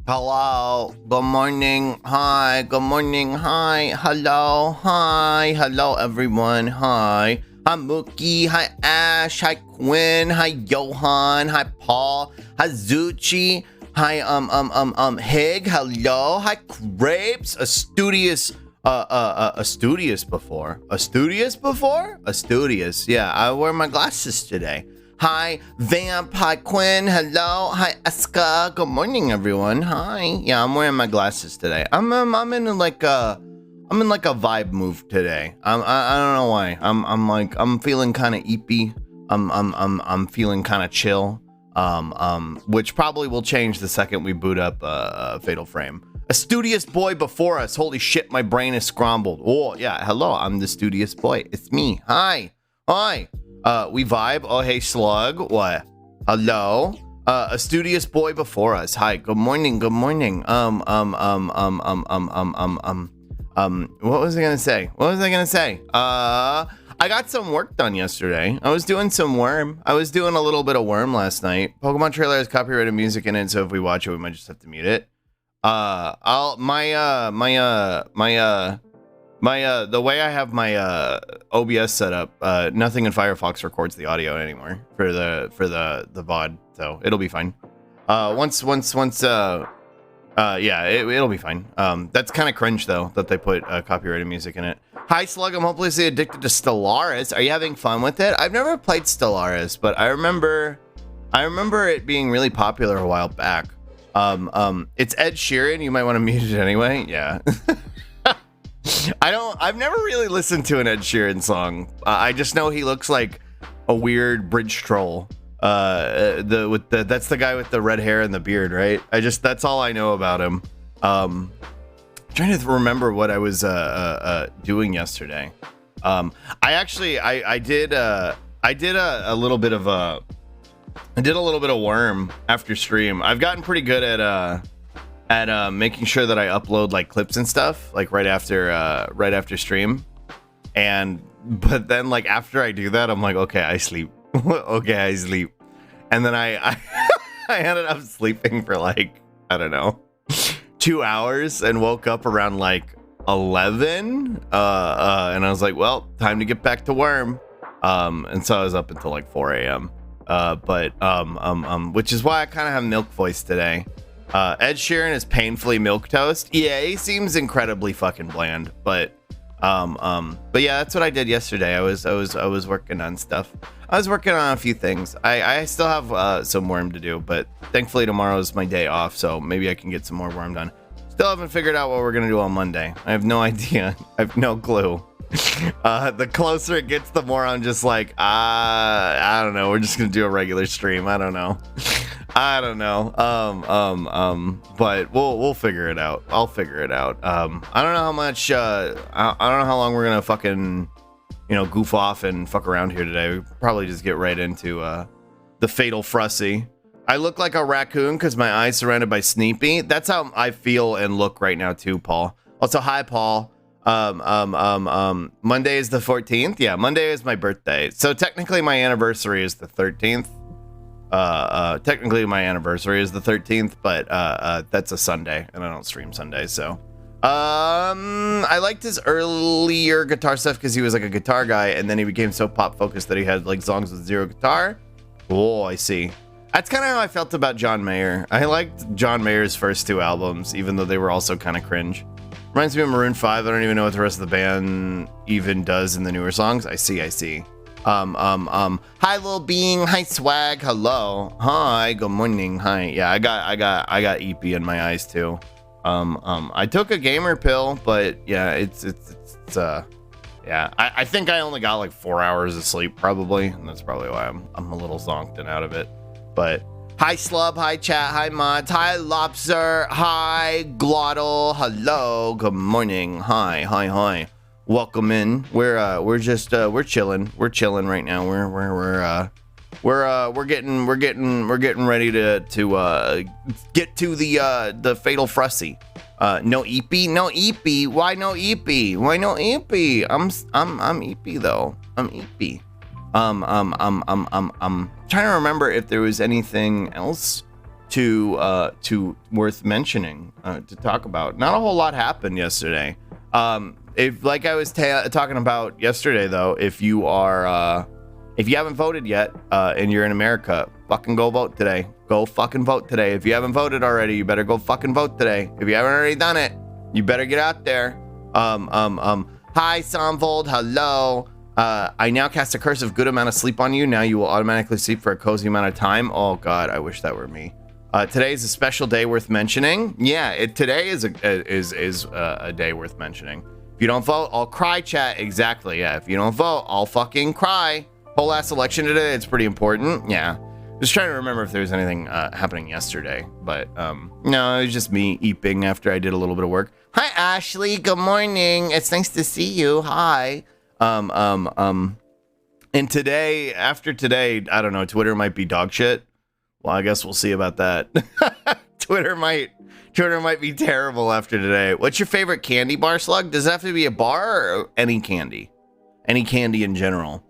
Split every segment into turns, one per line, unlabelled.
Hello, good morning, hi, good morning, hi, hello, everyone, hi. Hi, Mookie, hi, Ash, hi, Quinn, hi, Johan, hi, Paul, hi, Zucci, hi, Hig, hello, hi, Crepes, a studious, yeah, I wear my glasses today. Hi, Vamp. Hi, Quinn. Hello. Hi, Eska. Good morning, everyone. Hi. Yeah, I'm wearing my glasses today. I'm in like a vibe move today. I don't know why. I'm feeling kind of eepy. I'm feeling kind of chill. Which probably will change the second we boot up Fatal Frame. A studious boy before us. Holy shit, my brain is scrambled. Oh yeah. Hello, I'm the studious boy. It's me. Hi. We vibe. Oh, hey, Slug. What? Hello? A studious boy before us. Hi. Good morning. What was I gonna say? I got some work done yesterday. I was doing some worm. I was doing a little bit of worm last night. Pokemon trailer has copyrighted music in it, so if we watch it, we might just have to mute it. The way I have my OBS set up, nothing in Firefox records the audio anymore for the VOD, so it'll be fine. It'll be fine. That's kind of cringe though that they put copyrighted music in it. Hi Slug, I'm hopelessly addicted to Stellaris. Are you having fun with it? I've never played Stellaris, but I remember it being really popular a while back. It's Ed Sheeran. You might want to mute it anyway. Yeah. I've never really listened to an Ed Sheeran song. I just know he looks like a weird bridge troll. That's the guy with the red hair and the beard, right? That's all I know about him. Trying to remember what I was doing yesterday. I did a little bit of worm after stream. I've gotten pretty good at making sure that I upload like clips and stuff like right after stream, but then like after I do that, I'm like, okay, I sleep. And then I I ended up sleeping for like, I don't know, 2 hours and woke up around like 11 and I was like, well, time to get back to worm. And so I was up until like 4 a.m. Which is why I kind of have milk voice today. Ed Sheeran is painfully milquetoast. Yeah, he seems incredibly fucking bland, but yeah, that's what I did yesterday. I was working on stuff. I was working on a few things. I still have some worm to do, but thankfully tomorrow is my day off, so maybe I can get some more worm done. Still haven't figured out what we're gonna do on Monday. I have no idea. I have no clue. The closer it gets, the more I'm just like, I don't know. We're just gonna do a regular stream. I don't know. But we'll figure it out. I'll figure it out. I don't know how much. I don't know how long we're gonna fucking, goof off and fuck around here today. We probably just get right into the fatal frussy. I look like a raccoon because my eyes surrounded by Sneepy. That's how I feel and look right now too, Paul. Also, hi, Paul. Monday is the 14th. Yeah, Monday is my birthday. So technically my anniversary is the 13th. Technically my anniversary is the 13th, but that's a Sunday and I don't stream Sundays, so I liked his earlier guitar stuff because he was like a guitar guy, and then he became so pop focused that he had like songs with zero guitar. Oh, I see. That's kind of how I felt about John Mayer. I liked John Mayer's first two albums, even though they were also kind of cringe. Reminds me of Maroon 5. I don't even know what the rest of the band even does in the newer songs. I see. Hi, Lil Being. Hi, Swag. Hello. Hi. Good morning. Hi. Yeah, I got EP in my eyes too. I took a gamer pill, but yeah, it's yeah. I think I only got like 4 hours of sleep probably, and that's probably why I'm a little zonked and out of it. But hi, Slub. Hi, chat. Hi, mods. Hi, Lobster. Hi, Glottal. Hello. Good morning. Hi. Welcome in. We're just we're chilling. We're chilling right now. We're getting ready to get to the fatal frussy. No EP. Why no EP? I'm EP though. I'm EP. I'm trying to remember if there was anything else to worth mentioning to talk about. Not a whole lot happened yesterday. If like I was talking about yesterday, though, if you haven't voted yet and you're in America, fucking go vote today. Go fucking vote today. If you haven't voted already, you better go fucking vote today. If you haven't already done it, you better get out there. Hi, Samvold. Hello. I now cast a curse of good amount of sleep on you. Now you will automatically sleep for a cozy amount of time. Oh God, I wish that were me. Today is a special day worth mentioning. Yeah, today is a day worth mentioning. If you don't vote, I'll cry, chat. Exactly. Yeah, if you don't vote, I'll fucking cry. Whole ass election today. It's pretty important. Yeah. Just trying to remember if there was anything happening yesterday, but no, it was just me eeping after I did a little bit of work. Hi, Ashley. Good morning. It's nice to see you. Hi. And today, after today, I don't know. Twitter might be dog shit. Well, I guess we'll see about that. Twitter might be terrible after today. What's your favorite candy bar, Slug? Does it have to be a bar or any candy? Any candy in general?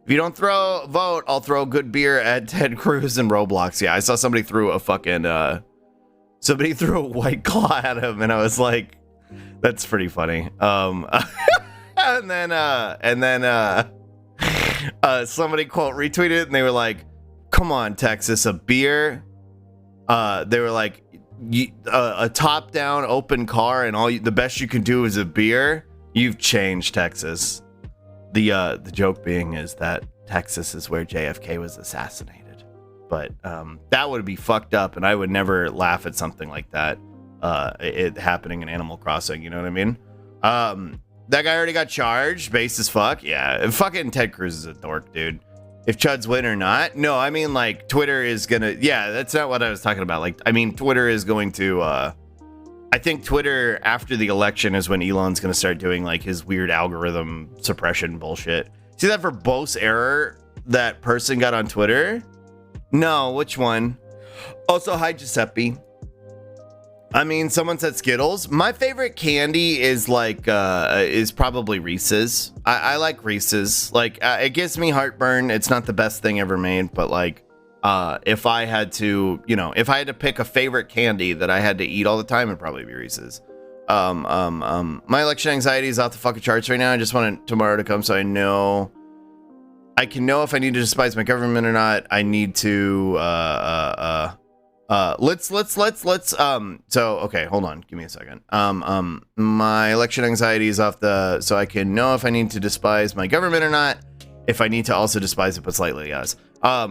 If you don't vote, I'll throw good beer at Ted Cruz and Roblox. Yeah, I saw somebody threw a White Claw at him, and I was like, that's pretty funny. And then somebody quote retweeted, and they were like, come on, Texas, a beer. They were like, a top down open car, and the best you can do is a beer. You've changed, Texas. The joke being is that Texas is where JFK was assassinated, but that would be fucked up, and I would never laugh at something like that. It happening in Animal Crossing, you know what I mean? That guy already got charged, base as fuck. Yeah, fucking Ted Cruz is a dork, dude. If Chuds win or not? No, I mean, like, Twitter is gonna... Yeah, that's not what I was talking about. Like, I mean, Twitter is going to... I think Twitter, after the election, is when Elon's gonna start doing, like, his weird algorithm suppression bullshit. See that verbose error that person got on Twitter? No, which one? Also, hi, Giuseppe. I mean, someone said Skittles. My favorite candy is like is probably Reese's. I like Reese's. Like it gives me heartburn. It's not the best thing ever made, but like if I had to, if I had to pick a favorite candy that I had to eat all the time, it'd probably be Reese's. My election anxiety is off the fucking charts right now. I just want tomorrow to come so I can know if I need to despise my government or not. I need to let's so okay, hold on, give me a second. My election anxiety is off so I can know if I need to despise my government or not, if I need to also despise it but slightly, yes. What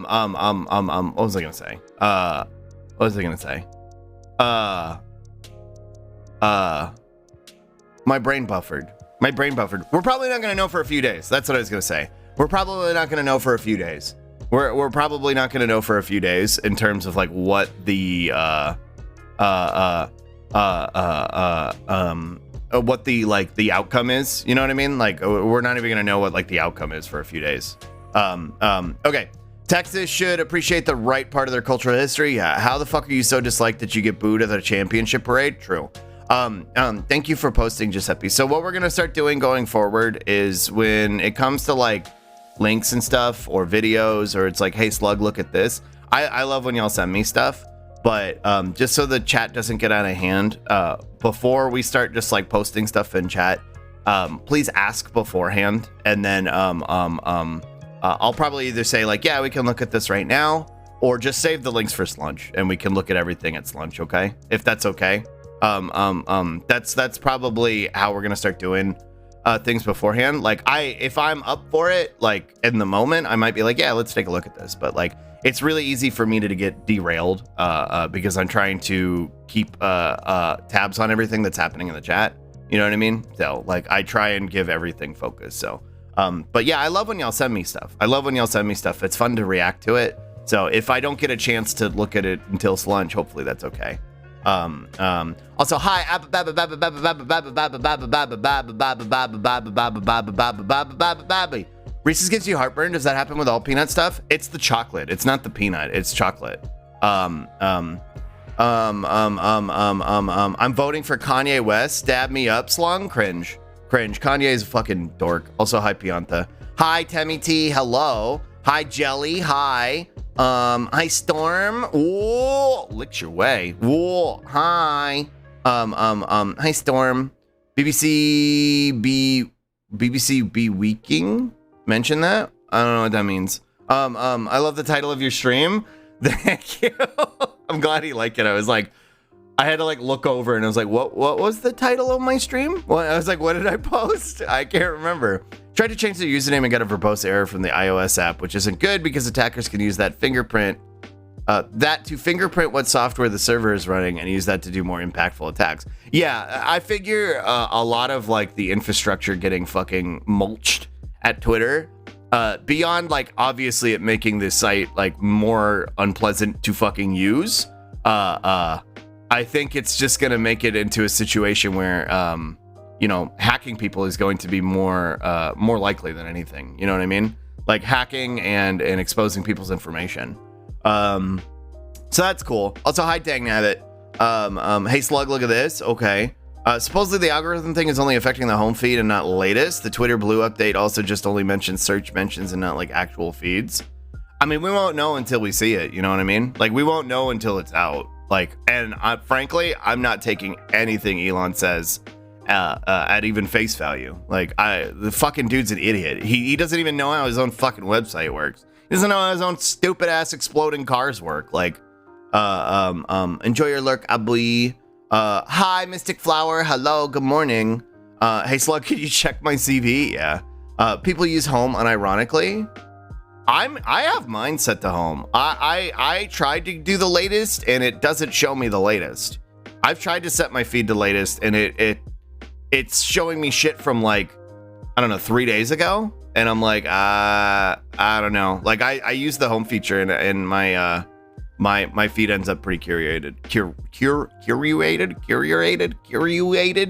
was I gonna say? My brain buffered. We're probably not gonna know for a few days. That's what I was gonna say. We're probably not gonna know for a few days. We're probably not going to know for a few days in terms of like what the outcome is. You know what I mean? Like we're not even going to know what like the outcome is for a few days. Okay. Texas should appreciate the right part of their cultural history. Yeah. How the fuck are you so disliked that you get booed at the championship parade? True. Thank you for posting, Giuseppe. So what we're going to start doing going forward is when it comes to like links and stuff or videos, or it's like, hey Slug, look at this. I love when y'all send me stuff, but just so the chat doesn't get out of hand, before we start just like posting stuff in chat, please ask beforehand, and then I'll probably either say like, yeah, we can look at this right now, or just save the links for lunch and we can look at everything at lunch. Okay, if that's okay. That's probably how we're gonna start doing things beforehand. Like if I'm up for it, like in the moment, I might be like, yeah, let's take a look at this. But like, it's really easy for me to get derailed because I'm trying to keep tabs on everything that's happening in the chat. You know what I mean? So like, I try and give everything focus. So, but yeah, I love when y'all send me stuff. It's fun to react to it. So if I don't get a chance to look at it until lunch, hopefully that's okay. Also, hi. Reese's gives you heartburn. Does that happen with all peanut stuff? It's the chocolate. It's not the peanut. It's chocolate. I'm voting for Kanye West. Stab me up. Slung. Cringe. Kanye is a fucking dork. Also, hi, Pianta. Hi, Temmie T. Hello. Hi, Jelly. Hi. Hi Storm. Whoa, licks your way. Whoa, hi. Hi Storm. BBC B Weeking. Mention that? I don't know what that means. I love the title of your stream. Thank you. I'm glad he liked it. I was like, I had to like look over and I was like, what was the title of my stream? I was like, what did I post? I can't remember. Tried to change the username and got a verbose error from the iOS app, which isn't good because attackers can use that to fingerprint what software the server is running and use that to do more impactful attacks. Yeah, I figure a lot of like the infrastructure getting fucking mulched at Twitter, beyond like obviously it making this site like more unpleasant to fucking use. I think it's just going to make it into a situation where, hacking people is going to be more likely than anything. You know what I mean? Like hacking and exposing people's information. So that's cool. Also, hi, Dang Nabbit. Hey, Slug, look at this. Okay. Supposedly the algorithm thing is only affecting the home feed and not latest. The Twitter Blue update also just only mentions search mentions and not like actual feeds. I mean, we won't know until we see it. You know what I mean? Like, we won't know until it's out. Like, and frankly, I'm not taking anything Elon says at even face value. Like, the fucking dude's an idiot. He doesn't even know how his own fucking website works. He doesn't know how his own stupid ass exploding cars work. Like, enjoy your lurk, Abui. Hi, Mystic Flower. Hello, good morning. Hey, Slug, could you check my CV? Yeah. People use home unironically. I have mine set to home. I tried to do the latest and it doesn't show me the latest. I've tried to set my feed to latest and it's showing me shit from like, I don't know, 3 days ago. And I'm like, I don't know. Like I use the home feature and my my feed ends up pretty curated. Curated.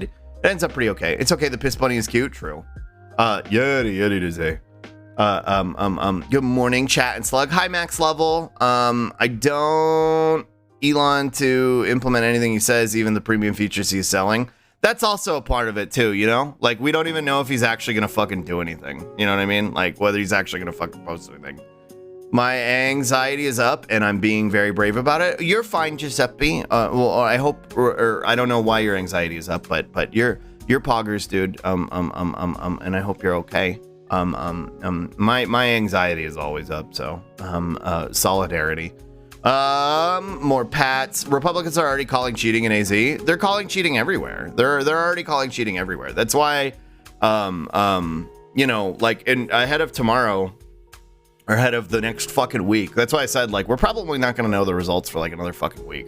It ends up pretty okay. It's okay. The piss bunny is cute. True. Yeti to say. Good morning, chat and Slug. Hi, Max Level. I don't Elon to implement anything he says, even the premium features he's selling. That's also a part of it too, you know? Like, we don't even know if he's actually gonna fucking do anything. You know what I mean? Like, whether he's actually gonna fucking post anything. My anxiety is up, and I'm being very brave about it. You're fine, Giuseppe. Well, I hope, or I don't know why your anxiety is up, but you're poggers, dude. And I hope you're okay. My anxiety is always up, so solidarity. More Pats. Republicans are already calling cheating in AZ. They're calling cheating everywhere. They're already calling cheating everywhere. That's why, like ahead of tomorrow, or ahead of the next fucking week. That's why I said, like, we're probably not going to know the results for like another fucking week.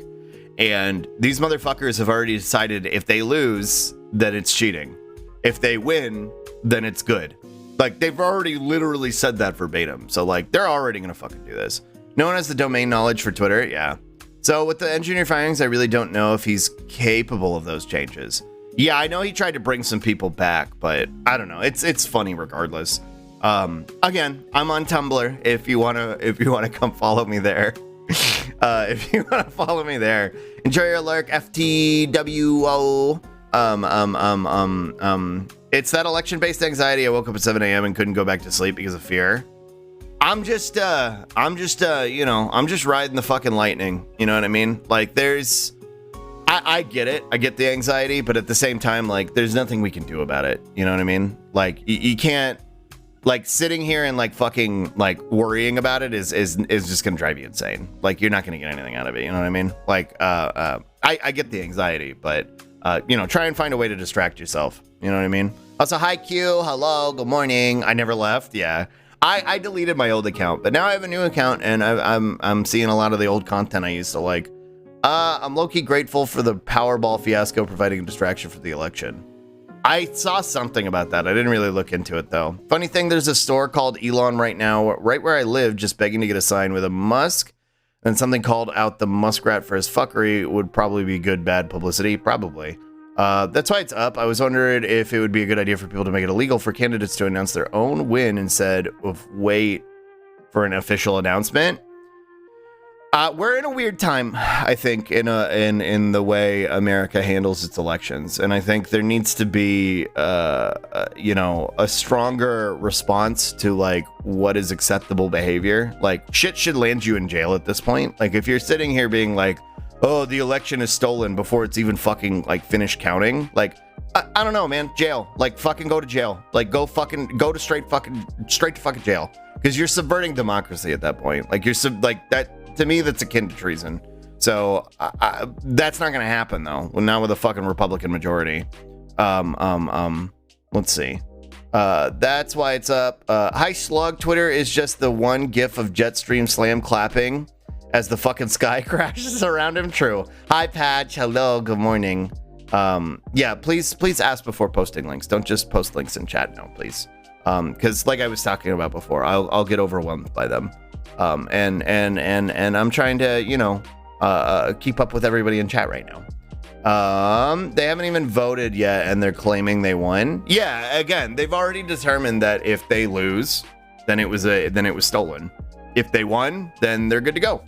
And these motherfuckers have already decided if they lose, then it's cheating. If they win, then it's good. Like, they've already literally said that verbatim. So, like, they're already going to fucking do this. No one has the domain knowledge for Twitter. Yeah. So, with the engineer firings, I really don't know if he's capable of those changes. Yeah, I know he tried to bring some people back, but I don't know. It's funny regardless. Again, I'm on Tumblr if you wanna come follow me there. If you wanna follow me there. Enjoy your lurk, FTWO. It's that election-based anxiety. I woke up at 7 a.m. and couldn't go back to sleep because of fear. I'm just riding the fucking lightning. You know what I mean? Like, I get it. I get the anxiety, but at the same time, like, there's nothing we can do about it. You know what I mean? Like, you can't, like, sitting here and like fucking like worrying about it is just gonna drive you insane. Like, you're not gonna get anything out of it. You know what I mean? Like, I get the anxiety, but try and find a way to distract yourself. You know what I mean? Also, hi Q, hello, good morning. I never left. Yeah, I deleted my old account, but now I have a new account, and I'm seeing a lot of the old content I used to like. I'm low-key grateful for the Powerball fiasco providing a distraction for the election. I saw something about that. I didn't really look into it though. Funny thing, there's a store called Elon right now, right where I live, just begging to get a sign with a Musk, and something called out the muskrat for his fuckery would probably be good, bad publicity. Probably. That's why it's up. I was wondering if it would be a good idea for people to make it illegal for candidates to announce their own win instead of wait for an official announcement. We're in a weird time, I think, in the way America handles its elections, and I think there needs to be, a stronger response to like what is acceptable behavior. Like shit should land you in jail at this point. Like if you're sitting here being like, "Oh, the election is stolen" before it's even fucking like finished counting, like I don't know, man, jail. Like fucking go to jail. Like go to straight to fucking jail because you're subverting democracy at that point. Like like that. To me, that's akin to treason. So that's not going to happen, though. Not with a fucking Republican majority. Let's see. That's why it's up. Hi, Slug. Twitter is just the one gif of Jetstream Slam clapping as the fucking sky crashes around him. True. Hi, Patch. Hello. Good morning. Yeah, please ask before posting links. Don't just post links in chat now, please. Because like I was talking about before, I'll get overwhelmed by them. And I'm trying to, keep up with everybody in chat right now. They haven't even voted yet, and they're claiming they won. Yeah, again, they've already determined that if they lose, then it was stolen. If they won, then they're good to go.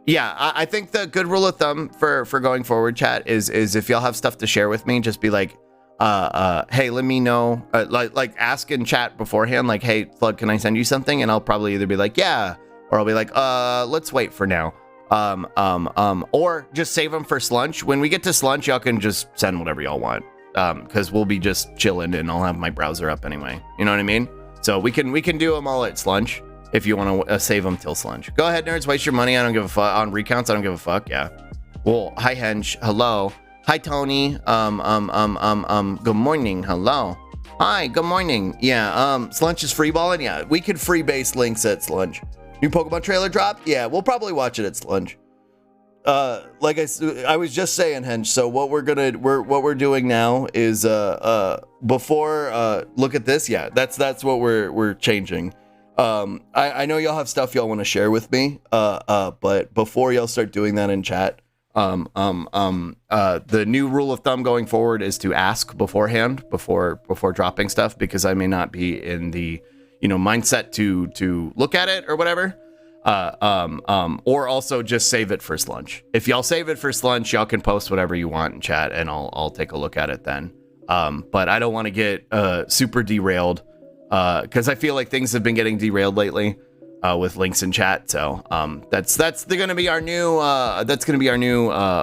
Yeah, I think the good rule of thumb for going forward, chat, is if y'all have stuff to share with me, just be like, hey, let me know, like ask in chat beforehand, like, hey, Slug, can I send you something? And I'll probably either be like, yeah, or I'll be like, let's wait for now. Or just save them for Slunch. When we get to Slunch, y'all can just send whatever y'all want. Cause we'll be just chilling and I'll have my browser up anyway. You know what I mean? So we can do them all at Slunch if you want to save them till Slunch. Go ahead, nerds, waste your money. I don't give a fuck on recounts. I don't give a fuck. Yeah. Well, hi, Hench. Hello. Hi, Tony. Good morning. Hello. Hi, good morning. Yeah, Slunch is freeballing. Yeah, we could freebase links at Slunch. New Pokemon trailer dropped? Yeah, we'll probably watch it at Slunch. Like I was just saying, Hench, so what we're doing now is, before, look at this. Yeah, that's what we're changing. I know y'all have stuff y'all want to share with me, but before y'all start doing that in chat, the new rule of thumb going forward is to ask beforehand before dropping stuff, because I may not be in the mindset to look at it or whatever. Or also just save it for Slunch. If y'all save it for Slunch, y'all can post whatever you want in chat and I'll take a look at it then. But I don't want to get super derailed, because I feel like things have been getting derailed lately. With links in chat, so that's gonna be our new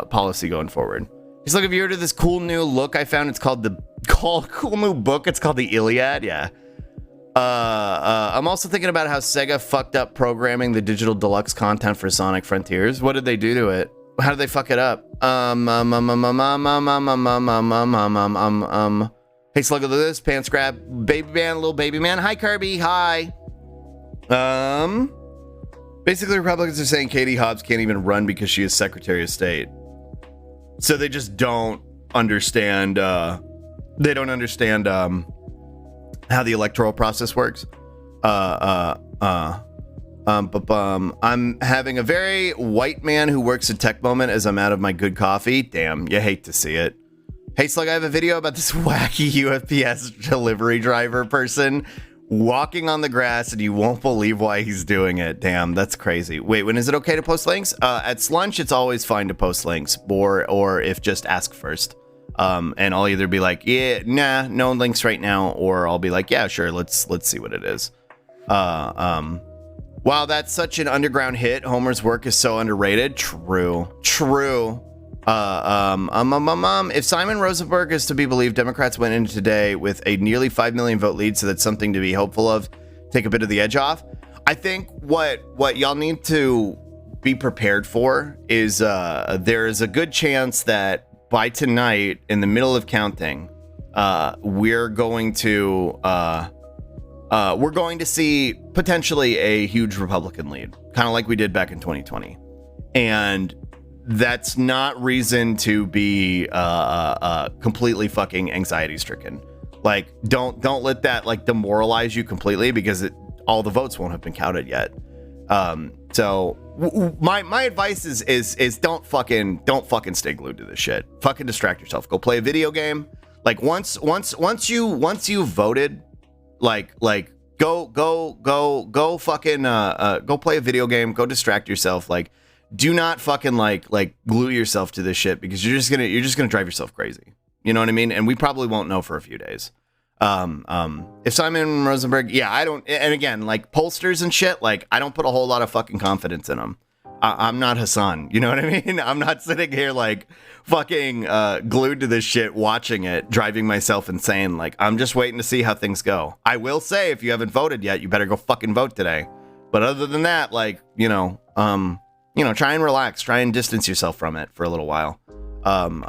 policy going forward. Just look, if you heard of this cool new look I found, it's called cool new book. It's called the Iliad. Yeah. I'm also thinking about how Sega fucked up programming the digital deluxe content for Sonic Frontiers. What did they do to it? How did they fuck it up? Hey, Slug, look at this pants grab, baby man, little baby man. Hi, Kirby. Hi. Basically Republicans are saying Katie Hobbs can't even run because she is Secretary of State. So they just don't understand, how the electoral process works. I'm having a very white man who works at tech moment as I'm out of my good coffee. Damn, you hate to see it. Hey, Slug, I have a video about this wacky USPS delivery driver person walking on the grass, and you won't believe why he's doing it. Damn, that's crazy. Wait, when is it okay to post links? At Slunch, it's always fine to post links, or if just ask first. And I'll either be like, yeah, nah, no links right now, or I'll be like, yeah, sure, let's see what it is. Wow, that's such an underground hit. Homer's work is so underrated. True. If Simon Rosenberg is to be believed, Democrats went into today with a nearly 5 million vote lead, so that's something to be hopeful of. Take a bit of the edge off. I think what y'all need to be prepared for is there is a good chance that by tonight, in the middle of counting, we're going to see potentially a huge Republican lead, kind of like we did back in 2020, and that's not reason to be completely fucking anxiety stricken. Like, don't let that like demoralize you completely, because all the votes won't have been counted yet. So my advice is don't fucking stay glued to this shit. Fucking distract yourself. Go play a video game. Like once you voted, like go fucking go play a video game, go distract yourself. Like, do not fucking like glue yourself to this shit, because you're just gonna drive yourself crazy. You know what I mean? And we probably won't know for a few days. If Simon Rosenberg, yeah, I don't, and again, like pollsters and shit, like I don't put a whole lot of fucking confidence in them. I'm not Hassan, you know what I mean? I'm not sitting here like fucking glued to this shit, watching it, driving myself insane. Like, I'm just waiting to see how things go. I will say, if you haven't voted yet, you better go fucking vote today. But other than that, like, try and relax, try and distance yourself from it for a little while. What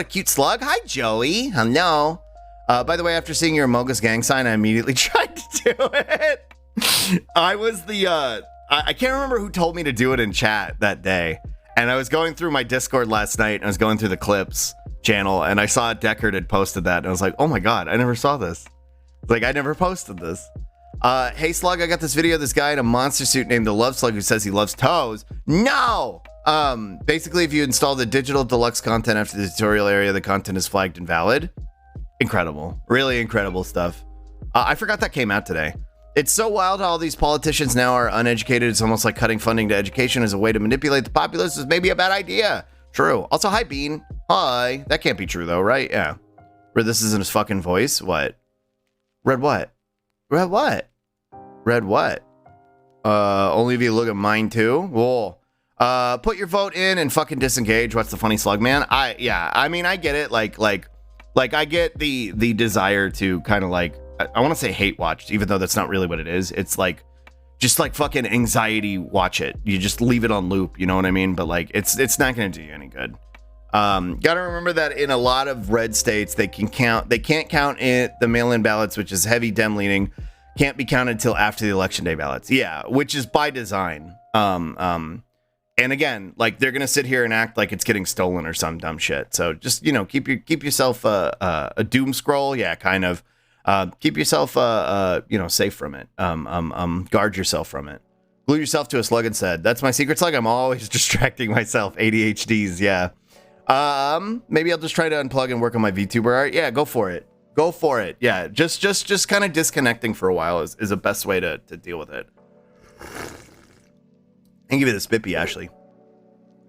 a cute slug. Hi, Joey. Hello. By the way, after seeing your Amogus gang sign, I immediately tried to do it. I was I can't remember who told me to do it in chat that day. And I was going through my Discord last night, and I was going through the clips channel, and I saw Deckard had posted that, and I was like, oh my God, I never saw this. Like, I never posted this. Hey, Slug, I got this video of this guy in a monster suit named the Love Slug who says he loves toes. No! Basically, if you install the digital deluxe content after the tutorial area, the content is flagged invalid. Incredible. Really incredible stuff. I forgot that came out today. It's so wild how all these politicians now are uneducated. It's almost like cutting funding to education as a way to manipulate the populace is maybe a bad idea. True. Also, hi, Bean. Hi. That can't be true, though, right? Yeah. Where this isn't his fucking voice? What? Read what? Read what? Read what? Only if you look at mine, too? Whoa. Put your vote in and fucking disengage. What's the funny, Slug, man? I mean, I get it. Like I get the desire to kind of like, I want to say hate watch, even though that's not really what it is. It's like, just like fucking anxiety watch it. You just leave it on loop, you know what I mean? But like, it's not going to do you any good. Gotta remember that in a lot of red states, they can't count the mail-in ballots, which is heavy Dem leaning, can't be counted until after the election day ballots. Yeah, which is by design. And again, like, they're gonna sit here and act like it's getting stolen or some dumb shit. So just, keep yourself a doom scroll. Yeah, kind of. Keep yourself safe from it. Guard yourself from it. Glue yourself to a slug instead. That's my secret, Slug. I'm always distracting myself. ADHDs. Yeah. Maybe I'll just try to unplug and work on my VTuber art. Yeah, go for it. Go for it. Yeah, just kind of disconnecting for a while is the best way to deal with it. And give you the spippy, Ashley.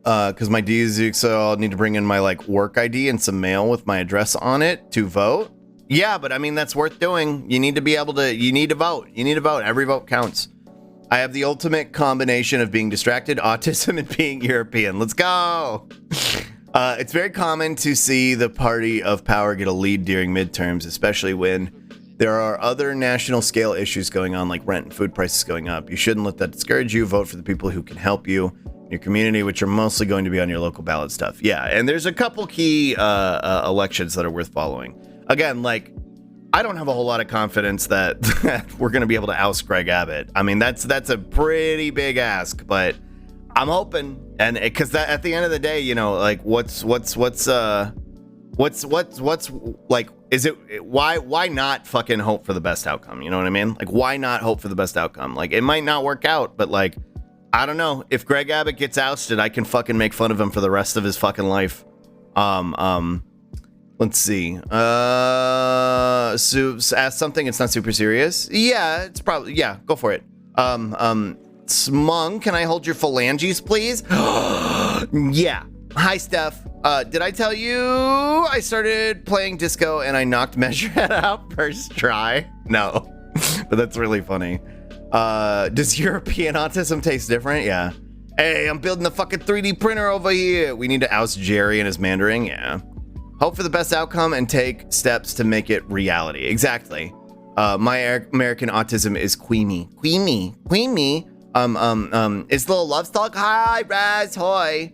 Because my DZ, so I'll need to bring in my like work ID and some mail with my address on it to vote. Yeah, but I mean, that's worth doing. You need to be able to, you need to vote. You need to vote. Every vote counts. I have the ultimate combination of being distracted, autism, and being European. Let's go. It's very common to see the party of power get a lead during midterms, especially when there are other national scale issues going on, like rent and food prices going up. You shouldn't let that discourage you. Vote for the people who can help you in your community, which are mostly going to be on your local ballot stuff. Yeah, and there's a couple key elections that are worth following. Again, like, I don't have a whole lot of confidence that we're going to be able to oust Greg Abbott. I mean, that's a pretty big ask, but I'm hoping, and because at the end of the day, like, what's like, is it why not fucking hope for the best outcome? You know what I mean? Like, why not hope for the best outcome? Like, it might not work out, but like, I don't know. If Greg Abbott gets ousted, I can fucking make fun of him for the rest of his fucking life. Let's see. So ask something. It's not super serious. Yeah, it's probably, yeah, go for it. Smung, can I hold your phalanges, please? Yeah. Hi, Steph. Did I tell you I started playing disco and I knocked Measurehead out first try? No, but that's really funny. Does European autism taste different? Yeah. Hey, I'm building a fucking 3D printer over here. We need to oust Jerry and his Mandarin. Yeah. Hope for the best outcome and take steps to make it reality. Exactly. My American autism is Queenie. It's little love stock. Hi, Raz. Hoy.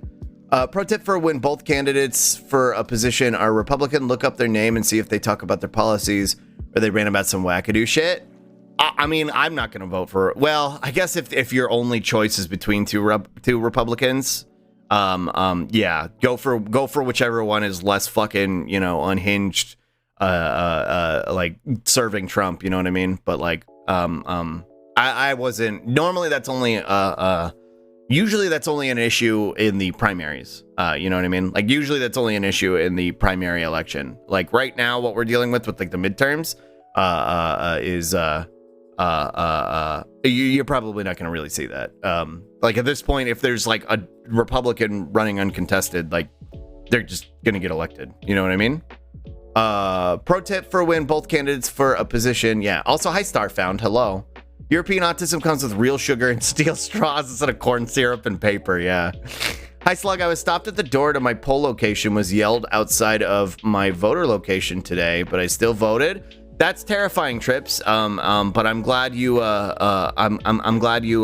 Pro tip for when both candidates for a position are Republican, look up their name and see if they talk about their policies or they ran about some wackadoo shit. I mean, I'm not going to vote for, well, I guess if your only choice is between two Republicans, yeah, go for whichever one is less fucking, unhinged, like serving Trump, you know what I mean? But like, I wasn't, normally that's only, usually that's only an issue in the primaries. You know what I mean? Like, usually that's only an issue in the primary election. Like right now, what we're dealing with like the midterms, you're probably not going to really see that. Like at this point, if there's like a Republican running uncontested, like they're just going to get elected. You know what I mean? Pro tip for when both candidates for a position. Yeah. Also, hi Starfound. Hello. European autism comes with real sugar and steel straws instead of corn syrup and paper. Yeah. Hi Slug. I was stopped at the door to my poll location, was yelled outside of my voter location today, but I still voted. That's terrifying, Trips. But I'm glad you I'm glad you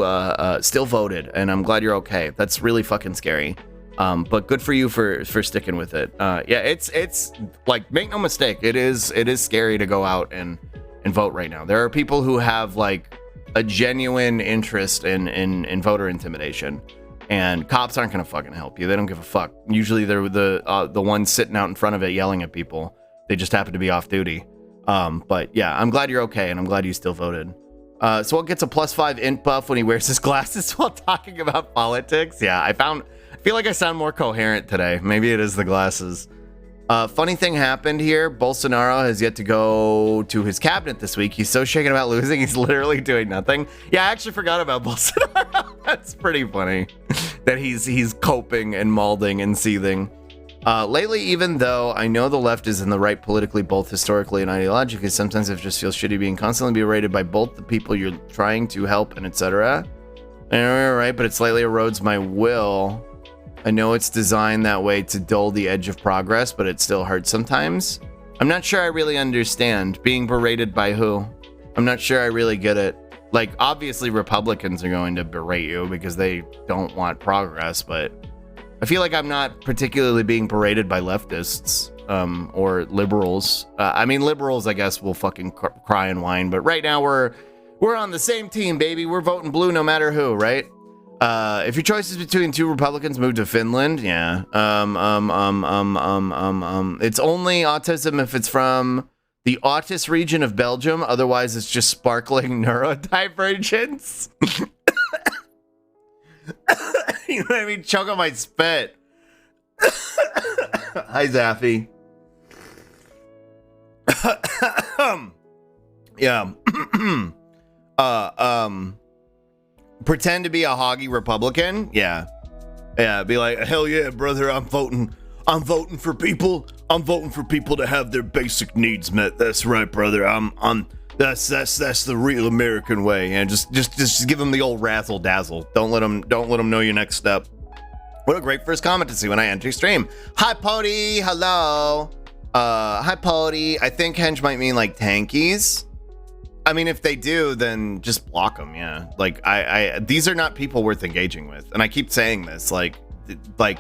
still voted, and I'm glad you're okay. That's really fucking scary. But good for you for sticking with it. Yeah, it's like, make no mistake, it is scary to go out and vote right now. There are people who have like a genuine interest in voter intimidation, and cops aren't gonna fucking help you. They don't give a fuck. Usually they're the ones sitting out in front of it yelling at people. They just happen to be off duty. But yeah, I'm glad you're okay, and I'm glad you still voted. Swell gets a +5 int buff when he wears his glasses while talking about politics. Yeah, I feel like I sound more coherent today. Maybe it is the glasses. Funny thing happened here. Bolsonaro has yet to go to his cabinet this week. He's so shaken about losing, he's literally doing nothing. Yeah, I actually forgot about Bolsonaro. That's pretty funny that he's coping and malding and seething. Lately, even though I know the left is in the right politically, both historically and ideologically, sometimes it just feels shitty being constantly berated by both the people you're trying to help and etc. Right, but it slightly erodes my will. I know it's designed that way to dull the edge of progress, but it still hurts sometimes. I'm not sure I really understand. Being berated by who? I'm not sure I really get it. Like, obviously Republicans are going to berate you because they don't want progress, but I feel like I'm not particularly being berated by leftists or liberals. I mean, liberals, I guess, will fucking cry and whine, but right now we're on the same team, baby. We're voting blue no matter who, right? If your choice is between two Republicans, move to Finland. Yeah. It's only autism if it's from the autist region of Belgium. Otherwise, it's just sparkling neurodivergence. You know what I mean? Choke on my spit. Hi, Zaffy. Yeah. Pretend to be a hoggy Republican. Yeah. Yeah. Be like, hell yeah, brother. I'm voting for people. I'm voting for people to have their basic needs met. That's right, brother. That's the real American way. And just give them the old razzle dazzle. Don't let them know your next step. What a great first comment to see when I enter stream. Hi, Pody. Hello. Hi, Pody. I think henge might mean like tankies. I mean, if they do, then just block them. Yeah. Like these are not people worth engaging with. And I keep saying this, like, I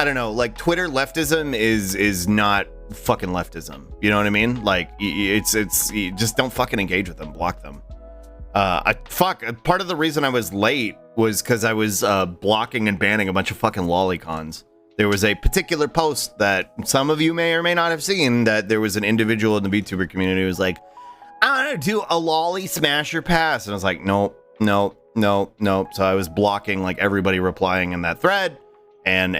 don't know, like Twitter leftism is not fucking leftism. You know what I mean? Like it's you just don't fucking engage with them, block them. Part of the reason I was late was because I was blocking and banning a bunch of fucking lolicons. There was a particular post that some of you may or may not have seen, that there was an individual in the VTuber community who was like, I want to do a lolly smasher pass. And I was like, nope. So I was blocking like everybody replying in that thread and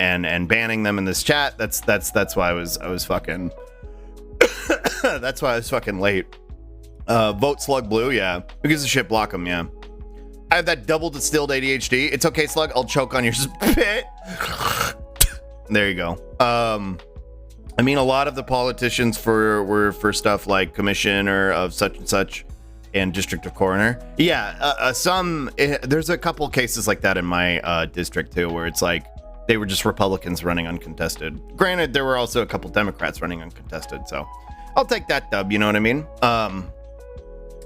banning them in this chat. That's why I was fucking that's why I was fucking late. Vote Slug Blue, yeah. Who gives a shit? Block them, yeah. I have that double distilled ADHD. It's okay, Slug. I'll choke on your spit. There you go. I mean, a lot of the politicians were for stuff like commissioner of such and such and district of coroner. Yeah, there's a couple cases like that in my district too, where it's like they were just Republicans running uncontested. Granted, there were also a couple Democrats running uncontested, so I'll take that dub, you know what I mean?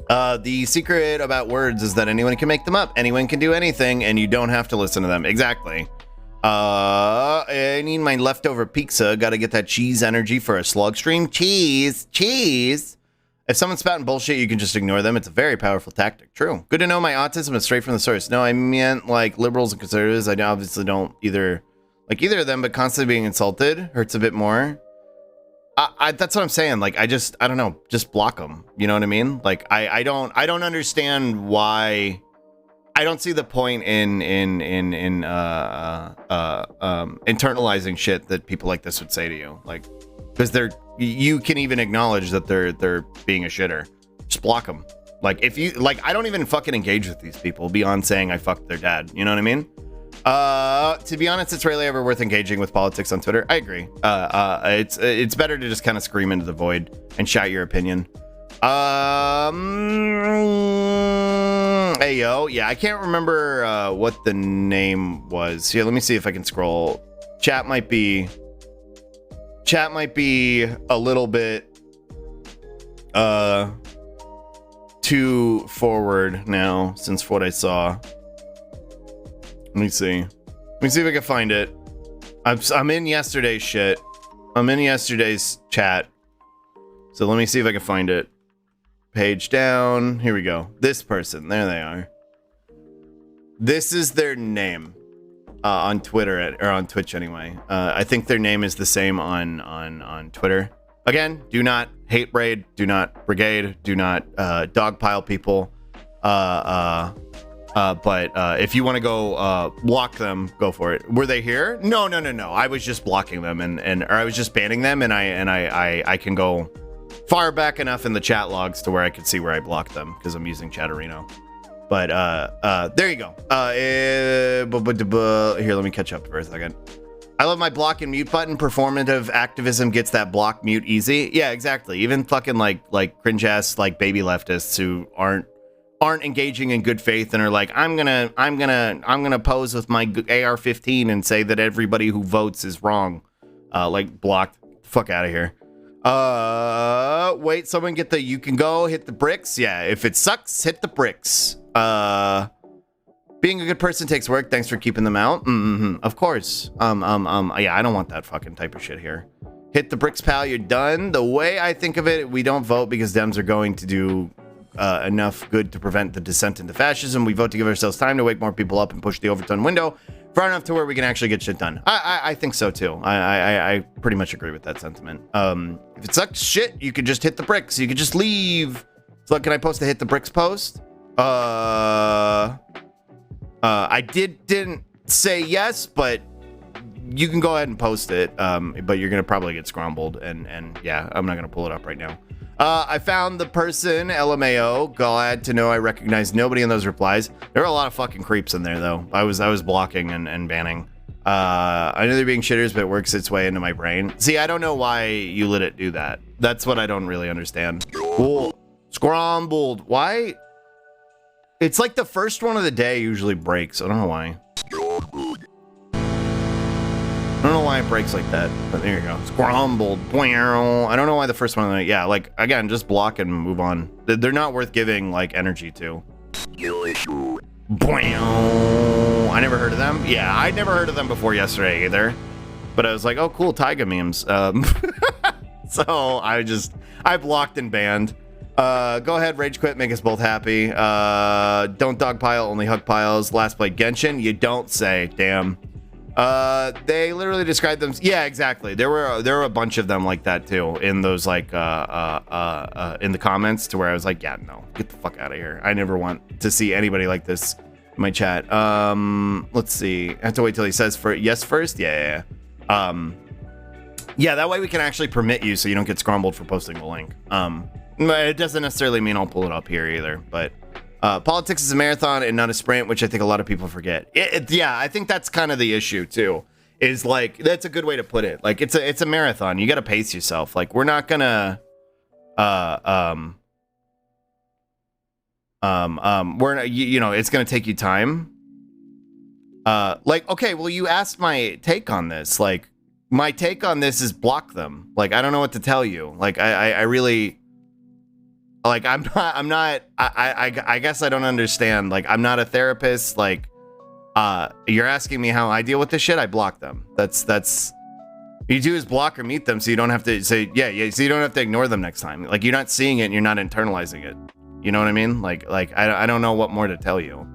The secret about words is that anyone can make them up. Anyone can do anything, and you don't have to listen to them. Exactly. I need my leftover pizza. Gotta get that cheese energy for a Slug stream. Cheese. If someone's spouting bullshit, you can just ignore them. It's a very powerful tactic. True. Good to know my autism is straight from the source. No, I meant like liberals and conservatives. I obviously don't either of them, but constantly being insulted hurts a bit more. That's what I'm saying. Like, I don't know, just block them. You know what I mean? Like, I don't understand why. I don't see the point in internalizing shit that people like this would say to you, like, because you can even acknowledge that they're being a shitter. block them. Like, if you, like, I don't even fucking engage with these people beyond saying I fucked their dad. You know what I mean? To be honest, it's rarely ever worth engaging with politics on Twitter. I agree. It's better to just kind of scream into the void and shout your opinion. Hey, yo. Yeah, I can't remember what the name was. Here, let me see if I can scroll. Chat might be a little bit too forward now since what I saw. Let me see if I can find it. I'm in yesterday's shit. I'm in yesterday's chat. So let me see if I can find it. Page down. Here we go. This person. There they are. This is their name on Twitter, or on Twitch anyway. I think their name is the same on Twitter. Again, do not hate raid, do not brigade, do not dogpile people. But if you want to go block them, go for it. Were they here? No. I was just blocking them or I was just banning them, and I can go far back enough in the chat logs to where I could see where I blocked them because I'm using Chatterino. But there you go. Here, let me catch up for a second. I love my block and mute button. Performative activism gets that block mute easy. Yeah, exactly. Even fucking like cringe ass like baby leftists who aren't engaging in good faith and are like, I'm gonna pose with my AR-15 and say that everybody who votes is wrong. Like blocked. Fuck out of here. Wait, someone get the you can go hit the bricks. Yeah, if it sucks, hit the bricks. Being a good person takes work. Thanks for keeping them out. Of course. Yeah, I don't want that fucking type of shit here. Hit the bricks, pal. You're done. The way I think of it, we don't vote because Dems are going to do enough good to prevent the descent into fascism. We vote to give ourselves time to wake more people up and push the Overton window far enough to where we can actually get shit done. I think so too. I pretty much agree with that sentiment. If it sucks shit, you could just hit the bricks. You could just leave. So can I post a hit the bricks post? I didn't say yes, but you can go ahead and post it. But you're gonna probably get scrambled, and yeah, I'm not gonna pull it up right now. I found the person, LMAO. Glad to know I recognize nobody in those replies. There were a lot of fucking creeps in there, though. I was blocking and banning. I know they're being shitters, but it works its way into my brain. See, I don't know why you let it do that. That's what I don't really understand. Cool. Scrambled. Why? It's like the first one of the day usually breaks. I don't know why. I don't know why it breaks like that, but there you go. Scrambled. I don't know why the first one of the night. Yeah, like, again, just block and move on. They're not worth giving, like, energy to. I never heard of them. Yeah, I'd never heard of them before yesterday either. But I was like, oh, cool, Taiga memes. So I blocked and banned. Go ahead, rage quit, make us both happy. Don't dogpile, only hug piles. Last play Genshin, you don't say. Damn. They literally described them. Yeah, exactly. There were a bunch of them like that too in those like in the comments to where I was like, yeah, no, get the fuck out of here. I never want to see anybody like this in my chat. Let's see. I have to wait till he says yes first. Yeah. Yeah, that way we can actually permit you so you don't get scrambled for posting the link. It doesn't necessarily mean I'll pull it up here either, but politics is a marathon and not a sprint, which I think a lot of people forget. Yeah, I think that's kind of the issue too. Is like, that's a good way to put it. Like, it's a marathon. You got to pace yourself. Like, we're not gonna we're not, you know, it's gonna take you time. Like, okay, well, you asked my take on this. Like, my take on this is block them. Like, I don't know what to tell you. Like, I really, like, I guess I don't understand. Like, I'm not a therapist. Like, you're asking me how I deal with this shit. I block them. That's you do is block or mute them, so you don't have to say yeah. So you don't have to ignore them next time. Like, you're not seeing it and you're not internalizing it. You know what I mean? Like I don't know what more to tell you.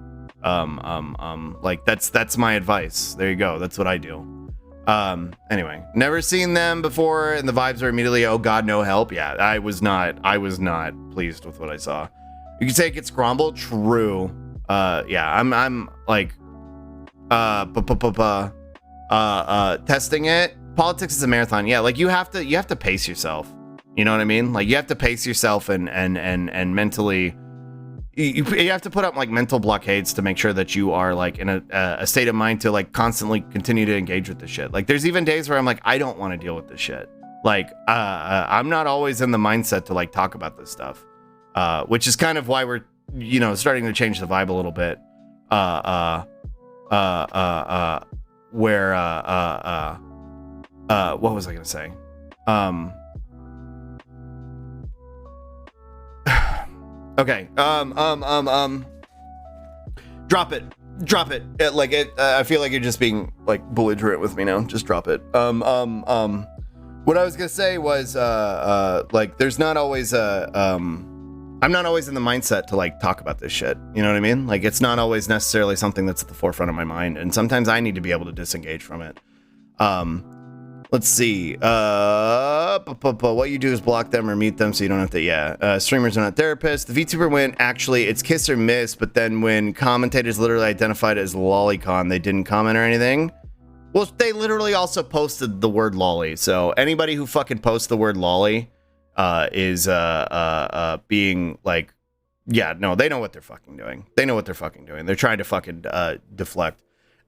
Like, that's my advice. There you go. That's what I do. Anyway, never seen them before, and the vibes are immediately, oh god, no help. Yeah, I was not pleased with what I saw. You can say it gets scrambled. True. Yeah, I'm like, testing it. Politics is a marathon. Yeah, like, you have to pace yourself. You know what I mean? Like, you have to pace yourself and mentally, you have to put up like mental blockades to make sure that you are like in a state of mind to like constantly continue to engage with this shit. Like, there's even days where I'm like, I don't want to deal with this shit. Like, I'm not always in the mindset to like talk about this stuff, which is kind of why we're, you know, starting to change the vibe a little bit. What was I gonna say? Okay. Drop it. I feel like you're just being like belligerent with me now. Just drop it. What I was gonna say was, like, there's not always I'm not always in the mindset to like talk about this shit. You know what I mean? Like, it's not always necessarily something that's at the forefront of my mind, and sometimes I need to be able to disengage from it. Let's see. What you do is block them or mute them so you don't have to. Yeah. Streamers are not therapists. The VTuber went, actually, it's kiss or miss, but then when commentators literally identified it as lolicon, they didn't comment or anything. Well, they literally also posted the word lolly. So anybody who fucking posts the word lolly is being like, yeah, no, they know what they're fucking doing. They know what they're fucking doing. They're trying to fucking deflect.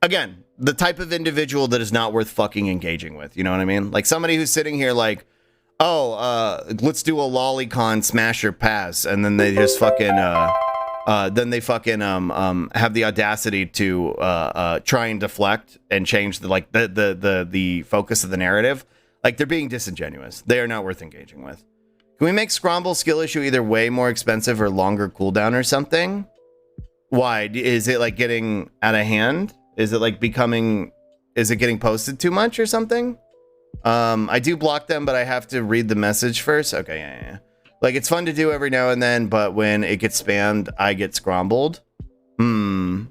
Again, the type of individual that is not worth fucking engaging with. You know what I mean? Like, somebody who's sitting here like, oh, let's do a lolicon smash or pass, and then they just fucking have the audacity to try and deflect and change the focus of the narrative. Like, they're being disingenuous. They are not worth engaging with. Can we make Scromble skill issue either way more expensive or longer cooldown or something? Why? Is it like getting out of hand? Is it like is it getting posted too much or something? I do block them, but I have to read the message first. Okay, yeah. Like, it's fun to do every now and then, but when it gets spammed, I get scrombled. I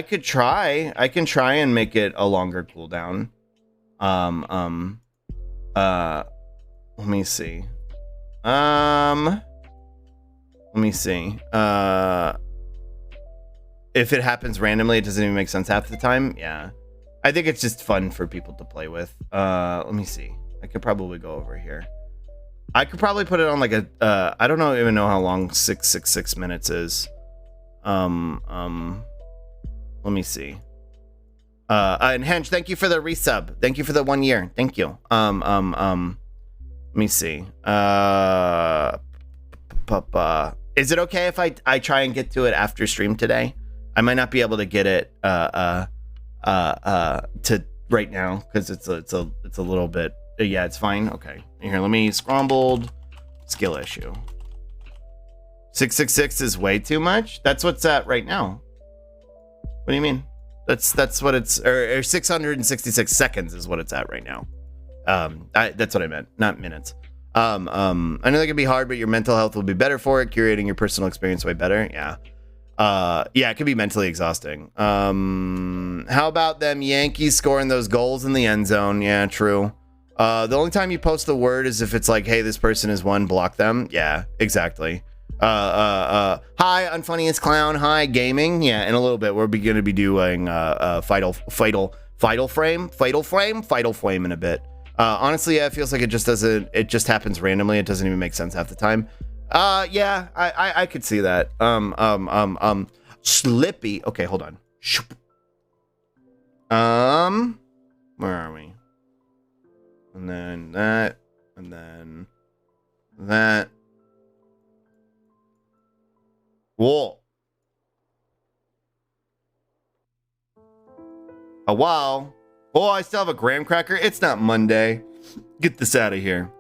could try. I can try and make it a longer cooldown. Let me see. If it happens randomly, it doesn't even make sense half the time. Yeah. I think it's just fun for people to play with. Let me see. I could probably go over here. I could probably put it on like a, I don't even know how long 666 minutes is. Let me see. And Hench, thank you for the resub. Thank you for the 1 year. Thank you. Let me see. Is it okay if I try and get to it after stream today? I might not be able to get it to right now because it's a little bit. Yeah, it's fine. Okay, here, let me scrombled skill issue. 666 is way too much. That's what's at right now. What do you mean? That's what it's, or 666 seconds is what it's at right now. That's what I meant, not minutes. I know that can be hard, but your mental health will be better for it. Curating your personal experience way better. Yeah. Yeah, it can be mentally exhausting. How about them Yankees scoring those goals in the end zone? Yeah, true. The only time you post the word is if it's like, hey, this person is one, block them. Yeah, exactly. Hi, Unfunniest Clown. Hi, Gaming. Yeah, in a little bit, we're going to be doing Fatal Frame in a bit. Honestly, yeah, it feels like it just happens randomly. It doesn't even make sense half the time. Yeah, I could see that. Slippy. Okay, hold on. Where are we? And then that, and then that. Whoa. Oh, wow. Oh, I still have a graham cracker. It's not Monday. Get this out of here.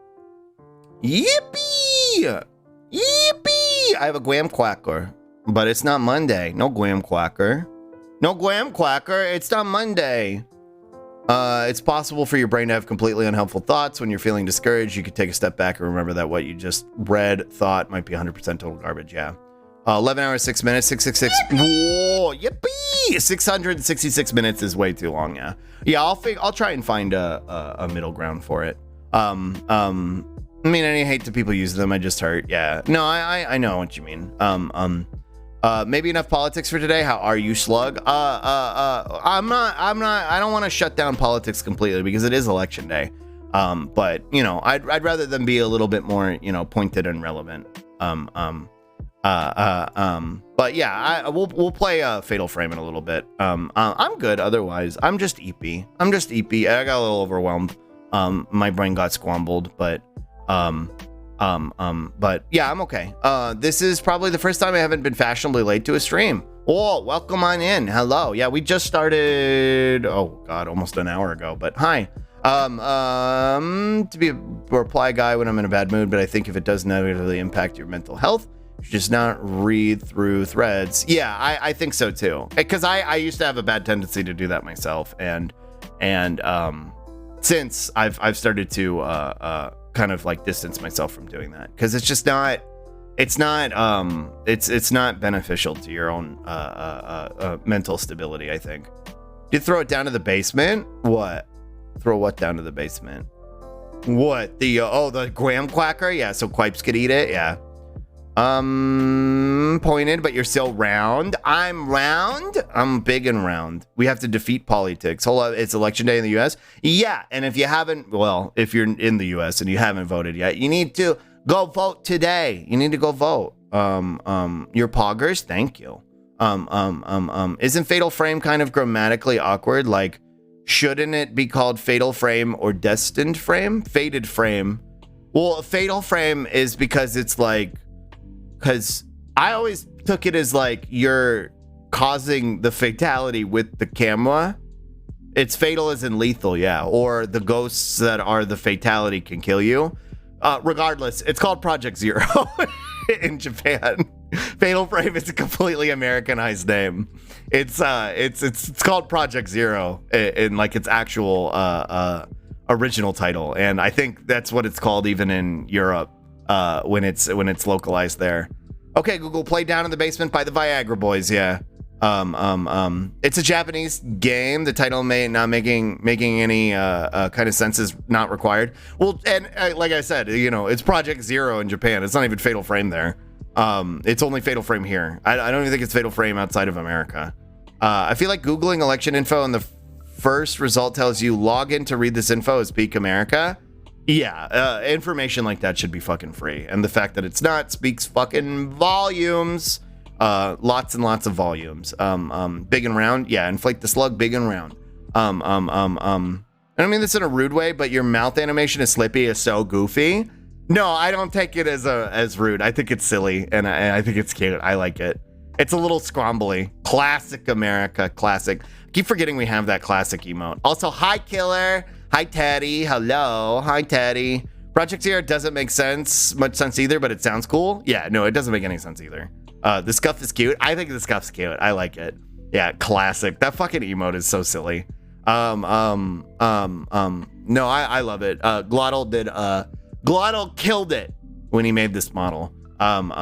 Yippee! Yippee! I have a graham quacker, but it's not Monday. No graham quacker. No graham quacker. It's not Monday. It's possible for your brain to have completely unhelpful thoughts. When you're feeling discouraged, you could take a step back and remember that what you just thought might be 100% total garbage. Yeah. 11 hours, 6 minutes, 666. Whoa, yippee! 666 minutes is way too long. Yeah. Yeah, I'll try and find a middle ground for it. I mean, I hate the people using them. I just heard. Yeah. No, I know what you mean. Maybe enough politics for today. How are you, Slug? I don't want to shut down politics completely because it is election day. But you know, I'd rather them be a little bit more, you know, pointed and relevant. But yeah, we'll play Fatal Frame in a little bit. I'm good otherwise. I'm just eepy. I got a little overwhelmed. My brain got squambled, but yeah, I'm okay. This is probably the first time I haven't been fashionably late to a stream. Oh, welcome on in. Hello. Yeah, we just started, oh god, almost an hour ago, but hi. To be a reply guy when I'm in a bad mood, but I think if it does negatively impact your mental health, you should just not read through threads. Yeah, I think so too. Because I used to have a bad tendency to do that myself, and since I've started to kind of like distance myself from doing that, because it's just not it's not beneficial to your own mental stability, I think. Did you throw it down to the basement? What? Throw what down to the basement? What? The graham quacker? Yeah, so Quipes could eat it? Yeah. Pointed, but you're still round. I'm round. I'm big and round. We have to defeat politics. Hold on, it's election day in the US? Yeah, and if you haven't, well, if you're in the US and you haven't voted yet, you need to go vote today. You need to go vote. Your poggers, thank you. Isn't Fatal Frame kind of grammatically awkward? Like, shouldn't it be called Fatal Frame or Destined Frame? Fated Frame. Well, Fatal Frame is because it's like, because I always took it as like you're causing the fatality with the camera. It's fatal as in lethal, yeah. Or the ghosts that are the fatality can kill you. Regardless, it's called Project Zero in Japan. Fatal Frame is a completely Americanized name. It's called Project Zero in like its actual original title, and I think that's what it's called even in Europe. When it's localized there. Okay, Google, play Down in the Basement by the Viagra Boys. Yeah. It's a Japanese game. The title may not making any kind of sense is not required. Well, and like I said, you know, it's Project Zero in Japan. It's not even Fatal Frame there. It's only Fatal Frame here. I don't even think it's Fatal Frame outside of America. I feel like Googling election info and the first result tells you log in to read this info is Peak America. Yeah, information like that should be fucking free. And the fact that it's not speaks fucking volumes. Lots and lots of volumes. Big and round. Yeah, inflate the slug big and round. And I mean this in a rude way, but your mouth animation is Slippy is so goofy. No, I don't take it as rude. I think it's silly, and I think it's cute. I like it. It's a little scrombly. Classic America, classic. I keep forgetting we have that classic emote. Also, hi, Killer. Hi, Teddy. Hello. Hi, Teddy. Project Zero doesn't make much sense either, but it sounds cool. Yeah, no, it doesn't make any sense either. The scuff is cute. I think the scuff's cute. I like it. Yeah, classic. That fucking emote is so silly. No, I love it. Glottal killed it when he made this model. It's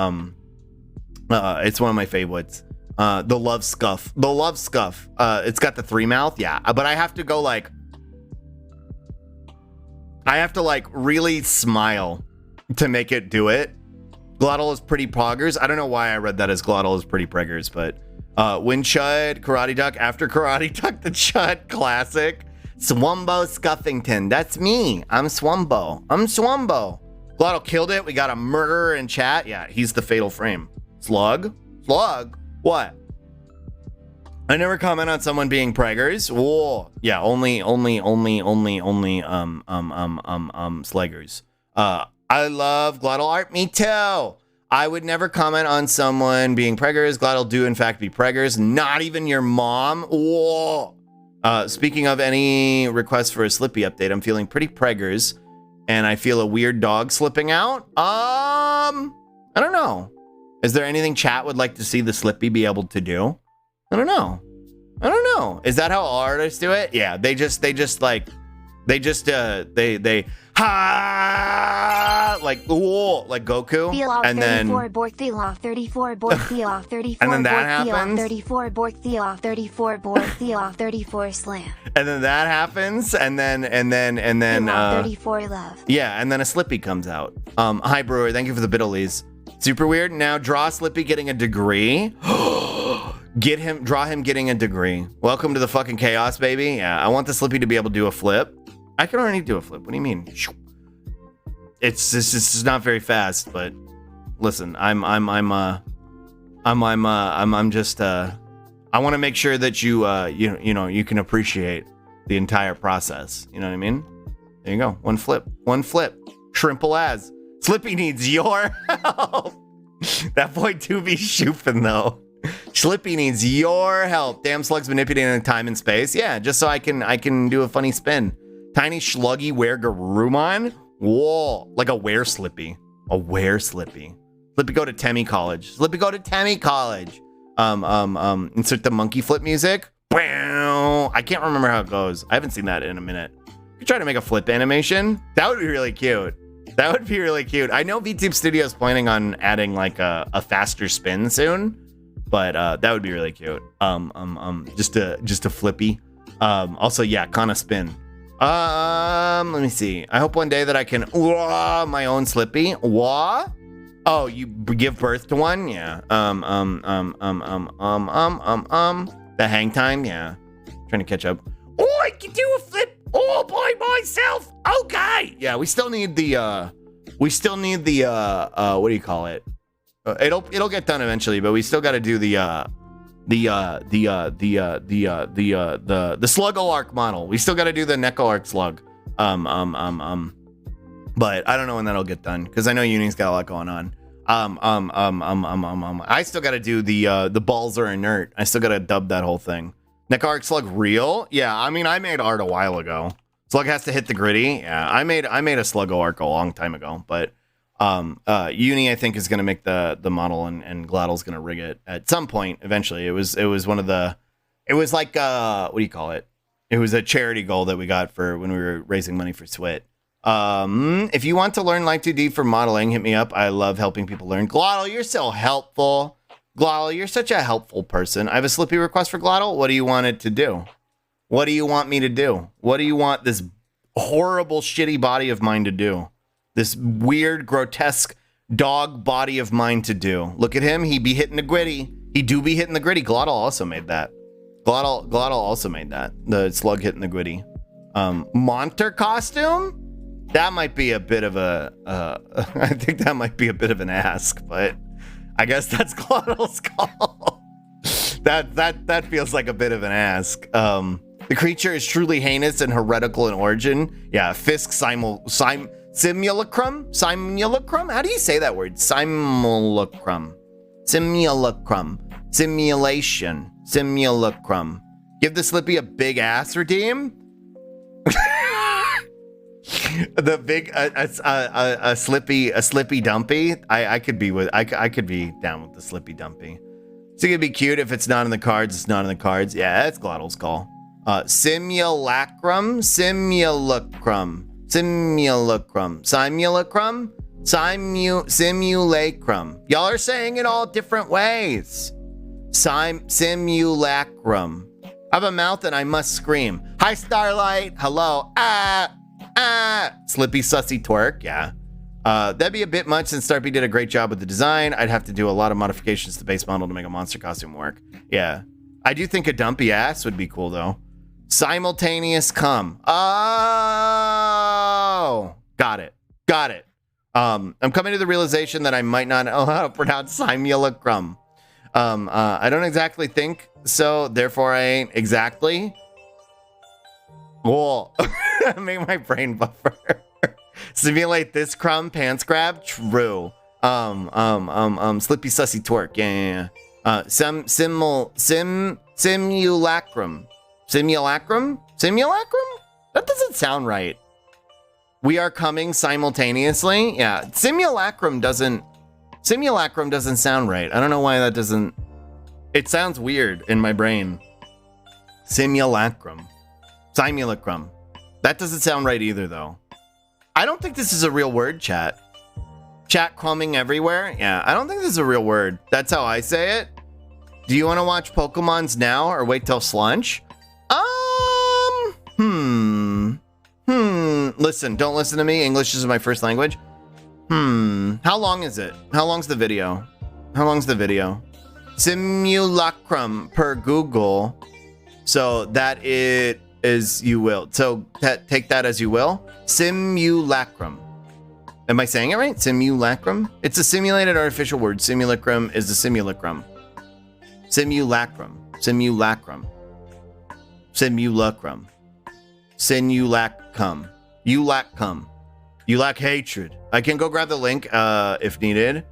one of my favorites. The love scuff. It's got the three mouth. Yeah, but I have to go like, I have to like really smile to make it do it. Glottal is pretty poggers. I don't know why I read that as Glottal is pretty preggers, but Wind Chud, Karate Duck, after Karate Duck, the Chud classic. Swumbo Scuffington. That's me. I'm Swumbo. Glottal killed it. We got a murderer in chat. Yeah, he's the Fatal Frame. Slug? What? I never comment on someone being preggers. Whoa. Yeah, only sluggers. I love Glottal art. Me too. I would never comment on someone being preggers. Glottal do in fact be preggers. Not even your mom. Whoa. Speaking of any requests for a Slippy update, I'm feeling pretty preggers, and I feel a weird dog slipping out. I don't know. Is there anything chat would like to see the Slippy be able to do? I don't know. Is that how all artists do it? Yeah, they ha like whoa, like Goku, and then and then that happens,
slam,
and then that happens, and then
34 love.
Yeah, and then a Slippy comes out. Hi Brewer, thank you for the Biddleys. Super weird. Now draw Slippy getting a degree. Draw him getting a degree. Welcome to the fucking chaos, baby. Yeah, I want the Slippy to be able to do a flip. I can already do a flip. What do you mean? It's not very fast, but listen, I'm just I want to make sure that you can appreciate the entire process. You know what I mean? There you go. One flip. Shrimple as. Slippy needs your help. That boy do be shoofing though. Slippy needs your help. Damn, Slug's manipulating time and space. Yeah, just so I can do a funny spin. Tiny Sluggy wear Garurumon. Whoa, like a wear Slippy. A wear Slippy. Slippy go to Temmie College. Insert the monkey flip music. I can't remember how it goes. I haven't seen that in a minute. You could try to make a flip animation. That would be really cute. I know VTube Studio's planning on adding like a faster spin soon, but that would be really cute. Just a flippy. Also, yeah, kind of spin. Let me see. I hope one day that I can my own Slippy. Oh, you give birth to one? Yeah. The hang time? Yeah. Trying to catch up. Oh, I can do a flip all by myself. Okay. Yeah, we still need the what do you call it? It'll get done eventually, but we still got to do the Sluggo Arc model. We still got to do the Neko Arc Slug. But I don't know when that'll get done because I know Uni's got a lot going on. I still got to do the balls are inert. I still got to dub that whole thing. Neko Arc Slug real? Yeah, I mean I made art a while ago. Slug has to hit the gritty. Yeah, I made a Sluggo Arc a long time ago, but Uni I think is gonna make the model and Gladdle's gonna rig it at some point eventually. It was one of the like what do you call it? It was a charity goal that we got for when we were raising money for SWIT. If you want to learn Light 2D for modeling, hit me up. I love helping people learn. Gladdle, you're so helpful. Gladdle, you're such a helpful person. I have a Slippy request for Gladdle. What do you want it to do? What do you want me to do? What do you want this horrible, shitty body of mine to do? This weird, grotesque dog body of mine to do? Look at him. He be hitting the gritty. He do be hitting the gritty. Gladdle also made that. Gladdle also made that. The Slug hitting the gritty. Monster costume? That might be a bit of a, I think that might be a bit of an ask, but I guess that's Gladdle's call. That feels like a bit of an ask. The creature is truly heinous and heretical in origin. Yeah, Fisk simulacrum? Simulacrum? How do you say that word? Simulacrum. Simulacrum. Simulation. Simulacrum. Give the Slippy a big ass redeem? The big a Slippy dumpy. I could be down with the Slippy dumpy. So it could be cute if it's not in the cards. It's not in the cards. Yeah, that's Gladdle's call. Simulacrum. Simulacrum. Simulacrum. Y'all are saying it all different ways. Simulacrum. I have a mouth and I must scream. Hi, Starlight. Hello. Slippy sussy twerk. Yeah. That'd be a bit much since Starpy did a great job with the design. I'd have to do a lot of modifications to the base model to make a monster costume work. Yeah. I do think a dumpy ass would be cool though. Simultaneous cum. Oh, got it. I'm coming to the realization that I might not know how to pronounce simulacrum. I don't exactly think so, therefore I ain't exactly. Whoa. Make my brain buffer. Simulate this crumb pants grab. True. Slippy sussy twerk. Yeah. Simulacrum. Simulacrum? That doesn't sound right. We are coming simultaneously. Yeah. Simulacrum doesn't sound right. I don't know why that doesn't. It sounds weird in my brain. Simulacrum. That doesn't sound right either, though. I don't think this is a real word, chat. Chat crumbing everywhere? Yeah, I don't think this is a real word. That's how I say it. Do you want to watch Pokemons now or wait till slunch? Listen, don't listen to me. English is my first language. How long is it? How long's the video? How long's the video? Simulacrum per Google. So that it is you will. So take that as you will. Simulacrum. Am I saying it right? Simulacrum? It's a simulated artificial word. Simulacrum is a simulacrum. Simulacrum. Simulacrum. Simulacrum. Sinulacrum. Ulacum. You lack hatred. I can go grab the link if needed.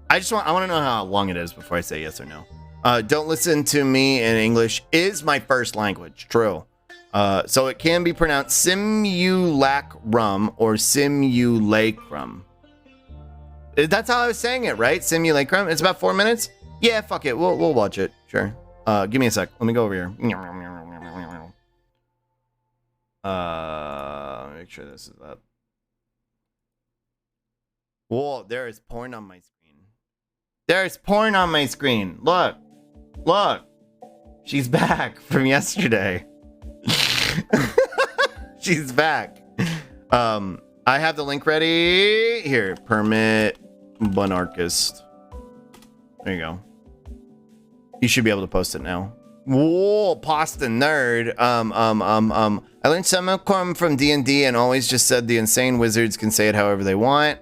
I want to know how long it is before I say yes or no. Don't listen to me in English is my first language. True. So it can be pronounced simulacrum or simulacrum. That's how I was saying it, right? Simulacrum. It's about 4 minutes. Yeah, fuck it. We'll watch it. Sure. Give me a sec. Let me go over here. Make sure this is up. Whoa, there is porn on my screen. There is porn on my screen. Look. Look. She's back from yesterday. She's back. I have the link ready. Here, permit Bunarchist. There you go. You should be able to post it now. Whoa, pasta nerd. I learned Simulacrum from D&D and always just said the insane wizards can say it however they want.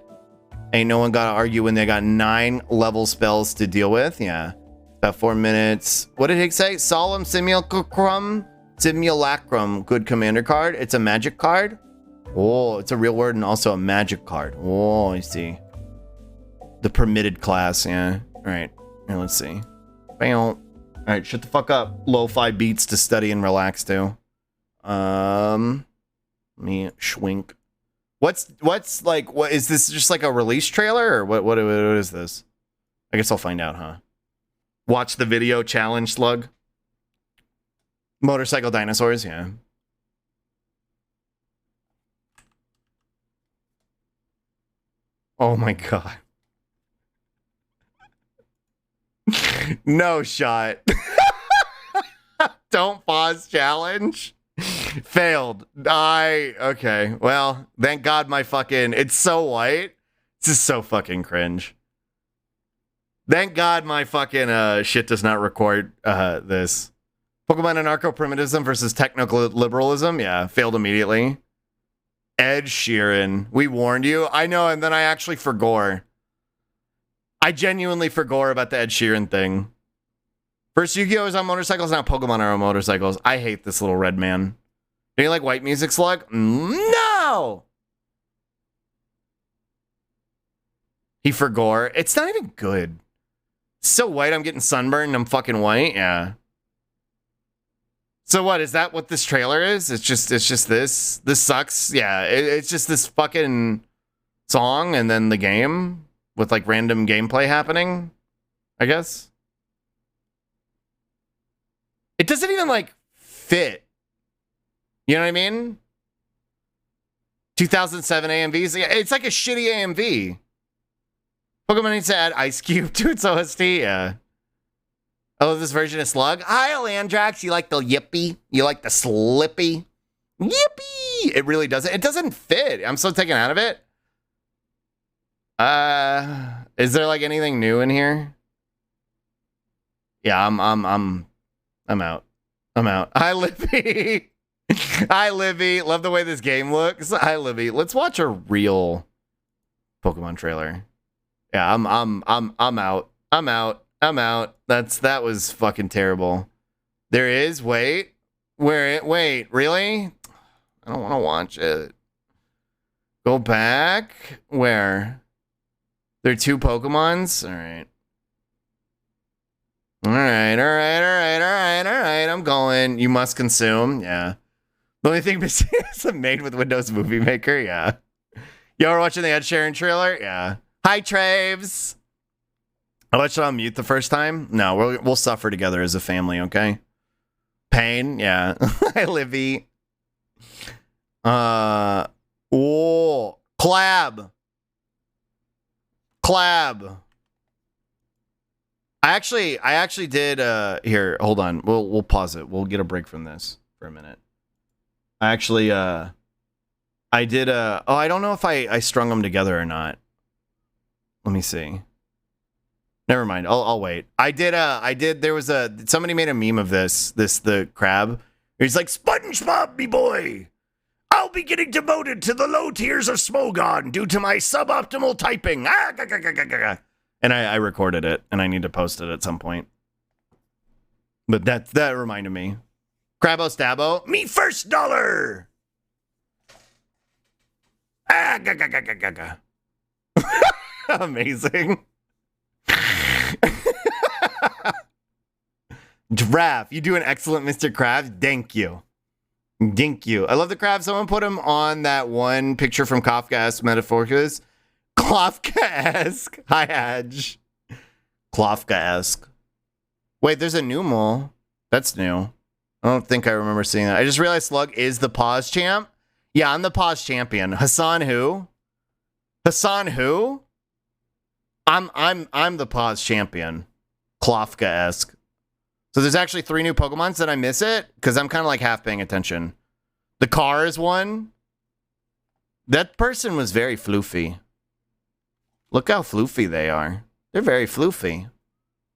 Ain't no one gotta argue when they got 9 level spells to deal with. Yeah. About 4 minutes. What did Higgs say? Solemn Simulacrum. Simulacrum. Good commander card. It's a magic card. Oh, it's a real word and also a magic card. Oh, I see. The permitted class, yeah. Alright. Here, let's see. Bam. Alright, shut the fuck up. Lo-fi beats to study and relax to. Me schwink. What's like, what is this, just like a release trailer or what is this? I guess I'll find out, huh? Watch the video challenge, Slug. Motorcycle dinosaurs, yeah. Oh my god. No shot. Don't pause challenge. Failed. Okay. Well, thank God my fucking, it's so white. This is so fucking cringe. Thank God my fucking shit does not record this. Pokemon anarcho-primitivism versus techno-liberalism. Yeah, failed immediately. Ed Sheeran. We warned you. I know, and then I actually forgore. I genuinely forgore about the Ed Sheeran thing. First Yu-Gi-Oh! Is on motorcycles, now Pokemon are on motorcycles. I hate this little red man. Do you like white music, Slug? No! He forgore. It's not even good. It's so white, I'm getting sunburned and I'm fucking white. Yeah. So what, is that what this trailer is? It's just this? This sucks? Yeah, it's just this fucking song and then the game with like random gameplay happening, I guess. It doesn't even like fit. You know what I mean? 2007 AMVs. Yeah, it's like a shitty AMV. Pokemon needs to add Ice Cube to its OST. Yeah. Oh, this version of Slug. Hi, Landrax. You like the yippee? You like the slippy? Yippee! It really doesn't. It doesn't fit. I'm so taken out of it. Is there like anything new in here? Yeah, I'm out. I'm out. Hi, Libby. Hi, Libby. Love the way this game looks. Hi, Libby. Let's watch a real Pokemon trailer. Yeah, I'm out. I'm out. That was fucking terrible. There is. Wait, really? I don't want to watch it. Go back. Where? There are 2 Pokemons? All right. All right. I'm going. You must consume. Yeah. The only thing is made with Windows Movie Maker. Yeah. Y'all are watching the Ed Sheeran trailer? Yeah. Hi, Traves. I watched it on mute the first time. No, we'll suffer together as a family, okay? Pain, yeah. Hi, Livy. Oh, collab. I actually did. Here, hold on. We'll pause it. We'll get a break from this for a minute. I actually, I did. Oh, I don't know if I strung them together or not. Let me see. Never mind. I'll wait. There was somebody made a meme of the crab. He's like, SpongeBob, me boy. I'll be getting demoted to the low tiers of Smogon due to my suboptimal typing. And I recorded it, and I need to post it at some point. But that reminded me. Crabbo Stabbo, me first dollar. Amazing. Giraffe, you do an excellent Mr. Krabs. Thank you. Thank you. I love the crab. Someone put him on that one picture from Kafkaesque Metaphoricus. Kafkaesque. Hi, Edge. Kafkaesque. Wait, there's a new mole. That's new. I don't think I remember seeing that. I just realized Slug is the pause champ. Yeah, I'm the pause champion. Hassan who? Hassan who? I'm the pause champion. Klofka-esque. So there's actually 3 new Pokemons. Did I miss it? Because I'm kind of like half paying attention. The car is one. That person was very floofy. Look how floofy they are. They're very floofy.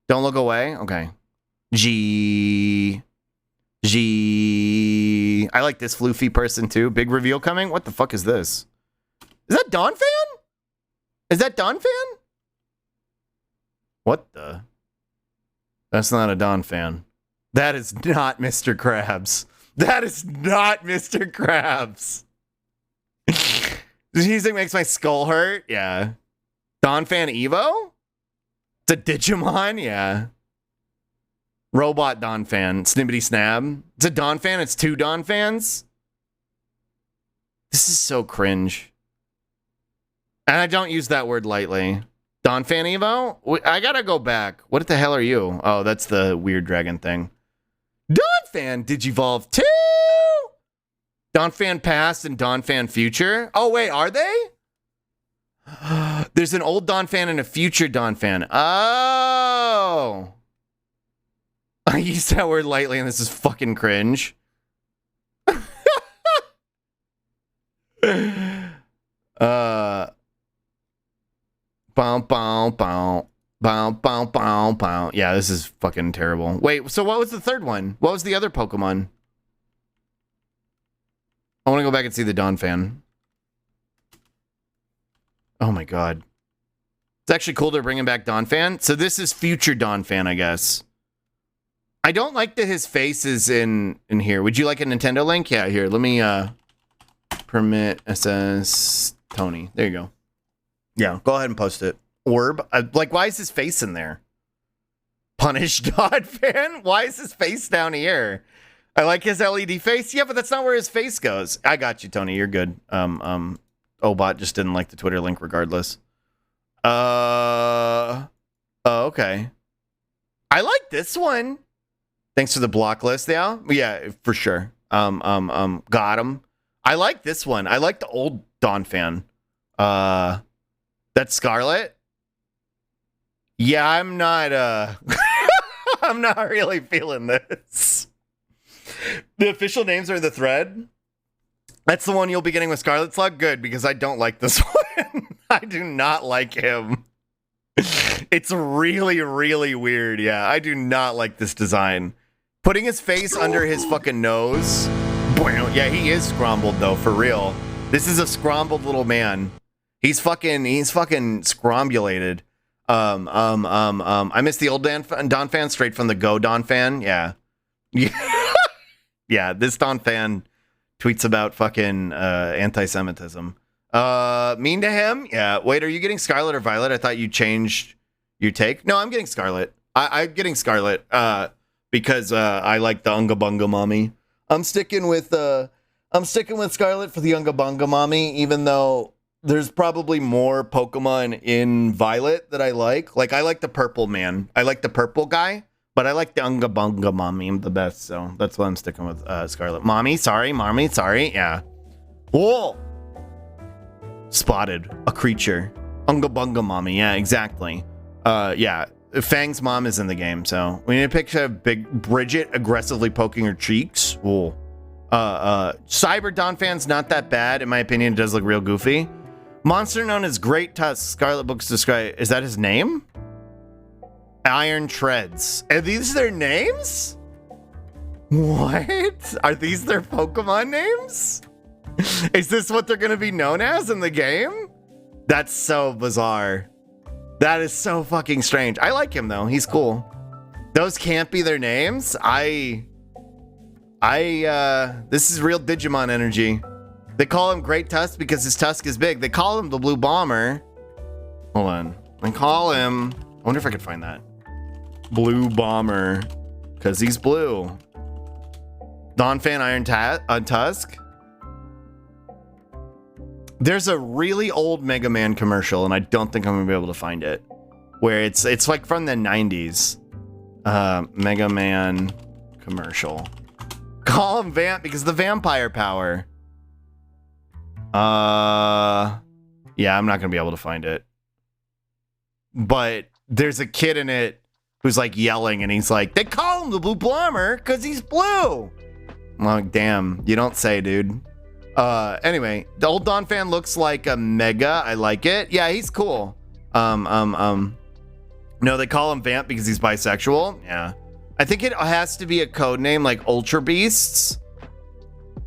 Don't look away? Okay. G. I like this floofy person too. Big reveal coming? What the fuck is this? Is that Dawn Fan? Is that Dawn Fan? What the? That's not a Dawn Fan. That is not Mr. Krabs. That is not Mr. Krabs. This music makes my skull hurt. Yeah. Dawn Fan Evo? It's a Digimon? Yeah. Robot Dawn Fan. Snippety Snab. It's a Dawn Fan. It's 2 Dawn Fans. This is so cringe. And I don't use that word lightly. Dawn Fan Evo? I gotta go back. What the hell are you? Oh, that's the weird dragon thing. Dawn Fan Digivolve 2! Dawn Fan Past and Dawn Fan Future? Oh, wait, are they? There's an old Dawn Fan and a future Dawn Fan. Oh! I used that word lightly and this is fucking cringe. Bow, bow, bow. Bow, bow, bow, bow. Yeah, this is fucking terrible. Wait, so what was the third one? What was the other Pokemon? I want to go back and see the Dawn Fan. Oh my god. It's actually cool they're bringing back Dawn Fan. So this is future Dawn Fan, I guess. I don't like that his face is in here. Would you like a Nintendo link? Yeah, here. Let me permit SS Tony. There you go. Yeah, go ahead and post it. Orb. Like, why is his face in there? Punish Dawn Fan? Why is his face down here? I like his LED face. Yeah, but that's not where his face goes. I got you, Tony. You're good. Obot just didn't like the Twitter link regardless. Oh, okay. I like this one. Thanks for the block list, yeah. Yeah, for sure. Got him. I like this one. I like the old Dawn Fan. That's Scarlet. Yeah, I'm not I'm not really feeling this. The official names are the thread. That's the one you'll be getting with Scarlet Slug. Good, because I don't like this one. I do not like him. It's really, really weird. Yeah, I do not like this design. Putting his face under his fucking nose. Yeah, he is scrambled though, for real. This is a scrambled little man. He's fucking scrombulated. I missed the old Dawn Fan straight from the Go Dawn Fan. Yeah. Yeah, this Dawn Fan tweets about fucking anti-Semitism. Mean to him? Yeah. Wait, are you getting Scarlet or Violet? I thought you changed your take. No, I'm getting Scarlet. I'm getting Scarlet because I like the Unga Bunga Mommy. I'm sticking with Scarlet for the Unga Bunga Mommy, even though there's probably more Pokemon in Violet that I like. Like, I like the purple man. I like the purple guy, but I like the Unga Bunga Mommy the best, so that's why I'm sticking with Scarlet. Mommy, sorry. Yeah. Whoa! Spotted. A creature. Unga Bunga Mommy. Yeah, exactly. Yeah. Fang's mom is in the game, so we need a picture of Big Bridget aggressively poking her cheeks. Whoa. Cyber Dawn Fan's not that bad, in my opinion. It does look real goofy. Monster known as Great Tusk. Scarlet Books describe. Is that his name? Iron Treads. Are these their names? What? Are these their Pokemon names? Is this what they're going to be known as in the game? That's so bizarre. That is so fucking strange. I like him though. He's cool. Those can't be their names. This is real Digimon energy. They call him Great Tusk because his tusk is big. They call him the Blue Bomber. Hold on. They call him, I wonder if I could find that. Blue Bomber. Because he's blue. Donphan Iron Tusk. There's a really old Mega Man commercial, and I don't think I'm gonna be able to find it. Where it's like from the 90s. Mega Man commercial. Call him Vamp because of the vampire power. Yeah, I'm not gonna be able to find it. But there's a kid in it who's like yelling, and he's like, they call him the Blue Bomber because he's blue. I'm like, damn, you don't say, dude. Anyway, the old Donphan looks like a Mega. I like it. Yeah, he's cool. No, they call him Vamp because he's bisexual. Yeah. I think it has to be a code name like Ultra Beasts.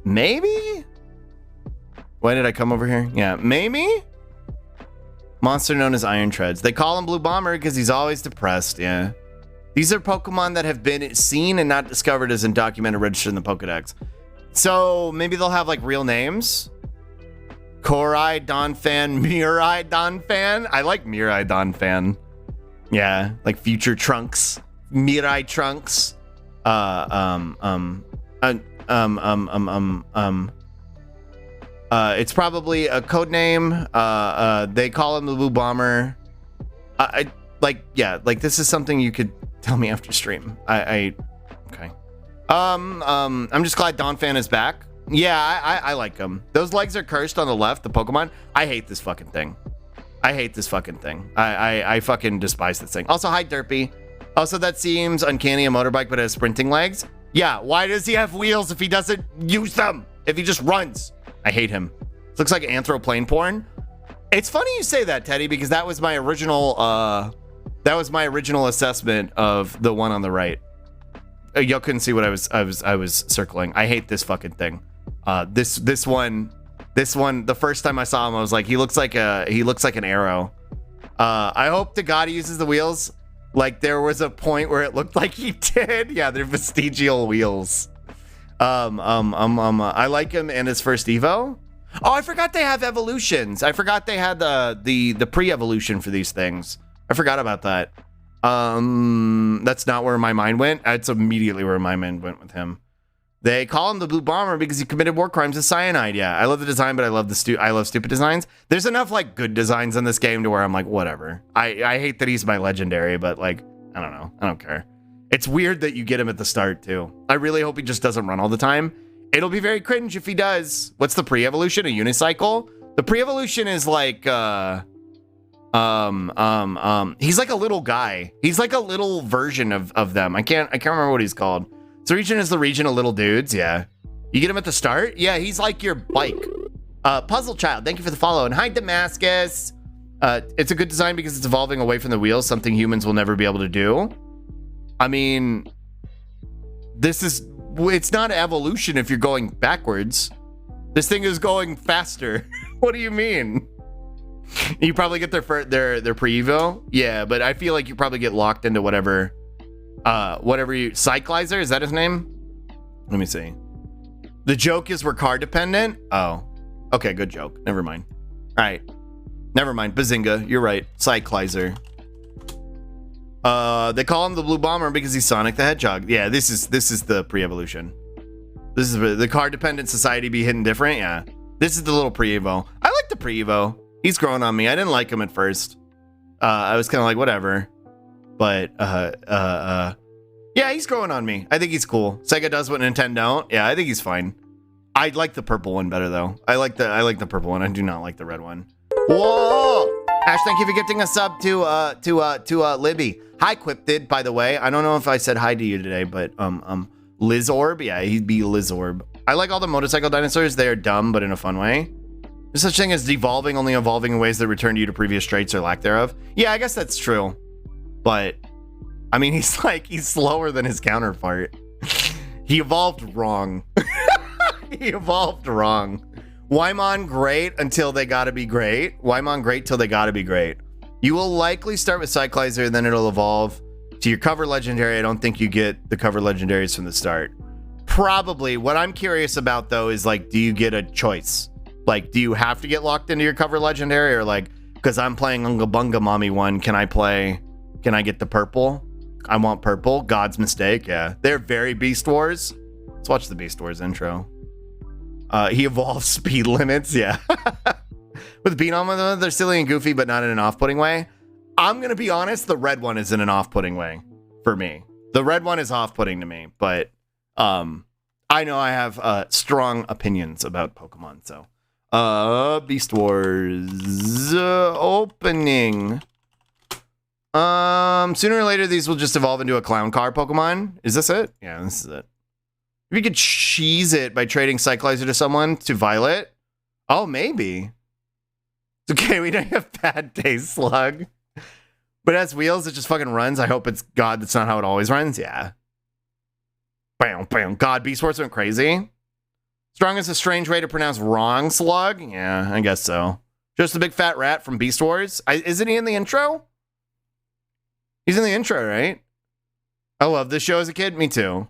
Maybe? Why did I come over here? Yeah, maybe? Monster known as Iron Treads. They call him Blue Bomber because he's always depressed. Yeah. These are Pokemon that have been seen and not discovered as undocumented registered in the Pokedex. So maybe they'll have like real names. Korai Donphan, Mirai Donphan. I like Mirai Donphan. Yeah, like Future Trunks, Mirai Trunks. It's probably a code name. They call him the Blue Bomber. This is something you could tell me after stream. Okay. I'm just glad Donphan is back. Yeah, I like him. Those legs are cursed on the left, the Pokemon. I hate this fucking thing. I fucking despise this thing. Also, hi, Derpy. Also, that seems uncanny, a motorbike, but has sprinting legs. Yeah, why does he have wheels if he doesn't use them? If he just runs? I hate him. This looks like anthroplane porn. It's funny you say that, Teddy, because that was my original, assessment of the one on the right. Y'all couldn't see what I was circling. I hate this fucking thing. This one, the first time I saw him, I was like, he looks like an arrow. I hope to God he uses the wheels. Like there was a point where it looked like he did. Yeah, they're vestigial wheels. I like him in his first Evo. Oh, I forgot they have evolutions. I forgot they had the pre-evolution for these things. I forgot about that. That's not where my mind went. That's immediately where my mind went with him. They call him the Blue Bomber because he committed war crimes with cyanide. Yeah, I love the design, but I love stupid designs. There's enough like good designs in this game to where I'm like, whatever. I hate that he's my legendary, but like, I don't know. I don't care. It's weird that you get him at the start too. I really hope he just doesn't run all the time. It'll be very cringe if he does. What's the pre-evolution? A unicycle? The pre-evolution is like, he's like a little guy. He's like a little version of them. I can't remember what he's called. So region is the region of little dudes. Yeah. You get him at the start? Yeah, he's like your bike. Puzzle Child, thank you for the follow. And hi, Damascus. It's a good design because it's evolving away from the wheels, something humans will never be able to do. I mean, it's not evolution if you're going backwards. This thing is going faster. What do you mean? You probably get their pre-evo. Yeah, but I feel like you probably get locked into whatever Cyclizer, is that his name? Let me see. The joke is we're car dependent. Oh, okay, good joke. Never mind. All right, never mind. Bazinga, you're right. Cyclizer. They call him the Blue Bomber because he's Sonic the Hedgehog. Yeah, this is the pre-evolution. This is the car dependent society be hidden different. Yeah, this is the little pre-evo. I like the pre-evo. He's growing on me. I didn't like him at first. I was kind of like, whatever. But, yeah, he's growing on me. I think he's cool. Sega does what Nintendo don't. Yeah, I think he's fine. I like the purple one better, though. I like the purple one. I do not like the red one. Whoa! Ash, thank you for gifting a sub to Libby. Hi, Quipted, by the way. I don't know if I said hi to you today, but, Lizorb. Yeah, he'd be Lizorb. I like all the motorcycle dinosaurs. They are dumb, but in a fun way. There's such thing as devolving, only evolving in ways that return you to previous traits or lack thereof. Yeah, I guess that's true. But, I mean, he's slower than his counterpart. He evolved wrong. He evolved wrong. Waimon great until they gotta be great. Waimon great till they gotta be great. You will likely start with Cyclizer, then it'll evolve to your cover legendary. I don't think you get the cover legendaries from the start. Probably. What I'm curious about though is like, do you get a choice? Like, do you have to get locked into your cover legendary, or like, because I'm playing Unga Bunga Mommy one, can I get the purple? I want purple. God's mistake. Yeah, they're very Beast Wars. Let's watch the Beast Wars intro. He evolves speed limits. Yeah. With Beat on them, they're silly and goofy, but not in an off-putting way. I'm gonna be honest, the red one is in an off-putting way for me. The red one is off-putting to me, but I know I have strong opinions about Pokemon, so. Beast Wars opening. Sooner or later, these will just evolve into a clown car Pokemon. Is this it? Yeah, this is it. If you could cheese it by trading Cyclizer to someone to Violet. Oh, maybe. It's okay, we don't have bad days, Slug. But it has wheels, it just fucking runs. I hope it's God, that's not how it always runs. Yeah. Bam, bam. God, Beast Wars went crazy. Strong is a strange way to pronounce wrong, Slug? Yeah, I guess so. Just a big fat rat from Beast Wars. Isn't he in the intro? He's in the intro, right? I love this show as a kid. Me too.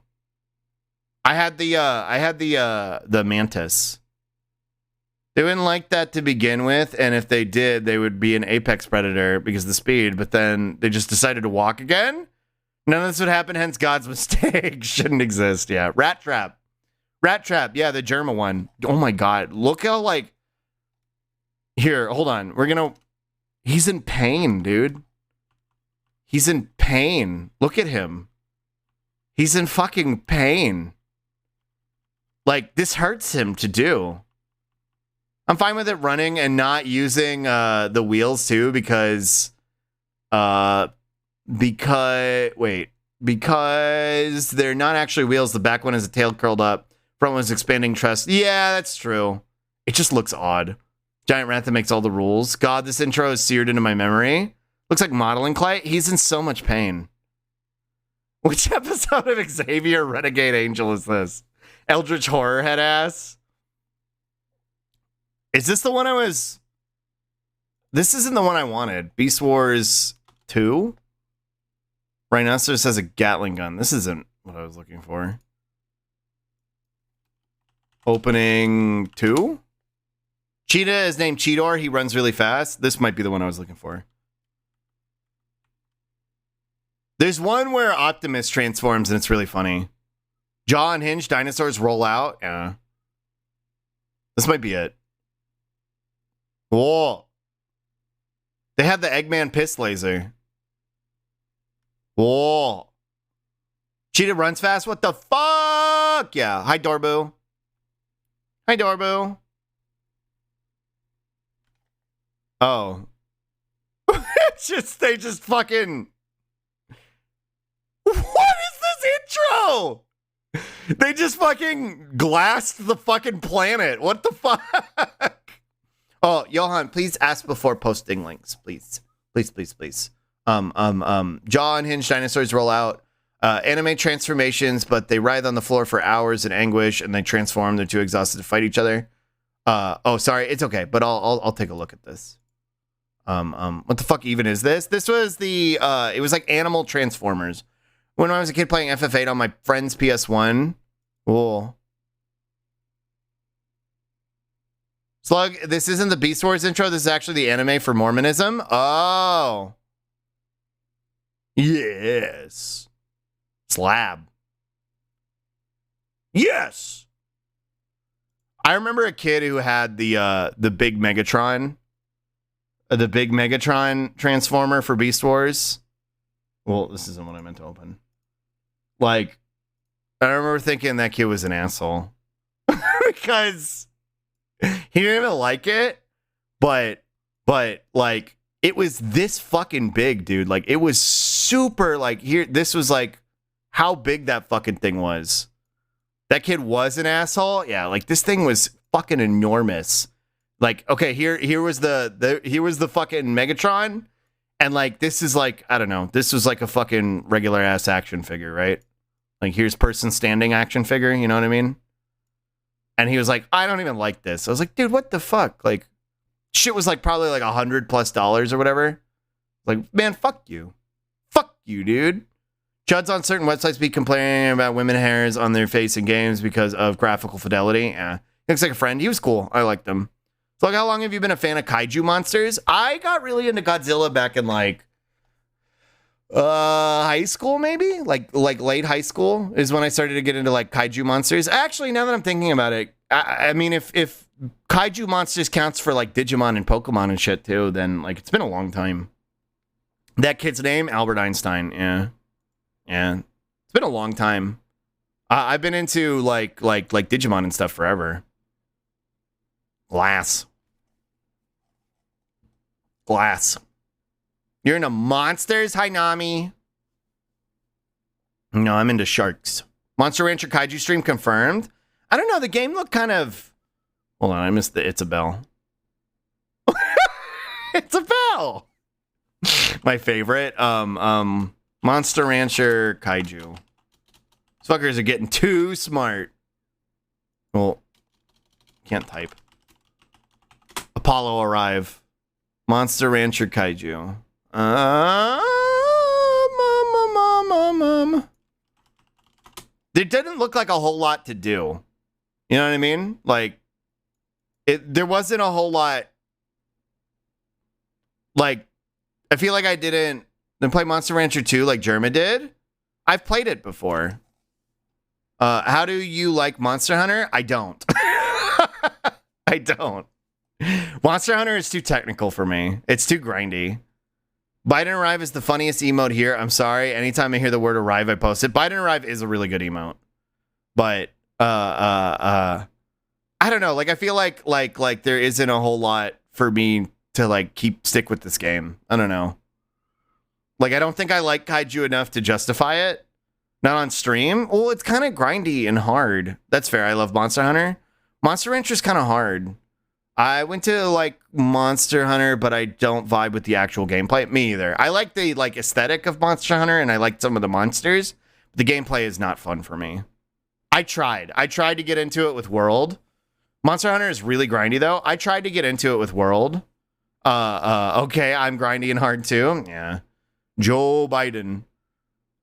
I had the Mantis. They wouldn't like that to begin with, and if they did, they would be an apex predator because of the speed, but then they just decided to walk again? None of this would happen, hence God's mistake. Shouldn't exist, yeah. Rat Trap. Rat Trap, yeah, the Germa one. Oh my god, look how, like... Here, hold on. He's in pain, dude. He's in pain. Look at him. He's in fucking pain. Like, this hurts him to do. I'm fine with it running and not using the wheels too because they're not actually wheels. The back one has a tail curled up. Front one's expanding chest. Yeah, that's true. It just looks odd. Giant rat that makes all the rules. God, this intro is seared into my memory. Looks like modeling clay. He's in so much pain. Which episode of Xavier Renegade Angel is this? Eldritch Horror head ass. Is this the one I was... This isn't the one I wanted. Beast Wars 2? Rhinoceros has a Gatling gun. This isn't what I was looking for. Opening 2? Cheetah is named Cheetor. He runs really fast. This might be the one I was looking for. There's one where Optimus transforms and it's really funny. Jaw unhinged, dinosaurs roll out. Yeah. This might be it. Whoa. They have the Eggman piss laser. Whoa. Cheetah runs fast? What the fuck? Yeah. Hi, Dorbu. Hi, Dorbu. Oh. They just fucking... What is this intro? They just fucking glassed the fucking planet. What the fuck? Oh, Johan, please ask before posting links, please. Please, please, please. Jaw unhinged dinosaurs roll out. Anime transformations, but they writhe on the floor for hours in anguish and they transform. They're too exhausted to fight each other. Oh, sorry. It's okay, but I'll take a look at this. What the fuck even is this? This was the, it was like Animal Transformers. When I was a kid playing FF8 on my friend's PS1. Whoa. Slug, this isn't the Beast Wars intro. This is actually the anime for Mormonism. Oh. Yes. Slab. Yes. I remember a kid who had the big Megatron. The big Megatron transformer for Beast Wars. Well, this isn't what I meant to open. Like, I remember thinking that kid was an asshole. Because he didn't even like it. But, like, it was this fucking big, dude. Like, it was super, like, here, this was, like, how big that fucking thing was. That kid was an asshole? Yeah, like, this thing was fucking enormous. Like, okay, here was the fucking Megatron, and like this is like, I don't know, this was like a fucking regular ass action figure, right? Like here's person standing action figure, you know what I mean? And he was like, I don't even like this. I was like, dude, what the fuck? Like, shit was like probably like $100+ or whatever. Like, man, fuck you, dude. Chuds on certain websites be complaining about women hairs on their face in games because of graphical fidelity. Yeah, he looks like a friend. He was cool. I liked him. So, like, how long have you been a fan of kaiju monsters? I got really into Godzilla back in like high school, maybe like late high school is when I started to get into like kaiju monsters. Actually, now that I'm thinking about it, I mean, if kaiju monsters counts for like Digimon and Pokemon and shit too, then like it's been a long time. That kid's name, Albert Einstein. Yeah, it's been a long time. I've been into like Digimon and stuff forever. Glass. You're into monsters? Hi, Nami. No, I'm into sharks. Monster Rancher Kaiju stream confirmed. I don't know. The game looked kind of... Hold on, I missed the It's a Bell. It's a Bell! My favorite. Monster Rancher Kaiju. These fuckers are getting too smart. Well, can't type. Apollo arrive. Monster Rancher Kaiju. There didn't look like a whole lot to do. You know what I mean? Like, there wasn't a whole lot. Like, I feel like I didn't play Monster Rancher 2 like Jerma did. I've played it before. How do you like Monster Hunter? I don't. I don't. Monster Hunter is too technical for me. It's too grindy. Biden Arrive is the funniest emote here. I'm sorry. Anytime I hear the word arrive, I post it. Biden Arrive is a really good emote. But I don't know. Like I feel like there isn't a whole lot for me to like stick with this game. I don't know. Like I don't think I like kaiju enough to justify it. Not on stream. Well, it's kind of grindy and hard. That's fair. I love Monster Hunter. Monster Rancher is kind of hard. I went to like Monster Hunter, but I don't vibe with the actual gameplay. Me either. I like the like aesthetic of Monster Hunter, and I like some of the monsters. But the gameplay is not fun for me. I tried to get into it with World. Monster Hunter is really grindy though. I tried to get into it with World. Okay, I'm grindy and hard too. Yeah, Joe Biden.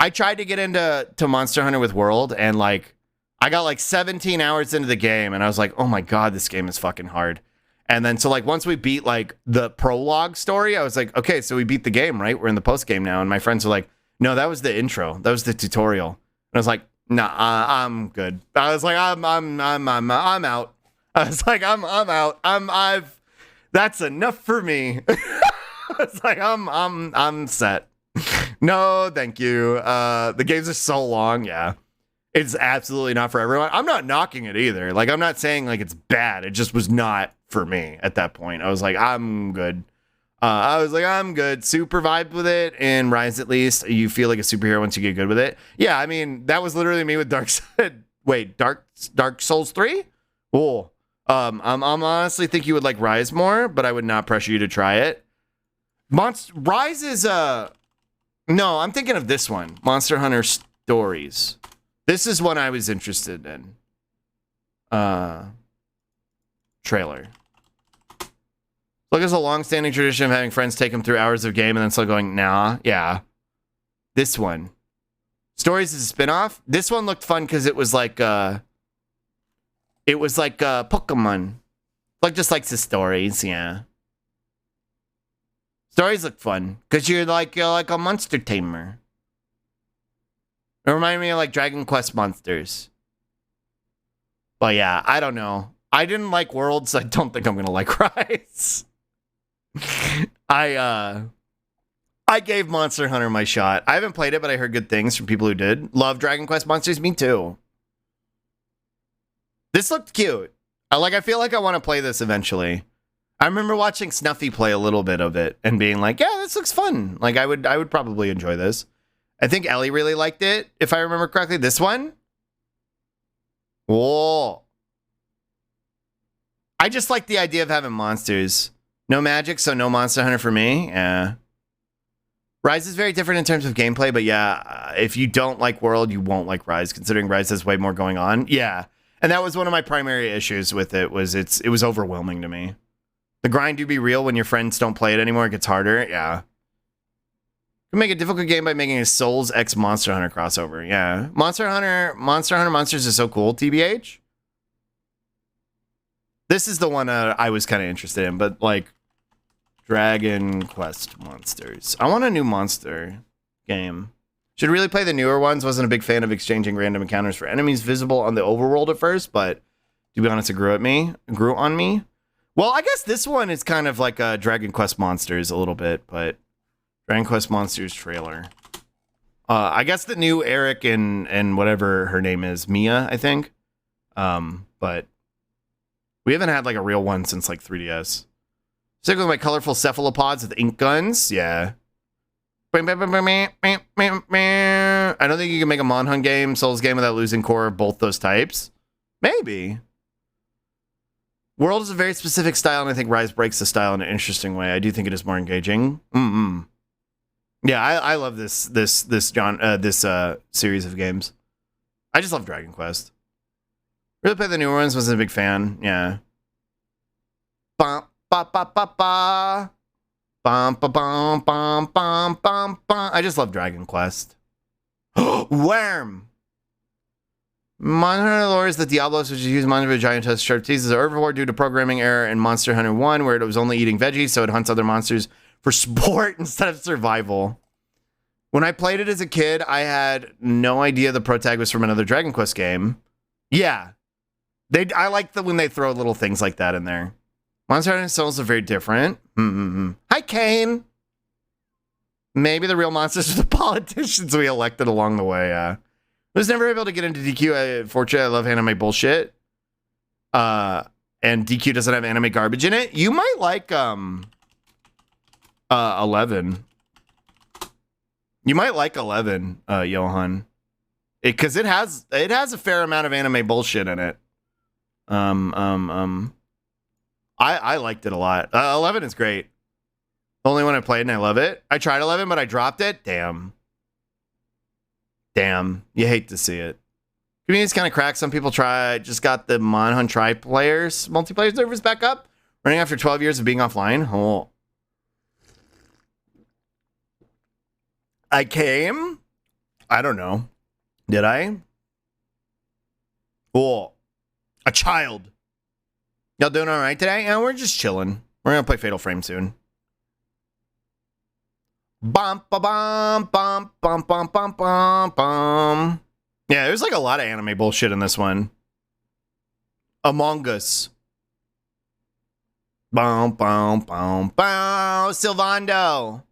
I tried to get into Monster Hunter with World, and like I got like 17 hours into the game, and I was like, oh my god, this game is fucking hard. And then, so like, once we beat like the prologue story, I was like, okay, so we beat the game, right? We're in the post game now. And my friends were like, no, that was the intro. That was the tutorial. And I was like, nah, I'm good. I was like, I'm out. I was like, I'm out. That's enough for me. I was like, I'm set. No, thank you. The games are so long. Yeah. It's absolutely not for everyone. I'm not knocking it either. Like, I'm not saying like it's bad. It just was not for me at that point. I was like, I'm good. I'm good. Super vibed with it. And Rise, at least, you feel like a superhero once you get good with it. Yeah, I mean, that was literally me with Dark Souls 3? Oh. I'm honestly think you would like Rise more, but I would not pressure you to try it. Rise is no, I'm thinking of this one. Monster Hunter Stories. This is one I was interested in. Trailer. Look, it's a long-standing tradition of having friends take them through hours of game and then still going, nah, yeah. This one. Stories is a spinoff. This one looked fun because it was like Pokemon. Like just likes the stories, yeah. Stories look fun because you're like a monster tamer. It reminded me of like Dragon Quest monsters. But yeah, I don't know. I didn't like Worlds. So I don't think I'm gonna like Rise. I gave Monster Hunter my shot. I haven't played it, but I heard good things from people who did. Love Dragon Quest monsters. Me too. This looked cute. I feel like I want to play this eventually. I remember watching Snuffy play a little bit of it and being like, yeah, this looks fun. Like I would probably enjoy this. I think Ellie really liked it, if I remember correctly. This one? Whoa. I just like the idea of having monsters. No magic, so no Monster Hunter for me. Yeah. Rise is very different in terms of gameplay, but yeah, if you don't like World, you won't like Rise, considering Rise has way more going on. Yeah. And that was one of my primary issues with it, was it was overwhelming to me. The grind do be real when your friends don't play it anymore. It gets harder. Yeah. You can make a difficult game by making a Souls X Monster Hunter crossover. Yeah. Monster Hunter Monsters is so cool, TBH. This is the one I was kind of interested in, but like Dragon Quest Monsters. I want a new monster game. Should really play the newer ones. Wasn't a big fan of exchanging random encounters for enemies visible on the overworld at first, but to be honest, it grew on me. Well, I guess this one is kind of like a Dragon Quest Monsters a little bit, but Dragon Quest Monsters trailer. I guess the new Eric and whatever her name is, Mia, I think. But we haven't had like a real one since like 3DS. Stick with my colorful cephalopods with ink guns. Yeah. I don't think you can make a Monhun game, Souls game without losing core of both those types. Maybe. World is a very specific style, and I think Rise breaks the style in an interesting way. I do think it is more engaging. Yeah, I love this series of games. I just love Dragon Quest. Really play the newer ones. Wasn't a big fan. Yeah. Ba ba ba ba ba. Bum, ba, bum, bum, bum, bum, bum. I just love Dragon Quest. Worm. Monster Hunter lore is that Diablos, which use Monster Hunter Giant Test Sharp Teeth, is a herbivore due to programming error in Monster Hunter 1, where it was only eating veggies, so it hunts other monsters for sport instead of survival. When I played it as a kid, I had no idea the protag was from another Dragon Quest game. Yeah. I like when they throw little things like that in there. Monster Hunter and Souls are very different. Hi, Kane. Maybe the real monsters are the politicians we elected along the way. I was never able to get into DQ. Fortunately, I love anime bullshit. And DQ doesn't have anime garbage in it. You might like 11. You might like 11, Johan. Because it has a fair amount of anime bullshit in it. I liked it a lot. 11 is great. The only one I played and I love it. I tried 11, but I dropped it. Damn. You hate to see it. Community's kind of cracked. Some people just got the Monhun multiplayer servers back up, running after 12 years of being offline. Oh. I came? I don't know. Did I? Oh. A child. Y'all doing all right today? Yeah, we're just chilling. We're going to play Fatal Frame soon. Bum, ba, bum, bum, bum, bum, bum, bum, bum. Yeah, there's like a lot of anime bullshit in this one. Among Us. Bum, bum, bum, bum. Silvando.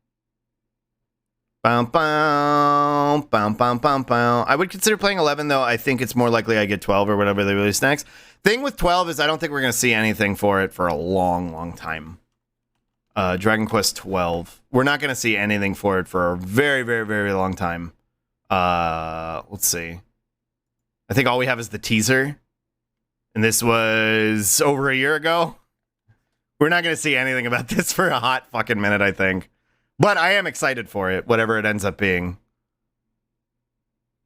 Bum, bum, bum, bum, bum, bum. I would consider playing 11, though. I think it's more likely I get 12 or whatever they release next. Thing with 12 is I don't think we're going to see anything for it for a long, long time. Dragon Quest 12. We're not going to see anything for it for a very, very, very long time. Let's see. I think all we have is the teaser. And this was over a year ago. We're not going to see anything about this for a hot fucking minute, I think. But I am excited for it, whatever it ends up being.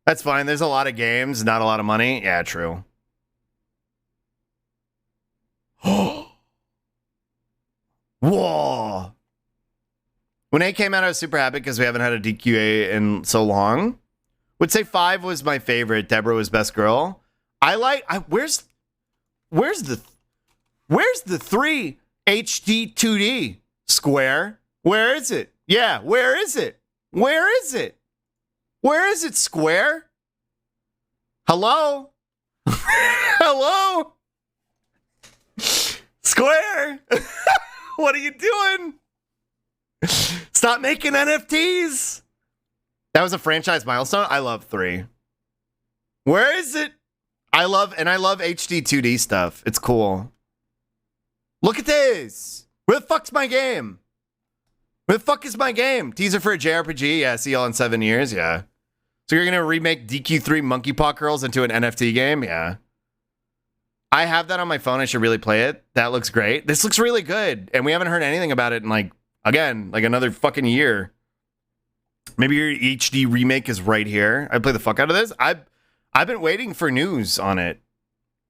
That's fine. There's a lot of games, not a lot of money. Yeah, true. Whoa. When 8 came out, I was super happy because we haven't had a DQA in so long. Would say 5 was my favorite. Deborah was best girl. Where's the 3 HD 2D Square? Where is it? Yeah, where is it? Where is it? Where is it, Square? Hello? Hello? Square? What are you doing? Stop making NFTs. That was a franchise milestone. I love 3. Where is it? I love HD 2D stuff. It's cool. Look at this. Where the fuck's my game? Where the fuck is my game? Teaser for a JRPG? Yeah, see y'all in 7 years? Yeah. So you're going to remake DQ3 Monkey Paw Girls into an NFT game? Yeah. I have that on my phone. I should really play it. That looks great. This looks really good. And we haven't heard anything about it in like another fucking year. Maybe your HD remake is right here. I'd play the fuck out of this. I've been waiting for news on it.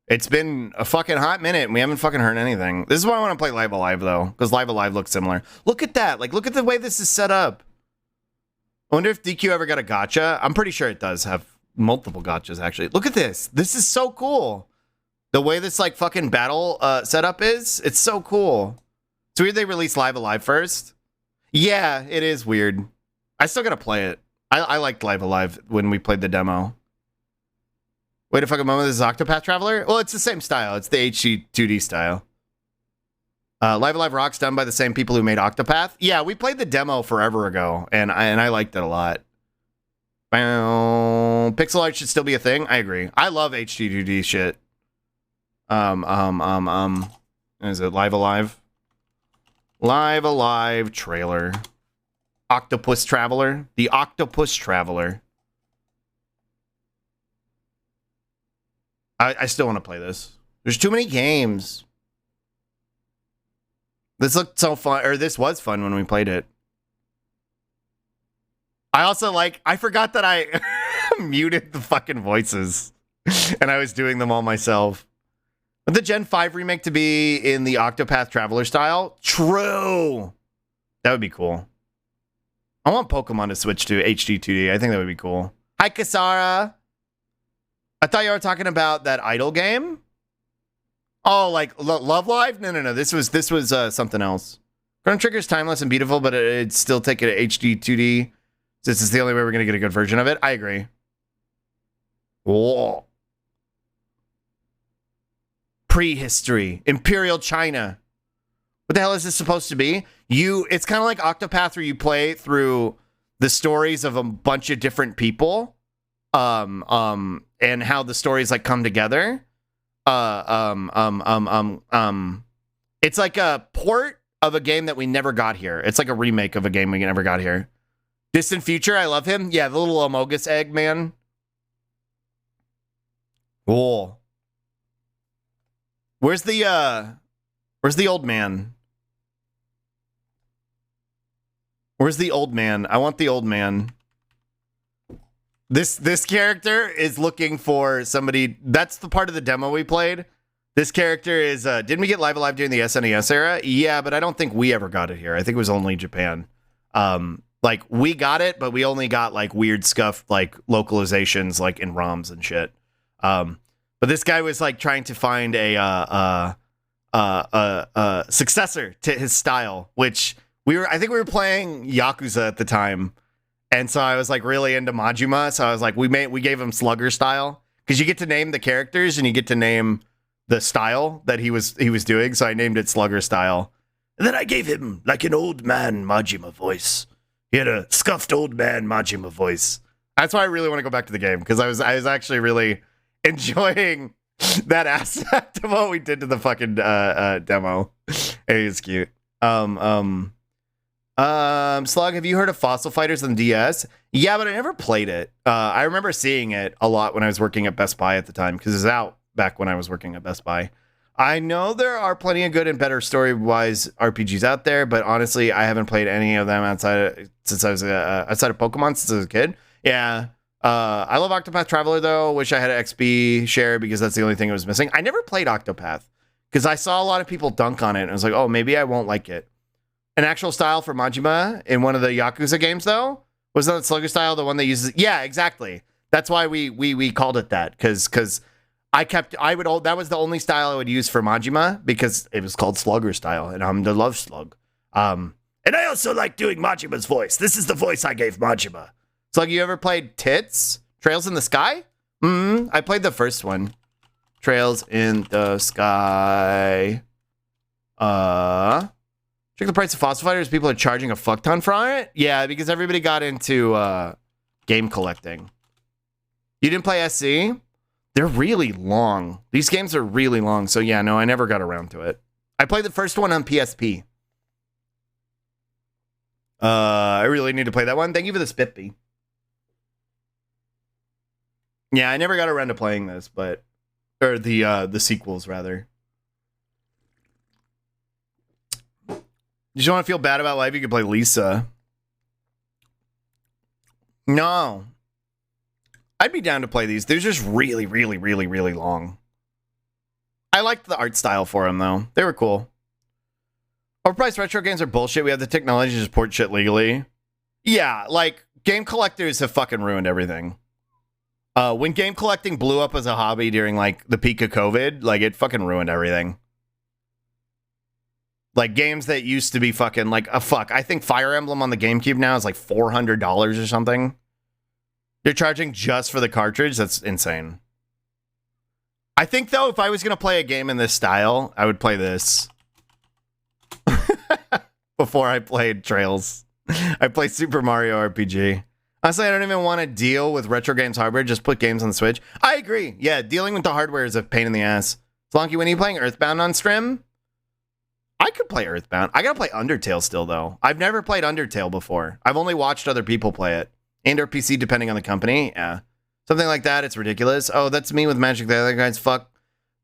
It's been a fucking hot minute and we haven't fucking heard anything. This is why I want to play Live Alive though, because Live Alive looks similar. Look at that. Like, look at the way this is set up. I wonder if DQ ever got a gacha. I'm pretty sure it does have multiple gachas actually. Look at this. This is so cool. The way this like fucking battle setup is, it's so cool. It's weird they released Live Alive first. Yeah, it is weird. I still gotta play it. I liked Live Alive when we played the demo. Wait a fucking moment, this is Octopath Traveler? Well, it's the same style. It's the HD 2D style. Live Alive Rock's done by the same people who made Octopath. Yeah, we played the demo forever ago, and I liked it a lot. Pixel art should still be a thing. I agree. I love HD 2D shit. Is it Live Alive? Live Alive trailer. Octopus Traveler. The Octopus Traveler. I still want to play this. There's too many games. This looked so fun, or this was fun when we played it. I also I forgot that I muted the fucking voices. And I was doing them all myself. But the Gen 5 remake to be in the Octopath Traveler style? True! That would be cool. I want Pokemon to switch to HD 2D. I think that would be cool. Hi, Kasara! I thought you were talking about that Idol game? Oh, like Love Live? No. This was something else. Chrono Trigger's timeless and beautiful, but it'd still take it to HD 2D. This is the only way we're going to get a good version of it. I agree. Whoa. Prehistory. Imperial China. What the hell is this supposed to be? It's kind of like Octopath where you play through the stories of a bunch of different people. And how the stories like come together. It's like a port of a game that we never got here. It's like a remake of a game we never got here. Distant Future, I love him. Yeah, the little Amogus egg man. Cool. Where's the old man? Where's the old man? I want the old man. This character is looking for somebody. That's the part of the demo we played. This character is, didn't we get Live Alive during the SNES era? Yeah, but I don't think we ever got it here. I think it was only Japan. Like, we got it, but we only got, like, weird scuffed, like, localizations, like, in ROMs and shit. But this guy was, like, trying to find a successor to his style, which I think we were playing Yakuza at the time. And so I was, like, really into Majima. So I was like, we gave him Slugger style. Because you get to name the characters and you get to name the style that he was doing. So I named it Slugger style. And then I gave him, like, an old man Majima voice. He had a scuffed old man Majima voice. That's why I really want to go back to the game, because I was actually really enjoying that aspect of what we did to the fucking demo. It was cute. Slug, have you heard of Fossil Fighters on DS? Yeah, but I never played it. I remember seeing it a lot when I was working at Best Buy at the time, because it was out back when I was working at Best Buy. I know there are plenty of good and better story-wise RPGs out there, but honestly, I haven't played any of them outside of Pokemon since I was a kid. Yeah. I love Octopath Traveler, though. Wish I had an XP share because that's the only thing I was missing. I never played Octopath because I saw a lot of people dunk on it, and I was like, oh, maybe I won't like it. An actual style for Majima in one of the Yakuza games, though? Was that Slugger style, the one that uses... Yeah, exactly. That's why we called it that, because that was the only style I would use for Majima, because it was called Slugger style, and I'm the love slug. And I also like doing Majima's voice. This is the voice I gave Majima. Slug, you ever played Tits? Trails in the Sky? I played the first one. Trails in the Sky. Check the price of Fossil Fighters. People are charging a fuck ton for it? Yeah, because everybody got into game collecting. You didn't play SC? They're really long. These games are really long. So yeah, no, I never got around to it. I played the first one on PSP. I really need to play that one. Thank you for the Spitbee. Yeah, I never got around to playing this, but or the sequels rather. You don't want to feel bad about life? You could play Lisa. No. I'd be down to play these. They're just really, really, really, really long. I liked the art style for them, though. They were cool. Overpriced retro games are bullshit. We have the technology to just port shit legally. Yeah, like, game collectors have fucking ruined everything. When game collecting blew up as a hobby during, like, the peak of COVID, like, it fucking ruined everything. Like, games that used to be fucking, like, I think Fire Emblem on the GameCube now is, like, $400 or something. You're charging just for the cartridge? That's insane. I think, though, if I was going to play a game in this style, I would play this. Before I played Trails. I played Super Mario RPG. Honestly, I don't even want to deal with retro games hardware. Just put games on the Switch. I agree. Yeah, dealing with the hardware is a pain in the ass. Flonky, when are you playing Earthbound on stream? I could play Earthbound. I gotta play Undertale still, though. I've never played Undertale before. I've only watched other people play it. And or PC, depending on the company. Yeah. Something like that, it's ridiculous. Oh, that's me with Magic the Other Guys. Fuck.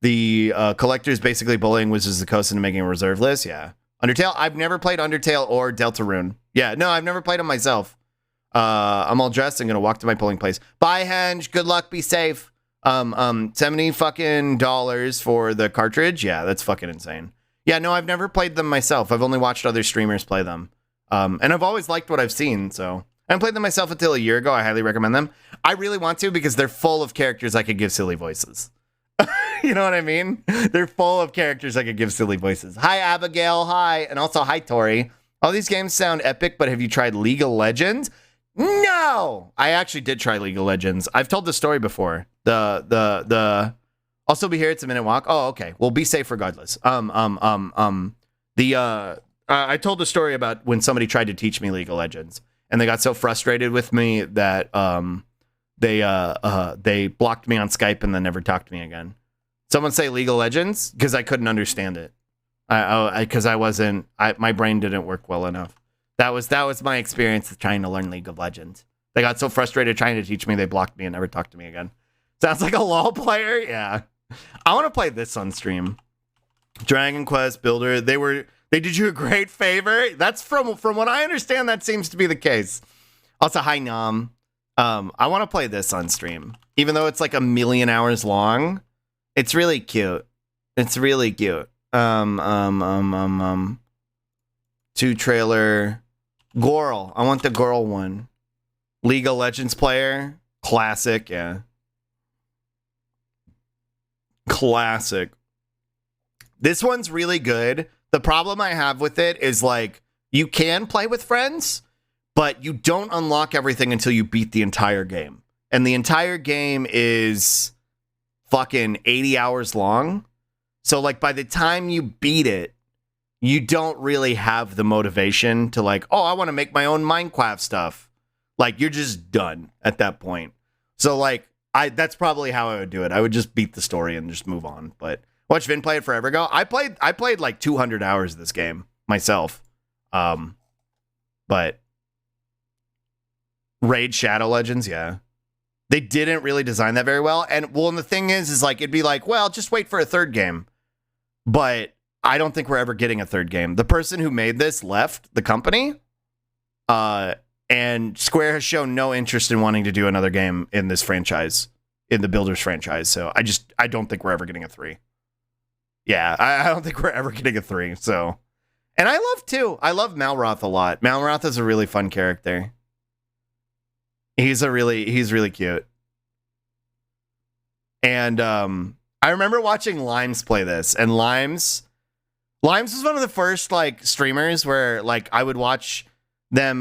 The collectors basically bullying Wizards of the Coast into making a reserve list. Yeah. Undertale, I've never played Undertale or Deltarune. Yeah, no, I've never played them myself. I'm all dressed and gonna walk to my polling place. Bye, Henge. Good luck. Be safe. 70 fucking dollars for the cartridge. Yeah, that's fucking insane. Yeah, no, I've never played them myself. I've only watched other streamers play them. And I've always liked what I've seen, so. I haven't played them myself until a year ago. I highly recommend them. I really want to because they're full of characters I could give silly voices. You know what I mean? They're full of characters I could give silly voices. Hi, Abigail. Hi. And also, hi, Tori. All these games sound epic, but have you tried League of Legends? No! I actually did try League of Legends. I've told the story before. I'll still be here. It's a minute walk. Oh, okay. Well, be safe regardless. I told the story about when somebody tried to teach me League of Legends, and they got so frustrated with me that they blocked me on Skype and then never talked to me again. Someone say League of Legends because I couldn't understand it. Because my brain didn't work well enough. That was my experience with trying to learn League of Legends. They got so frustrated trying to teach me, they blocked me and never talked to me again. Sounds like a LOL player. Yeah, I want to play this on stream. Dragon Quest Builder. They did you a great favor. That's from what I understand. That seems to be the case. Also, hi Nam. I want to play this on stream, even though it's like a million hours long. It's really cute. It's really cute. Two trailer. Goral. I want the Goral one. League of Legends player. Classic, yeah. Classic. This one's really good. The problem I have with it is like, you can play with friends, but you don't unlock everything until you beat the entire game. And the entire game is fucking 80 hours long. So like by the time you beat it, you don't really have the motivation to like, oh, I want to make my own Minecraft stuff. Like you're just done at that point. So like that's probably how I would do it. I would just beat the story and just move on. But watch Vin play it forever ago. I played like 200 hours of this game myself. But Raid Shadow Legends, yeah. They didn't really design that very well. And the thing is like, it'd be like, well, just wait for a third game. But I don't think we're ever getting a third game. The person who made this left the company. And Square has shown no interest in wanting to do another game in this franchise, in the Builders franchise. So I don't think we're ever getting a 3. Yeah, I don't think we're ever getting a 3. So, and I love Malroth a lot. Malroth is a really fun character. He's really cute. And I remember watching Limes play this, and Limes was one of the first like streamers where like I would watch them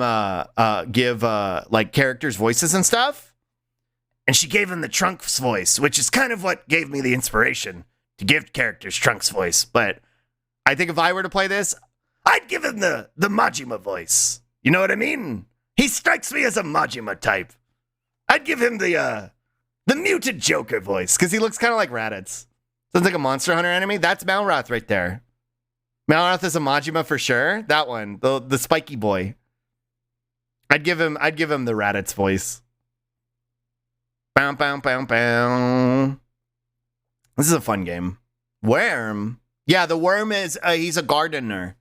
give like characters voices and stuff. And she gave him the Trunks voice, which is kind of what gave me the inspiration to give characters Trunks voice. But I think if I were to play this, I'd give him the Majima voice. You know what I mean? He strikes me as a Majima type. I'd give him the muted Joker voice, because he looks kind of like Raditz. Sounds like a Monster Hunter enemy. That's Malroth right there. Malroth is a Majima for sure. That one, the spiky boy. I'd give him the Raditz voice. Bow, bow, bow, bow. This is a fun game. Worm? Yeah, the worm is, he's a gardener.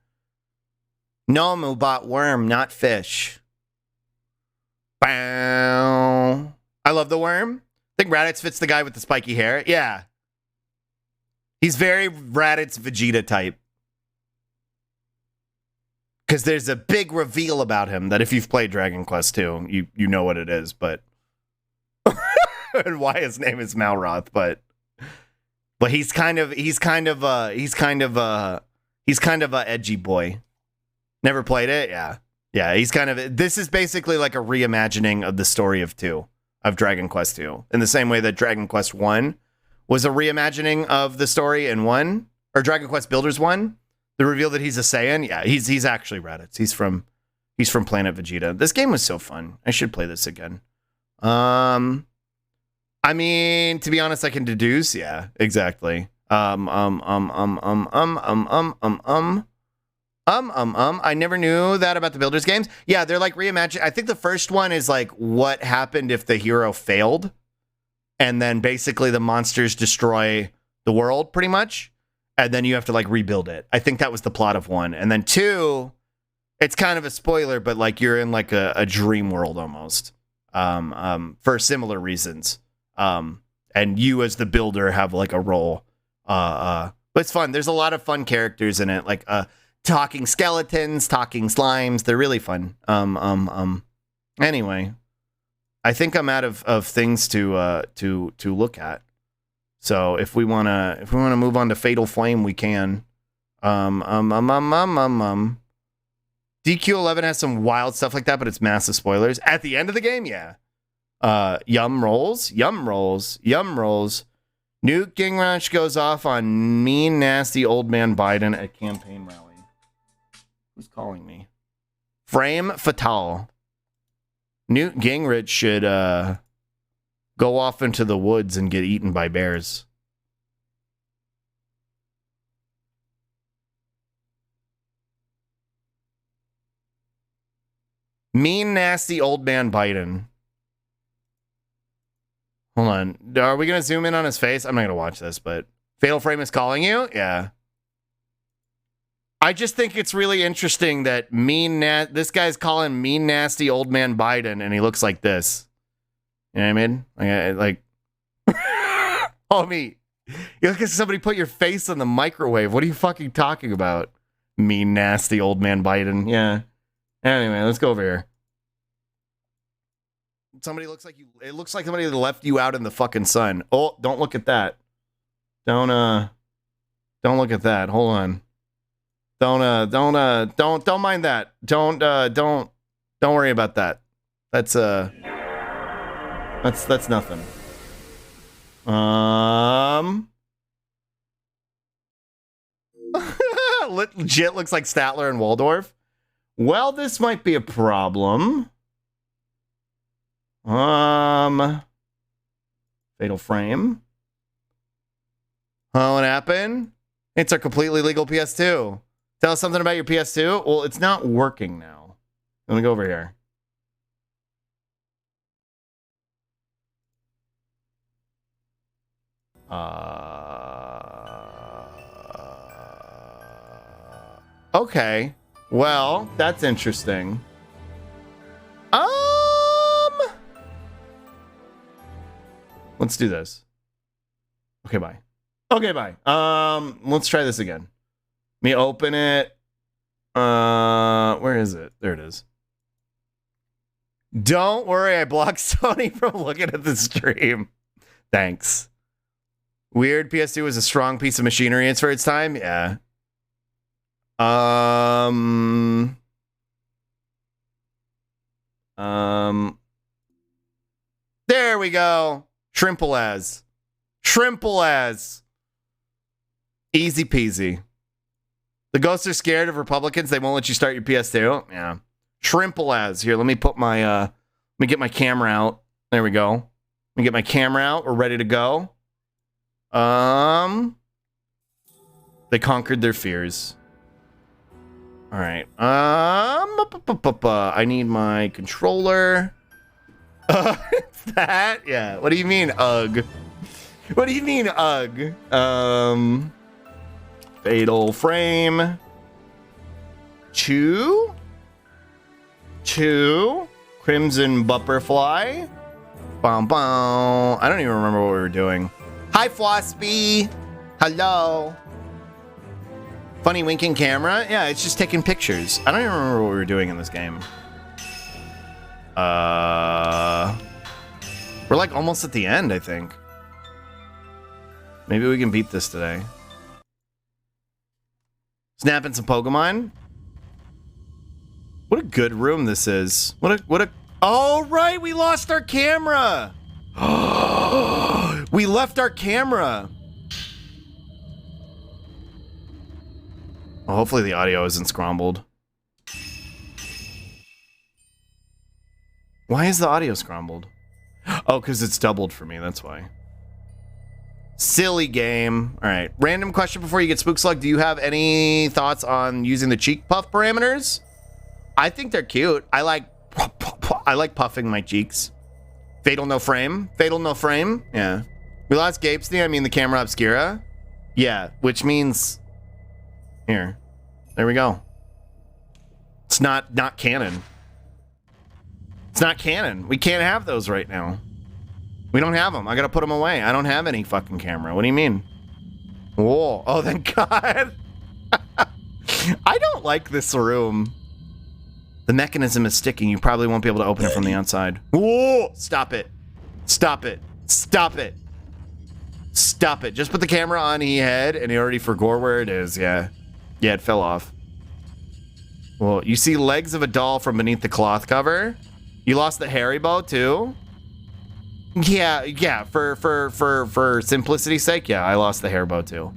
Nomu bought worm, not fish. Bow. I love the worm. I think Raditz fits the guy with the spiky hair. Yeah. He's very Raditz Vegeta type. Because there's a big reveal about him that if you've played Dragon Quest II, you know what it is, but and why his name is Malroth, but he's kind of a edgy boy. Never played it? Yeah. Yeah, he's kind of, this is basically like a reimagining of the story of Dragon Quest II. In the same way that Dragon Quest I was a reimagining of the story in 1, or Dragon Quest Builders 1. The reveal that he's a Saiyan, yeah, he's actually Raditz. He's from Planet Vegeta. This game was so fun. I should play this again. I mean, to be honest, I can deduce. Yeah, exactly. I never knew that about the Builders games. Yeah, they're like reimagined. I think the first one is like what happened if the hero failed, and then basically the monsters destroy the world, pretty much. And then you have to like rebuild it. I think that was the plot of 1. And then 2, it's kind of a spoiler, but like you're in like a dream world almost. For similar reasons. And you as the builder have like a role. But it's fun. There's a lot of fun characters in it, like talking skeletons, talking slimes. They're really fun. Anyway, I think I'm out of things to look at. So if we wanna move on to Fatal Flame, we can. DQ11 has some wild stuff like that, but it's massive spoilers. At the end of the game, yeah. Yum rolls. Newt Gingrich goes off on mean, nasty old man Biden at campaign rally. Who's calling me? Frame Fatale. Newt Gingrich should go off into the woods and get eaten by bears. Mean, nasty old man Biden. Hold on. Are we going to zoom in on his face? I'm not going to watch this, but Fatal Frame is calling you? Yeah. I just think it's really interesting that this guy's calling mean, nasty old man Biden, and he looks like this. You know what I mean? Like homie, you look at somebody put your face on the microwave. What are you fucking talking about? Mean, nasty old man Biden. Yeah. Anyway, let's go over here. Somebody looks like you. It looks like somebody left you out in the fucking sun. Oh, don't look at that. Don't look at that. Hold on. Don't mind that. Don't worry about that. That's nothing. Legit looks like Statler and Waldorf. Well, this might be a problem. Fatal Frame. Oh, what happened? It's a completely legal PS2. Tell us something about your PS2. Well, it's not working now. I'm gonna go over here. Okay. Well, that's interesting. Let's do this. Okay, bye. Okay, bye. Let's try this again. Let me open it. Where is it? There it is. Don't worry, I blocked Sony from looking at the stream. Thanks. Weird, PS2 was a strong piece of machinery. It's for its time. Yeah. There we go. Shrimple as. Easy peasy. The ghosts are scared of Republicans. They won't let you start your PS2. Yeah. Shrimple as. Here, let me put my, let me get my camera out. There we go. Let me get my camera out. We're ready to go. They conquered their fears. All right. I need my controller. It's that? Yeah. What do you mean, ugh? What do you mean, ugh? Fatal frame. Two. Crimson butterfly. Bum bum. I don't even remember what we were doing. Hi, Flossby. Hello. Funny winking camera. Yeah, it's just taking pictures. I don't even remember what we were doing in this game. We're like almost at the end, I think. Maybe we can beat this today. Snapping some Pokemon. What a good room this is. What a oh right, we lost our camera. We left our camera. Well, hopefully the audio isn't scrambled. Why is the audio scrambled? Oh, because it's doubled for me, that's why. Silly game. All right, random question before you get spooked, Slug. Do you have any thoughts on using the cheek puff parameters? I think they're cute. I like puffing my cheeks. Fatal no frame. Fatal no frame. Yeah. We lost Gapesty. I mean the camera obscura. Yeah, which means here. There we go. It's not canon. It's not canon. We can't have those right now. We don't have them. I gotta put them away. I don't have any fucking camera. What do you mean? Whoa. Oh, thank God. I don't like this room. The mechanism is sticking. You probably won't be able to open it from the outside. Whoa! Stop it. Stop it. Stop it. Stop it. Just put the camera on E-head and he already forgot where it is. Yeah. Yeah, it fell off. Well, you see legs of a doll from beneath the cloth cover. You lost the Haribo too? Yeah. For simplicity's sake, yeah, I lost the Haribo too.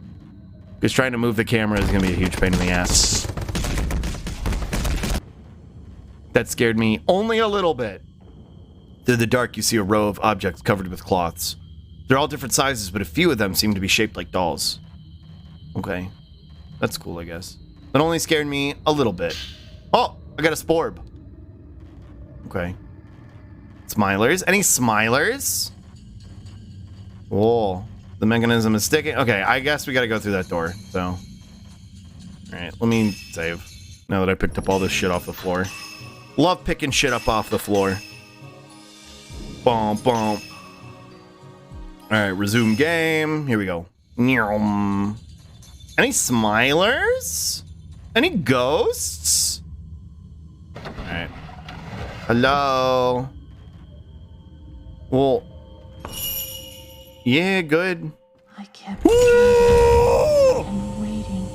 Because trying to move the camera is gonna be a huge pain in the ass. That scared me only a little bit. Through the dark, you see a row of objects covered with cloths. They're all different sizes, but a few of them seem to be shaped like dolls. Okay. That's cool, I guess. That only scared me a little bit. Oh, I got a Sporb. Okay. Smilers. Any Smilers? Whoa. The mechanism is sticking. Okay, I guess we gotta go through that door, so. Alright, let me save. Now that I picked up all this shit off the floor. Love picking shit up off the floor. Boom, boom. Alright, resume game. Here we go. Any Smilers? Any ghosts? Alright. Hello? Well... Yeah, good.
I kept waiting and waiting.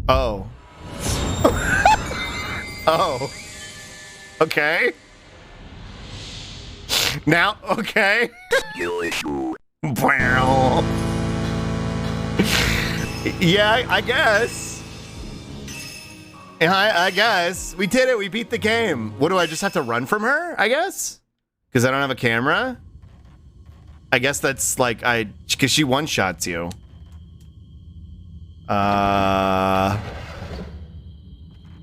Oh. Oh. Okay. Now, okay. Wow. Yeah, I guess. Yeah, I guess. We did it. We beat the game. What do I just have to run from her? I guess? Because I don't have a camera? I guess that's like because she one-shots you.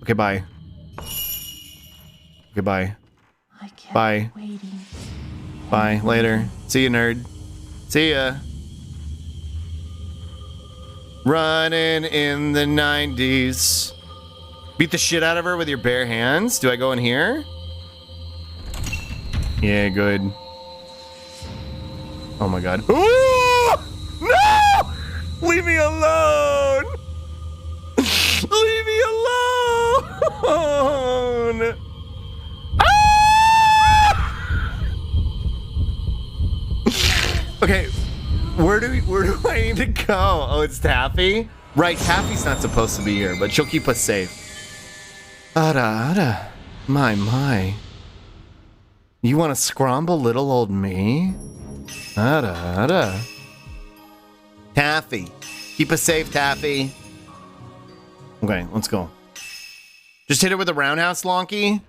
Okay, bye. Okay, bye.
I kept
Bye.
waiting.
Bye. Later. See you, nerd. See ya. Running in the 90s. Beat the shit out of her with your bare hands? Do I go in here? Yeah, good. Oh my god. Ooh! No! Leave me alone! Leave me alone! Ah! Okay, where do I need to go? Oh, it's Taffy? Right, Taffy's not supposed to be here, but she'll keep us safe. Ada. My. You want to scramble little old me? Ada. Taffy. Keep us safe, Taffy. Okay, let's go. Just hit it with a roundhouse, Lonky.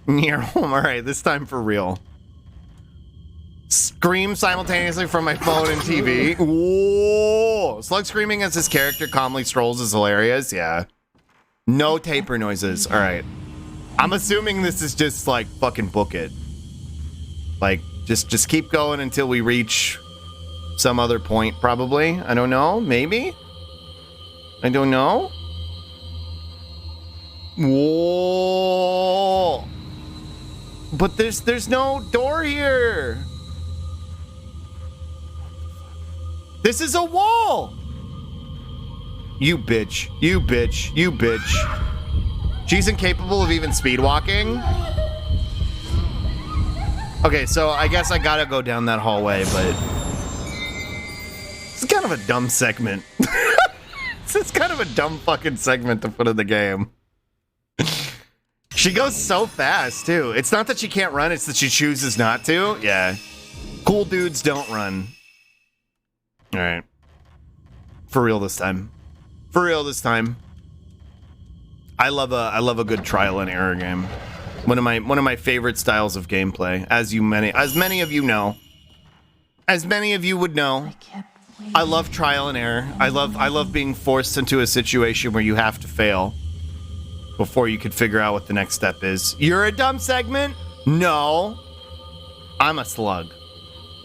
Alright, this time for real. Scream simultaneously from my phone and TV. Whoa! Slug screaming as his character calmly strolls is hilarious. Yeah. No taper noises. All right. I'm assuming this is just like fucking book it. Like just keep going until we reach some other point. Probably. I don't know. Maybe. I don't know. Whoa! But there's no door here. This is a wall! You bitch. You bitch. You bitch. She's incapable of even speed walking. Okay, so I guess I gotta go down that hallway, but... It's kind of a dumb segment. It's kind of a dumb fucking segment to put in the game. She goes so fast, too. It's not that she can't run, it's that she chooses not to. Yeah. Cool dudes don't run. All right. For real this time. For real this time. I love a good trial and error game. One of my favorite styles of gameplay, as many of you know. As many of you would know. I love trial and error. I love being forced into a situation where you have to fail before you could figure out what the next step is. You're a dumb segment? No. I'm a slug.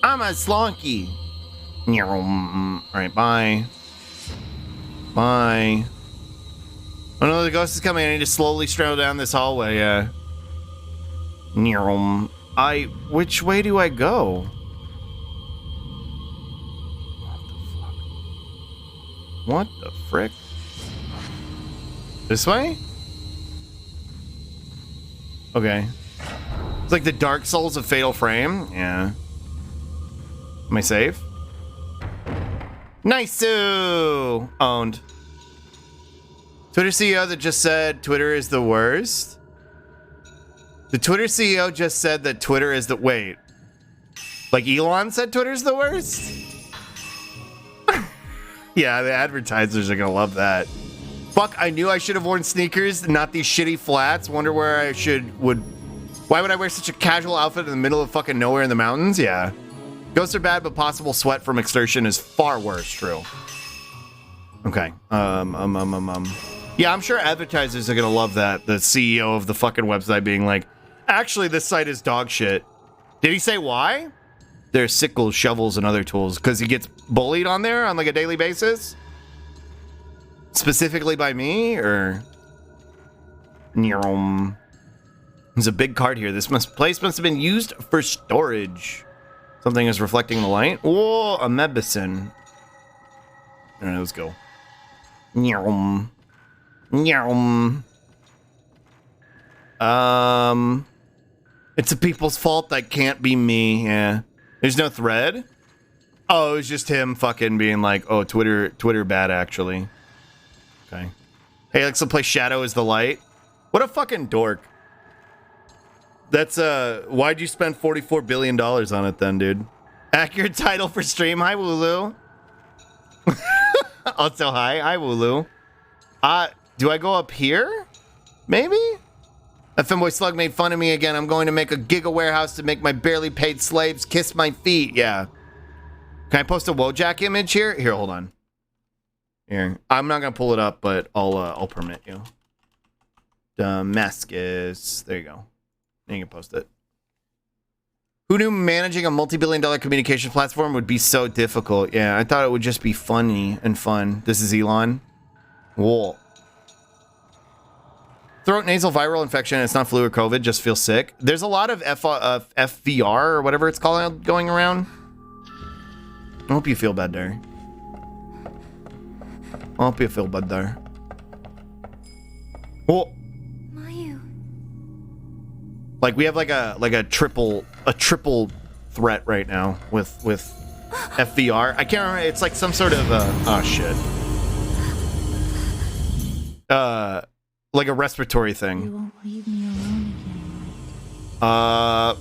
I'm a slunky. Alright, bye. Bye. Oh no, the ghost is coming. I need to slowly straddle down this hallway, yeah. Which way do I go? What the frick? This way? Okay. It's like the Dark Souls of Fatal Frame. Yeah. Am I safe? Nice-oo! Owned. Twitter CEO that just said Twitter is the worst? The Twitter CEO just said that Twitter is the... Wait. Like Elon said Twitter's the worst? Yeah, the advertisers are gonna love that. Fuck, I knew I should have worn sneakers, not these shitty flats. Wonder where I why would I wear such a casual outfit in the middle of fucking nowhere in the mountains? Yeah. Ghosts are bad, but possible sweat from exertion is far worse. True. Okay. Yeah, I'm sure advertisers are gonna love that. The CEO of the fucking website being like, actually, this site is dog shit. Did he say why? There's sickles, shovels, and other tools. Because he gets bullied on there on like a daily basis? Specifically by me, or... There's a big card here. This place must have been used for storage. Something is reflecting the light. Whoa, a medicine. All right, let's go. It's the people's fault. That can't be me. Yeah. There's no thread. Oh, it was just him fucking being like, oh, Twitter bad actually. Okay. Hey, Alexa, play Shadow is the Light. What a fucking dork. That's why'd you spend $44 billion on it then, dude? Accurate title for stream. Hi, Wooloo. Also, hi, Wooloo. Do I go up here? Maybe? That femboy Slug made fun of me again. I'm going to make a giga warehouse to make my barely paid slaves kiss my feet. Yeah. Can I post a Wojak image here? Here, hold on. Here. I'm not gonna pull it up, but I'll permit you. Damascus. There you go. You can post it. Who knew managing a multi-billion-dollar communication platform would be so difficult? Yeah, I thought it would just be funny and fun. This is Elon. Whoa. Throat nasal viral infection. It's not flu or COVID. Just feel sick. There's a lot of FVR or whatever it's called going around. I hope you feel better. I hope you feel better. Whoa. Like we have like a triple threat right now with FVR. I can't remember. It's like some sort of oh shit. Like a respiratory thing.
You won't leave me alone again, right?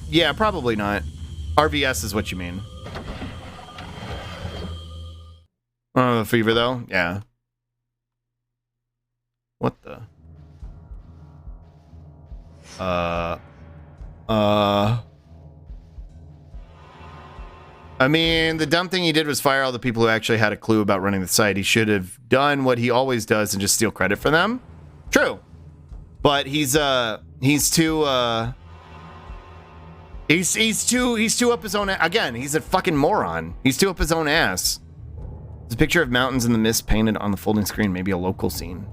Yeah, probably not. RVS is what you mean. Oh, fever though? Yeah. What the? I mean, the dumb thing he did was fire all the people who actually had a clue about running the site. He should have done what he always does and just steal credit for them. True. But he's too up his own again, he's a fucking moron. He's too up his own ass. There's a picture of mountains in the mist painted on the folding screen, maybe a local scene.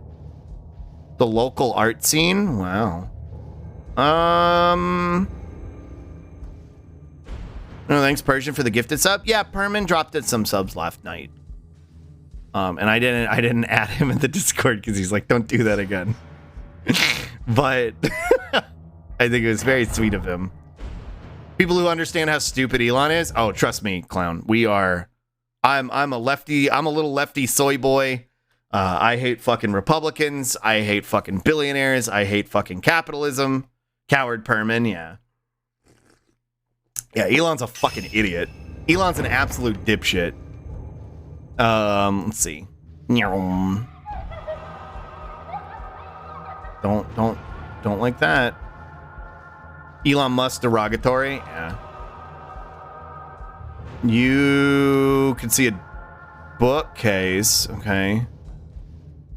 The local art scene? Wow. No, thanks Persian for the gifted sub. Yeah, Perman dropped it some subs last night. And I didn't add him in the Discord because he's like, don't do that again. But I think it was very sweet of him. People who understand how stupid Elon is, oh, trust me, clown. I'm a lefty. I'm a little lefty soy boy. I hate fucking Republicans. I hate fucking billionaires. I hate fucking capitalism. Coward Perman, yeah. Yeah, Elon's a fucking idiot. Elon's an absolute dipshit. Let's see. Don't like that. Elon Musk derogatory. Yeah. You can see a bookcase. Okay.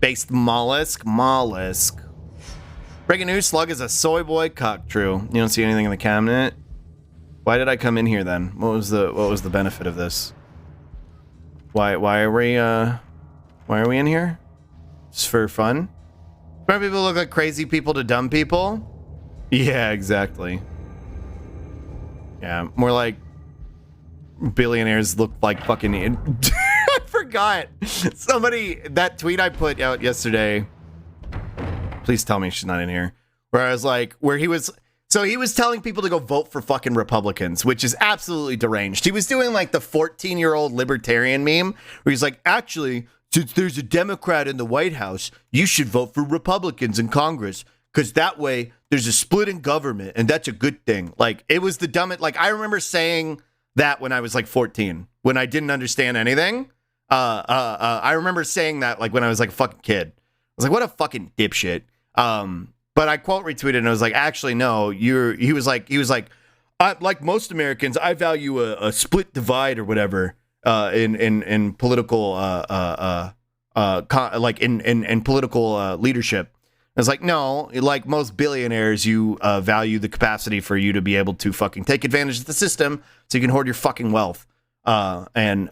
Based mollusk. Breaking news: Slug is a soy boy cock. True. You don't see anything in the cabinet. Why did I come in here then? What was the benefit of this? Why are we in here? Just for fun? Smart people look like crazy people to dumb people? Yeah, exactly. Yeah, more like billionaires look like fucking I forgot. That tweet I put out yesterday. Please tell me she's not in here. Where I was like, so he was telling people to go vote for fucking Republicans, which is absolutely deranged. He was doing like the 14-year-old libertarian meme where he's like, actually, since there's a Democrat in the White House, you should vote for Republicans in Congress because that way there's a split in government and that's a good thing. Like, it was the dumbest. Like, I remember saying that when I was like 14, when I didn't understand anything. I remember saying that like when I was like a fucking kid. I was like, what a fucking dipshit. But I quote retweeted and I was like, actually, no, he was like, like most Americans, I value a split divide or whatever, in political, in political, leadership. I was like, no, like most billionaires, you, value the capacity for you to be able to fucking take advantage of the system so you can hoard your fucking wealth. And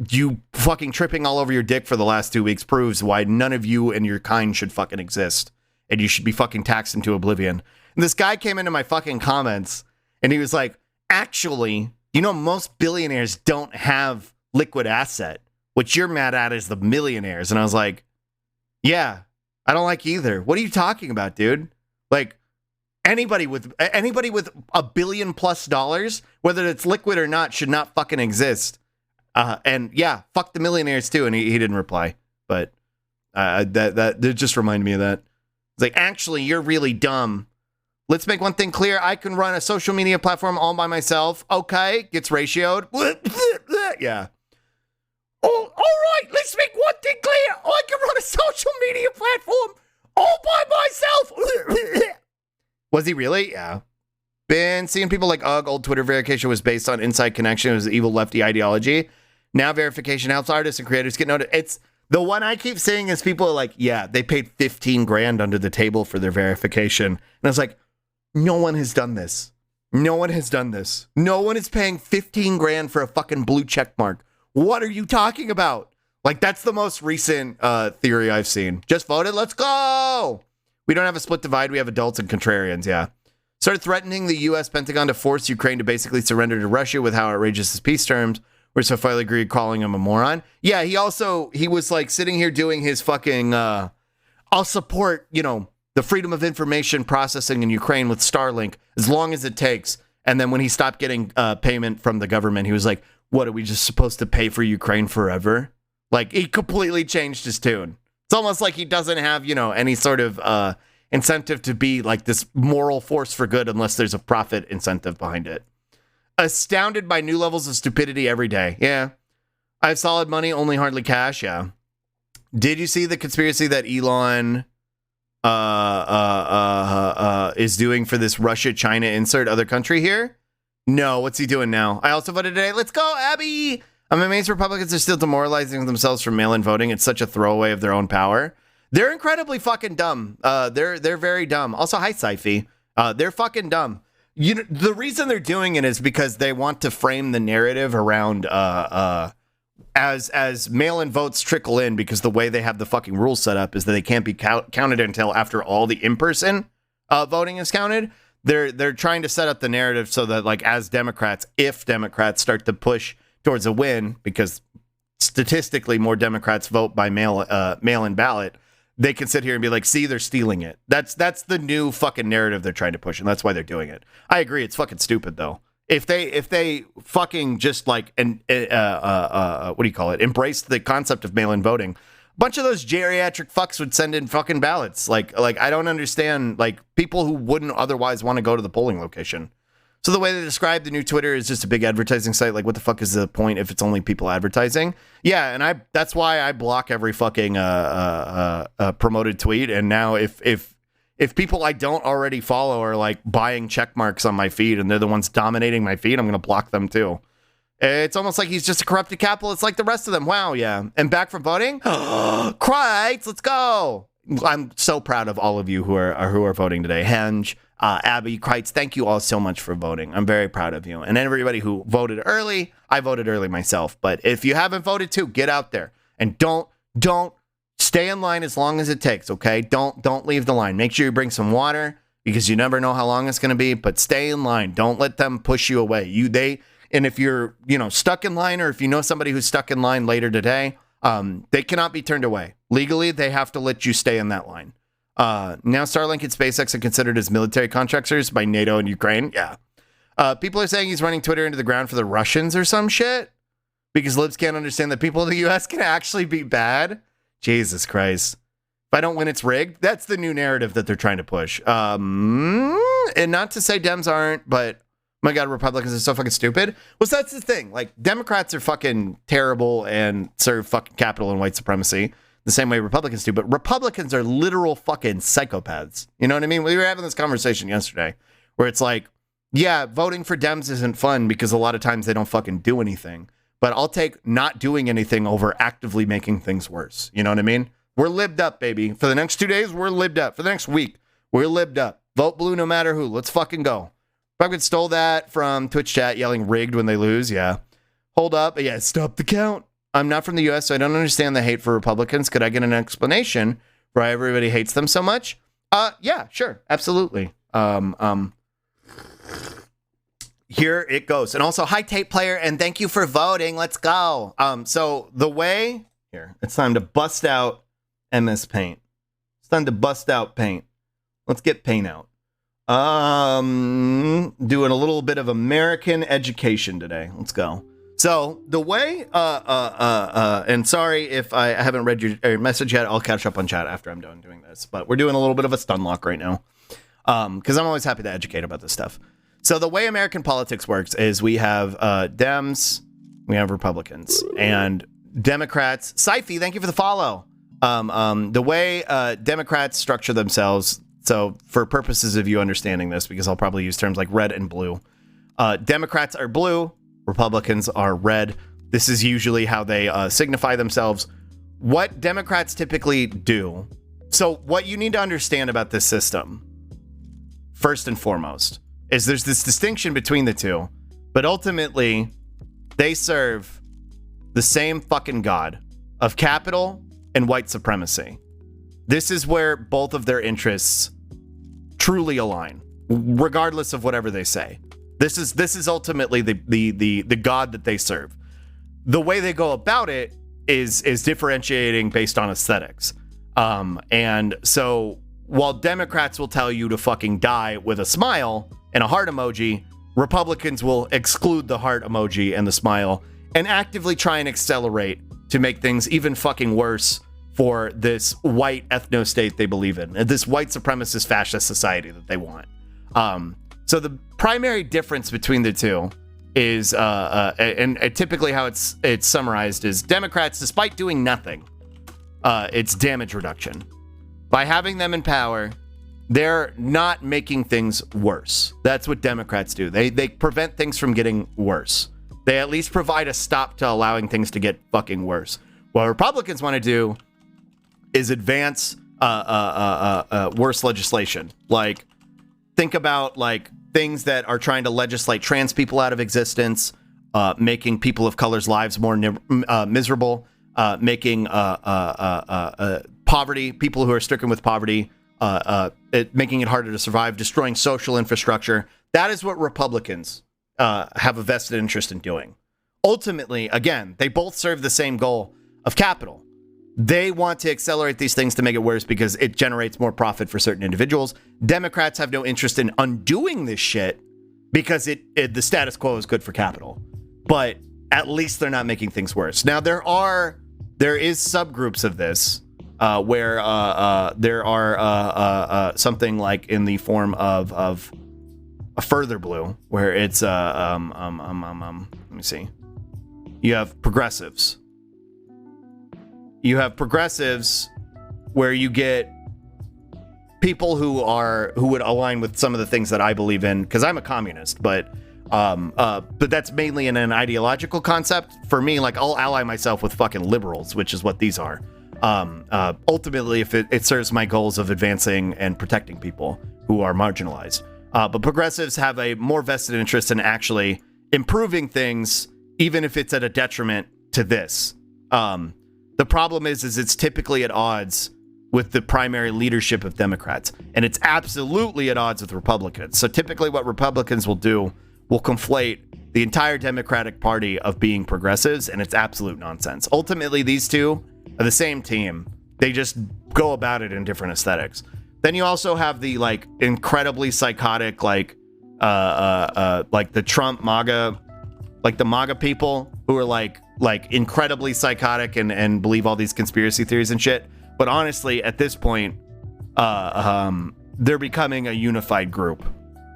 you fucking tripping all over your dick for the last 2 weeks proves why none of you and your kind should fucking exist. And you should be fucking taxed into oblivion. And this guy came into my fucking comments and he was like, actually, most billionaires don't have liquid asset. What you're mad at is the millionaires. And I was like, yeah, I don't like either. What are you talking about, dude? Like, anybody with $1 billion plus, whether it's liquid or not, should not fucking exist. And yeah, fuck the millionaires too. And he didn't reply, but that just reminded me of that. It's like, actually, you're really dumb. Let's make one thing clear. I can run a social media platform all by myself. Okay, gets ratioed. Yeah. Oh, all right. Let's make one thing clear. I can run a social media platform all by myself. Was he really? Yeah. Been seeing people like, ugh, old Twitter verification was based on inside connection. It was evil lefty ideology. Now verification helps artists and creators get noticed. It's the one I keep saying is people are like, yeah, they paid 15 grand under the table for their verification. And I was like, no one has done this. No one has done this. No one is paying 15 grand for a fucking blue check mark. What are you talking about? Like, that's the most recent theory I've seen. Just voted. Let's go. We don't have a split divide. We have adults and contrarians. Yeah. Started threatening the U.S. Pentagon to force Ukraine to basically surrender to Russia with how outrageous his peace terms were. So finally agreed, calling him a moron. Yeah. He was like sitting here doing his fucking, I'll support, the freedom of information processing in Ukraine with Starlink as long as it takes. And then when he stopped getting payment from the government, he was like, what, are we just supposed to pay for Ukraine forever? Like, he completely changed his tune. It's almost like he doesn't have, any sort of incentive to be like this moral force for good unless there's a profit incentive behind it. Astounded by new levels of stupidity every day. Yeah. I have solid money, only hardly cash. Yeah. Did you see the conspiracy that Elon is doing for this Russia-China insert other country here? No, what's he doing now? I also voted today. Let's go, Abby. I'm amazed Republicans are still demoralizing themselves from mail-in voting. It's such a throwaway of their own power. They're incredibly fucking dumb. They're very dumb. Also, hi, Syfy. They're fucking dumb. You know, the reason they're doing it is because they want to frame the narrative around as mail-in votes trickle in, because the way they have the fucking rules set up is that they can't be counted until after all the in-person voting is counted. They're trying to set up the narrative so that, like, as Democrats, if Democrats start to push towards a win, because statistically more Democrats vote by mail-in ballot, they can sit here and be like, see, they're stealing it. That's the new fucking narrative they're trying to push, and that's why they're doing it. I agree, it's fucking stupid though. If they fucking just like what do you call it? Embrace the concept of mail-in voting, a bunch of those geriatric fucks would send in fucking ballots. Like I don't understand, like, people who wouldn't otherwise want to go to the polling location. So the way they describe the new Twitter is just a big advertising site. Like, what the fuck is the point if it's only people advertising? Yeah, and that's why I block every fucking promoted tweet. And now if people I don't already follow are like buying check marks on my feed and they're the ones dominating my feed, I'm going to block them too. It's almost like he's just a corrupted capitalist like the rest of them. Wow, yeah. And back from voting? Christ, let's go. I'm so proud of all of you who are voting today. Henge, Abby, Kreitz, thank you all so much for voting. I'm very proud of you. And everybody who voted early, I voted early myself. But if you haven't voted too, get out there. And don't stay in line as long as it takes, okay? Don't leave the line. Make sure you bring some water, because you never know how long it's going to be. But stay in line. Don't let them push you away. And if you're, stuck in line, or if you know somebody who's stuck in line later today, they cannot be turned away. Legally, they have to let you stay in that line. Now Starlink and SpaceX are considered as military contractors by NATO and Ukraine. Yeah. People are saying he's running Twitter into the ground for the Russians or some shit, because libs can't understand that people in the US can actually be bad. Jesus Christ. If I don't win, it's rigged. That's the new narrative that they're trying to push. And not to say Dems aren't, but my God, Republicans are so fucking stupid. Well, so that's the thing. Like, Democrats are fucking terrible and serve fucking capital and white supremacy the same way Republicans do, but Republicans are literal fucking psychopaths. You know what I mean? We were having this conversation yesterday where it's like, yeah, voting for Dems isn't fun because a lot of times they don't fucking do anything, but I'll take not doing anything over actively making things worse. You know what I mean? We're libbed up, baby. For the next 2 days, we're libbed up. For the next week, we're libbed up. Vote blue no matter who. Let's fucking go. Fucking stole that from Twitch chat, yelling rigged when they lose. Yeah. Hold up. Yeah, stop the count. I'm not from the US, so I don't understand the hate for Republicans. Could I get an explanation for why everybody hates them so much? Yeah, sure. Absolutely. Here it goes. And also, hi, tape player, and thank you for voting. Let's go. So the way here, it's time to bust out MS Paint. It's time to bust out Paint. Let's get Paint out. Doing a little bit of American education today. Let's go. So the way, and sorry if I haven't read your message yet, I'll catch up on chat after I'm done doing this, but we're doing a little bit of a stun lock right now. Because I'm always happy to educate about this stuff. So the way American politics works is we have Dems, we have Republicans, and Democrats. Syfy, thank you for the follow. The way Democrats structure themselves, so for purposes of you understanding this, because I'll probably use terms like red and blue, Democrats are blue, Republicans are red. This is usually how they signify themselves. What Democrats typically do, so what you need to understand about this system, first and foremost, is there's this distinction between the two, but ultimately they serve the same fucking god of capital and white supremacy. This is where both of their interests truly align, regardless of whatever they say. This is ultimately the god that they serve. The way they go about it is differentiating based on aesthetics. And so while Democrats will tell you to fucking die with a smile and a heart emoji, Republicans will exclude the heart emoji and the smile and actively try and accelerate to make things even fucking worse for this white ethno state they believe in, this white supremacist fascist society that they want. So the primary difference between the two is, and typically how it's summarized is Democrats, despite doing nothing, it's damage reduction. By having them in power, they're not making things worse. That's what Democrats do. They prevent things from getting worse. They at least provide a stop to allowing things to get fucking worse. What Republicans want to do is advance worse legislation. Like, think about like things that are trying to legislate trans people out of existence, making people of color's lives more miserable, making poverty, people who are stricken with poverty, making it harder to survive, destroying social infrastructure. That is what Republicans have a vested interest in doing. Ultimately, again, they both serve the same goal of capital. They want to accelerate these things to make it worse because it generates more profit for certain individuals. Democrats have no interest in undoing this shit because the status quo is good for capital. But at least they're not making things worse. Now, there is subgroups of this where there are something like in the form of a further blue, where it's let me see. You have progressives. You have progressives where you get people who would align with some of the things that I believe in, because I'm a communist, but that's mainly in an ideological concept. For me, like, I'll ally myself with fucking liberals, which is what these are. Ultimately, if it serves my goals of advancing and protecting people who are marginalized. But progressives have a more vested interest in actually improving things, even if it's at a detriment to this. The problem is it's typically at odds with the primary leadership of Democrats, and it's absolutely at odds with Republicans. So typically what Republicans will do will conflate the entire Democratic Party of being progressives, and it's absolute nonsense. Ultimately, these two are the same team. They just go about it in different aesthetics. Then you also have the like incredibly psychotic, like the Trump MAGA, like the MAGA people who are like incredibly psychotic and believe all these conspiracy theories and shit. But honestly, at this point, they're becoming a unified group.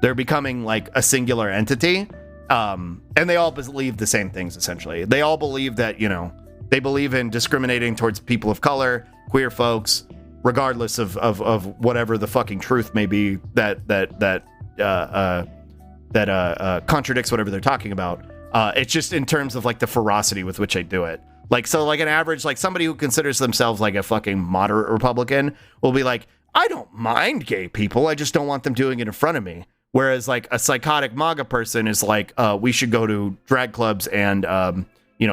They're becoming like a singular entity. And they all believe the same things, essentially. They all believe that, they believe in discriminating towards people of color, queer folks, regardless of whatever the fucking truth may be that contradicts whatever they're talking about. It's just in terms of like the ferocity with which they do it. Like, so like an average, like somebody who considers themselves like a fucking moderate Republican will be like, I don't mind gay people. I just don't want them doing it in front of me. Whereas like a psychotic MAGA person is like, we should go to drag clubs and,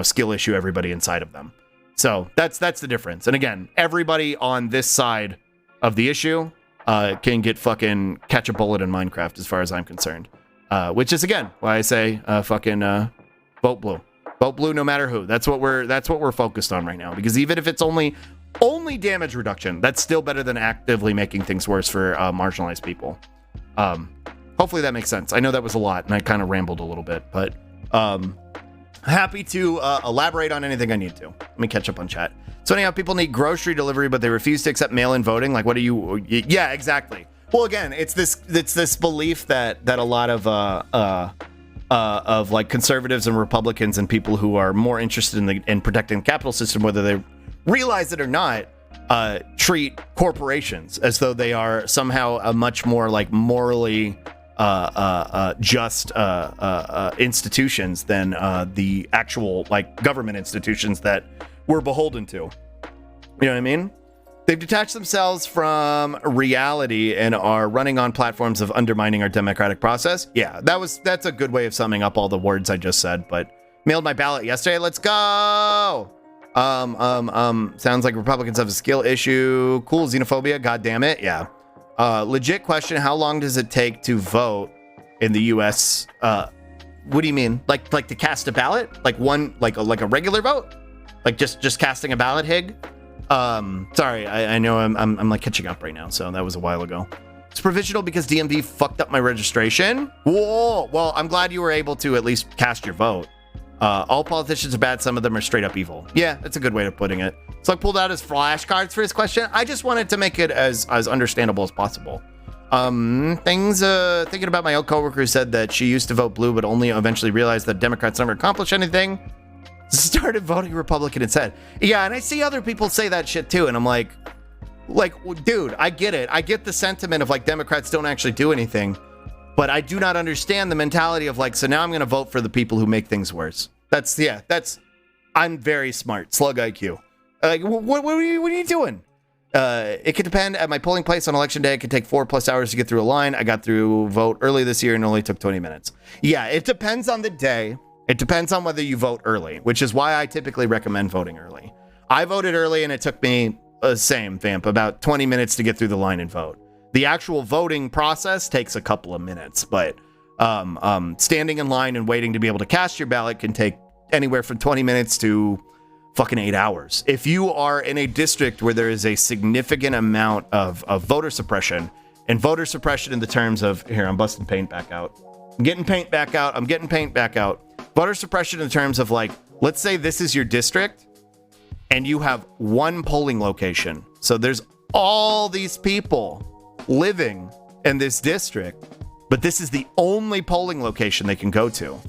skill issue everybody inside of them. So that's the difference. And again, everybody on this side of the issue can get fucking catch a bullet in Minecraft as far as I'm concerned. Which is, again, why I say vote blue. Vote blue no matter who. That's what we're focused on right now. Because even if it's only damage reduction, that's still better than actively making things worse for marginalized people. Hopefully that makes sense. I know that was a lot, and I kind of rambled a little bit, but happy to elaborate on anything I need to. Let me catch up on chat. So anyhow, people need grocery delivery, but they refuse to accept mail-in voting. Like, what do you... Yeah, exactly. Well, again, it's this belief that a lot of like conservatives and Republicans and people who are more interested in protecting the capital system, whether they realize it or not, treat corporations as though they are somehow a much more like morally just institutions than the actual like government institutions that we're beholden to. You know what I mean? They've detached themselves from reality and are running on platforms of undermining our democratic process. Yeah, that's a good way of summing up all the words I just said, but mailed my ballot yesterday. Let's go. Sounds like Republicans have a skill issue. Cool. Xenophobia. God damn it. Yeah. Legit question. How long does it take to vote in the US? What do you mean? Like to cast a ballot? Like one, like a regular vote? Like just casting a ballot, Hig? Sorry, I know I'm like catching up right now, so that was a while ago. It's provisional because DMV fucked up my registration. Whoa, well, I'm glad you were able to at least cast your vote. All politicians are bad, some of them are straight up evil. Yeah, that's a good way of putting it. So I pulled out his flashcards for his question. I just wanted to make it as understandable as possible. Thinking about my old coworker who said that she used to vote blue, but only eventually realized that Democrats never accomplish anything. Started voting Republican instead. Yeah, and I see other people say that shit too, and I'm like, Like, dude, I get it. I get the sentiment of like Democrats don't actually do anything, but I do not understand the mentality of like, so now I'm going to vote for the people who make things worse. I'm very smart. Slug IQ. Like, what are you doing? It could depend. At my polling place on election day, it could take 4+ hours to get through a line. I got through vote early this year and only took 20 minutes. Yeah, it depends on the day. It depends on whether you vote early, which is why I typically recommend voting early. I voted early and it took me, same, Vamp, about 20 minutes to get through the line and vote. The actual voting process takes a couple of minutes, but standing in line and waiting to be able to cast your ballot can take anywhere from 20 minutes to fucking 8 hours. If you are in a district where there is a significant amount of voter suppression, and voter suppression in the terms of, here, I'm busting paint back out. I'm getting paint back out. Voter suppression in terms of like, let's say this is your district and you have one polling location. So there's all these people living in this district, but this is the only polling location they can go to.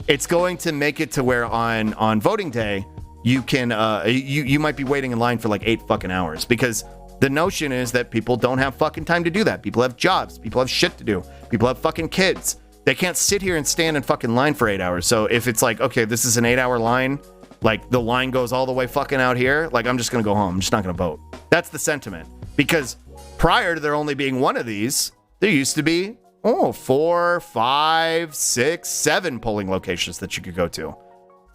It's going to make it to where on voting day, you can you might be waiting in line for like 8 fucking hours, because the notion is that people don't have fucking time to do that. People have jobs, people have shit to do, people have fucking kids. They can't sit here and stand in fucking line for 8 hours. So if it's like, okay, this is an 8-hour line, like the line goes all the way fucking out here, like I'm just gonna go home. I'm just not gonna vote. That's the sentiment. Because prior to there only being one of these, there used to be 4, 5, 6, 7 polling locations that you could go to,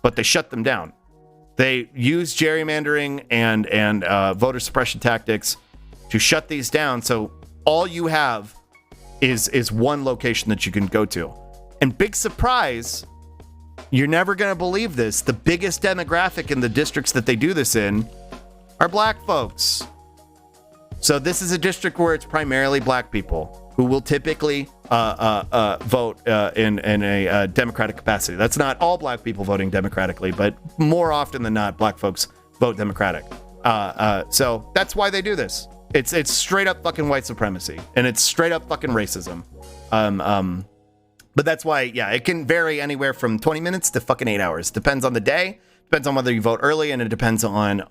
but they shut them down. They use gerrymandering and voter suppression tactics to shut these down. So all you have is one location that you can go to. And big surprise, you're never going to believe this, the biggest demographic in the districts that they do this in are black folks. So this is a district where it's primarily black people who will typically vote in a democratic capacity. That's not all black people voting democratically, but more often than not, black folks vote democratic. So that's why they do this. It's straight up fucking white supremacy, and it's straight up fucking racism. But that's why, yeah, it can vary anywhere from 20 minutes to fucking 8 hours. Depends on the day, depends on whether you vote early, and it depends on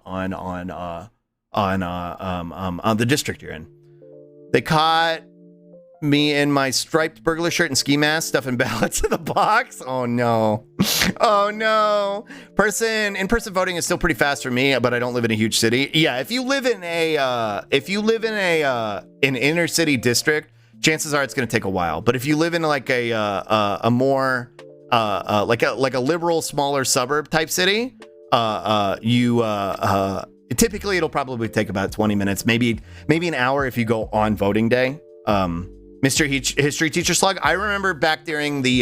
the district you're in. They caught me in my striped burglar shirt and ski mask stuffing ballots in the box. Oh no. Oh no. In-person voting is still pretty fast for me, but I don't live in a huge city. Yeah, if you live in an inner city district, chances are it's going to take a while. But if you live in like a more like a liberal, smaller suburb type city, typically it'll probably take about 20 minutes, maybe an hour if you go on voting day. Mr. History Teacher Slug, I remember back during the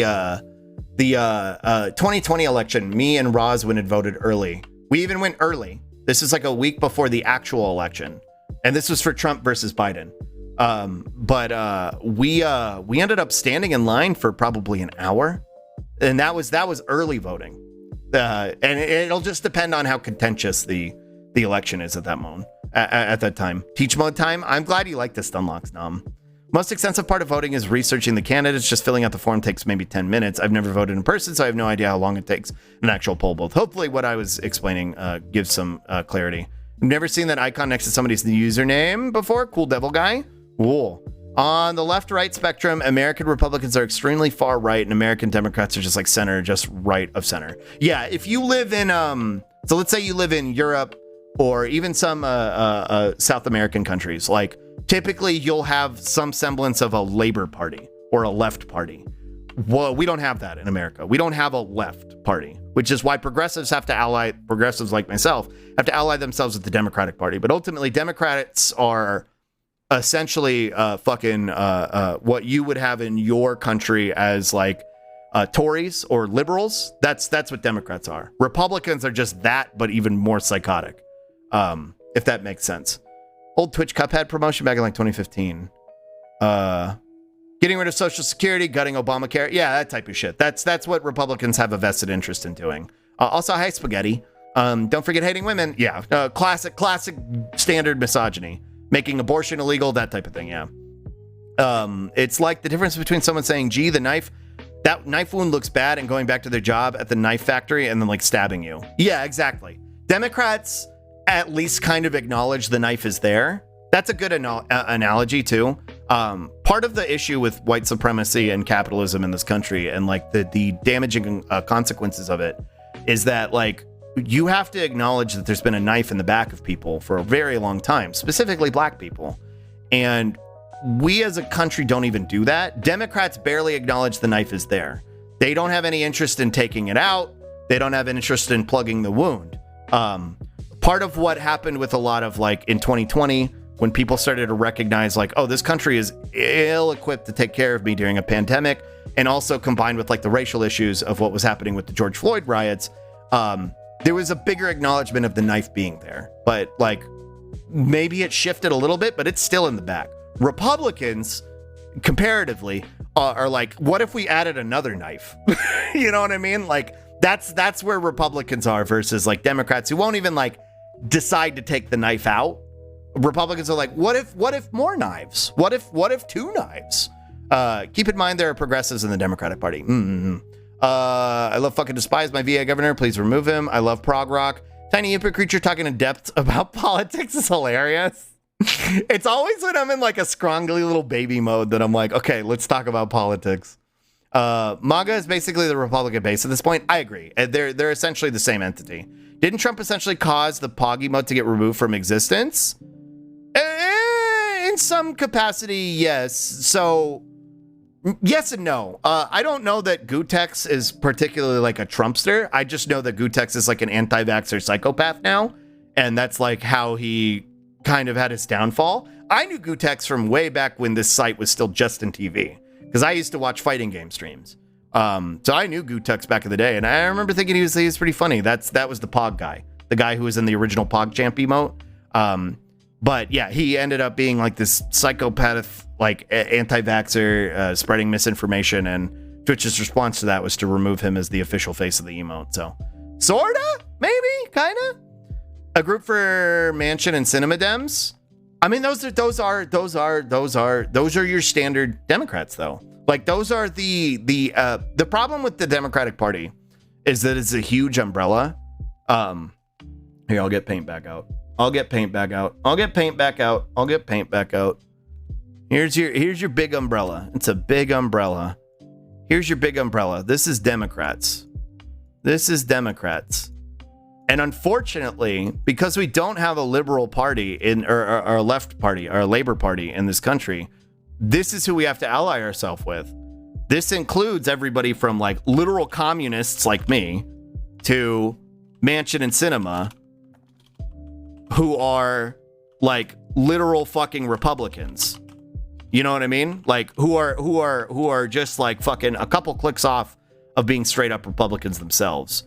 2020 election, me and Roswin had voted early. We even went early. This is like a week before the actual election, and this was for Trump versus Biden. But we ended up standing in line for probably an hour, and that was early voting. And it'll just depend on how contentious the election is at that moment, at that time. Teach mode time. I'm glad you like this, Stunlocks Nom. Most extensive part of voting is researching the candidates. Just filling out the form takes maybe 10 minutes. I've never voted in person, so I have no idea how long it takes an actual poll booth. Hopefully what I was explaining gives some clarity. I've never seen that icon next to somebody's username before. Cool devil guy. Cool. On the left-right spectrum, American Republicans are extremely far right, and American Democrats are just like center, just right of center. Yeah, if you live in, so let's say you live in Europe or even some South American countries, like typically you'll have some semblance of a Labor Party or a left party. Well, we don't have that in America. We don't have a left party, which is why progressives like myself, have to ally themselves with the Democratic Party. But ultimately, Democrats are essentially what you would have in your country as like Tories or liberals. That's what Democrats are. Republicans are just that, but even more psychotic, if that makes sense. Old Twitch Cuphead promotion back in like 2015. Getting rid of Social Security, gutting Obamacare. Yeah, that type of shit. That's what Republicans have a vested interest in doing. Also, hi, Spaghetti. Don't forget hating women. Yeah, classic standard misogyny. Making abortion illegal, that type of thing, yeah. It's like the difference between someone saying, gee, that knife wound looks bad, and going back to their job at the knife factory and then like stabbing you. Yeah, exactly. Democrats at least kind of acknowledge the knife is there. that's a good analogy too. Part of the issue with white supremacy and capitalism in this country, and like the damaging consequences of it, is that like you have to acknowledge that there's been a knife in the back of people for a very long time, specifically black people. And we as a country don't even do that. Democrats barely acknowledge the knife is there. They don't have any interest in taking it out. They don't have an interest in plugging the wound. Part of what happened with a lot of like in 2020, when people started to recognize like, oh, this country is ill-equipped to take care of me during a pandemic, and also combined with like the racial issues of what was happening with the George Floyd riots, there was a bigger acknowledgement of the knife being there. But like maybe it shifted a little bit, but it's still in the back. Republicans, comparatively, are like, what if we added another knife? You know what I mean? Like that's where Republicans are versus like Democrats, who won't even like decide to take the knife out. Republicans are like, what if more knives? What if two knives? Keep in mind there are progressives in the Democratic Party. I love fucking despise my VA governor. Please remove him. I love prog rock. Tiny Imper Creature talking in depth about politics is hilarious. It's always when I'm in like a scrongly little baby mode that I'm like, okay, let's talk about politics. MAGA is basically the Republican base at this point. I agree. They're essentially the same entity. Didn't Trump essentially cause the POG emote to get removed from existence? In some capacity, yes. So yes and no. I don't know that Gutex is particularly like a Trumpster. I just know that Gutex is like an anti-vaxxer psychopath now. And that's like how he kind of had his downfall. I knew Gutex from way back when this site was still Justin TV, because I used to watch fighting game streams. So I knew Gutex back in the day, and I remember thinking he was pretty funny. That was the Pog guy, the guy who was in the original Pog Champ emote. But yeah, he ended up being like this psychopath, like anti-vaxxer, spreading misinformation, and Twitch's response to that was to remove him as the official face of the emote. So, sorta, maybe, kinda. A group for Manchin and Cinema Dems. I mean, those are your standard Democrats, though. Like those are the problem with the Democratic Party is that it's a huge umbrella. Here, I'll get paint back out. Here's your big umbrella. It's a big umbrella. Here's your big umbrella. This is Democrats. And unfortunately, because we don't have a liberal party or a left party or a Labor Party in this country, this is who we have to ally ourselves with. This includes everybody from like literal communists like me to Manchin and Cinema, who are like literal fucking Republicans. You know what I mean? Like who are just like fucking a couple clicks off of being straight up Republicans themselves.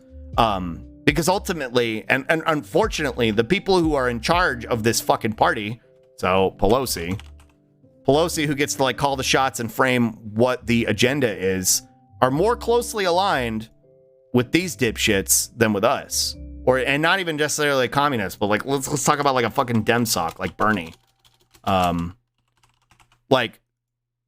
Because ultimately, and unfortunately, the people who are in charge of this fucking party, so Pelosi, who gets to like call the shots and frame what the agenda is, are more closely aligned with these dipshits than with us. And not even necessarily communists, but like let's talk about like a fucking Dem sock like Bernie. Like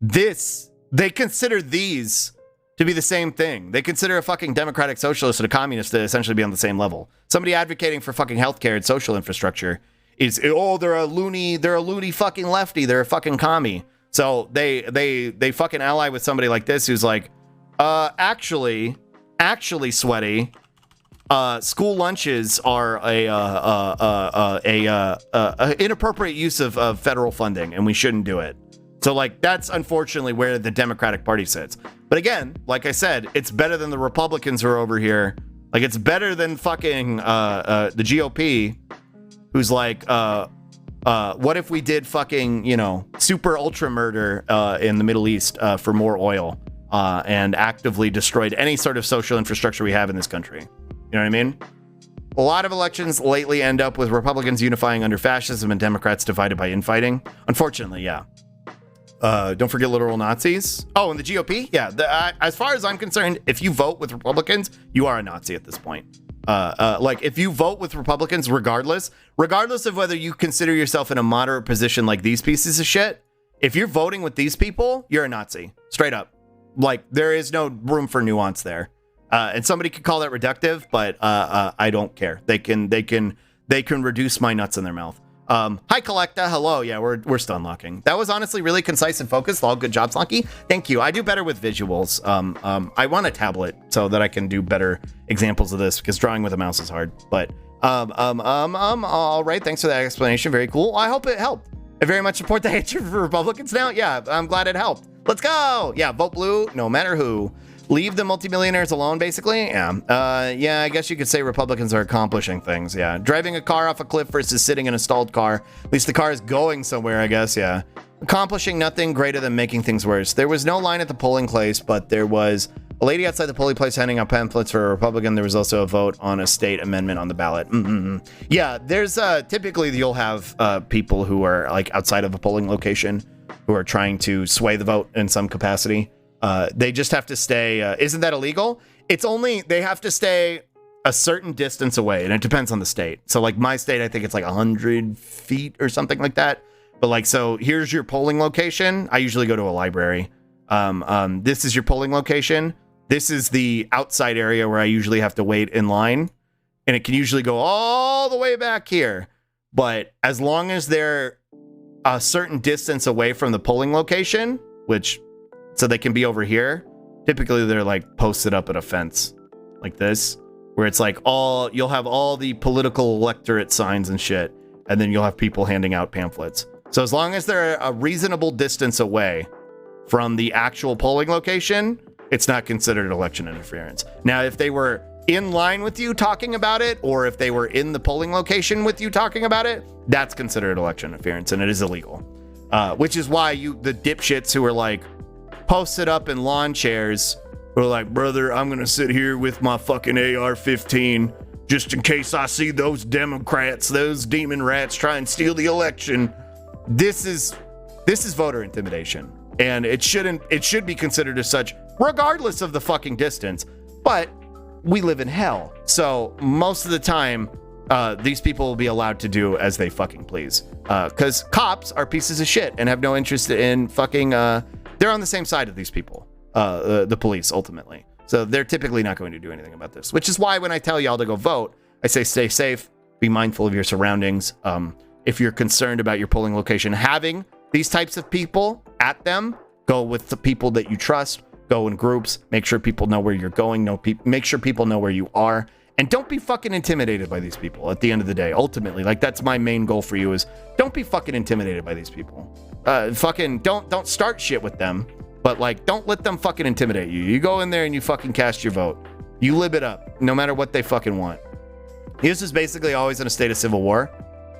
this, they consider these to be the same thing. They consider a fucking democratic socialist and a communist to essentially be on the same level. Somebody advocating for fucking healthcare and social infrastructure is, oh, they're a loony fucking lefty, they're a fucking commie. So they fucking ally with somebody like this who's like, actually, sweaty, school lunches are a inappropriate use of federal funding, and we shouldn't do it. So like that's unfortunately where the Democratic Party sits. But again, like I said, it's better than the Republicans who are over here. Like it's better than fucking the GOP, who's like, what if we did fucking, super ultra murder in the Middle East for more oil and actively destroyed any sort of social infrastructure we have in this country. You know what I mean? A lot of elections lately end up with Republicans unifying under fascism and Democrats divided by infighting. Unfortunately, yeah. Don't forget literal Nazis. Oh, and the GOP? Yeah. As far as I'm concerned, if you vote with Republicans, you are a Nazi at this point. Like if you vote with Republicans, regardless of whether you consider yourself in a moderate position like these pieces of shit, if you're voting with these people, you're a Nazi. Straight up. Like there is no room for nuance there. And somebody could call that reductive, but I don't care. They can reduce my nuts in their mouth. Hi, Collecta. Hello. Yeah, we're stun locking. That was honestly really concise and focused. All good jobs, Lucky. Thank you. I do better with visuals. I want a tablet so that I can do better examples of this because drawing with a mouse is hard. But all right. Thanks for that explanation. Very cool. I hope it helped. I very much support the hatred for Republicans now. Yeah, I'm glad it helped. Let's go. Yeah, vote blue, no matter who. Leave the multimillionaires alone, basically. Yeah. Yeah, I guess you could say Republicans are accomplishing things. Yeah. Driving a car off a cliff versus sitting in a stalled car. At least the car is going somewhere, I guess. Yeah. Accomplishing nothing greater than making things worse. There was no line at the polling place, but there was a lady outside the polling place handing out pamphlets for a Republican. There was also a vote on a state amendment on the ballot. Yeah, there's typically you'll have people who are like outside of a polling location who are trying to sway the vote in some capacity. They just have to stay. Isn't that illegal? It's only they have to stay a certain distance away, and it depends on the state. So like my state, I think it's like 100 feet or something like that. But like, so here's your polling location. I usually go to a library. This is your polling location. This is the outside area where I usually have to wait in line. And it can usually go all the way back here. But as long as they're a certain distance away from the polling location, which, so they can be over here, typically they're like posted up at a fence like this, where it's like you'll have all the political electorate signs and shit. And then you'll have people handing out pamphlets. So as long as they're a reasonable distance away from the actual polling location, it's not considered election interference. Now, if they were in line with you talking about it, or if they were in the polling location with you talking about it, that's considered election interference, and it is illegal. Which is why the dipshits who are like posted up in lawn chairs are like, brother, I'm gonna sit here with my fucking AR-15 just in case I see those Democrats, those demon rats try and steal the election. This is voter intimidation, and it should be considered as such, regardless of the fucking distance. But we live in hell, so most of the time, these people will be allowed to do as they fucking please. Because cops are pieces of shit and have no interest in fucking. They're on the same side of these people, the police ultimately. So they're typically not going to do anything about this. Which is why when I tell y'all to go vote, I say stay safe, be mindful of your surroundings. If you're concerned about your polling location having these types of people at them, go with the people that you trust. Go in groups, make sure people know where you're going, make sure people know where you are, and don't be fucking intimidated by these people at the end of the day. Ultimately, like, that's my main goal for you, is don't be fucking intimidated by these people. Fucking don't start shit with them, but like, don't let them fucking intimidate you. You go in there and you fucking cast your vote. You live it up, no matter what they fucking want. This is basically always in a state of civil war.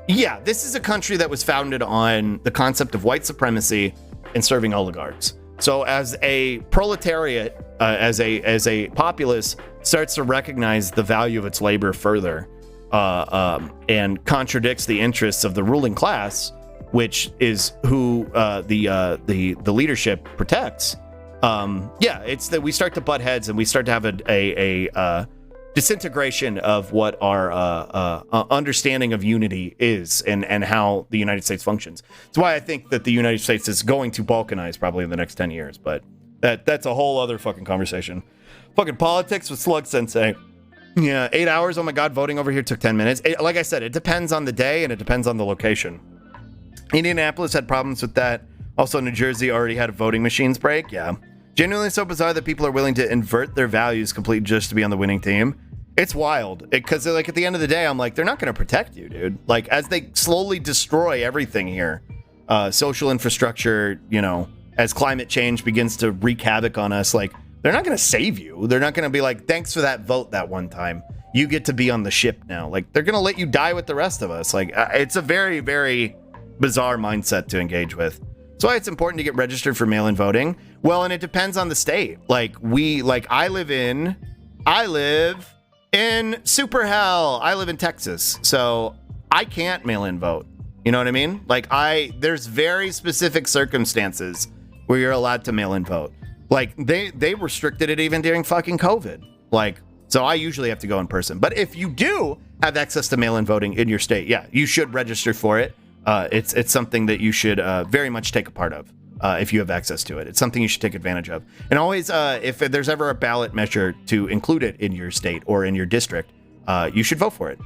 Yeah, this is a country that was founded on the concept of white supremacy and serving oligarchs. So as a proletariat, as a populace starts to recognize the value of its labor further, and contradicts the interests of the ruling class, which is who the leadership protects. Yeah, it's that we start to butt heads and we start to have a disintegration of what our understanding of unity is and how the United States functions. That's why I think that the United States is going to balkanize probably in the next 10 years, but that's a whole other fucking conversation. Fucking politics with Slug Sensei. Yeah, 8 hours. Oh my God, voting over here took 10 minutes. Like I said, it depends on the day and it depends on the location. Indianapolis had problems with that. Also, New Jersey already had voting machines break. Yeah. Genuinely so bizarre that people are willing to invert their values completely just to be on the winning team. It's wild, because like at the end of the day, I'm like, they're not going to protect you, dude. Like, as they slowly destroy everything here, social infrastructure, as climate change begins to wreak havoc on us, like, they're not going to save you. They're not going to be like, thanks for that vote that one time. You get to be on the ship now. Like, they're going to let you die with the rest of us. Like, it's a very, very bizarre mindset to engage with. That's why it's important to get registered for mail-in voting. Well, and it depends on the state. I live in super hell. I live in Texas, so I can't mail in vote. You know what I mean? Like, there's very specific circumstances where you're allowed to mail in vote. Like, they restricted it even during fucking COVID. Like, so I usually have to go in person. But if you do have access to mail in voting in your state, yeah, you should register for it. It's something that you should very much take a part of. If you have access to it. It's something you should take advantage of. And always, if there's ever a ballot measure to include it in your state or in your district, you should vote for it.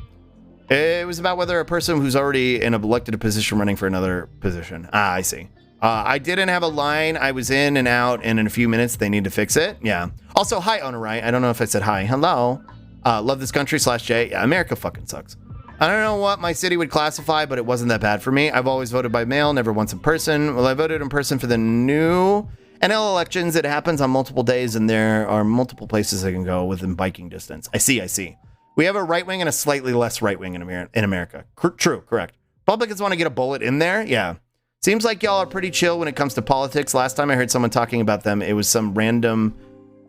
It was about whether a person who's already in a elected position running for another position. Ah, I see. I didn't have a line. I was in and out, and in a few minutes, they need to fix it. Yeah. Also, hi, Onorai. I don't know if I said hi. Hello. Love this country /J. Yeah, America fucking sucks. I don't know what my city would classify, but it wasn't that bad for me. I've always voted by mail, never once in person. Well, I voted in person for the new NL elections. It happens on multiple days, and there are multiple places I can go within biking distance. I see. We have a right wing and a slightly less right wing in America. True, correct. Republicans want to get a bullet in there? Yeah. Seems like y'all are pretty chill when it comes to politics. Last time I heard someone talking about them, it was some random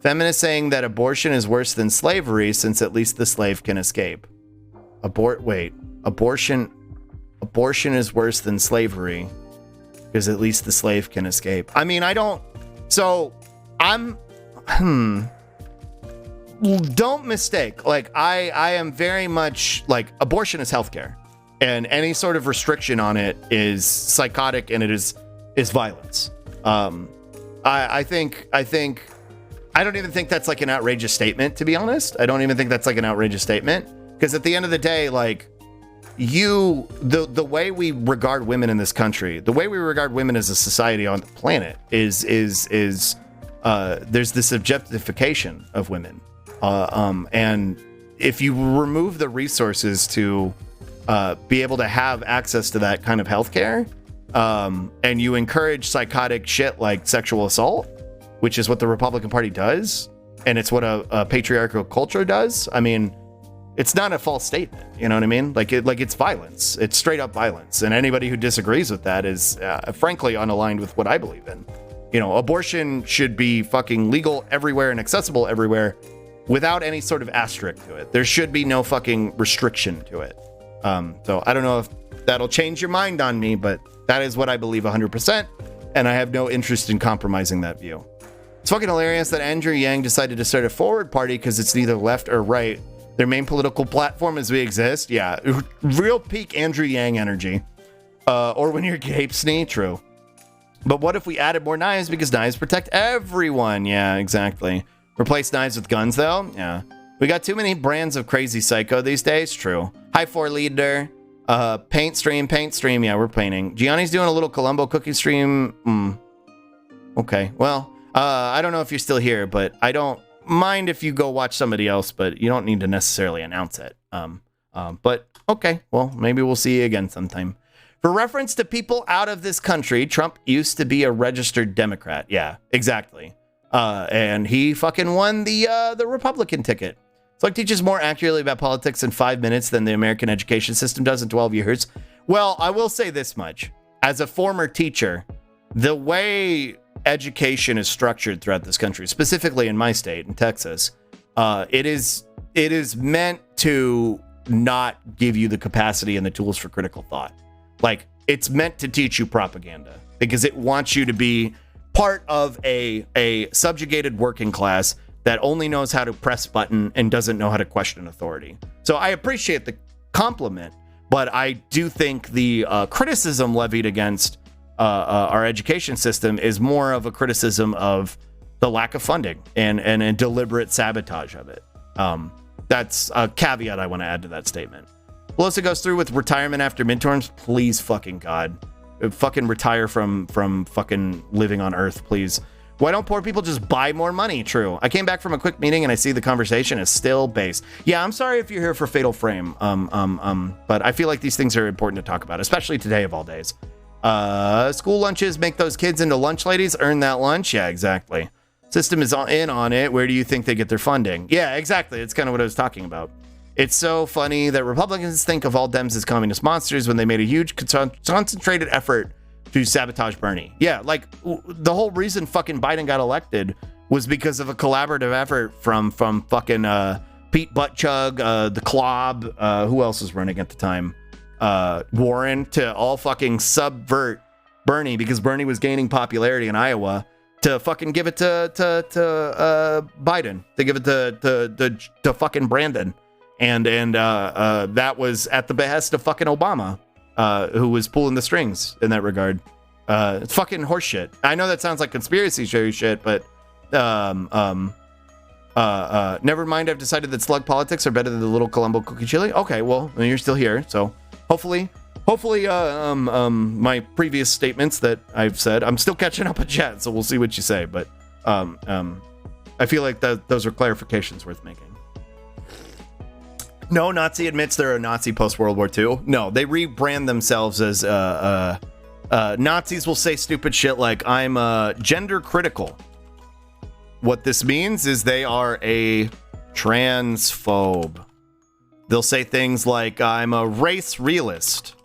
feminist saying that abortion is worse than slavery since at least the slave can escape. Abortion is worse than slavery because at least the slave can escape. I mean, don't mistake. Like, I am very much like, abortion is healthcare. And any sort of restriction on it is psychotic, and it is violence. I don't even think that's like an outrageous statement, to be honest. I don't even think that's like an outrageous statement, because at the end of the day, like, the way we regard women in this country, the way we regard women as a society on the planet is there's this objectification of women, and if you remove the resources to be able to have access to that kind of healthcare, and you encourage psychotic shit like sexual assault, which is what the Republican Party does, and it's what a patriarchal culture does. I mean, it's not a false statement. You know what I mean? Like it's violence. It's straight up violence. And anybody who disagrees with that is, frankly, unaligned with what I believe in. You know, abortion should be fucking legal everywhere and accessible everywhere without any sort of asterisk to it. There should be no fucking restriction to it. So I don't know if that'll change your mind on me, but that is what I believe 100%. And I have no interest in compromising that view. It's fucking hilarious that Andrew Yang decided to start a forward party because it's neither left or right. Their main political platform is we exist. Yeah, real peak Andrew Yang energy. Or when you're Gabe Snee, true. But what if we added more knives because knives protect everyone? Yeah, exactly. Replace knives with guns though? Yeah. We got too many brands of crazy psycho these days. True. Hi, 4 leader. Paint stream. Yeah, we're painting. Gianni's doing a little Columbo cooking stream. Okay. Well, I don't know if you're still here, but I don't mind if you go watch somebody else, but you don't need to necessarily announce it. But okay. Well, maybe we'll see you again sometime. For reference to people out of this country, Trump used to be a registered Democrat. Yeah, exactly. And he fucking won the Republican ticket. Slug teaches more accurately about politics in 5 minutes than the American education system does in 12 years. Well, I will say this much. As a former teacher, the way education is structured throughout this country, specifically in my state, in Texas, it is meant to not give you the capacity and the tools for critical thought. Like, it's meant to teach you propaganda because it wants you to be part of a subjugated working class that only knows how to press button and doesn't know how to question authority. So I appreciate the compliment, but I do think the criticism levied against our education system is more of a criticism of the lack of funding and a deliberate sabotage of it. That's a caveat I want to add to that statement. Pelosi goes through with retirement after midterms. Please fucking God. Fucking retire from fucking living on Earth, please. Why don't poor people just buy more money? True. I came back from a quick meeting and I see the conversation is still based. Yeah, I'm sorry if you're here for Fatal Frame. But I feel like these things are important to talk about, especially today of all days. School lunches make those kids into lunch ladies. Earn that lunch. Yeah, exactly. System is in on it. Where do you think they get their funding? Yeah, exactly. It's kind of what I was talking about. It's so funny that Republicans think of all Dems as communist monsters when they made a huge concentrated effort to sabotage Bernie. Yeah, like the whole reason fucking Biden got elected was because of a collaborative effort from fucking Pete Buttigieg, the Clob, who else was running at the time? Warren, to all fucking subvert Bernie because Bernie was gaining popularity in Iowa, to fucking give it to Biden, to give it to fucking Brandon. And that was at the behest of fucking Obama, who was pulling the strings in that regard. It's fucking horseshit. I know that sounds like conspiracy theory shit, but Never mind, I've decided that slug politics are better than the little Colombo cookie chili. Okay, well, you're still here, so hopefully, my previous statements that I've said, I'm still catching up with chat, so we'll see what you say, but I feel like those are clarifications worth making. No Nazi admits they're a Nazi post-World War II. No, they rebrand themselves as Nazis will say stupid shit like, I'm gender critical. What this means is they are a transphobe. They'll say things like, I'm a race realist.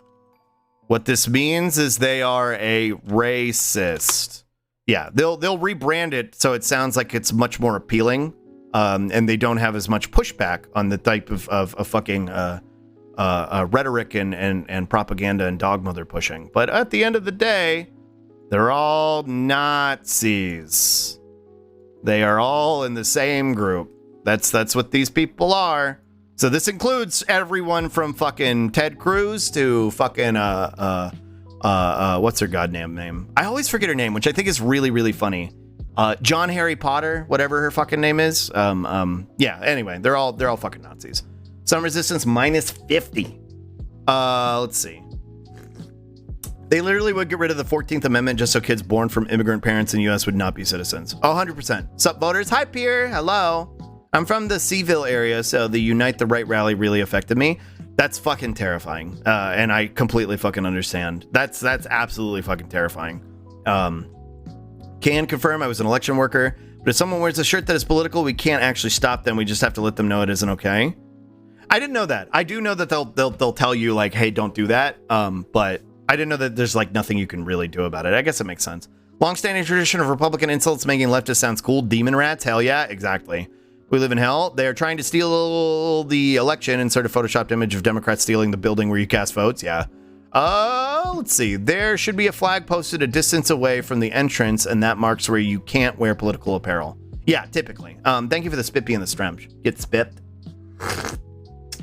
What this means is they are a racist. Yeah, they'll rebrand it so it sounds like it's much more appealing, and they don't have as much pushback on the type of fucking rhetoric and propaganda and dogma they're pushing. But at the end of the day, they're all Nazis. They are all in the same group. That's what these people are. So this includes everyone from fucking Ted Cruz to fucking what's her goddamn name? I always forget her name, which I think is really, really funny. John Harry Potter, whatever her fucking name is. Yeah, anyway, they're all fucking Nazis. Some resistance -50. Let's see. They literally would get rid of the 14th Amendment just so kids born from immigrant parents in the U.S. would not be citizens. 100%. Sup, voters? Hi, Pierre. Hello. I'm from the Seaville area, so the Unite the Right rally really affected me. That's fucking terrifying. And I completely fucking understand. That's absolutely fucking terrifying. Can confirm I was an election worker, but if someone wears a shirt that is political, we can't actually stop them. We just have to let them know it isn't okay. I didn't know that. I do know that they'll tell you like, hey, don't do that. But I didn't know that there's like nothing you can really do about it. I guess it makes sense. Long-standing tradition of Republican insults making leftists sounds cool. Demon rats? Hell yeah, exactly. We live in hell. They are trying to steal the election. Insert a photoshopped image of Democrats stealing the building where you cast votes. Yeah. Let's see. There should be a flag posted a distance away from the entrance, and that marks where you can't wear political apparel. Yeah, typically. Thank you for the spippy and the strench. Get spipped.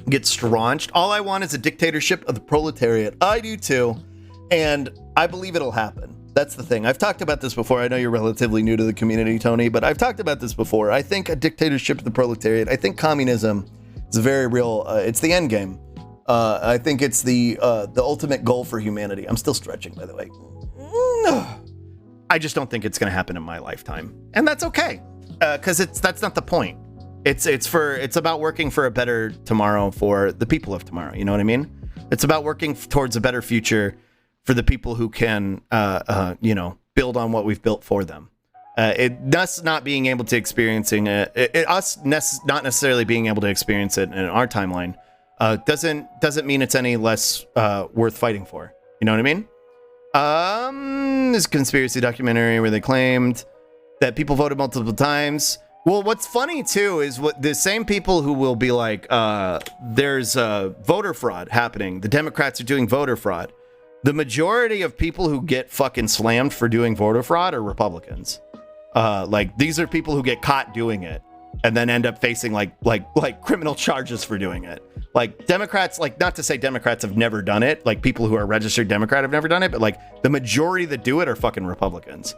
Get straunched. All I want is a dictatorship of the proletariat. I do too. And I believe it'll happen. That's the thing. I've talked about this before. I know you're relatively new to the community, Tony, but I've talked about this before. I think a dictatorship of the proletariat, I think communism is a very real, it's the end game. I think it's the ultimate goal for humanity. I'm still stretching, by the way. I just don't think it's going to happen in my lifetime. And that's okay. Because that's not the point. It's about working for a better tomorrow for the people of tomorrow. You know what I mean? It's about working towards a better future for the people who can, build on what we've built for them. Us not being able to experiencing it, not necessarily being able to experience it in our timeline, doesn't mean it's any less worth fighting for. You know what I mean? This conspiracy documentary where they claimed that people voted multiple times. Well, what's funny too is what the same people who will be like, there's voter fraud happening. The Democrats are doing voter fraud. The majority of people who get fucking slammed for doing voter fraud are Republicans. Like these are people who get caught doing it and then end up facing like criminal charges for doing it. Like Democrats, like not to say Democrats have never done it, like people who are registered Democrat have never done it, but like the majority that do it are fucking Republicans.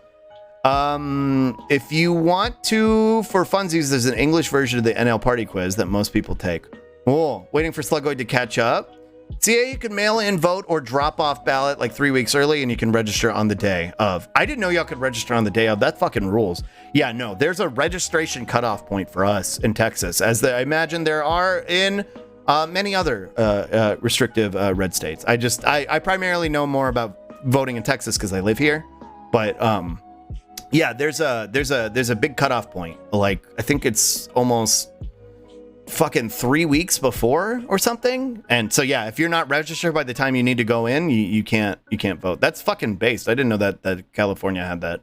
If you want to, for funsies, there's an English version of the NL party quiz that most people take. Oh, waiting for Slugoid to catch up. See, you can mail in vote or drop off ballot like 3 weeks early and you can register on the day of. I didn't know y'all could register on the day of. That fucking rules. Yeah, no, there's a registration cutoff point for us in Texas, as I imagine there are in many other restrictive red states. I primarily know more about voting in Texas because I live here, but yeah, there's a big cutoff point. Like I think it's almost fucking 3 weeks before or something. And so yeah, if you're not registered by the time you need to go in, you can't vote. That's fucking based. I didn't know that California had that.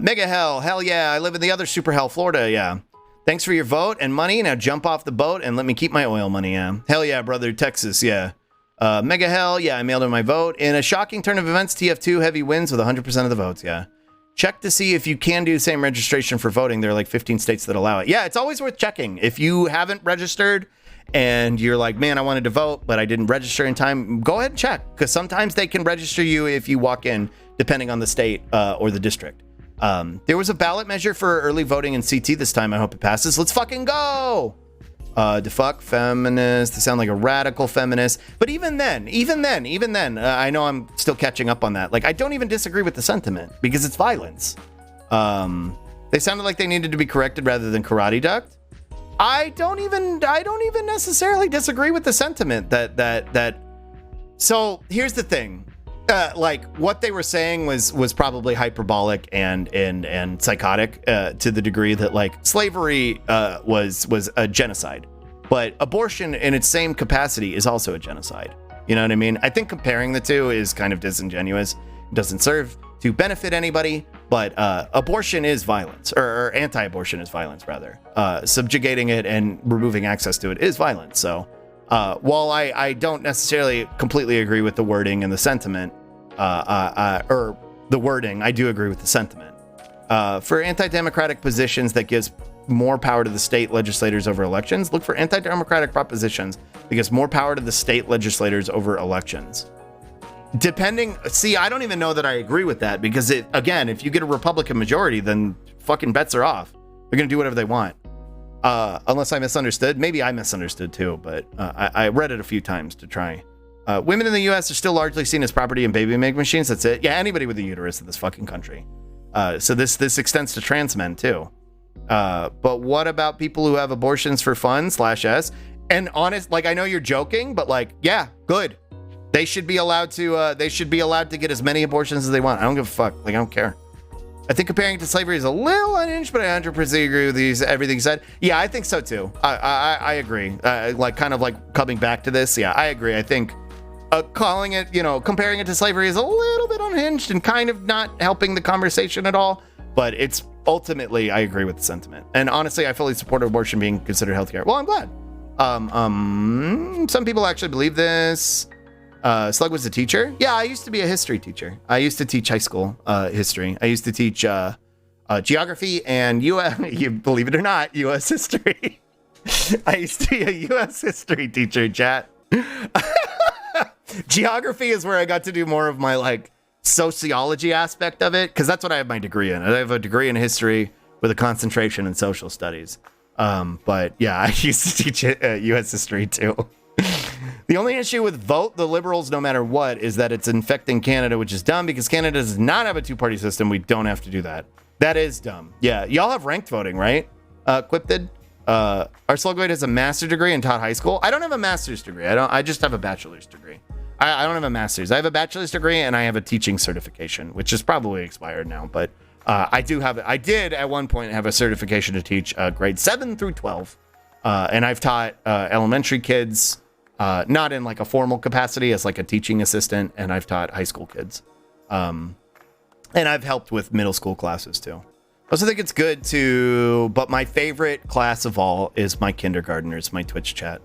Mega hell yeah, I live in the other super hell, Florida. Yeah, thanks for your vote and money. Now jump off the boat and let me keep my oil money. Yeah, hell yeah, brother. Texas. Yeah. Mega hell yeah, I mailed in my vote. In a shocking turn of events, TF2 heavy wins with 100% of the votes. Yeah, check to see if you can do the same registration for voting. There are like 15 states that allow it. Yeah, it's always worth checking. If you haven't registered and you're like, man, I wanted to vote, but I didn't register in time, go ahead and check, because sometimes they can register you if you walk in, depending on the state or the district. There was a ballot measure for early voting in CT this time. I hope it passes. Let's fucking go. Defuck feminist. They sound like a radical feminist. But even then, I know I'm still catching up on that. Like, I don't even disagree with the sentiment because it's violence. They sounded like they needed to be corrected rather than karate ducked. I don't even necessarily disagree with the sentiment that. So here's the thing. Like what they were saying was probably hyperbolic and psychotic to the degree that like slavery was a genocide, but abortion in its same capacity is also a genocide. You know what I mean? I think comparing the two is kind of disingenuous. It doesn't serve to benefit anybody, but abortion is violence, or anti-abortion is violence rather. Subjugating it and removing access to it is violence. So while I don't necessarily completely agree with the wording and the sentiment, or the wording, I do agree with the sentiment. For anti-democratic positions that gives more power to the state legislators over elections, look for anti-democratic propositions that gives more power to the state legislators over elections. See, I don't even know that I agree with that because again, if you get a Republican majority, then fucking bets are off. They're going to do whatever they want. Unless I misunderstood. Maybe I misunderstood too, but I read it a few times to try. Women in the U.S. are still largely seen as property and baby-making machines. That's it. Yeah, anybody with a uterus in this fucking country. So this extends to trans men too. But what about people who have abortions for fun/s? And honest, like I know you're joking, but like, yeah, good. They should be allowed to. They should be allowed to get as many abortions as they want. I don't give a fuck. Like I don't care. I think comparing it to slavery is a little unhinged, but I 100% agree with everything you said. Yeah, I think so too. I agree. Like kind of like coming back to this. Yeah, I agree. I think calling it, comparing it to slavery is a little bit unhinged and kind of not helping the conversation at all. But it's ultimately, I agree with the sentiment. And honestly, I fully support abortion being considered healthcare. Well, I'm glad. Some people actually believe this. Slug was a teacher. Yeah, I used to be a history teacher. I used to teach high school history. I used to teach geography and you believe it or not, U.S. history. I used to be a U.S. history teacher, chat. Geography is where I got to do more of my like sociology aspect of it, because that's what I have my degree in. I have a degree in history with a concentration in social studies. But yeah, I used to teach U.S. history too. The only issue with vote the Liberals no matter what is that it's infecting Canada, which is dumb because Canada does not have a two-party system. We don't have to do that. That is dumb. Yeah, y'all have ranked voting, right? Quip did. Our Slugweight has a master's degree and taught high school. I don't have a master's degree. I just have a bachelor's degree. I don't have a master's. I have a bachelor's degree and I have a teaching certification, which is probably expired now. But I did at one point have a certification to teach grades 7 through 12. And I've taught elementary kids, not in like a formal capacity as like a teaching assistant. And I've taught high school kids. And I've helped with middle school classes too. I also think it's good to, but my favorite class of all is my kindergartners, my Twitch chat.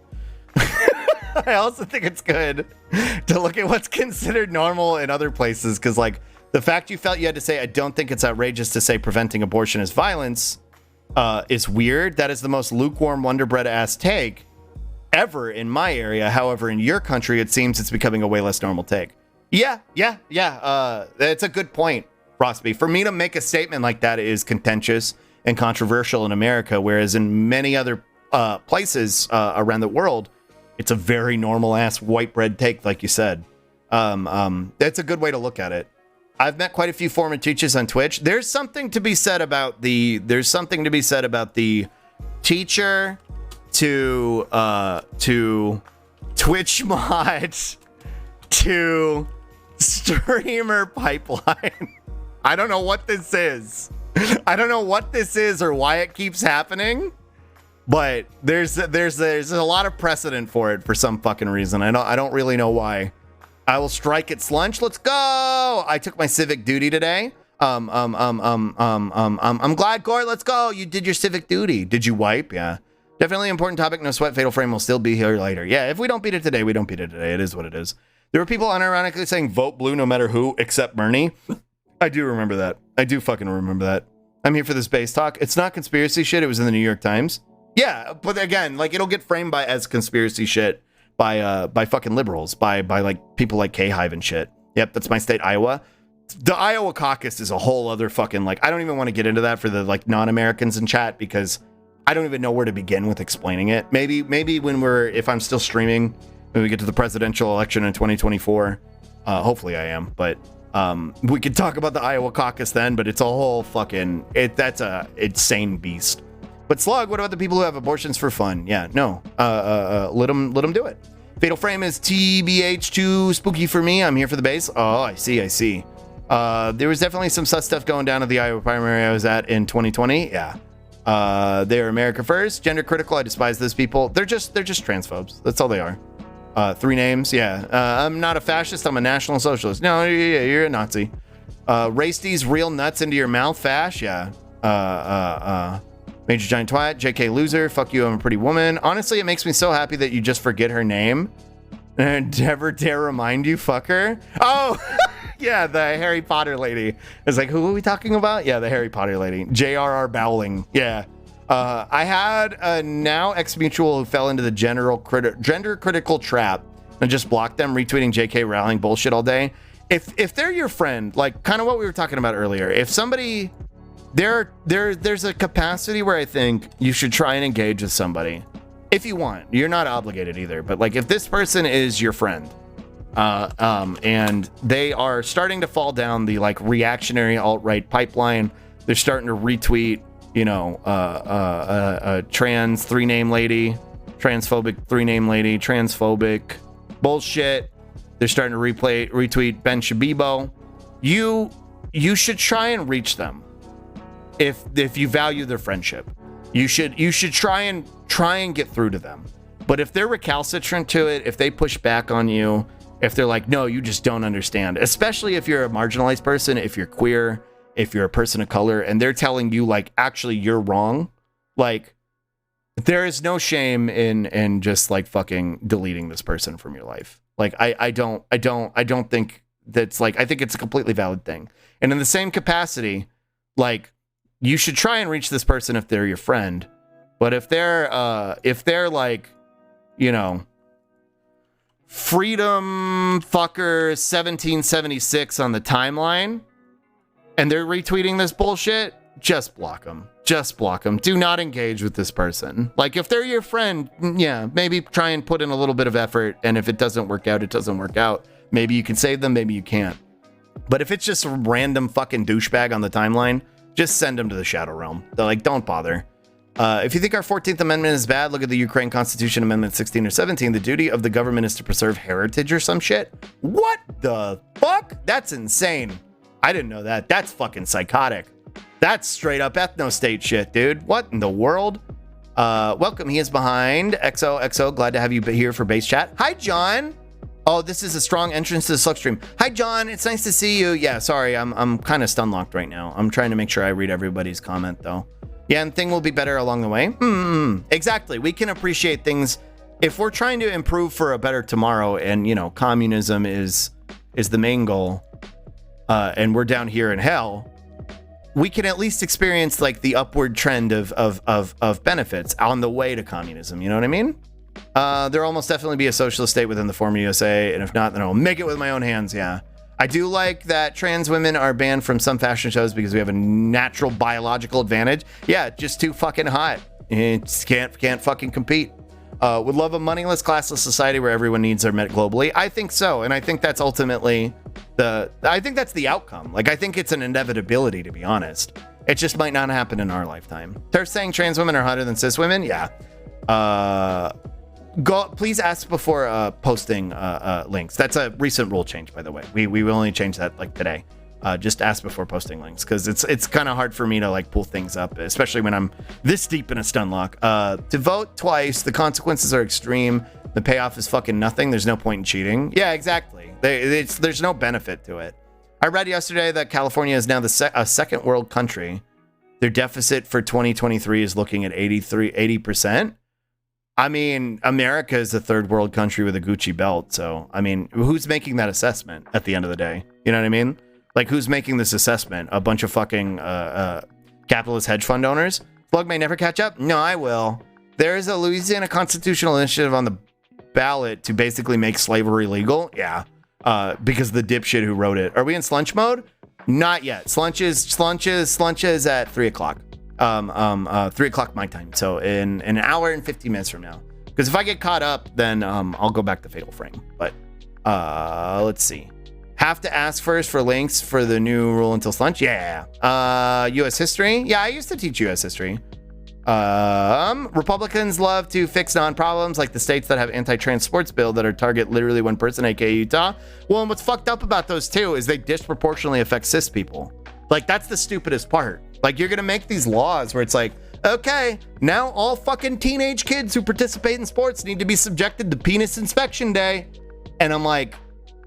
I also think it's good to look at what's considered normal in other places, because like the fact you felt you had to say, I don't think it's outrageous to say preventing abortion is violence, is weird. That is the most lukewarm Wonder Bread ass take ever in my area. However, in your country, it seems it's becoming a way less normal take. Yeah. It's a good point, Frostby. For me to make a statement like that is contentious and controversial in America, whereas in many other places around the world, it's a very normal ass white bread take, like you said. That's a good way to look at it. I've met quite a few former teachers on Twitch. There's something to be said about the teacher to Twitch mod to streamer pipeline. I don't know what this is. I don't know what this is or why it keeps happening. But there's a lot of precedent for it for some fucking reason. I don't really know why. I will strike at lunch. Let's go. I took my civic duty today. I'm glad, Court. Let's go. You did your civic duty. Did you wipe? Yeah. Definitely important topic. No sweat. Fatal Frame will still be here later. Yeah. If we don't beat it today, we don't beat it today. It is what it is. There were people unironically saying vote blue no matter who except Bernie. I do remember that. I do fucking remember that. I'm here for this base talk. It's not conspiracy shit. It was in the New York Times. Yeah, but again, like it'll get framed as conspiracy shit by fucking liberals, by like people like K-Hive and shit. Yep, that's my state, Iowa. The Iowa caucus is a whole other fucking, like, I don't even want to get into that for the, like, non-Americans in chat, because I don't even know where to begin with explaining it. Maybe if I'm still streaming, when we get to the presidential election in 2024, hopefully I am, but we could talk about the Iowa caucus then, but it's a whole fucking, that's a insane beast. But Slug, what about the people who have abortions for fun? Yeah, no, let them do it. Fatal Frame is TBH too spooky for me. I'm here for the base. Oh, I see. There was definitely some sus stuff going down at the Iowa primary I was at in 2020. Yeah. They're America first, gender critical. I despise those people. They're just transphobes. That's all they are. 3 names. Yeah. I'm not a fascist. I'm a national socialist. No, you're a Nazi. Race these real nuts into your mouth, fash. Yeah. Major giant twat. JK loser. Fuck you. I'm a pretty woman. Honestly, it makes me so happy that you just forget her name and never dare remind you. Fuck her. Oh. Yeah, the Harry Potter lady. It's like, who are we talking about? Yeah, the Harry Potter lady. J.R.R. Bowling. Yeah. I had a now ex-mutual who fell into the gender critical trap and just blocked them, retweeting J.K. Rowling bullshit all day. If they're your friend, like kind of what we were talking about earlier, if somebody, there's a capacity where I think you should try and engage with somebody. If you want, you're not obligated either. But like if this person is your friend, and they are starting to fall down the like reactionary alt-right pipeline. They're starting to retweet, trans 3-name lady, transphobic 3-name lady, transphobic bullshit. They're starting to retweet Ben Shabibo. You should try and reach them if you value their friendship. You should try and get through to them. But if they're recalcitrant to it, if they push back on you, if they're like, no, you just don't understand, especially if you're a marginalized person, if you're queer, if you're a person of color, and they're telling you like, actually, you're wrong. Like, there is no shame in just like fucking deleting this person from your life. Like, I don't think that's like, I think it's a completely valid thing. And in the same capacity, like, you should try and reach this person if they're your friend. But if they're like, Freedom fucker 1776 on the timeline, and they're retweeting this bullshit, just block them. Just block them. Do not engage with this person. Like, if they're your friend, yeah, maybe try and put in a little bit of effort, and if it doesn't work out, it doesn't work out. Maybe you can save them, maybe you can't. But if it's just a random fucking douchebag on the timeline, just send them to the Shadow Realm. They're like, don't bother. If you think our 14th Amendment is bad, look at the Ukraine Constitution Amendment 16 or 17. The duty of the government is to preserve heritage or some shit. What the fuck? That's insane. I didn't know that. That's fucking psychotic. That's straight up ethno-state shit, dude. What in the world? Welcome. He is behind. XOXO. Glad to have you here for base chat. Hi, John. Oh, this is a strong entrance to the Slug stream. Hi, John. It's nice to see you. Yeah, sorry. I'm kind of stun locked right now. I'm trying to make sure I read everybody's comment, though. Yeah, and thing will be better along the way. Exactly. We can appreciate things if we're trying to improve for a better tomorrow, and communism is the main goal, and we're down here in hell. We can at least experience like the upward trend of benefits on the way to communism. You know what I mean? There'll almost definitely be a socialist state within the former USA, and if not, then I'll make it with my own hands. Yeah. I do like that trans women are banned from some fashion shows because we have a natural biological advantage. Yeah, just too fucking hot. It can't fucking compete. Would love a moneyless, classless society where everyone needs are met globally. I think so, and I think that's ultimately that's the outcome. Like, I think it's an inevitability, to be honest. It just might not happen in our lifetime. They're saying trans women are hotter than cis women. Yeah. Please ask before posting links. That's a recent rule change, by the way. We will only change that like today. Just ask before posting links, because it's kind of hard for me to like pull things up, especially when I'm this deep in a stun lock. To vote twice, the consequences are extreme. The payoff is fucking nothing. There's no point in cheating. Yeah, exactly. There's no benefit to it. I read yesterday that California is now a second world country. Their deficit for 2023 is looking at 80%. I mean, America is a third world country with a Gucci belt. So, I mean, who's making that assessment at the end of the day? You know what I mean? Like, who's making this assessment? A bunch of fucking capitalist hedge fund owners? Slug may never catch up? No, I will. There is a Louisiana constitutional initiative on the ballot to basically make slavery legal. Yeah. because the dipshit who wrote it. Are we in slunch mode? Not yet. Slunch is at 3 o'clock. 3 o'clock my time. So in an hour and 50 minutes from now. Because if I get caught up, then I'll go back to Fatal Frame. But let's see. Have to ask first for links for the new rule until lunch. Yeah. U.S. history. Yeah, I used to teach U.S. history. Republicans love to fix non-problems like the states that have anti-trans sports bill that are target literally one person, aka Utah. Well, and what's fucked up about those too is they disproportionately affect cis people. Like, that's the stupidest part. Like, you're gonna make these laws where it's like, okay, now all fucking teenage kids who participate in sports need to be subjected to penis inspection day. And I'm like,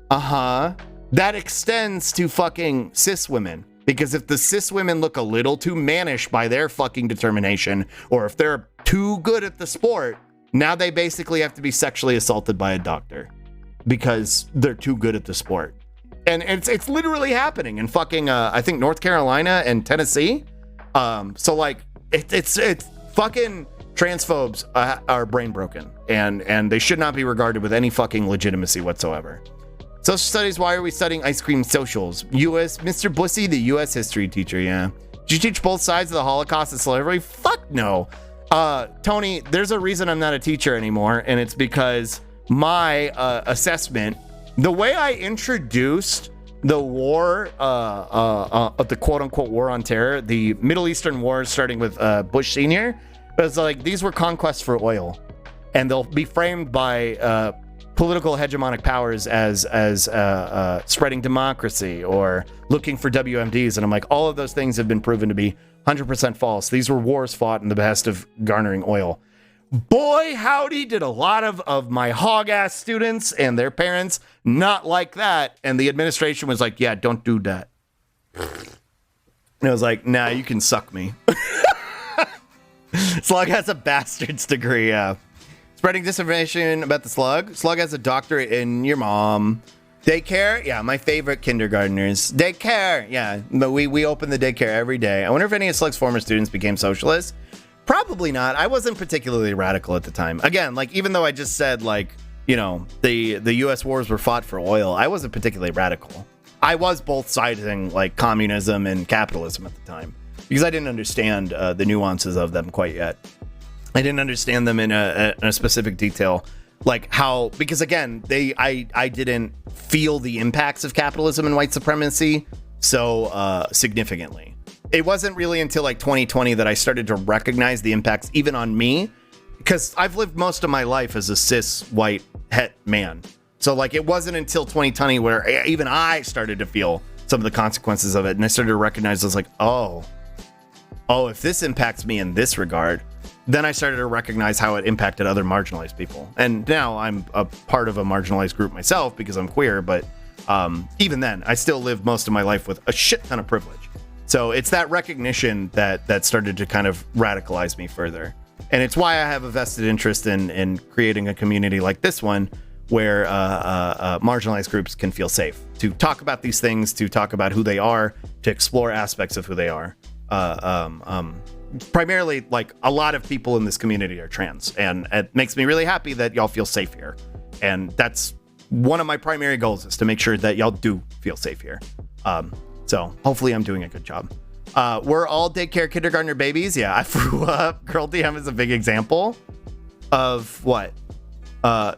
that extends to fucking cis women. Because if the cis women look a little too mannish by their fucking determination, or if they're too good at the sport, now they basically have to be sexually assaulted by a doctor because they're too good at the sport. And it's literally happening in fucking, I think North Carolina and Tennessee. So like, it's fucking transphobes are brain broken and they should not be regarded with any fucking legitimacy whatsoever. Social studies, why are we studying ice cream socials? U.S. Mr. Bussy, the U.S. history teacher, yeah. Did you teach both sides of the Holocaust and slavery? Fuck no. Tony, there's a reason I'm not a teacher anymore, and it's because my assessment, the way I introduced the war, of the quote-unquote war on terror, the Middle Eastern wars starting with Bush Sr., was like, these were conquests for oil, and they'll be framed by political hegemonic powers as spreading democracy or looking for WMDs. And I'm like, all of those things have been proven to be 100% false. These were wars fought in the behest of garnering oil. Boy, howdy, did a lot of my hog-ass students and their parents not like that. And the administration was like, yeah, don't do that. And I was like, nah, you can suck me. Slug has a bastard's degree, yeah. Spreading disinformation about the Slug. Slug has a doctorate in your mom. Daycare? Yeah, my favorite kindergartners. Daycare! Yeah, but we open the daycare every day. I wonder if any of Slug's former students became socialists. Probably not. I wasn't particularly radical at the time. Again, like, even though I just said, like, you know, the U.S. wars were fought for oil, I wasn't particularly radical. I was both siding, like, communism and capitalism at the time. Because I didn't understand the nuances of them quite yet. I didn't understand them in a specific detail, like how, because again, I didn't feel the impacts of capitalism and white supremacy so significantly. It wasn't really until like 2020 that I started to recognize the impacts even on me, because I've lived most of my life as a cis white het man. So like, it wasn't until 2020 where even I started to feel some of the consequences of it, and I started to recognize, I was like, oh, if this impacts me in this regard, then I started to recognize how it impacted other marginalized people. And now I'm a part of a marginalized group myself because I'm queer, but even then, I still live most of my life with a shit ton of privilege. So it's that recognition that started to kind of radicalize me further. And it's why I have a vested interest in creating a community like this one where marginalized groups can feel safe to talk about these things, to talk about who they are, to explore aspects of who they are. Primarily, like, a lot of people in this community are trans, and it makes me really happy that y'all feel safe here. And that's one of my primary goals, is to make sure that y'all do feel safe here. So hopefully I'm doing a good job. We're all daycare kindergartner babies. Yeah, I grew up. Girl DM is a big example of what?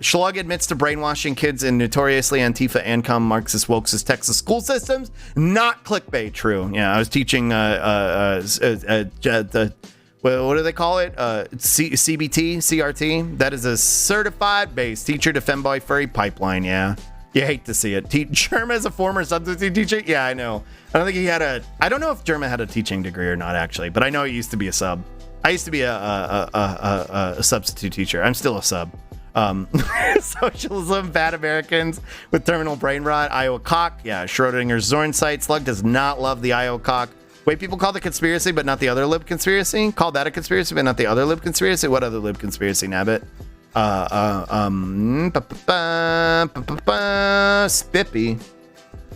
Slug admits to brainwashing kids in notoriously Antifa, ANCOM, Marxist, Wokes' Texas school systems. Not clickbait true. Yeah, I was teaching what do they call it? CBT, CRT. That is a certified base teacher to femboy furry pipeline. Yeah, you hate to see it. Jerma is a former substitute teacher. Yeah, I know. I don't think he had I don't know if Jerma had a teaching degree or not, actually, but I know he used to be a sub. I used to be a substitute teacher. I'm still a sub. Socialism, bad Americans with terminal brain rot, Iowa cock. Yeah, Schrodinger's Zorn site. Slug does not love the Iowa cock. Wait, people call the conspiracy, but not the other lib conspiracy? Call that a conspiracy, but not the other lib conspiracy? What other lib conspiracy, Nabbit? Spippy.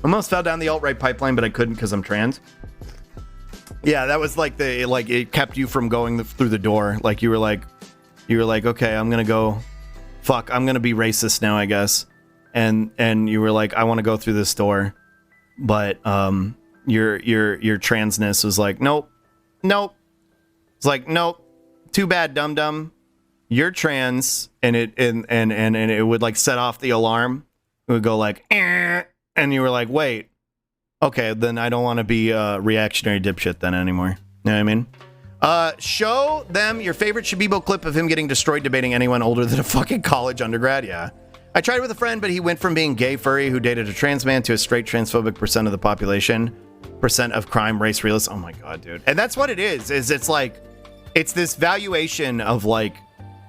Almost fell down the alt-right pipeline, but I couldn't because I'm trans. Yeah, that was like it kept you from going through the door. Like you were like, okay, I'm gonna go. Fuck, I'm gonna be racist now, I guess. and you were like, I want to go through this door, but your transness was like, nope. It's like, nope, too bad, dum dum. You're trans, and it would like set off the alarm. It would go like, eh, and you were like, wait, okay, then I don't want to be a reactionary dipshit then anymore. You know what I mean? Show them your favorite Shabibo clip of him getting destroyed debating anyone older than a fucking college undergrad. Yeah. I tried with a friend, but he went from being gay furry who dated a trans man to a straight transphobic percent of the population, percent of crime, race realist. Oh my God, dude. And that's what it is it's like, it's this valuation of like,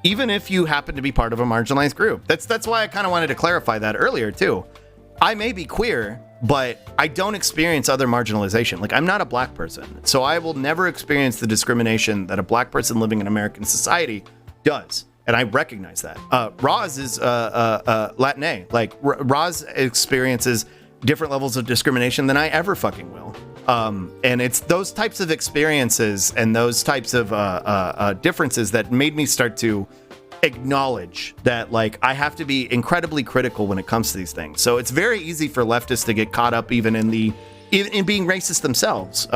even if you happen to be part of a marginalized group. That's why I kind of wanted to clarify that earlier too. I may be queer, but I don't experience other marginalization. Like, I'm not a black person, so I will never experience the discrimination that a black person living in American society does. And I recognize that. Roz is Latina. Like, Roz experiences different levels of discrimination than I ever fucking will. And it's those types of experiences and those types of differences that made me start to acknowledge that, like, I have to be incredibly critical when it comes to these things. So it's very easy for leftists to get caught up even in being racist themselves.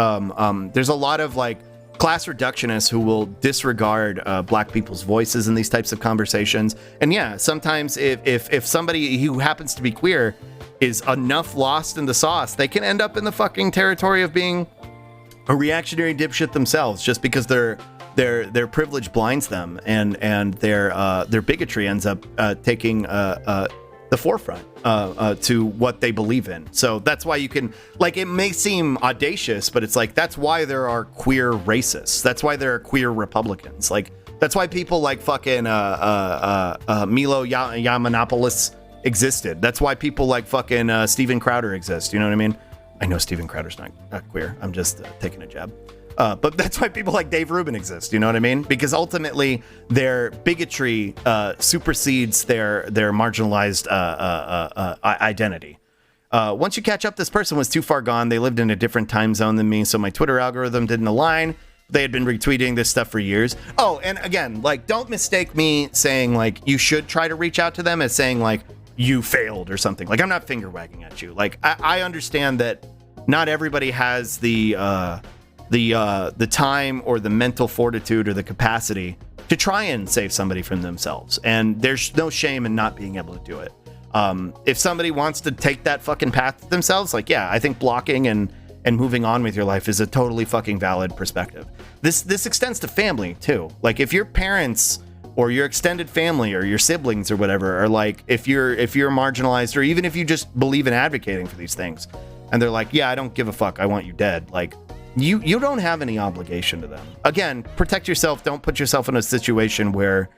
There's a lot of like class reductionists who will disregard black people's voices in these types of conversations. And yeah, sometimes if somebody who happens to be queer is enough lost in the sauce, they can end up in the fucking territory of being a reactionary dipshit themselves, just because their privilege blinds them, and their bigotry ends up taking the forefront to what they believe in. So that's why you can, like, it may seem audacious, but it's like, that's why there are queer racists. That's why there are queer Republicans. Like, that's why people like fucking Milo Yiannopoulos existed. That's why people like fucking Steven Crowder exist. You know what I mean? I know Steven Crowder's not queer. I'm just taking a jab. But that's why people like Dave Rubin exist. You know what I mean? Because ultimately their bigotry supersedes their marginalized identity. Once you catch up, this person was too far gone. They lived in a different time zone than me, so my Twitter algorithm didn't align. They had been retweeting this stuff for years. Oh, and again, like, don't mistake me saying like you should try to reach out to them as saying like you failed or something. Like, I'm not finger wagging at you. Like, I understand that not everybody has the time or the mental fortitude or the capacity to try and save somebody from themselves. And there's no shame in not being able to do it. If somebody wants to take that fucking path themselves, like, yeah, I think blocking and moving on with your life is a totally fucking valid perspective. This extends to family too. Like, if your parents or your extended family or your siblings or whatever are like, if you're marginalized, or even if you just believe in advocating for these things and they're like, yeah, I don't give a fuck, I want you dead. Like, you don't have any obligation to them. Again, protect yourself. Don't put yourself in a situation where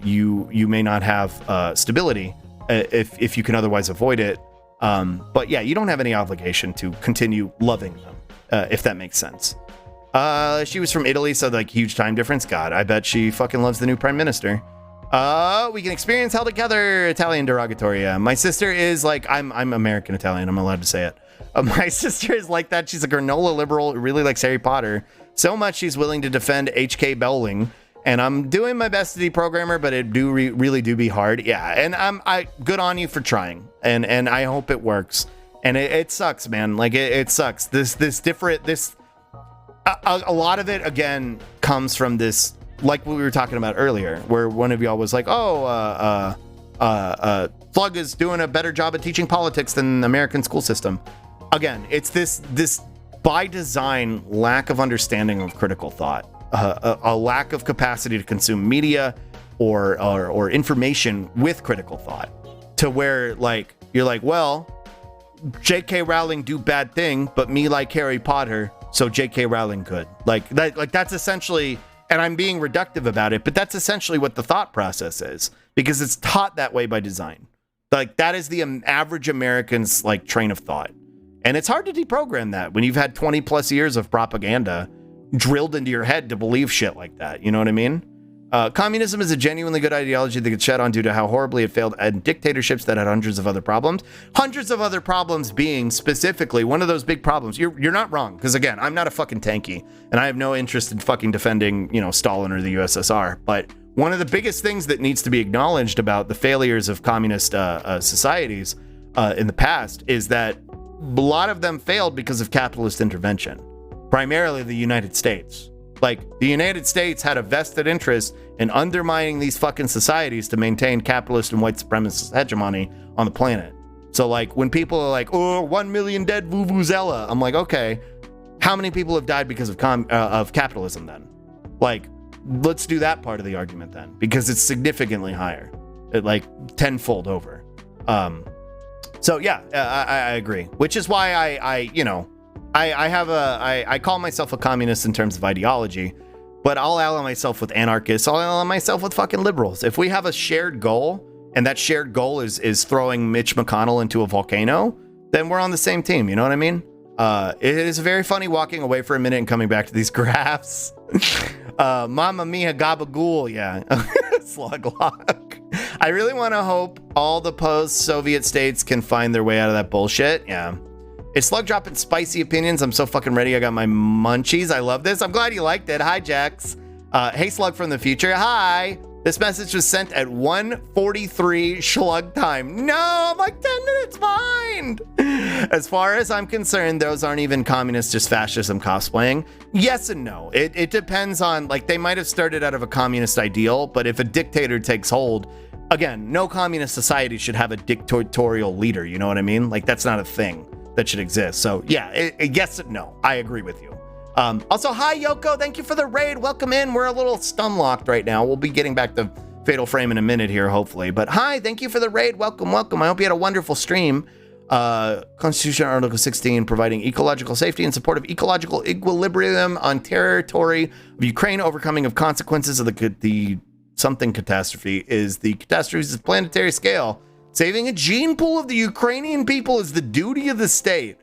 you may not have stability if you can otherwise avoid it. But yeah, you don't have any obligation to continue loving them, if that makes sense. She was from Italy, so like huge time difference. God, I bet she fucking loves the new prime minister. We can experience held together Italian derogatory. My sister is like, I'm American Italian. I'm allowed to say it. My sister is like that. She's a granola liberal who really likes Harry Potter so much she's willing to defend H.K. Rowling. And I'm doing my best to deprogram her, but it really do be hard. Yeah, and I good on you for trying, and I hope it works. And it sucks, man. Like, it sucks. A lot of it again comes from this, like what we were talking about earlier, where one of y'all was like, Slug is doing a better job at teaching politics than the American school system. Again, it's this by design lack of understanding of critical thought, a lack of capacity to consume media or information with critical thought, to where like you're like, well, J.K. Rowling do bad thing, but me like Harry Potter, so J.K. Rowling good. Like that's essentially, and I'm being reductive about it, but that's essentially what the thought process is, because it's taught that way by design. Like, that is the average American's like train of thought. And it's hard to deprogram that when you've had 20 plus years of propaganda drilled into your head to believe shit like that. You know what I mean? Communism is a genuinely good ideology that gets shed on due to how horribly it failed, and dictatorships that had hundreds of other problems. Hundreds of other problems being specifically one of those big problems. You're not wrong, because again, I'm not a fucking tanky, and I have no interest in fucking defending, Stalin or the USSR. But one of the biggest things that needs to be acknowledged about the failures of communist societies in the past is that a lot of them failed because of capitalist intervention, primarily the United States. Like, the United States had a vested interest in undermining these fucking societies to maintain capitalist and white supremacist hegemony on the planet. So, like, when people are like, oh, 1 million dead Vuvuzela, I'm like, okay, how many people have died because of capitalism then? Like, let's do that part of the argument then, because it's significantly higher, like tenfold over. So yeah, I agree, which is why I call myself a communist in terms of ideology, but I'll ally myself with anarchists. I'll ally myself with fucking liberals. If we have a shared goal, and that shared goal is throwing Mitch McConnell into a volcano, then we're on the same team. You know what I mean? It is very funny walking away for a minute and coming back to these graphs. Mamma mia gabagool, yeah. Slug lock. I really want to hope all the post-Soviet states can find their way out of that bullshit. Yeah. Is Slug dropping spicy opinions? I'm so fucking ready. I got my munchies. I love this. I'm glad you liked it. Hi, Jax. Hey, Slug from the future. Hi. This message was sent at 1:43 Slug time. No, I'm like 10 minutes behind. As far as I'm concerned, those aren't even communists, just fascism cosplaying. Yes and no. It depends on, like, they might have started out of a communist ideal, but if a dictator takes hold, again, no communist society should have a dictatorial leader. You know what I mean? Like, that's not a thing that should exist. So yeah, yes and no. I agree with you. Also, hi, Yoko. Thank you for the raid. Welcome in. We're a little stun locked right now. We'll be getting back to Fatal Frame in a minute here, hopefully. But hi, thank you for the raid. Welcome, welcome. I hope you had a wonderful stream. Constitution Article 16, providing ecological safety and support of ecological equilibrium on territory of Ukraine, overcoming of consequences of the something catastrophe is the catastrophes of planetary scale. Saving a gene pool of the Ukrainian people is the duty of the state.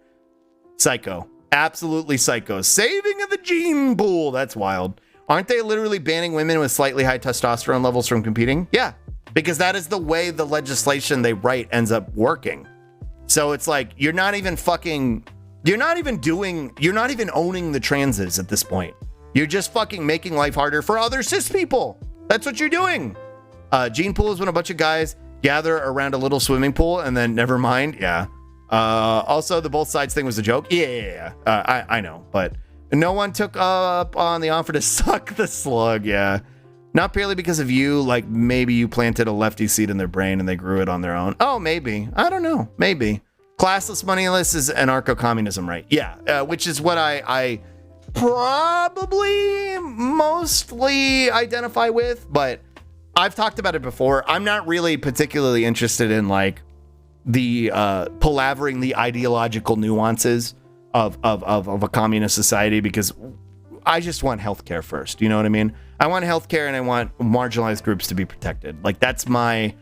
Psycho. Absolutely psycho. Saving of the gene pool. That's wild. Aren't they literally banning women with slightly high testosterone levels from competing? Yeah, because that is the way the legislation they write ends up working. So it's like, you're not even owning the transes at this point. You're just fucking making life harder for other cis people. That's what you're doing. Gene pool is when a bunch of guys gather around a little swimming pool and then never mind. Yeah. Also, the both sides thing was a joke. Yeah. I know, but no one took up on the offer to suck the slug. Yeah. Not purely because of you. Like, maybe you planted a lefty seed in their brain and they grew it on their own. Oh, maybe. I don't know. Maybe. Classless, moneyless is anarcho-communism, right? Yeah. Which is what I probably mostly identify with, but I've talked about it before. I'm not really particularly interested in, like, the palavering the ideological nuances of a communist society, because I just want healthcare first. You know what I mean? I want healthcare and I want marginalized groups to be protected. Like, that's my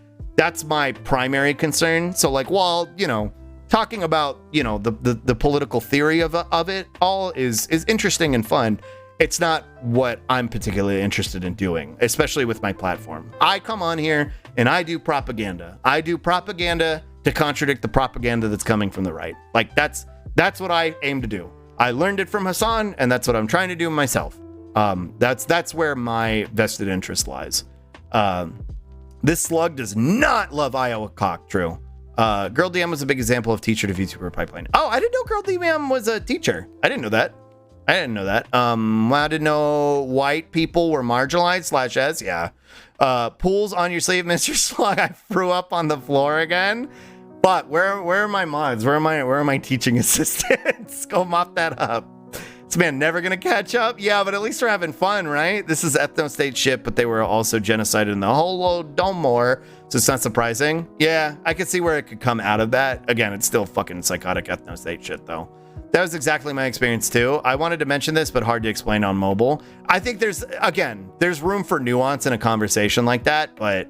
primary concern. So, like, well, you know, talking about, you know, the political theory of it all is interesting and fun. It's not what I'm particularly interested in doing, especially with my platform. I come on here and I do propaganda. I do propaganda to contradict the propaganda that's coming from the right. Like, that's what I aim to do. I learned it from Hassan, and that's what I'm trying to do myself. That's where my vested interest lies. This slug does not love Iowa cock. True. Girl DM was a big example of teacher to VTuber pipeline. Oh, I didn't know Girl DM was a teacher. I didn't know that. I didn't know white people were marginalized / yeah. Pools on your sleeve, Mr. Slug. I threw up on the floor again. But where are my mods? Where are my teaching assistants? Go mop that up. This man never gonna catch up. Yeah, but at least we're having fun, right? This is ethno-state shit, but they were also genocided in the Holodomor, so it's not surprising. Yeah, I could see where it could come out of that. Again, it's still fucking psychotic ethno-state shit, though. That was exactly my experience, too. I wanted to mention this, but hard to explain on mobile. I think there's room for nuance in a conversation like that, but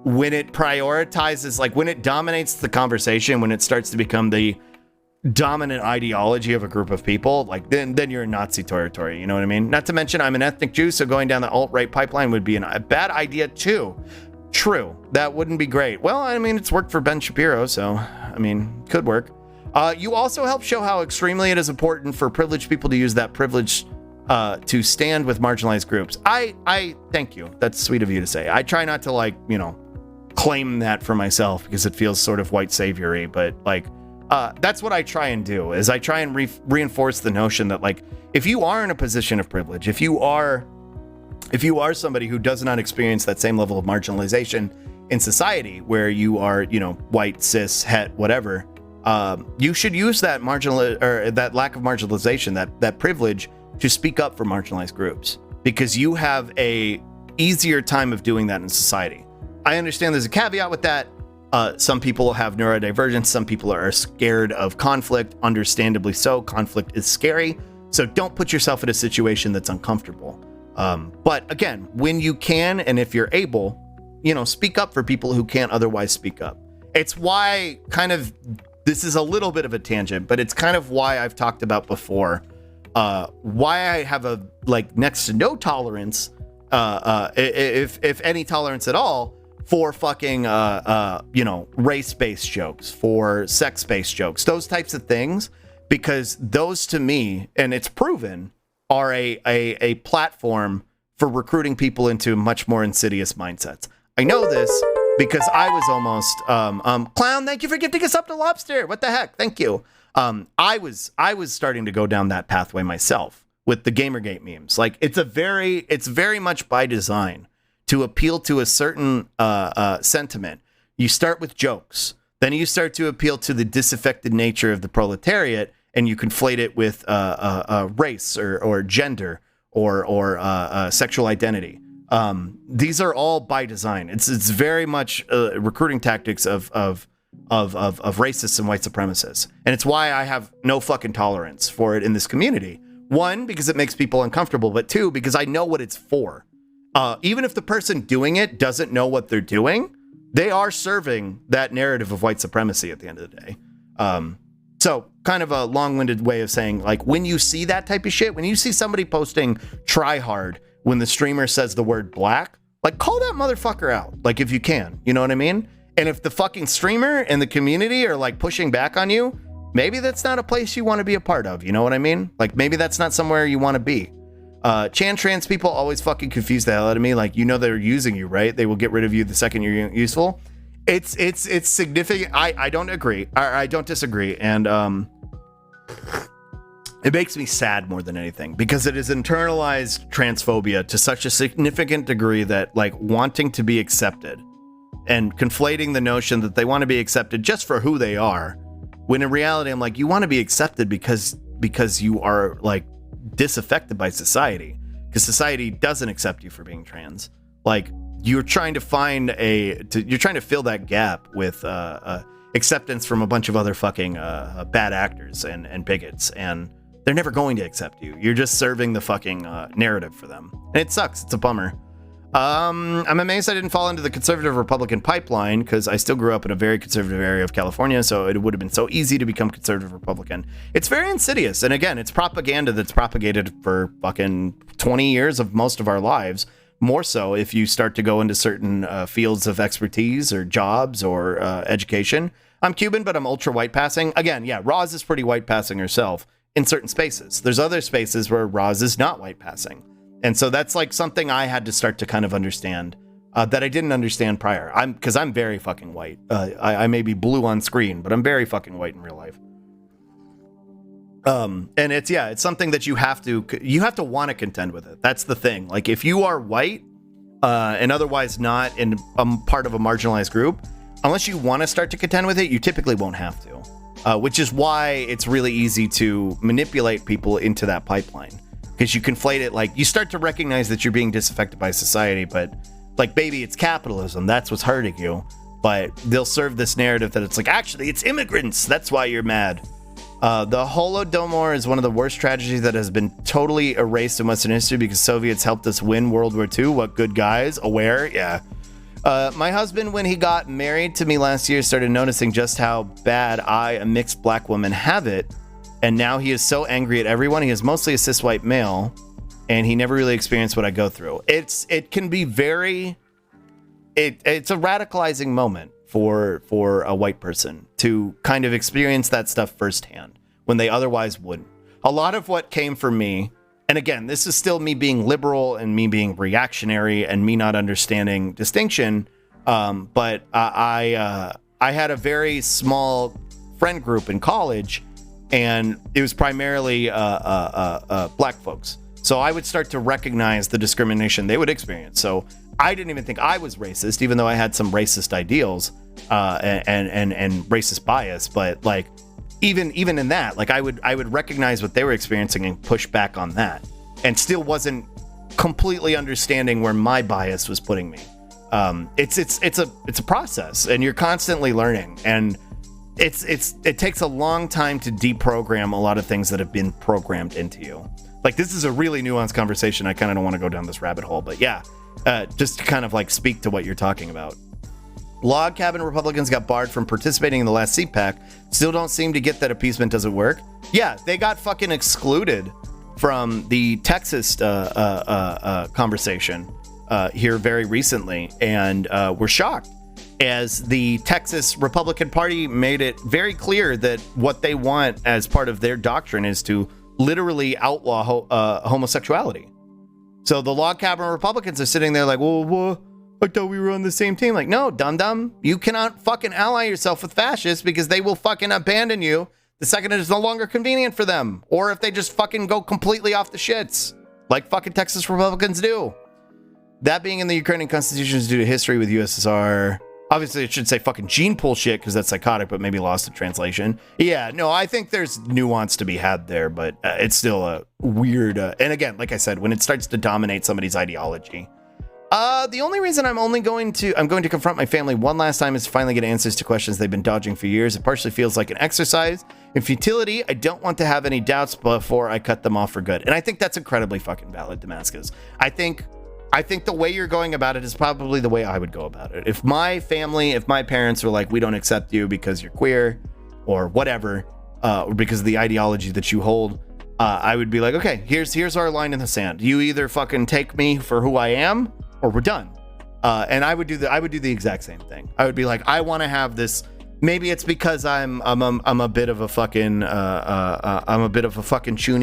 when it prioritizes, like when it dominates the conversation, when it starts to become the dominant ideology of a group of people, like then you're in Nazi territory. You know what I mean? Not to mention I'm an ethnic Jew, so going down the alt-right pipeline would be a bad idea too. True, that wouldn't be great. Well, I mean, it's worked for Ben Shapiro, so I mean, could work. You also help show how extremely it is important for privileged people to use that privilege to stand with marginalized groups. I thank you. That's sweet of you to say. I try not to like, you know, claim that for myself because it feels sort of white saviory, but like that's what I try and do is I try and reinforce the notion that like if you are in a position of privilege, if you are somebody who does not experience that same level of marginalization in society where you are, you know, white, cis, het, whatever, you should use that that lack of marginalization, that privilege to speak up for marginalized groups because you have a easier time of doing that in society. I understand there's a caveat with that. Some people have neurodivergence. Some people are scared of conflict. Understandably so. Conflict is scary. So don't put yourself in a situation that's uncomfortable. But again, when you can, and if you're able, you know, speak up for people who can't otherwise speak up. It's why this is a little bit of a tangent, but it's kind of why I've talked about before, why I have a like next to no tolerance, if any tolerance at all, for fucking, you know, race-based jokes, for sex-based jokes, those types of things, because those to me, and it's proven, are a platform for recruiting people into much more insidious mindsets. I know this because I was almost, Clown, thank you for gifting us up to Lobster. What the heck? Thank you. I was starting to go down that pathway myself with the Gamergate memes. Like it's very much by design to appeal to a certain sentiment. You start with jokes, then you start to appeal to the disaffected nature of the proletariat, and you conflate it with race or gender or sexual identity. These are all by design. It's very much recruiting tactics of racists and white supremacists, and it's why I have no fucking tolerance for it in this community. One, because it makes people uncomfortable, but two, because I know what it's for. Even if the person doing it doesn't know what they're doing, they are serving that narrative of white supremacy at the end of the day. So kind of a long-winded way of saying, like, when you see that type of shit, when you see somebody posting try hard when the streamer says the word black, like, call that motherfucker out, like, if you can, you know what I mean? And if the fucking streamer and the community are like pushing back on you, maybe that's not a place you want to be a part of, you know what I mean? Like, maybe that's not somewhere you want to be. Trans people always fucking confuse the hell out of me. Like, you know, they're using you, right? They will get rid of you the second you're useful. It's significant. I don't agree. I don't disagree. And it makes me sad more than anything because it is internalized transphobia to such a significant degree that, like, wanting to be accepted and conflating the notion that they want to be accepted just for who they are, when in reality, I'm like, you want to be accepted because you are, like, disaffected by society, because society doesn't accept you for being trans. Like, you're trying to you're trying to fill that gap with acceptance from a bunch of other fucking bad actors and bigots, and they're never going to accept you. You're just serving the fucking narrative for them, and it sucks. It's a bummer. I'm amazed I didn't fall into the conservative Republican pipeline because I still grew up in a very conservative area of California, so it would have been so easy to become conservative Republican. It's very insidious, and again, it's propaganda that's propagated for fucking 20 years of most of our lives. More so if you start to go into certain fields of expertise or jobs or education. I'm Cuban, but I'm ultra white passing. Again, yeah, Roz is pretty white passing herself in certain spaces. There's other spaces where Roz is not white passing. And so that's like something I had to start to kind of understand that I didn't understand prior. Because I'm very fucking white. I may be blue on screen, but I'm very fucking white in real life. And it's something that you have to want to contend with it. That's the thing. Like, if you are white and otherwise not in part of a marginalized group, unless you want to start to contend with it, you typically won't have to. Which is why it's really easy to manipulate people into that pipeline. Because you conflate it, like, you start to recognize that you're being disaffected by society, but, like, baby, it's capitalism. That's what's hurting you. But they'll serve this narrative that it's like, actually, it's immigrants. That's why you're mad. The Holodomor is one of the worst tragedies that has been totally erased in Western history because Soviets helped us win World War II. What good guys? Aware? Yeah. My husband, when he got married to me last year, started noticing just how bad I, a mixed black woman, have it. And now he is so angry at everyone. He is mostly a cis white male, and he never really experienced what I go through. It can be very, it's a radicalizing moment for a white person to kind of experience that stuff firsthand when they otherwise wouldn't. A lot of what came from me And again, this is still me being liberal and me being reactionary and me not understanding distinction. But I had a very small friend group in college, and it was primarily black folks. So I would start to recognize the discrimination they would experience. So I didn't even think I was racist, even though I had some racist ideals and racist bias. But like, even in that, like I would recognize what they were experiencing and push back on that, and still wasn't completely understanding where my bias was putting me. It's a process, and you're constantly learning, and it takes a long time to deprogram a lot of things that have been programmed into you. Like, this is a really nuanced conversation. I kind of don't want to go down this rabbit hole, but yeah, just to kind of like speak to what you're talking about. Log cabin Republicans got barred from participating in the last CPAC. Still don't seem to get that appeasement doesn't work. Yeah, they got fucking excluded from the Texas conversation here very recently, and we're shocked, as the Texas Republican Party made it very clear that what they want as part of their doctrine is to literally outlaw homosexuality. So the log cabin Republicans are sitting there like, well, I thought we were on the same team. Like, no, dum-dum, you cannot fucking ally yourself with fascists, because they will fucking abandon you the second it is no longer convenient for them, or if they just fucking go completely off the shits, like fucking Texas Republicans do. That being in the Ukrainian constitution is due to history with USSR. Obviously, it should say fucking gene pool shit, because that's psychotic, but maybe lost in translation. Yeah, no, I think there's nuance to be had there, but it's still a weird... and again, like I said, when it starts to dominate somebody's ideology. The only reason I'm going to confront my family one last time is to finally get answers to questions they've been dodging for years. It partially feels like an exercise in futility. I don't want to have any doubts before I cut them off for good. And I think that's incredibly fucking valid, Damascus. I think the way you're going about it is probably the way I would go about it. If my parents were like, we don't accept you because you're queer or whatever, or because of the ideology that you hold, I would be like, okay, here's our line in the sand. You either fucking take me for who I am, or we're done. And I would do the exact same thing. I would be like, I want to have this. Maybe it's because I'm a bit of a fucking chuny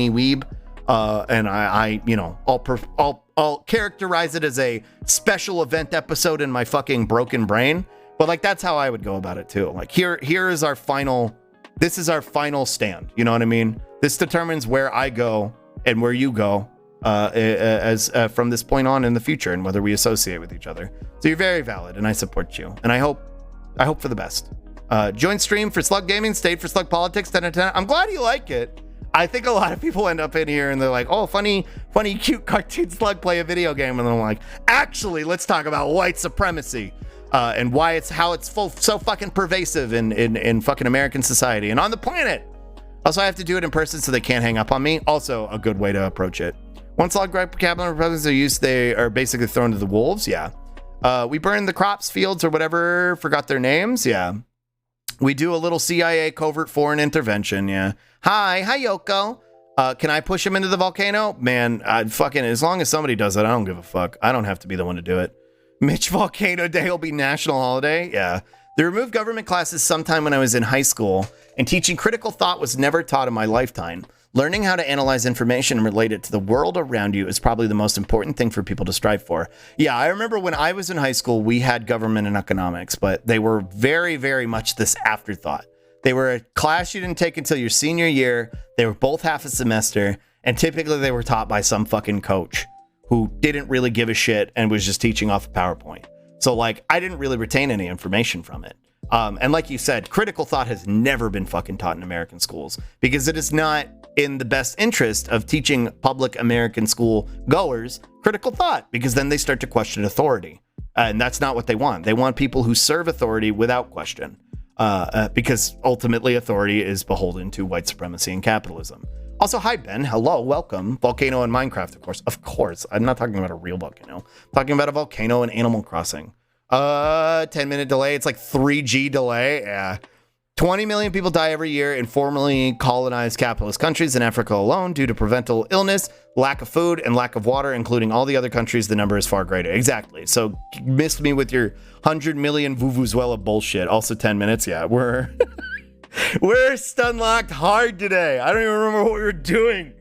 weeb. And I'll characterize it as a special event episode in my fucking broken brain. But like, that's how I would go about it too. Like, here is our final stand. You know what I mean? This determines where I go and where you go as from this point on in the future, and whether we associate with each other. So you're very valid, and I support you, and I hope for the best. Join stream for Slug Gaming, stayed for Slug Politics 10 out of 10. I'm glad you like it. I think a lot of people end up in here and they're like, oh, funny, cute cartoon Slug play a video game. And I'm like, actually, let's talk about white supremacy and how it's so fucking pervasive in fucking American society and on the planet. Also, I have to do it in person so they can't hang up on me. Also, a good way to approach it. Once log cabin Republicans are used, they are basically thrown to the wolves. Yeah. We burn the crops, fields, or whatever. Forgot their names. Yeah. We do a little CIA covert foreign intervention. Yeah. Hi, Yoko. Can I push him into the volcano? Man, I'd fucking, as long as somebody does it, I don't give a fuck. I don't have to be the one to do it. Mitch Volcano Day will be national holiday. Yeah. They removed government classes sometime when I was in high school, and teaching critical thought was never taught in my lifetime. Learning how to analyze information and relate it to the world around you is probably the most important thing for people to strive for. Yeah, I remember when I was in high school, we had government and economics, but they were very, very much this afterthought. They were a class you didn't take until your senior year. They were both half a semester, and typically they were taught by some fucking coach who didn't really give a shit and was just teaching off a PowerPoint. So like, I didn't really retain any information from it. And like you said, critical thought has never been fucking taught in American schools, because it is not in the best interest of teaching public American school goers critical thought, because then they start to question authority. And that's not what they want. They want people who serve authority without question, because ultimately authority is beholden to white supremacy and capitalism. Also, hi, Ben. Hello. Welcome. Volcano in Minecraft, of course. Of course. I'm not talking about a real volcano. I'm talking about a volcano in Animal Crossing. 10-minute delay. It's like 3G delay. Yeah. 20 million people die every year in formerly colonized capitalist countries in Africa alone due to preventable illness, lack of food, and lack of water, including all the other countries. The number is far greater. Exactly. So missed me with your 100 million Vuvuzuela bullshit. Also 10 minutes. Yeah, we're stun locked hard today. I don't even remember what we were doing.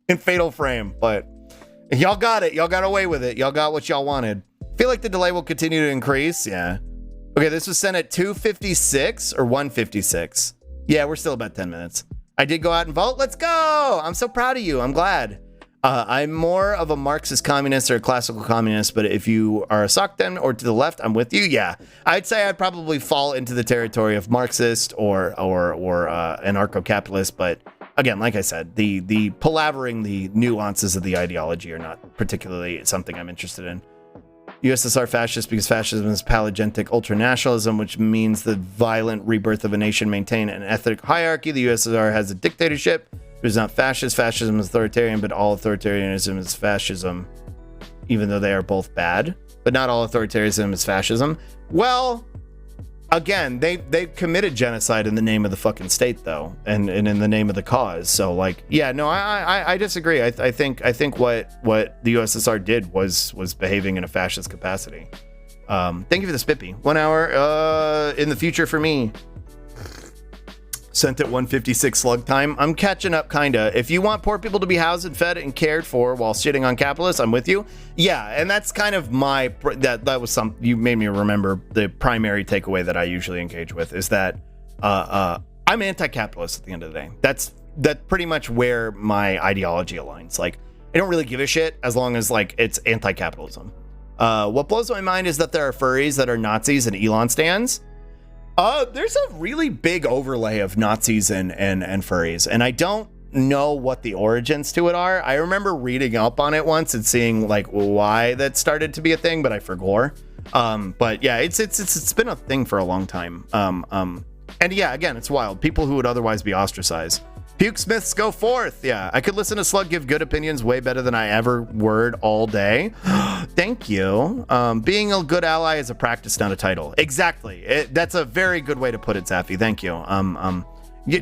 in Fatal Frame, but y'all got it. Y'all got away with it. Y'all got what y'all wanted. Feel like the delay will continue to increase. Yeah. Okay, this was sent at 2:56 or 1:56. Yeah, we're still about 10 minutes. I did go out and vote. Let's go. I'm so proud of you. I'm glad. I'm more of a Marxist communist or a classical communist, but if you are a Socden or to the left, I'm with you. Yeah, I'd say I'd probably fall into the territory of Marxist or anarcho-capitalist. But again, like I said, the palavering, the nuances of the ideology are not particularly something I'm interested in. USSR fascist because fascism is palagentic ultranationalism, which means the violent rebirth of a nation maintain an ethnic hierarchy. The USSR has a dictatorship. It is not fascist. Fascism is authoritarian, but all authoritarianism is fascism, even though they are both bad. But not all authoritarianism is fascism. Well, again, they committed genocide in the name of the fucking state, though, and in the name of the cause. So, like, yeah, no, I disagree. I think what the USSR did was behaving in a fascist capacity. Thank you for the spippy. 1 hour in the future for me. Sent at 1:56 slug time. I'm catching up, kinda. If you want poor people to be housed and fed and cared for while shitting on capitalists, I'm with you. Yeah, and that's kind of my that was some you made me remember the primary takeaway that I usually engage with is that I'm anti-capitalist at the end of the day. That's pretty much where my ideology aligns. Like, I don't really give a shit as long as like it's anti-capitalism. What blows my mind is that there are furries that are Nazis and Elon stans. There's a really big overlay of Nazis and furries, and I don't know what the origins to it are. I remember reading up on it once and seeing like why that started to be a thing, but I forgot. But yeah, it's been a thing for a long time. And yeah, again, it's wild. People who would otherwise be ostracized. Puke Smiths go forth. Yeah, I could listen to Slug give good opinions way better than I ever would all day. Thank you. Being a good ally is a practice, not a title. Exactly. That's a very good way to put it, Zaffy. Thank you.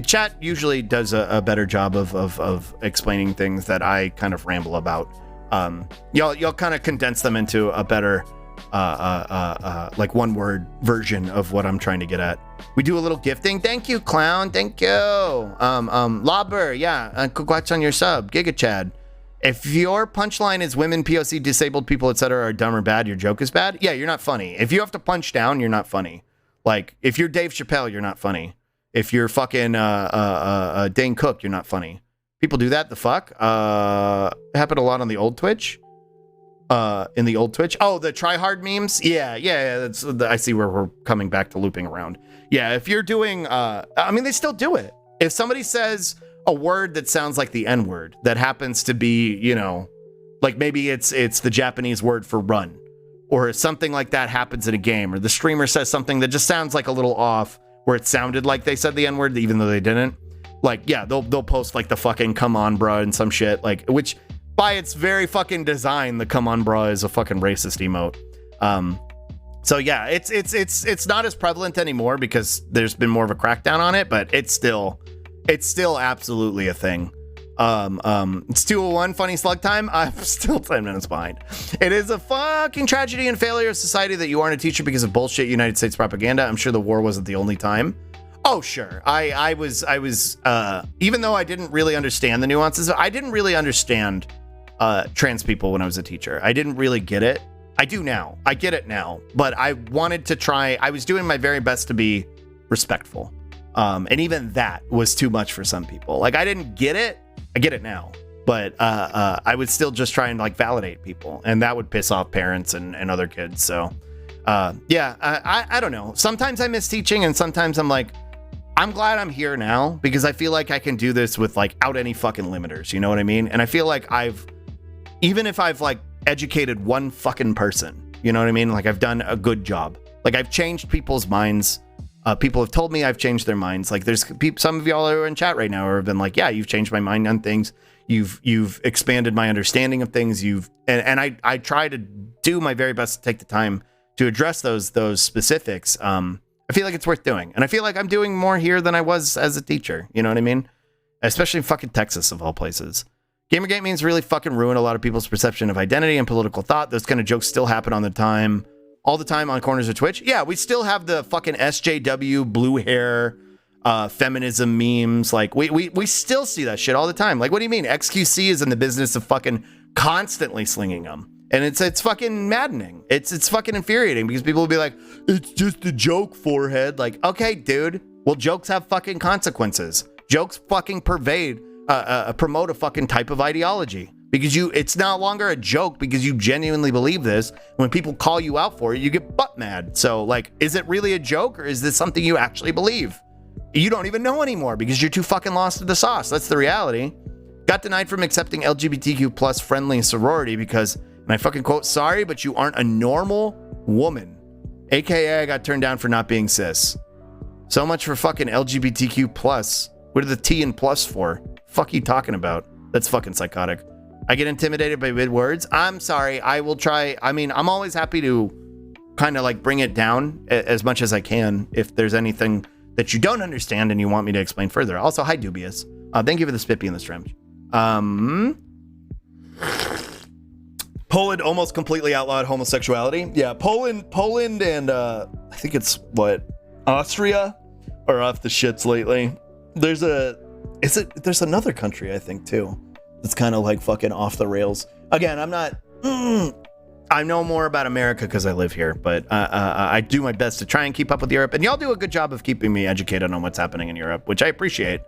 Chat usually does a better job of explaining things that I kind of ramble about. Y'all kind of condense them into a better like one word version of what I'm trying to get at. We do a little gifting. Thank you, clown. Thank you. Lobber, yeah. Congrats on your sub. Giga Chad. If your punchline is women, POC, disabled people, etc. are dumb or bad, your joke is bad. Yeah, you're not funny. If you have to punch down, you're not funny. Like, if you're Dave Chappelle, you're not funny. If you're fucking Dane Cook, you're not funny. People do that. The fuck? It happened a lot on the old Twitch. In the old Twitch. Oh, the try hard memes. Yeah. That's I see where we're coming back to looping around. Yeah, if you're doing, I mean, they still do it. If somebody says a word that sounds like the N word, that happens to be, you know, like maybe it's the Japanese word for run, or something like that happens in a game, or the streamer says something that just sounds like a little off, where it sounded like they said the N word even though they didn't. Like, yeah, they'll post like the fucking come on bruh and some shit, like, which by its very fucking design, the come on bruh is a fucking racist emote. So yeah, it's not as prevalent anymore because there's been more of a crackdown on it, but it's still absolutely a thing. It's 2:01 funny slug time. I'm still 10 minutes behind. It is a fucking tragedy and failure of society that you aren't a teacher because of bullshit United States propaganda. I'm sure the war wasn't the only time. Oh, sure. I was even though I didn't really understand the nuances, I didn't really understand trans people when I was a teacher. I didn't really get it. I do now. I get it now. But I wanted to try. I was doing my very best to be respectful. And even that was too much for some people. Like, I didn't get it. I get it now. But I would still just try and like validate people. And that would piss off parents and other kids. So yeah, I don't know. Sometimes I miss teaching and sometimes I'm like, I'm glad I'm here now because I feel like I can do this with like out any fucking limiters. You know what I mean? And I feel like even if I've like educated one fucking person, you know what I mean? Like, I've done a good job. Like, I've changed people's minds. People have told me I've changed their minds. Like, there's some of y'all who are in chat right now who have been like, yeah, you've changed my mind on things. You've expanded my understanding of things. And I try to do my very best to take the time to address those specifics. I feel like it's worth doing. And I feel like I'm doing more here than I was as a teacher. You know what I mean? Especially in fucking Texas, of all places. Gamergate means really fucking ruin a lot of people's perception of identity and political thought. Those kind of jokes still happen all the time on corners of Twitch. Yeah, we still have the fucking SJW blue hair feminism memes. Like we still see that shit all the time. Like, what do you mean? XQC is in the business of fucking constantly slinging them. And it's fucking maddening. It's fucking infuriating because people will be like, it's just a joke, forehead. Like, okay, dude. Well, jokes have fucking consequences. Jokes fucking promote a fucking type of ideology because it's no longer a joke because you genuinely believe this. When people call you out for it, you get butt mad. So like, is it really a joke or is this something you actually believe? You don't even know anymore because you're too fucking lost to the sauce. That's the reality. Got denied from accepting LGBTQ plus friendly sorority because, and I fucking quote, sorry, but you aren't a normal woman. AKA I got turned down for not being cis. So much for fucking LGBTQ plus. What are the T and plus for? Fuck you talking about? That's fucking psychotic. I get intimidated by big words. I'm sorry. I will try. I mean, I'm always happy to kind of like bring it down as much as I can if there's anything that you don't understand and you want me to explain further. Also, hi, Dubious. Thank you for the spippy and the shrimp. Poland almost completely outlawed homosexuality. Yeah, Poland and I think it's Austria are off the shits lately. There's another country I think too that's kind of like fucking off the rails. Again, I know more about America because I live here, but I do my best to try and keep up with Europe, and y'all do a good job of keeping me educated on what's happening in Europe, which I appreciate.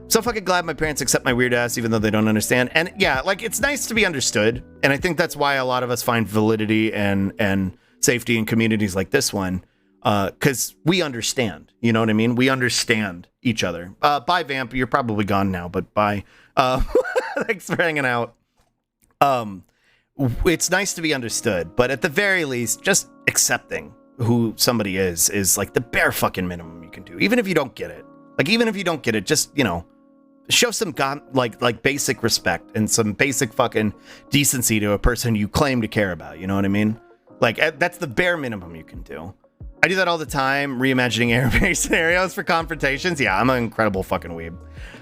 So fucking glad my parents accept my weird ass even though they don't understand. And yeah, like, it's nice to be understood, and I think that's why a lot of us find validity and safety in communities like this one, because we understand. You know what I mean? We understand each other. Bye, Vamp. You're probably gone now, but bye. Thanks for hanging out. It's nice to be understood, but at the very least, just accepting who somebody is like the bare fucking minimum you can do, even if you don't get it. Like, even if you don't get it, just, you know, show some like basic respect and some basic fucking decency to a person you claim to care about. You know what I mean? Like, that's the bare minimum you can do. I do that all the time, reimagining airbase scenarios for confrontations. Yeah, I'm an incredible fucking weeb.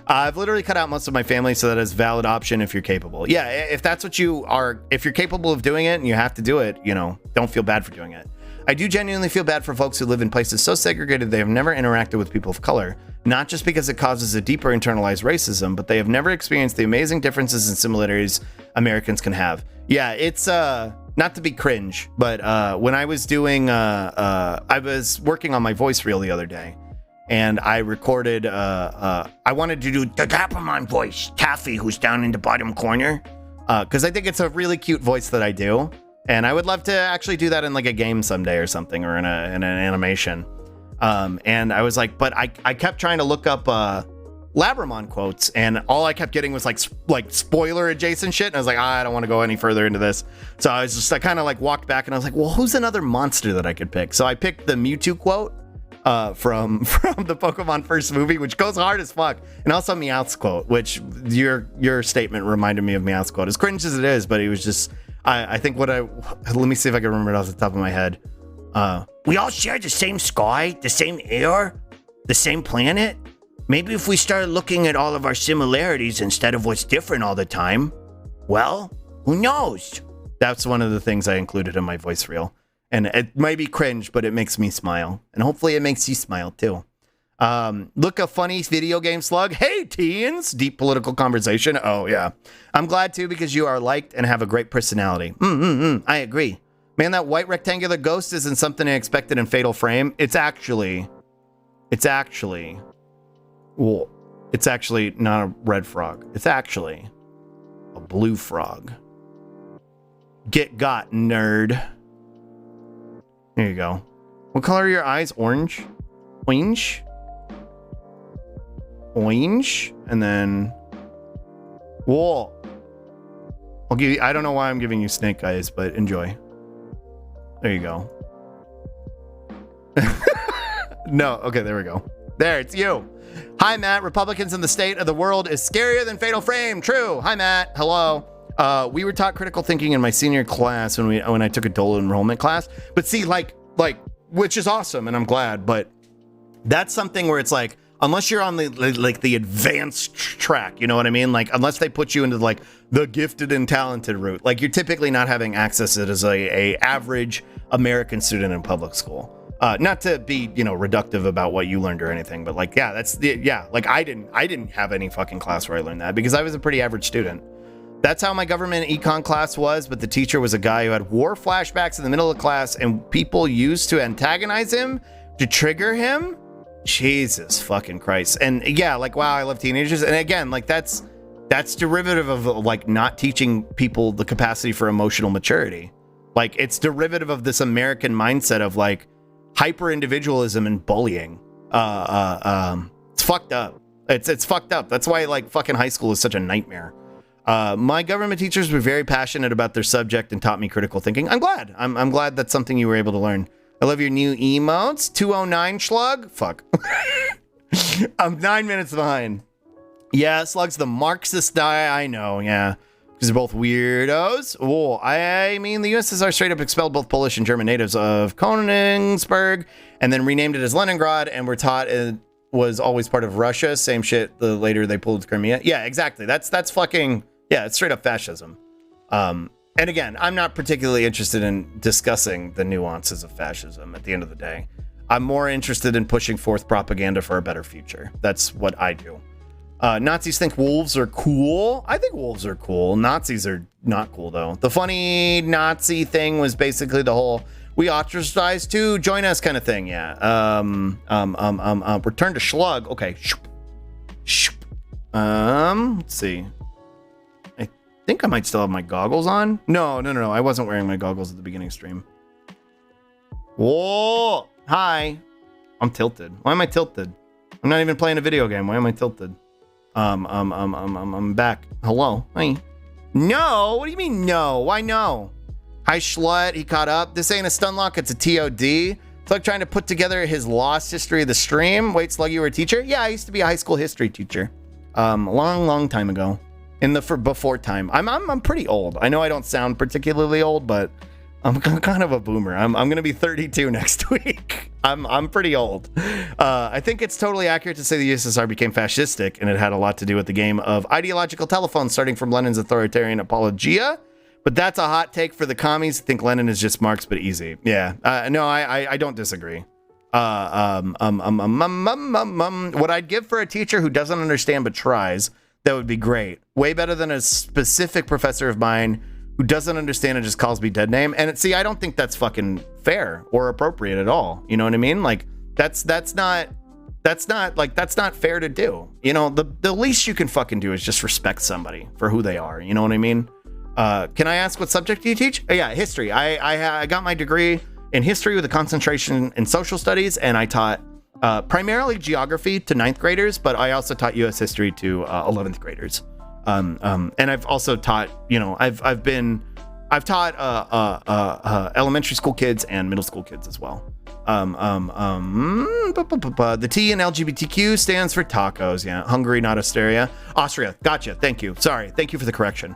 I've literally cut out most of my family so that it's a valid option if you're capable. Yeah, if that's what you are, if you're capable of doing it and you have to do it, you know, don't feel bad for doing it. I do genuinely feel bad for folks who live in places so segregated they have never interacted with people of color, not just because it causes a deeper internalized racism, but they have never experienced the amazing differences and similarities Americans can have. Yeah, it's not to be cringe, but when I was doing, I was working on my voice reel the other day, and I recorded, I wanted to do the Tapperman voice, Taffy, who's down in the bottom corner, because I think it's a really cute voice that I do. And I would love to actually do that in like a game someday or something, or in an animation. And I was like, but I kept trying to look up Labramon quotes, and all I kept getting was like spoiler adjacent shit. And I was like, I don't want to go any further into this. So I kind of like walked back and I was like, well, who's another monster that I could pick? So I picked the Mewtwo quote from the Pokemon first movie, which goes hard as fuck. And also Meowth's quote, which your statement reminded me of Meowth's quote. As cringe as it is, but it was just, I think let me see if I can remember it off the top of my head. We all share the same sky, the same air, the same planet. Maybe if we started looking at all of our similarities instead of what's different all the time, well, who knows? That's one of the things I included in my voice reel. And it might be cringe, but it makes me smile. And hopefully it makes you smile too. Look, a funny video game, Slug. Hey, teens! Deep political conversation. Oh, yeah. I'm glad too, because you are liked and have a great personality. I agree. Man, that white rectangular ghost isn't something I expected in Fatal Frame. It's actually not a red frog. It's actually a blue frog. Get got, nerd. There you go. What color are your eyes? Orange? Orange? Orange? And then... Whoa. I'll give you... I don't know why I'm giving you snake eyes, but enjoy. There you go. No. Okay, there we go. There, it's you. Hi, Matt. Republicans in the state of the world is scarier than Fatal Frame. True. Hi, Matt. Hello. We were taught critical thinking in my senior class when I took a dual enrollment class. But see, like, which is awesome, and I'm glad. But that's something where it's like, unless you're on the advanced track, you know what I mean? Like, unless they put you into like the gifted and talented route, like you're typically not having access to it as a average American student in public school. Not to be, reductive about what you learned or anything, but like, yeah, like I didn't have any fucking class where I learned that because I was a pretty average student. That's how my government econ class was, but the teacher was a guy who had war flashbacks in the middle of class and people used to antagonize him to trigger him. Jesus fucking Christ. And yeah, like, wow, I love teenagers. And again, like that's derivative of like not teaching people the capacity for emotional maturity. Like it's derivative of this American mindset of like hyper individualism and bullying. It's fucked up. It's fucked up. That's why like fucking high school is such a nightmare. My government teachers were very passionate about their subject and taught me critical thinking. I'm glad. I'm glad that's something you were able to learn. I love your new emotes. 209 Slug. Fuck. I'm 9 minutes behind. Yeah, Slug's the Marxist guy. I know. Yeah. Because they're both weirdos. Oh, I mean, the USSR straight up expelled both Polish and German natives of Königsberg and then renamed it as Leningrad and were taught it was always part of Russia. Same shit. The later they pulled Crimea. Yeah, exactly. That's fucking, yeah, it's straight up fascism. And again, I'm not particularly interested in discussing the nuances of fascism at the end of the day. I'm more interested in pushing forth propaganda for a better future. That's what I do. Nazis think wolves are cool. I think wolves are cool. Nazis are not cool, though. The funny Nazi thing was basically the whole, we ostracized too, join us kind of thing, yeah. Return to Slug. Okay. Let's see. I think I might still have my goggles on. No. I wasn't wearing my goggles at the beginning stream. Whoa. Hi. I'm tilted. Why am I tilted? I'm not even playing a video game. Why am I tilted? I'm back. Hello. Hi. No. What do you mean no? Why no? Hi, Schlut. He caught up. This ain't a stun lock. It's a TOD. Slug trying to put together his lost history of the stream. Wait, Slug, you were a teacher? Yeah, I used to be a high school history teacher. Long time ago. Before time. I'm pretty old. I know I don't sound particularly old, but I'm kind of a boomer. I'm gonna be 32 next week. I'm pretty old. I think it's totally accurate to say the USSR became fascistic, and it had a lot to do with the game of ideological telephone, starting from Lenin's authoritarian apologia. But that's a hot take for the commies. Think Lenin is just Marx, but easy. Yeah. No, I don't disagree. What I'd give for a teacher who doesn't understand but tries. That would be great. Way better than a specific professor of mine who doesn't understand and just calls me dead name. And see, I don't think that's fucking fair or appropriate at all. You know what I mean? Like that's not fair to do. You know, the least you can fucking do is just respect somebody for who they are. You know what I mean? Can I ask what subject do you teach? Oh, yeah, history. I got my degree in history with a concentration in social studies, and I taught primarily geography to 9th graders, but I also taught U.S. history to 11th graders. And I've also taught, I've taught elementary school kids and middle school kids as well. The T in LGBTQ stands for tacos. Yeah, Hungary, not Austria. Austria. Gotcha. Thank you. Sorry. Thank you for the correction.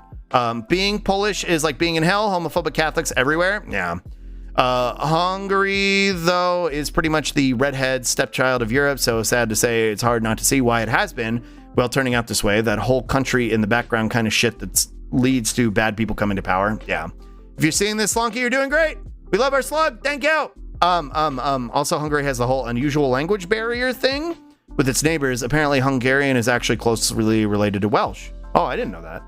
Being Polish is like being in hell. Homophobic Catholics everywhere. Yeah. Hungary, though, is pretty much the redhead stepchild of Europe, so sad to say it's hard not to see why it has been, well, turning out this way. That whole country in the background kind of shit that leads to bad people coming to power. Yeah. If you're seeing this, Slunky, you're doing great. We love our Slug. Thank you. Also, Hungary has the whole unusual language barrier thing with its neighbors. Apparently, Hungarian is actually closely related to Welsh. Oh, I didn't know that.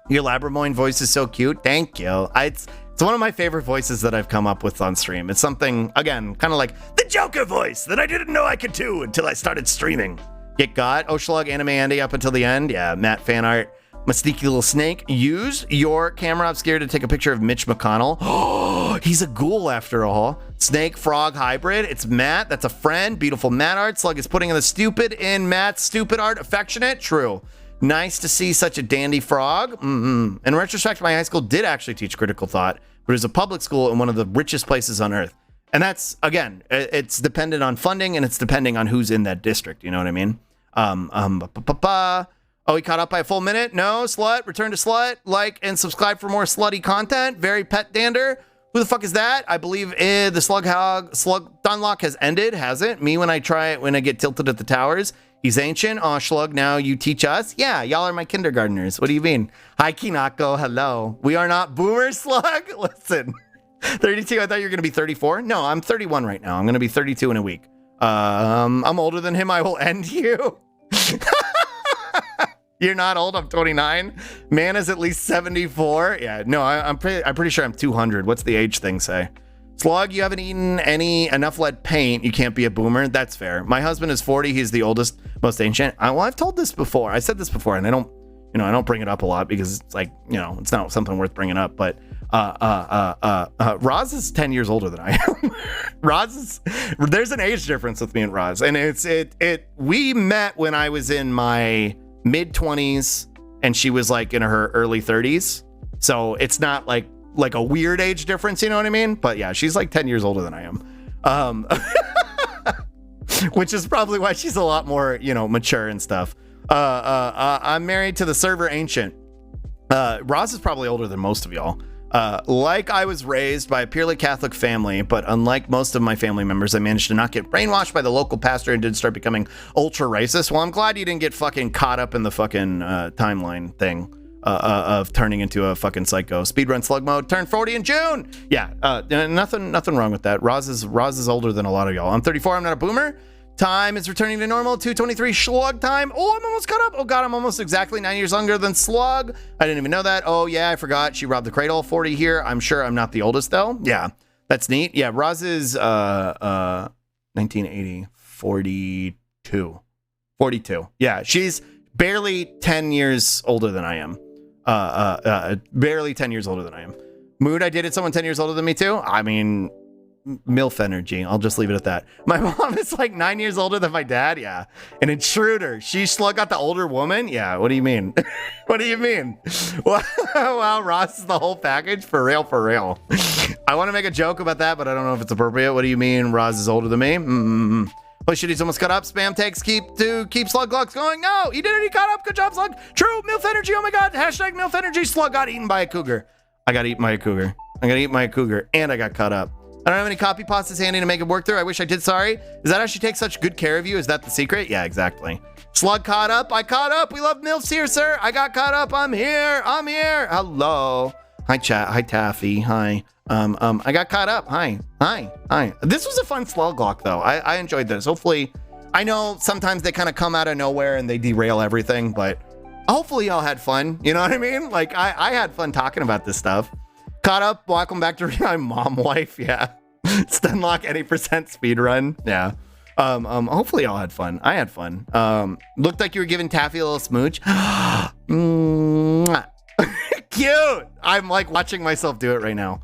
Your Labrador voice is so cute. Thank you. It's one of my favorite voices that I've come up with on stream. It's something, again, kind of like the Joker voice that I didn't know I could do until I started streaming. Get got. Oshlug, Anime Andy up until the end. Yeah, Matt fan art. My sneaky little snake. Use your camera obscure to take a picture of Mitch McConnell. Oh, he's a ghoul after all. Snake frog hybrid. It's Matt. That's a friend. Beautiful Matt art. Slug is putting in the stupid in Matt's stupid art. Affectionate. True. Nice to see such a dandy frog. In retrospect, my high school did actually teach critical thought, but it was a public school in one of the richest places on earth. And that's, again, it's dependent on funding and it's depending on who's in that district. You know what I mean? Oh, he caught up by a full minute? No, Slut. Return to Slut. Like and subscribe for more slutty content. Very pet dander. Who the fuck is that? I believe the Slug Dunlock has ended, has it? Me when I get tilted at the towers. He's ancient. Oh, Slug, now you teach us? Yeah, y'all are my kindergartners. What do you mean? Hi, Kinako. Hello. We are not boomers, Slug. Listen, 32. I thought you were going to be 34. No, I'm 31 right now. I'm going to be 32 in a week. I'm older than him. I will end you. You're not old. I'm 29. Man is at least 74. Yeah, no, I'm pretty sure I'm 200. What's the age thing say? Slug, you haven't eaten enough lead paint. You can't be a boomer. That's fair. My husband is 40. He's the oldest, most ancient. Well, I've told this before. I said this before, and I don't bring it up a lot because it's like, it's not something worth bringing up. But Roz is 10 years older than I am. There's an age difference with me and Roz, and we met when I was in my mid 20s, and she was like in her early 30s. So it's not like a weird age difference, you know what I mean? But yeah, she's like 10 years older than I am. Which is probably why she's a lot more, mature and stuff. I'm married to the server ancient. Roz is probably older than most of y'all. Like I was raised by a purely Catholic family, but unlike most of my family members, I managed to not get brainwashed by the local pastor and didn't start becoming ultra racist. Well, I'm glad you didn't get fucking caught up in the fucking timeline thing of turning into a fucking psycho. Speedrun slug mode. Turned 40 in June. Yeah, nothing wrong with that. Roz is older than a lot of y'all. I'm 34. I'm not a boomer. Time is returning to normal. 2:23 Slug time. Oh, I'm almost caught up. Oh god, I'm almost exactly 9 years younger than Slug. I didn't even know that. Oh yeah, I forgot. She robbed the cradle. 40 here. I'm sure I'm not the oldest though. Yeah, that's neat. Yeah, Roz is 1980, 42. Yeah, she's barely 10 years older than I am. Barely 10 years older than I am. Mood, I dated someone 10 years older than me too. I mean, MILF energy. I'll just leave it at that. My mom is like 9 years older than my dad. Yeah. An intruder. She slug out the older woman. Yeah. What do you mean? What do you mean? Wow. Ross is the whole package. For real. I want to make a joke about that, but I don't know if it's appropriate. What do you mean? Roz is older than me? Oh shit, he's almost caught up. Spam takes keep Slug Glocks going. No, he did it. He caught up. Good job, Slug. True. MILF energy. Oh my god. Hashtag MILF energy. Slug got eaten by a cougar. I got eaten by a cougar. And I got caught up. I don't have any copy pastas handy to make it work through. I wish I did. Sorry. Is that how she takes such good care of you? Is that the secret? Yeah, exactly. Slug caught up. I caught up. We love MILFs here, sir. I got caught up. I'm here. Hello. Hi, chat. Hi, Taffy. Hi. I got caught up. Hi. This was a fun Slug Lock, though. I enjoyed this. Hopefully, I know sometimes they kind of come out of nowhere and they derail everything, but hopefully y'all had fun. You know what I mean? Like, I had fun talking about this stuff. Caught up. Welcome back to my mom wife. Yeah. Stunlock any percent speed run. Yeah. Hopefully y'all had fun. I had fun. Looked like you were giving Taffy a little smooch. Cute. I'm like watching myself do it right now.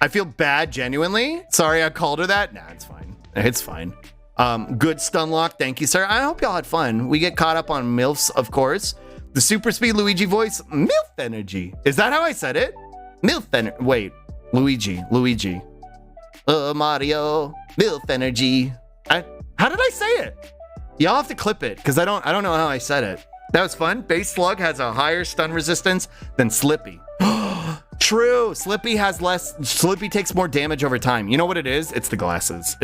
I feel bad, genuinely. Sorry I called her that. Nah, it's fine. It's fine. Good Stunlock. Thank you, sir. I hope y'all had fun. We get caught up on MILFs, of course. The super speed Luigi voice. MILF energy. Is that how I said it? MILF energy. Wait. Luigi. Mario. MILF energy. How did I say it? Y'all have to clip it because I don't know how I said it. That was fun. Base Slug has a higher stun resistance than Slippy. True. Slippy takes more damage over time. You know what it is? It's the glasses.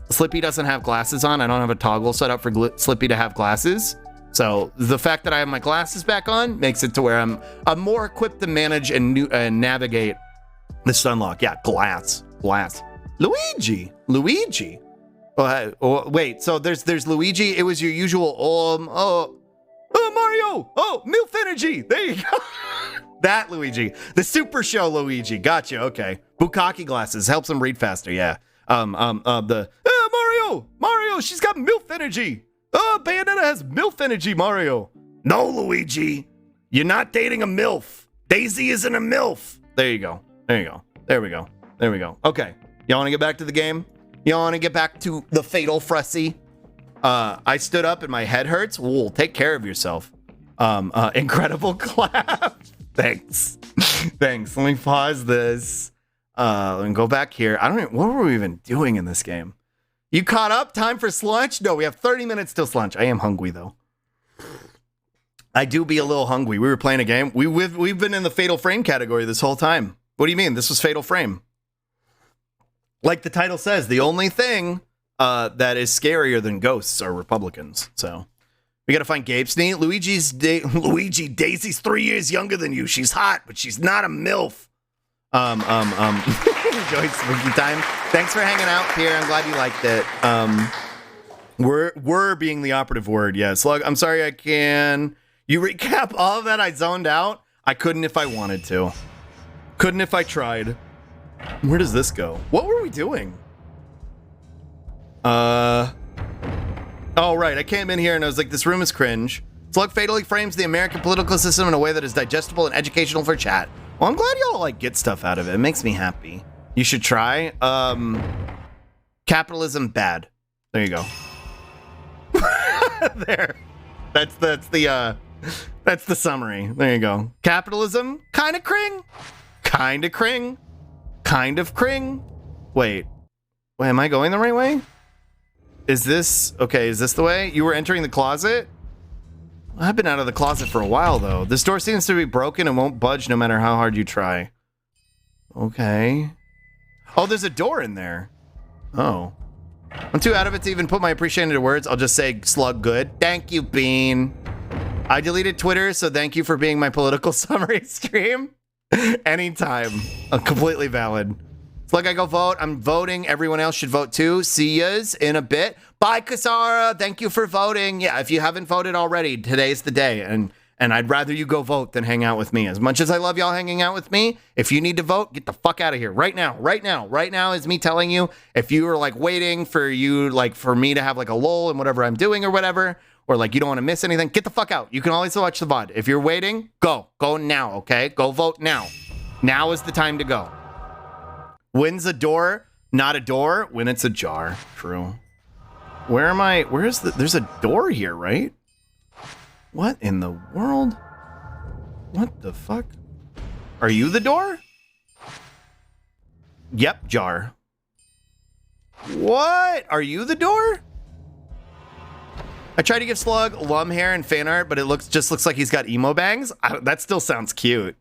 Slippy doesn't have glasses on. I don't have a toggle set up for Slippy to have glasses. So the fact that I have my glasses back on makes it to where I'm more equipped to manage and navigate the Stunlock. Yeah, glass. Luigi. Wait. So there's Luigi. It was your usual. Mario. Oh, MILF energy. There you go. That Luigi. The Super Show Luigi. Gotcha. Okay. Bukkake glasses helps him read faster. Yeah. Mario. She's got MILF energy. Bayonetta has MILF energy, Mario. No, Luigi. You're not dating a MILF. Daisy isn't a MILF. There you go. There we go. Okay. Y'all want to get back to the game? Y'all want to get back to the fatal Fressy? I stood up and my head hurts. Wool, take care of yourself. Incredible clap. Thanks. Let me pause this. Let me go back here. What were we even doing in this game? You caught up? Time for slunch? No, we have 30 minutes till slunch. I am hungry, though. I do be a little hungry. We were playing a game. We've been in the Fatal Frame category this whole time. What do you mean? This was Fatal Frame. Like the title says, the only thing that is scarier than ghosts are Republicans. So we got to find Gabe Sneak. Luigi, Daisy's 3 years younger than you. She's hot, but she's not a MILF. Enjoy spooky time. Thanks for hanging out, Pierre. I'm glad you liked it. We're being the operative word. Yeah, Slug, I'm sorry I can. You recap all of that? I zoned out. I couldn't if I wanted to. Couldn't if I tried. Where does this go? What were we doing? Oh, right. I came in here and I was like, this room is cringe. Slug fatally frames the American political system in a way that is digestible and educational for chat. Well, I'm glad y'all like get stuff out of it. It makes me happy. You should try. Capitalism bad. There you go. There. That's the summary. There you go. Capitalism kind of cring. Kind of cring. Kind of cring. Wait, am I going the right way? Is this okay? Is this the way? You were entering the closet? I've been out of the closet for a while, though. This door seems to be broken and won't budge no matter how hard you try. Okay. Oh, there's a door in there. Oh. I'm too out of it to even put my appreciation into words. I'll just say Slug good. Thank you, Bean. I deleted Twitter, so thank you for being my political summary stream. Anytime. Completely valid. Slug, I go vote. I'm voting. Everyone else should vote too. See yas in a bit. Bye, Kasara. Thank you for voting. Yeah, if you haven't voted already, today's the day. And I'd rather you go vote than hang out with me. As much as I love y'all hanging out with me, if you need to vote, get the fuck out of here. Right now. Right now. Right now is me telling you, if you are like waiting for you, like for me to have like a lull in whatever I'm doing or whatever, or like you don't want to miss anything, get the fuck out. You can always watch the VOD. If you're waiting, go. Go now, okay? Go vote now. Now is the time to go. When's a door not a door? When it's a jar. True. Where am I? Where's the... There's a door here, right? What in the world? What the fuck? Are you the door? Yep, jar. What? Are you the door? I tried to give Slug lum hair and fan art, but it just looks like he's got emo bangs. That still sounds cute.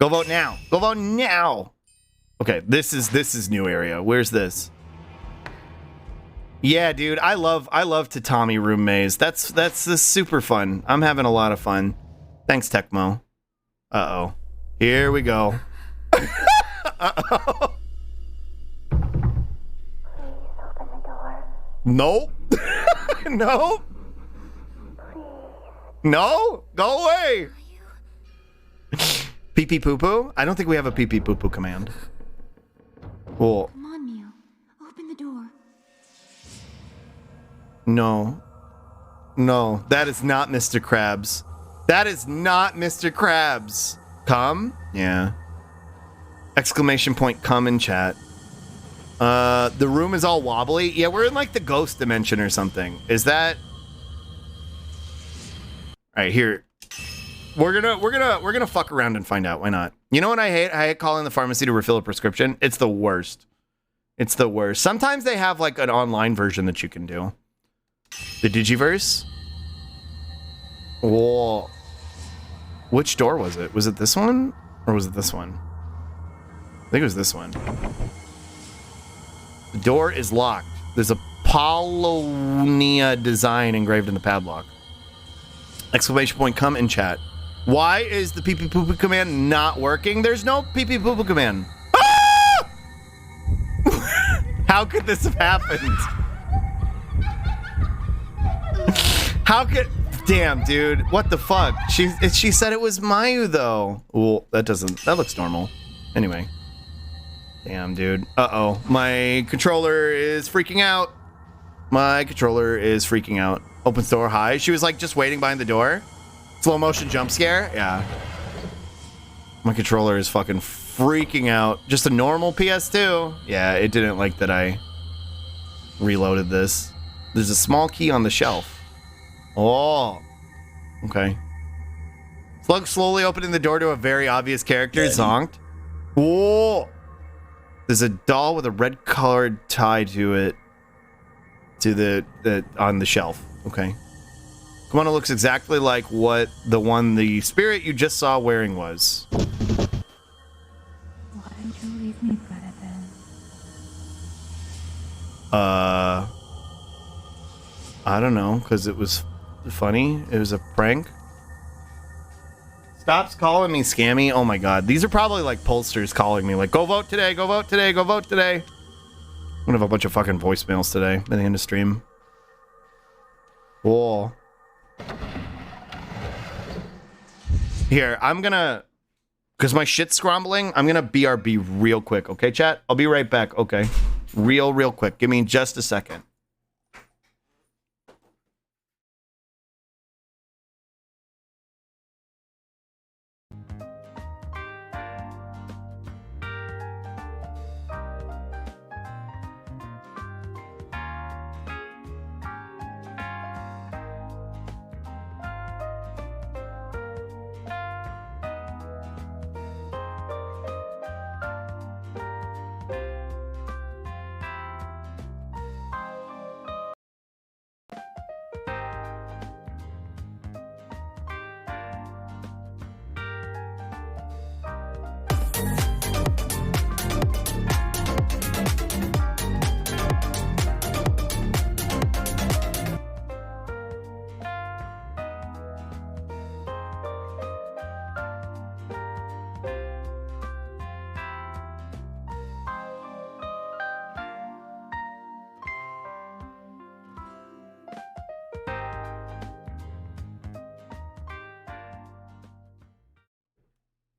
Go vote now. Go vote now. Okay, this is new area. Where's this? Yeah, dude, I love Tatami room maze. That's super fun. I'm having a lot of fun. Thanks, Tecmo. Uh-oh. Here we go. Uh-oh.
Please open the door.
Nope. Nope.
Please.
No, go away. Pee pee poo poo? I don't think we have a pee pee poo poo command. Cool.
Come on, Neil. Open the door.
No. No, that is not Mr. Krabs. That is not Mr. Krabs. Come? Yeah. Exclamation point come in chat. The room is all wobbly. Yeah, we're in like the ghost dimension or something. Is that... All right, here. We're gonna fuck around and find out. Why not? You know what I hate? I hate calling the pharmacy to refill a prescription. It's the worst. It's the worst. Sometimes they have like an online version that you can do. The Digiverse? Whoa. Which door was it? Was it this one? Or was it this one? I think it was this one. The door is locked. There's a Polonia design engraved in the padlock. Exclamation point come in chat. Why is the pee pee poo poo command not working? There's no pee pee poo poo command. Ah! How could this have happened? How could... Damn, dude. What the fuck? She said it was Mayu, though. Well, that looks normal. Anyway. Damn, dude. Uh-oh. My controller is freaking out. My controller is freaking out. Opens door high. She was like just waiting behind the door. Slow motion jump scare. Yeah. My controller is fucking freaking out. Just a normal PS2. Yeah, it didn't like that I reloaded this. There's a small key on the shelf. Oh. Okay. Slug slowly opening the door to a very obvious character. Zonked. Whoa. There's a doll with a red colored tie to it. To the on the shelf. Okay. Kimono looks exactly like what the spirit you just saw wearing was.
Why didn't you leave me better then?
I don't know, because it was funny. It was a prank. Stops calling me scammy. Oh my god. These are probably like pollsters calling me like, go vote today, go vote today, go vote today. I'm gonna have a bunch of fucking voicemails today by the end of stream. Whoa. Here, I'm gonna... Because my shit's scrambling, I'm gonna BRB real quick, okay, chat? I'll be right back, okay? Real quick. Give me just a second.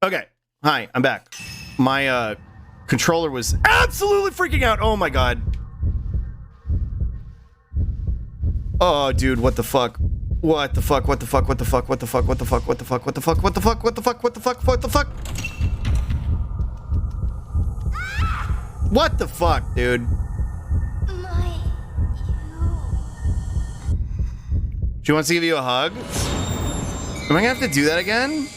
Okay. Hi, I'm back. My controller was absolutely freaking out. Oh my god. Oh, dude, what the fuck? What the fuck? What the fuck? What the fuck? What the fuck? What the fuck? What the fuck? What the fuck? What the fuck? What the fuck? What the fuck? What the fuck? What the fuck, dude? She wants to give you a hug? Am I gonna have to do that again?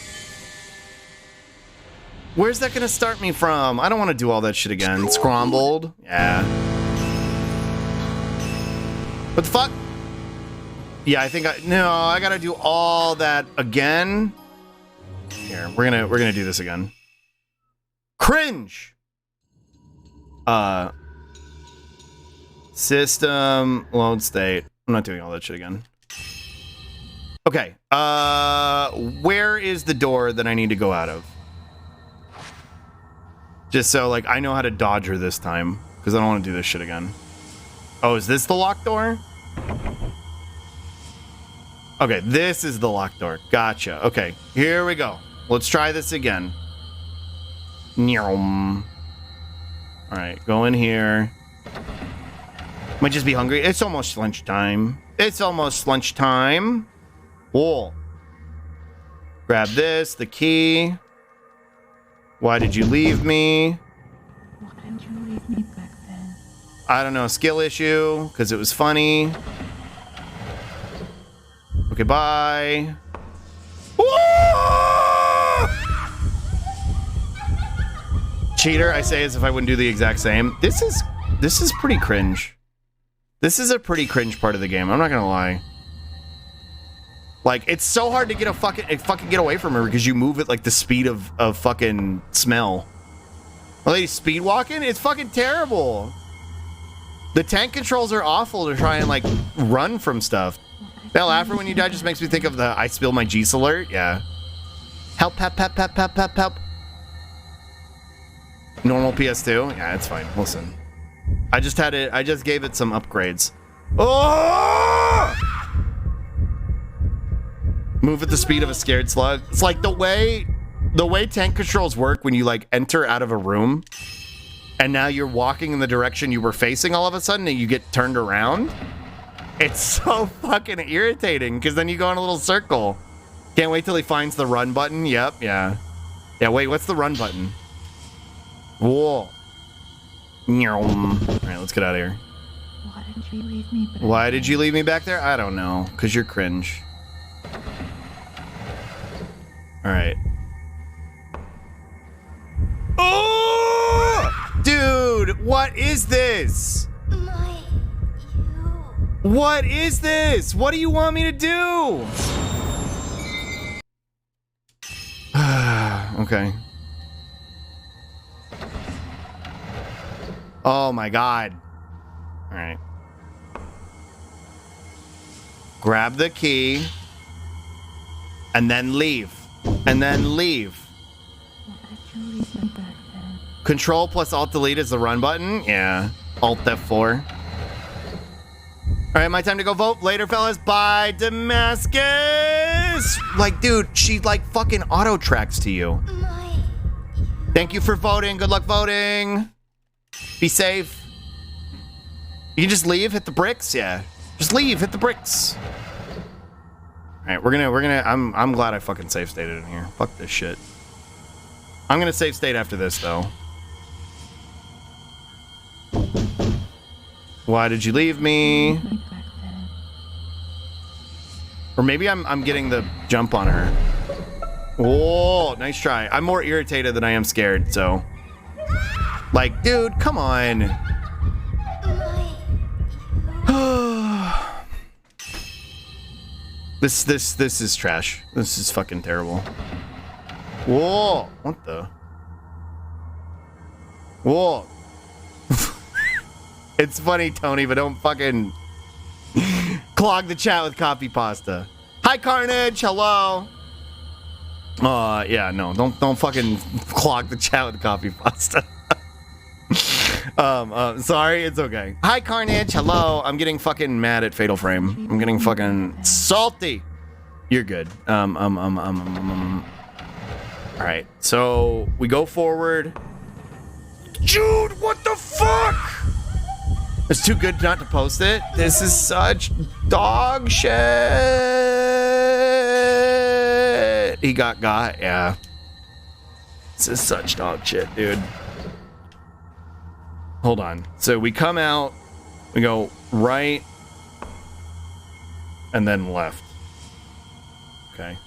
Where's that gonna start me from? I don't want to do all that shit again. Scrambled? Yeah. What the fuck? Yeah, I think I gotta do all that again. Here, we're gonna do this again. Cringe! System, load state. I'm not doing all that shit again. Okay, where is the door that I need to go out of? Just so, like, I know how to dodge her this time, because I don't want to do this shit again. Oh, is this the locked door? Okay, this is the locked door. Gotcha. Okay, here we go. Let's try this again. All right, go in here. Might just be hungry. It's almost lunchtime. It's almost lunchtime. Whoa. Grab this, the key. Why did you leave me?
Why didn't you leave me back then?
I don't know, skill issue, because it was funny. Okay, bye. Cheater, I say as if I wouldn't do the exact same. This is pretty cringe. This is a pretty cringe part of the game, I'm not gonna lie. Like, it's so hard to get fucking get away from her because you move at like the speed of fucking smell. The lady's speed walking? It's fucking terrible. The tank controls are awful to try and like run from stuff. Bell after when you die just makes me think of the I spill my G's alert. Yeah. Help, help, help, help, help, help, help. Normal PS2? Yeah, it's fine. Listen. I just gave it some upgrades. Oh! Move at the speed of a scared slug. It's like the way tank controls work when you like enter out of a room and now you're walking in the direction you were facing all of a sudden and you get turned around. It's so fucking irritating because then you go in a little circle. Can't wait till he finds the run button. Yep, yeah. Yeah, wait, what's the run button? Whoa. Alright, let's get out of here.
Why didn't you leave me back
Why did you leave me back there? I don't know. Because you're cringe. Alright. Oh! Dude, what is this? What is this? What do you want me to do? Okay. Oh my god. Alright. Grab the key. And then leave. And then leave. Control plus Alt Delete is the run button. Yeah. Alt F4. All right, my time to go vote. Later, fellas. Bye, Damascus. Like, dude, she like fucking auto tracks to you. Thank you for voting. Good luck voting. Be safe. You can just leave, hit the bricks. Yeah, just leave, hit the bricks. All right, we're gonna. I'm glad I fucking safe stated in here. Fuck this shit. I'm gonna save state after this though. Why did you leave me? Or maybe I'm getting the jump on her. Whoa, nice try. I'm more irritated than I am scared, so. Like, dude, come on. This is trash. This is fucking terrible. Whoa, what the? Whoa. It's funny, Tony, but don't fucking clog the chat with copy pasta. Hi, Carnage. Hello. Yeah, no, don't fucking clog the chat with copy pasta. Sorry, it's okay. Hi, Carnage. Hello. I'm getting fucking mad at Fatal Frame. I'm getting fucking salty. You're good. All right, so we go forward. Jude, what the fuck? It's too good not to post it. This is such dog shit. He got, yeah. This is such dog shit, dude. Hold on. So we come out, we go right, and then left. Okay.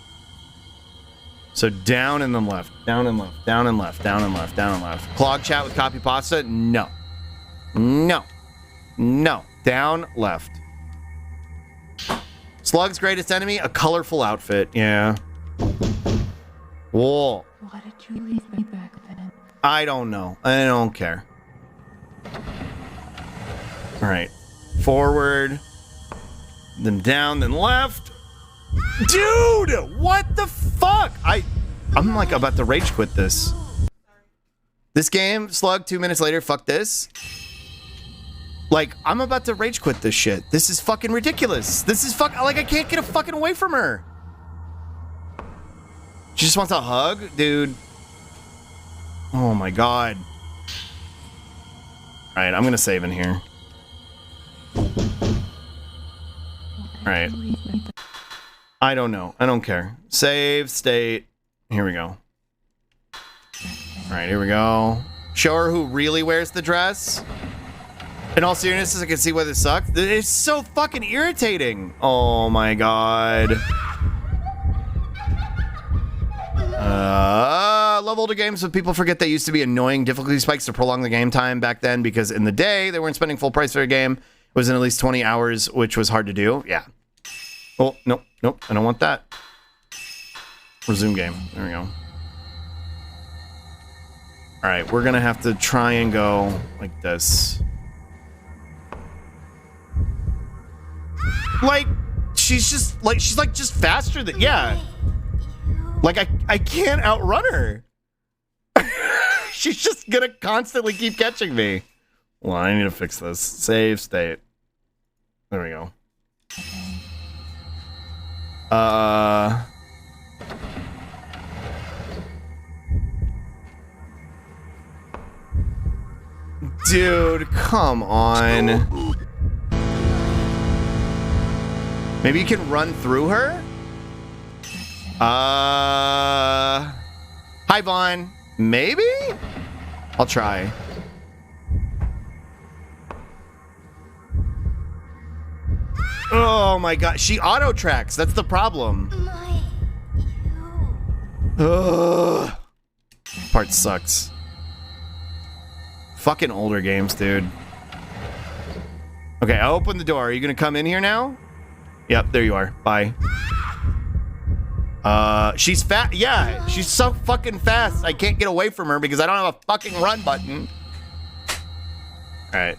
So down and then left, down and left, down and left, down and left, down and left. Clog chat with copy pasta? No. No. No. Down, left. Slug's greatest enemy? A colorful outfit. Yeah. Whoa.
Why did you leave me back then?
I don't know. I don't care. All right. Forward. Then down, then left. Dude! What the fuck? I'm like about to rage quit this. This game, Slug, 2 minutes later, fuck this. Like, I'm about to rage quit this shit. This is fucking ridiculous. This is like, I can't get a fucking away from her. She just wants a hug? Dude. Oh my god. Alright, I'm gonna save in here. Alright. I don't know. I don't care. Save, state. Here we go. Alright, here we go. Show her who really wears the dress. In all seriousness, I can see why this sucks. It's so fucking irritating. Oh my god. Love older games, but people forget they used to be annoying difficulty spikes to prolong the game time back then because in the day, they weren't spending full price for a game. It was in at least 20 hours, which was hard to do. Yeah. Oh, nope, nope, I don't want that. Resume game. There we go. Alright, we're gonna have to try and go like this. Like, she's just faster than, yeah. Like, I can't outrun her. She's just gonna constantly keep catching me. Well, I need to fix this. Save state. There we go. Dude, come on. Maybe you can run through her? Hi, Vaughn. Maybe? I'll try. Oh my god, she auto tracks. That's the problem. Ugh. Part sucks. Fucking older games, dude. Okay, I opened the door. Are you gonna come in here now? Yep, there you are. Bye. She's fat. Yeah, she's so fucking fast. I can't get away from her because I don't have a fucking run button. All right.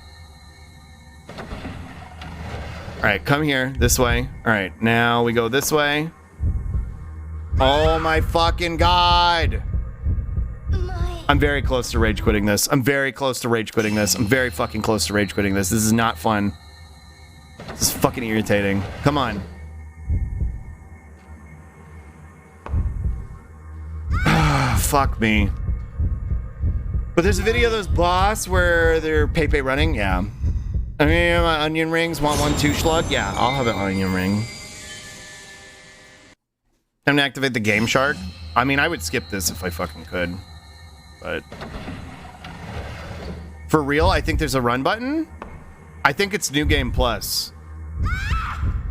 All right, come here. This way. All right, now we go this way. Oh my fucking god. I'm very close to rage quitting this. I'm very close to rage quitting this. I'm very fucking close to rage quitting this. This is not fun. This is fucking irritating. Come on. Fuck me. But there's a video of those boss where they're Pepe running. Yeah. I mean, onion rings. Want one too, Slug? Yeah, I'll have an onion ring. Time to activate the Game Shark. I mean, I would skip this if I fucking could. But for real, I think there's a run button. I think it's New Game Plus.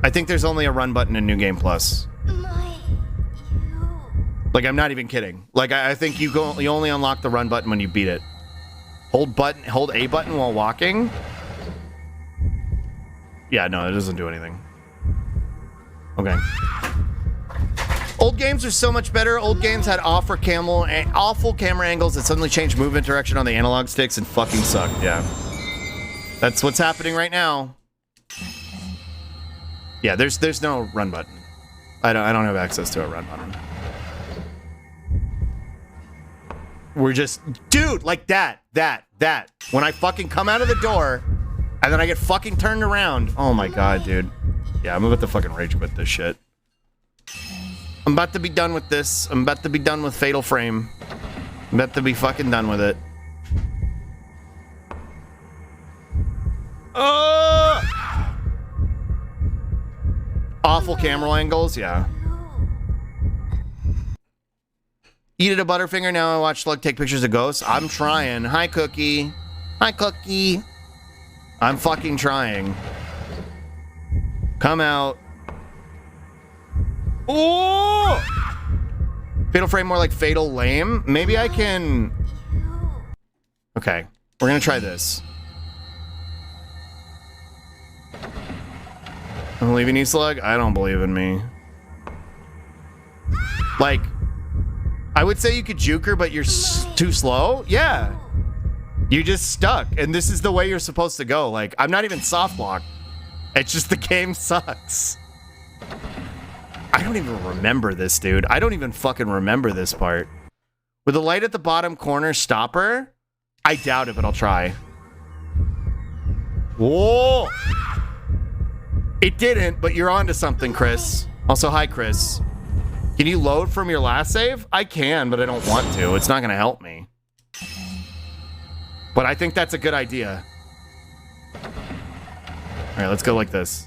I think there's only a run button in New Game Plus. Like, I'm not even kidding. Like, I think you only unlock the run button when you beat it. Hold A button while walking. Yeah, no, it doesn't do anything. Okay. Old games are so much better. Old games had awful camera angles that suddenly changed movement direction on the analog sticks and fucking sucked. Yeah. That's what's happening right now. Yeah, there's no run button. I don't have access to a run button. We're just, dude, like that. When I fucking come out of the door and then I get fucking turned around. Oh my god, dude. Yeah, I'm about to fucking rage quit this shit. I'm about to be done with this. I'm about to be done with Fatal Frame. I'm about to be fucking done with it. Awful camera angles, yeah. Eat it a Butterfinger. Now I watch Slug take pictures of ghosts. I'm trying. Hi, Cookie. Hi, Cookie. I'm fucking trying. Come out. Oh! Fatal Frame more like Fatal Lame. Maybe I can... Okay. We're gonna try this. I'm believing you, Slug? I don't believe in me. Like... I would say you could juke her, but you're too slow? Yeah. You just stuck, and this is the way you're supposed to go. Like, I'm not even soft locked. It's just the game sucks. I don't even remember this, dude. I don't even fucking remember this part. With the light at the bottom corner stopper? I doubt it, but I'll try. Whoa! It didn't, but you're onto something, Chris. Also, hi, Chris. Can you load from your last save? I can, but I don't want to. It's not going to help me. But I think that's a good idea. All right, let's go like this.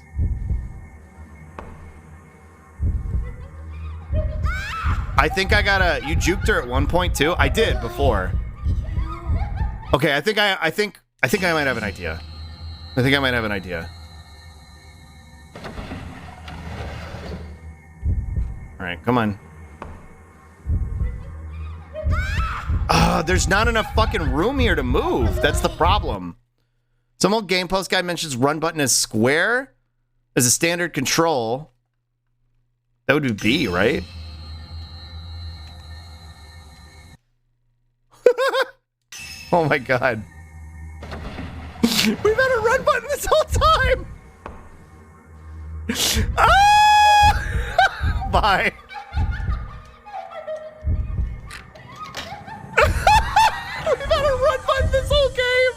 I think I gotta... You juked her at 1.2? I did before. Okay, I think I might have an idea. I think I might have an idea. All right, come on. There's not enough fucking room here to move. That's the problem. Some old game post guy mentions run button as square as a standard control. That would be B, right? Oh my god. We've had a run button this whole time. Ah! Bye. We've had a run button this whole game.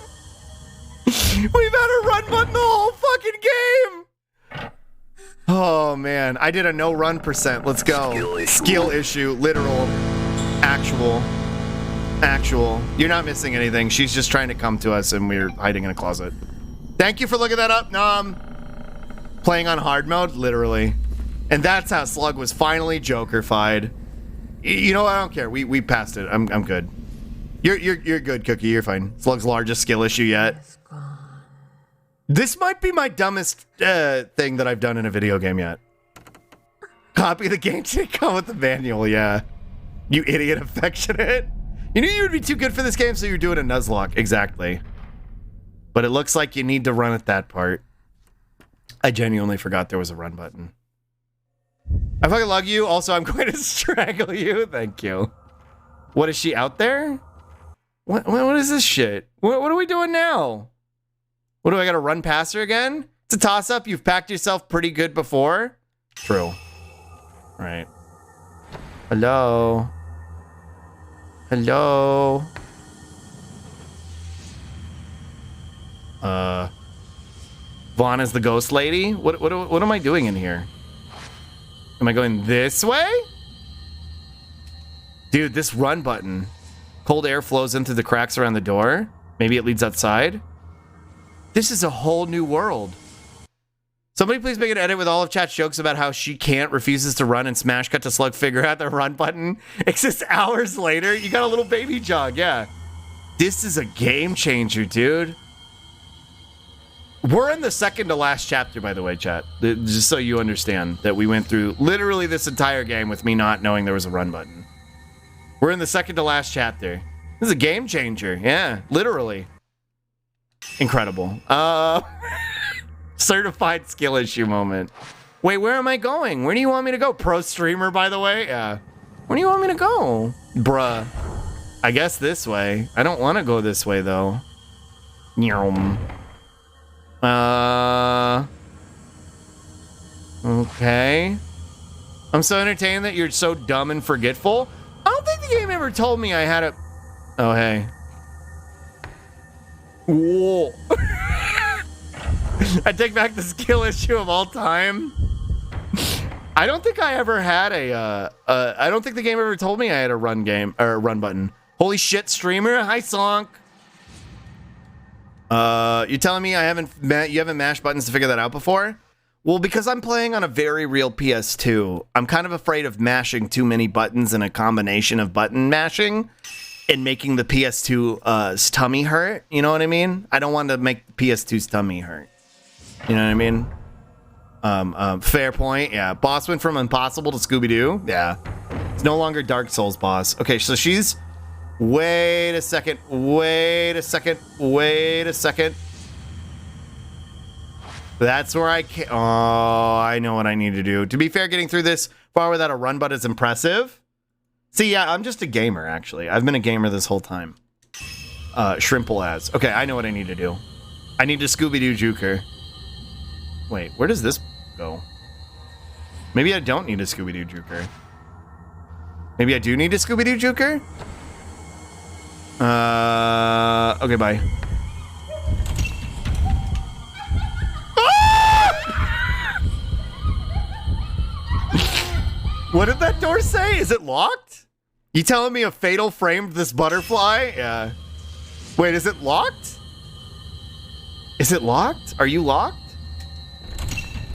We've had a run button the whole fucking game. Oh man, I did a no run %. Let's go. Skill issue, literal, actual. You're not missing anything. She's just trying to come to us and we're hiding in a closet. Thank you for looking that up, Nom. Playing on hard mode, literally. And that's how Slug was finally Joker-fied. You know what? I don't care. We passed it. I'm good. You're good, Cookie. You're fine. Slug's largest skill issue yet. This might be my dumbest thing that I've done in a video game yet. Copy the game to come with the manual, yeah. You idiot affectionate. You knew you would be too good for this game, so you're doing a Nuzlocke. Exactly. But it looks like you need to run at that part. I genuinely forgot there was a run button. I fucking love you. Also, I'm going to strangle you. Thank you. What, is she out there? What is this shit? What are we doing now? What, do I gotta run past her again? It's a toss-up. You've packed yourself pretty good before. True. Right. Hello? Hello? Vaughn is the ghost lady? What am I doing in here? Am I going this way? Dude, this run button. Cold air flows in through the cracks around the door. Maybe it leads outside. This is a whole new world. Somebody please make an edit with all of chat's jokes about how she can't, refuses to run, and smash cut to Slug figure out the run button exists hours later. You got a little baby jog, yeah. This is a game changer, dude. We're in the second to last chapter, by the way, chat. Just so you understand that we went through literally this entire game with me not knowing there was a run button. We're in the second to last chapter. This is a game changer. Yeah, literally. Incredible. Certified skill issue moment. Wait, where am I going? Where do you want me to go? Pro streamer, by the way? Yeah. Where do you want me to go? Bruh. I guess this way. I don't want to go this way, though. Okay. I'm so entertained that you're so dumb and forgetful. I don't think the game ever told me I had a... Oh, hey. Whoa. I take back the skill issue of all time. I don't think I ever had I don't think the game ever told me I had a run game or a run button. Holy shit, streamer. Hi, Sonk. You're telling me you haven't mashed buttons to figure that out before? Well, because I'm playing on a very real PS2, I'm kind of afraid of mashing too many buttons in a combination of button mashing and making the PS2's tummy hurt. You know what I mean? I don't want to make the PS2's tummy hurt. You know what I mean? Fair point. Yeah. Boss went from impossible to Scooby-Doo. Yeah. It's no longer Dark Souls boss. Okay, so she's... Wait a second. That's where I can... Oh, I know what I need to do. To be fair, getting through this far without a run button is impressive. See, yeah, I'm just a gamer, actually. I've been a gamer this whole time. Shrimple as. Okay, I know what I need to do. I need to Scooby-Doo juke her. Wait, where does this go? Maybe I don't need a Scooby-Doo juke her. Maybe I do need a Scooby-Doo juke her? Okay, bye. What did that door say? Is it locked? You telling me a fatal framed this butterfly? Yeah. Wait, is it locked? Is it locked? Are you locked?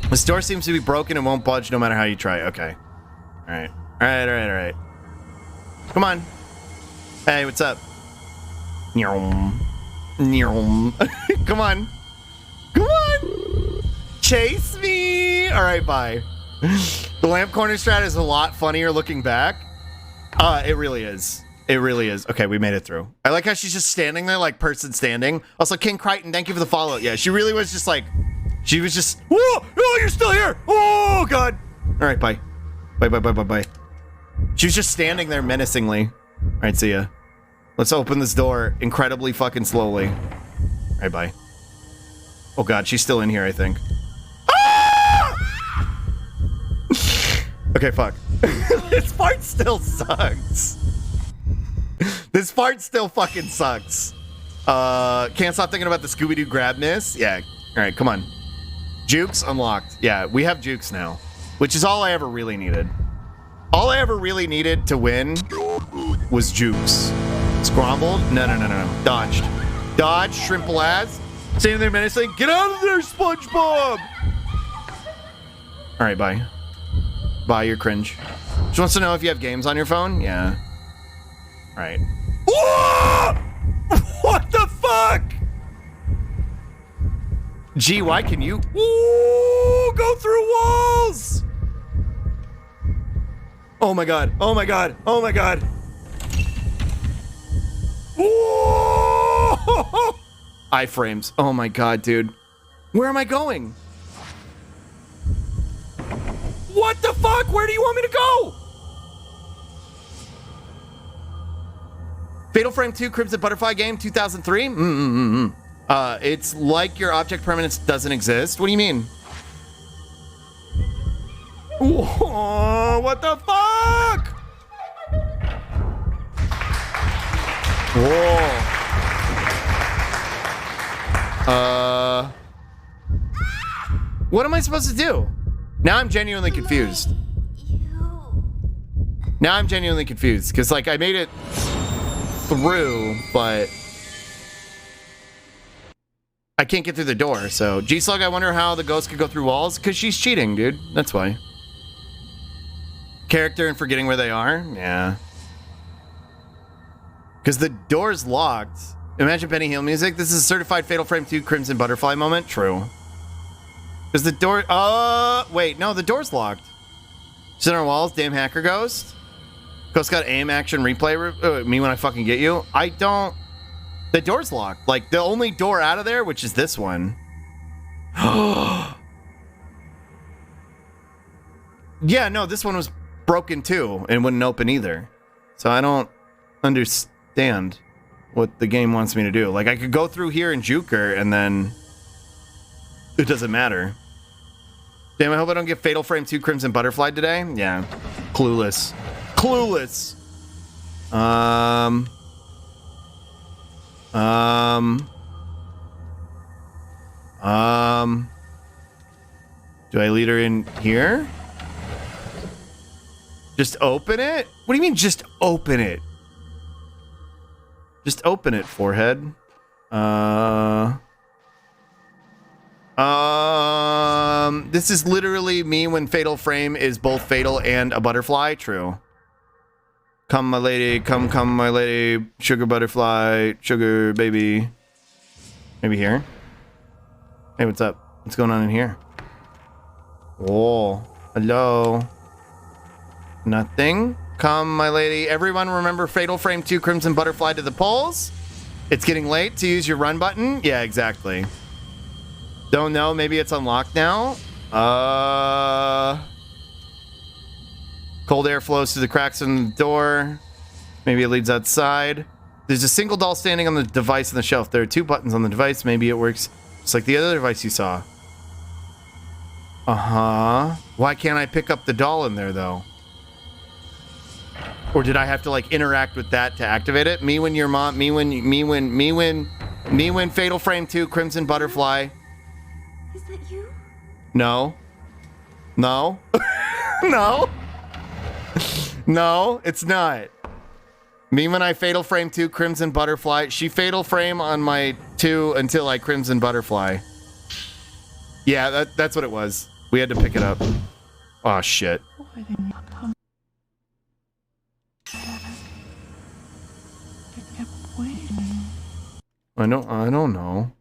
This door seems to be broken and won't budge no matter how you try. Okay. All right. Come on. Hey, what's up? Come on. Chase me. All right, bye. The lamp corner strat is a lot funnier looking back. It really is. Okay, we made it through. I like how she's just standing there like person standing. Also, King Crichton, thank you for the follow. Yeah, she really was just like, she was just, whoa, oh, you're still here. Oh, God. All right, bye. Bye. She was just standing there menacingly. All right, see ya. Let's open this door incredibly fucking slowly. All right, bye. Oh, God, she's still in here, I think. Okay, fuck. This part still sucks. This part still fucking sucks. Can't stop thinking about the Scooby-Doo grab miss. Yeah. All right, come on. Jukes unlocked. Yeah, we have jukes now, which is all I ever really needed. All I ever really needed to win was jukes. Scrambled? No. Dodged. Dodge, shrimple ass. Standing there menacing. Get out of there, SpongeBob! All right, bye. Bye, you're cringe. She wants to know if you have games on your phone? Yeah. All right. Whoa! What the fuck? Gee, why can you... Ooh, go through walls! Oh my god. Whoa! Iframes. Oh my god, dude. Where am I going? What the fuck? Where do you want me to go? Fatal Frame 2 Crimson Butterfly game 2003? It's like your object permanence doesn't exist. What do you mean? Whoa, what the fuck? Whoa. What am I supposed to do? Now I'm genuinely confused. Now I'm genuinely confused because, like, I made it through, but I can't get through the door. So, G-Slug, I wonder how the ghost could go through walls because she's cheating, dude. That's why. Character and forgetting where they are? Yeah. Because the door's locked. Imagine Benny Hill music. This is a certified Fatal Frame 2 Crimson Butterfly moment. True. Because the door... wait. No, the door's locked. Sit on walls. Damn hacker ghost. Ghost got aim action replay. Me when I fucking get you. I don't... The door's locked. Like, the only door out of there, which is this one. Yeah, no, this one was broken too and wouldn't open either. So I don't understand what the game wants me to do. Like, I could go through here and juke her and then it doesn't matter. Damn, I hope I don't get Fatal Frame 2 Crimson Butterfly today. Yeah. Clueless. Clueless. Do I lead her in here? Just open it? What do you mean just open it? Just open it, forehead. This is literally me when Fatal Frame is both fatal and a butterfly. True. Come, my lady. Come, my lady. Sugar butterfly. Sugar baby. Maybe here. Hey, what's up? What's going on in here? Oh, hello. Nothing. Come, my lady. Everyone remember Fatal Frame 2 Crimson Butterfly to the polls? It's getting late to use your run button? Yeah, exactly. Don't know. Maybe it's unlocked now. Cold air flows through the cracks in the door. Maybe it leads outside. There's a single doll standing on the device on the shelf. There are 2 buttons on the device. Maybe it works just like the other device you saw. Uh-huh. Why can't I pick up the doll in there, though? Or did I have to, like, interact with that to activate it? Me when your mom... Me when Fatal Frame 2 Crimson Butterfly...
Is that you?
No. No. No. No, it's not. Me when I Fatal Frame 2 Crimson Butterfly. She Fatal Frame on my 2 until I Crimson Butterfly. Yeah, that's what it was. We had to pick it up. Oh, shit.
Why didn't you come? I kept waiting.
I don't know.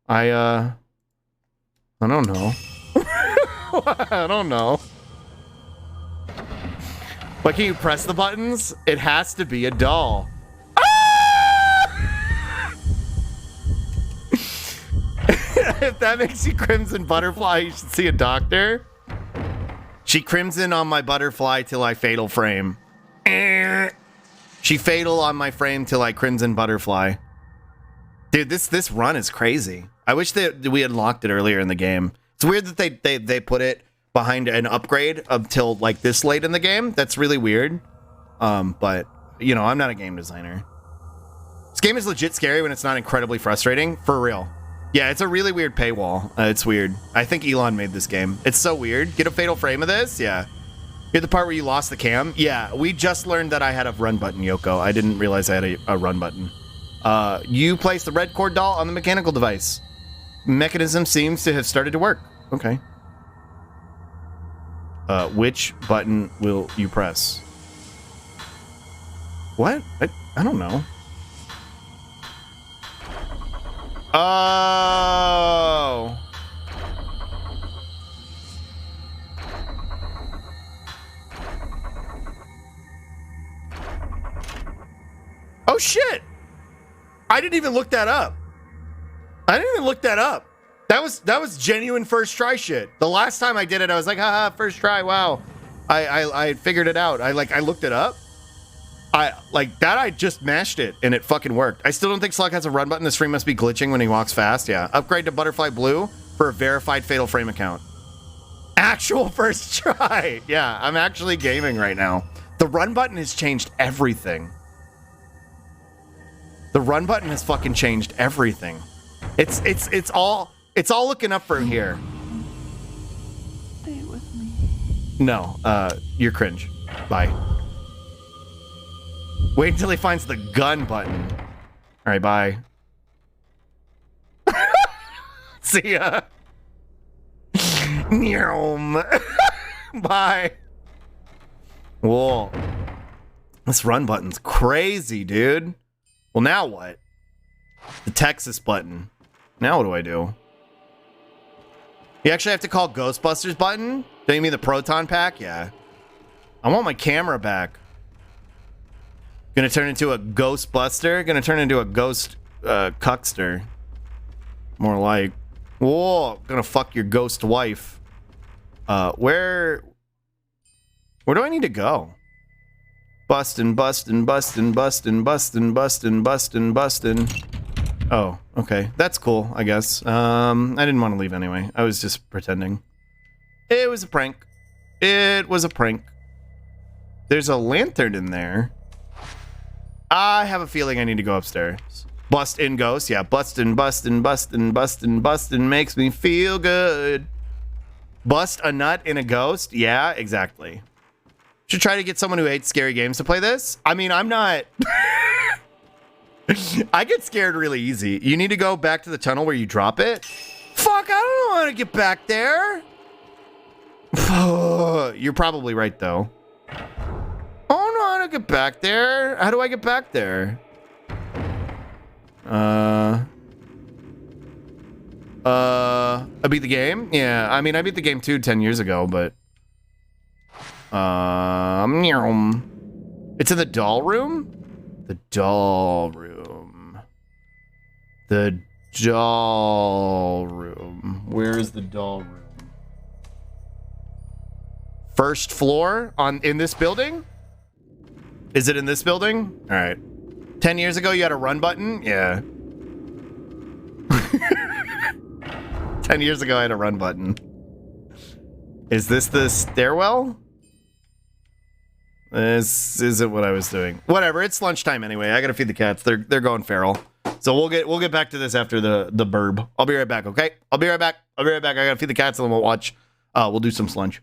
I don't know. I don't know. Why can't you press the buttons? It has to be a doll. Ah! If that makes you Crimson Butterfly, you should see a doctor. She crimson on my butterfly till I Fatal Frame. She fatal on my frame till I Crimson Butterfly. Dude, this run is crazy. I wish that we had locked it earlier in the game. It's weird that they put it behind an upgrade until like this late in the game. That's really weird. But you know, I'm not a game designer. This game is legit scary when it's not incredibly frustrating. For real. Yeah, it's a really weird paywall. It's weird. I think Elon made this game. It's so weird. Get a Fatal Frame of this? Yeah. Get the part where you lost the cam? Yeah, we just learned that I had a run button, Yoko. I didn't realize I had a run button. You place the red cord doll on the mechanical device. Mechanism seems to have started to work. Okay. Which button will you press? What? I don't know. Oh. Oh shit. I didn't even look that up. That was genuine first try shit. The last time I did it, I was like, haha, first try, wow. I figured it out. I looked it up. I just mashed it and it fucking worked. I still don't think Slug has a run button. The stream must be glitching when he walks fast. Yeah. Upgrade to Butterfly Blue for a verified Fatal Frame account. Actual first try. Yeah, I'm actually gaming right now. The run button has changed everything. The run button has fucking changed everything. It's all looking up from here.
Stay with me.
No, you're cringe. Bye. Wait until he finds the gun button. All right, bye. See ya. Bye. Whoa. This run button's crazy, dude. Well, now what? The Texas button. Now what do I do? You actually have to call Ghostbusters button? Don't you mean the proton pack? Yeah. I want my camera back. Gonna turn into a Ghostbuster? Gonna turn into a ghost cuckster. More like. Whoa, gonna fuck your ghost wife. Where do I need to go? Bustin'. Oh, okay. That's cool, I guess. I didn't want to leave anyway. I was just pretending. It was a prank. It was a prank. There's a lantern in there. I have a feeling I need to go upstairs. Bust in ghost. Yeah, bustin' makes me feel good. Bust a nut in a ghost? Yeah, exactly. Should try to get someone who hates scary games to play this. I mean, I'm not... I get scared really easy. You need to go back to the tunnel where you drop it. Fuck, I don't want to get back there. You're probably right, though. I don't know how to get back there. How do I get back there? I beat the game? Yeah, I mean, I beat the game too 10 years ago, but... It's in the doll room? The doll room. The doll room. Where is the doll room? First floor in this building? Is it in this building? All right. 10 years ago, you had a run button? Yeah. 10 years ago, I had a run button. Is this the stairwell? This isn't what I was doing. Whatever, it's lunchtime anyway. I gotta feed the cats. They're going feral. So we'll get back to this after the burb. I'll be right back, okay? I'll be right back. I gotta feed the cats and then we'll watch. We'll do some slunch.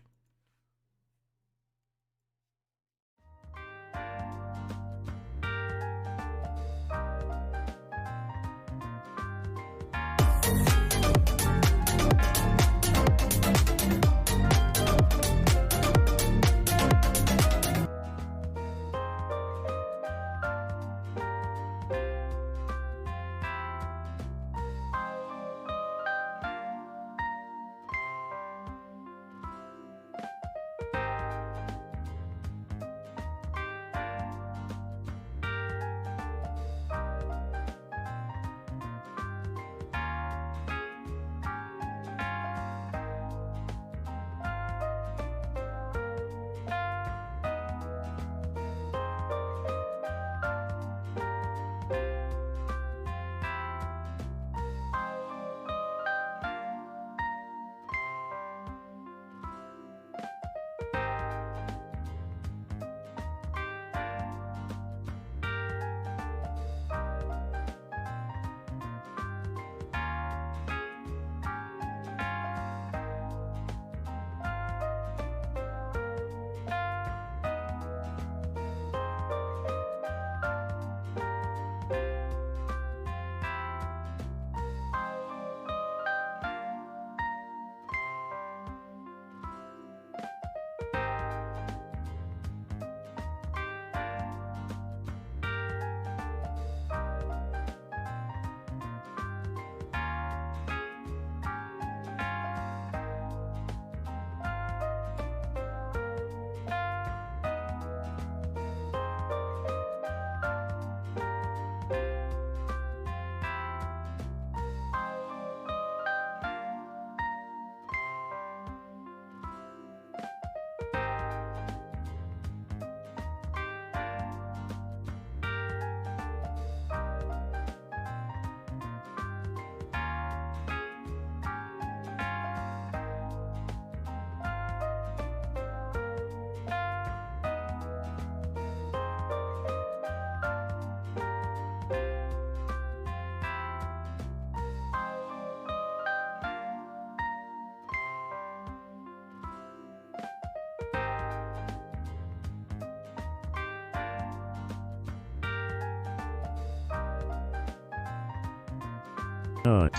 Nut.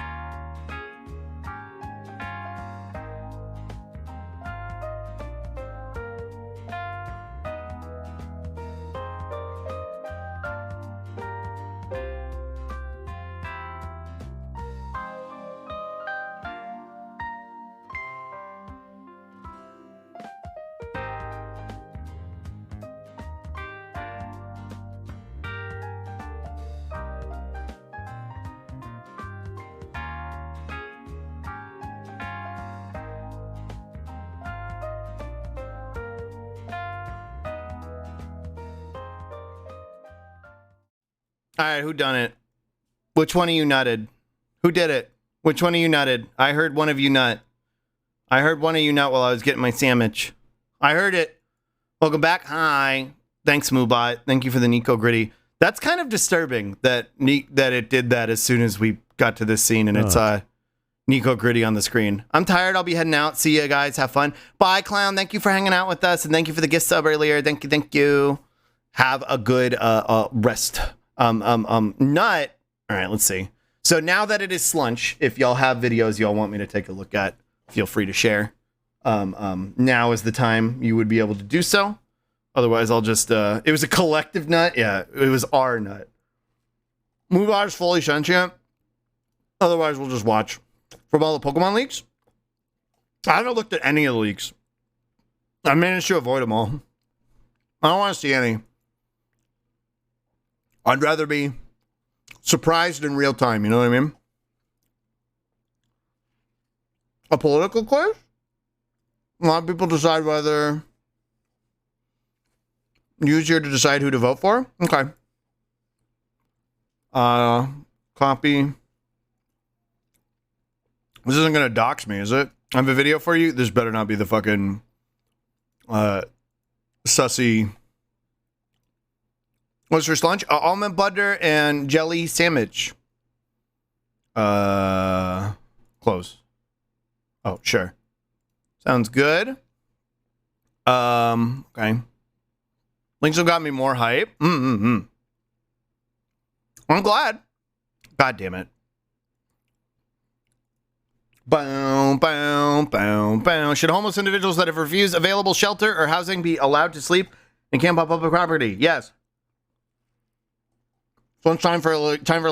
All right, who done it? Which one of you nutted? Who did it? Which one of you nutted? I heard one of you nut. I heard one of you nut while I was getting my sandwich. I heard it. Welcome back. Hi. Thanks, Moobot. Thank you for the Nico Gritty. That's kind of disturbing that it did that as soon as we got to this scene and it's Nico Gritty on the screen. I'm tired. I'll be heading out. See you guys. Have fun. Bye, Clown. Thank you for hanging out with us and thank you for the gift sub earlier. Thank you. Thank you. Have a good rest. Nut. All right, let's see. So now that it is slunch, if y'all have videos y'all want me to take a look at, feel free to share. Now is the time you would be able to do so. Otherwise, I'll just, it was a collective nut. Yeah, it was our nut. Moobot is fully sentient. Otherwise, we'll just watch. From all the Pokemon leaks, I haven't looked at any of the leaks. I managed to avoid them all. I don't want to see any. I'd rather be surprised in real time, you know what I mean? A political quiz? A lot of people decide whether... Use here to decide who to vote for? Okay. Copy. This isn't going to dox me, is it? I have a video for you. This better not be the fucking... sussy... What's for lunch? Almond butter and jelly sandwich. Close. Oh, sure. Sounds good. Okay. Links have got me more hype. I'm glad. God damn it. Boom, boom, boom, boom. Should homeless individuals that have refused available shelter or housing be allowed to sleep and camp on public property? Yes. So it's time for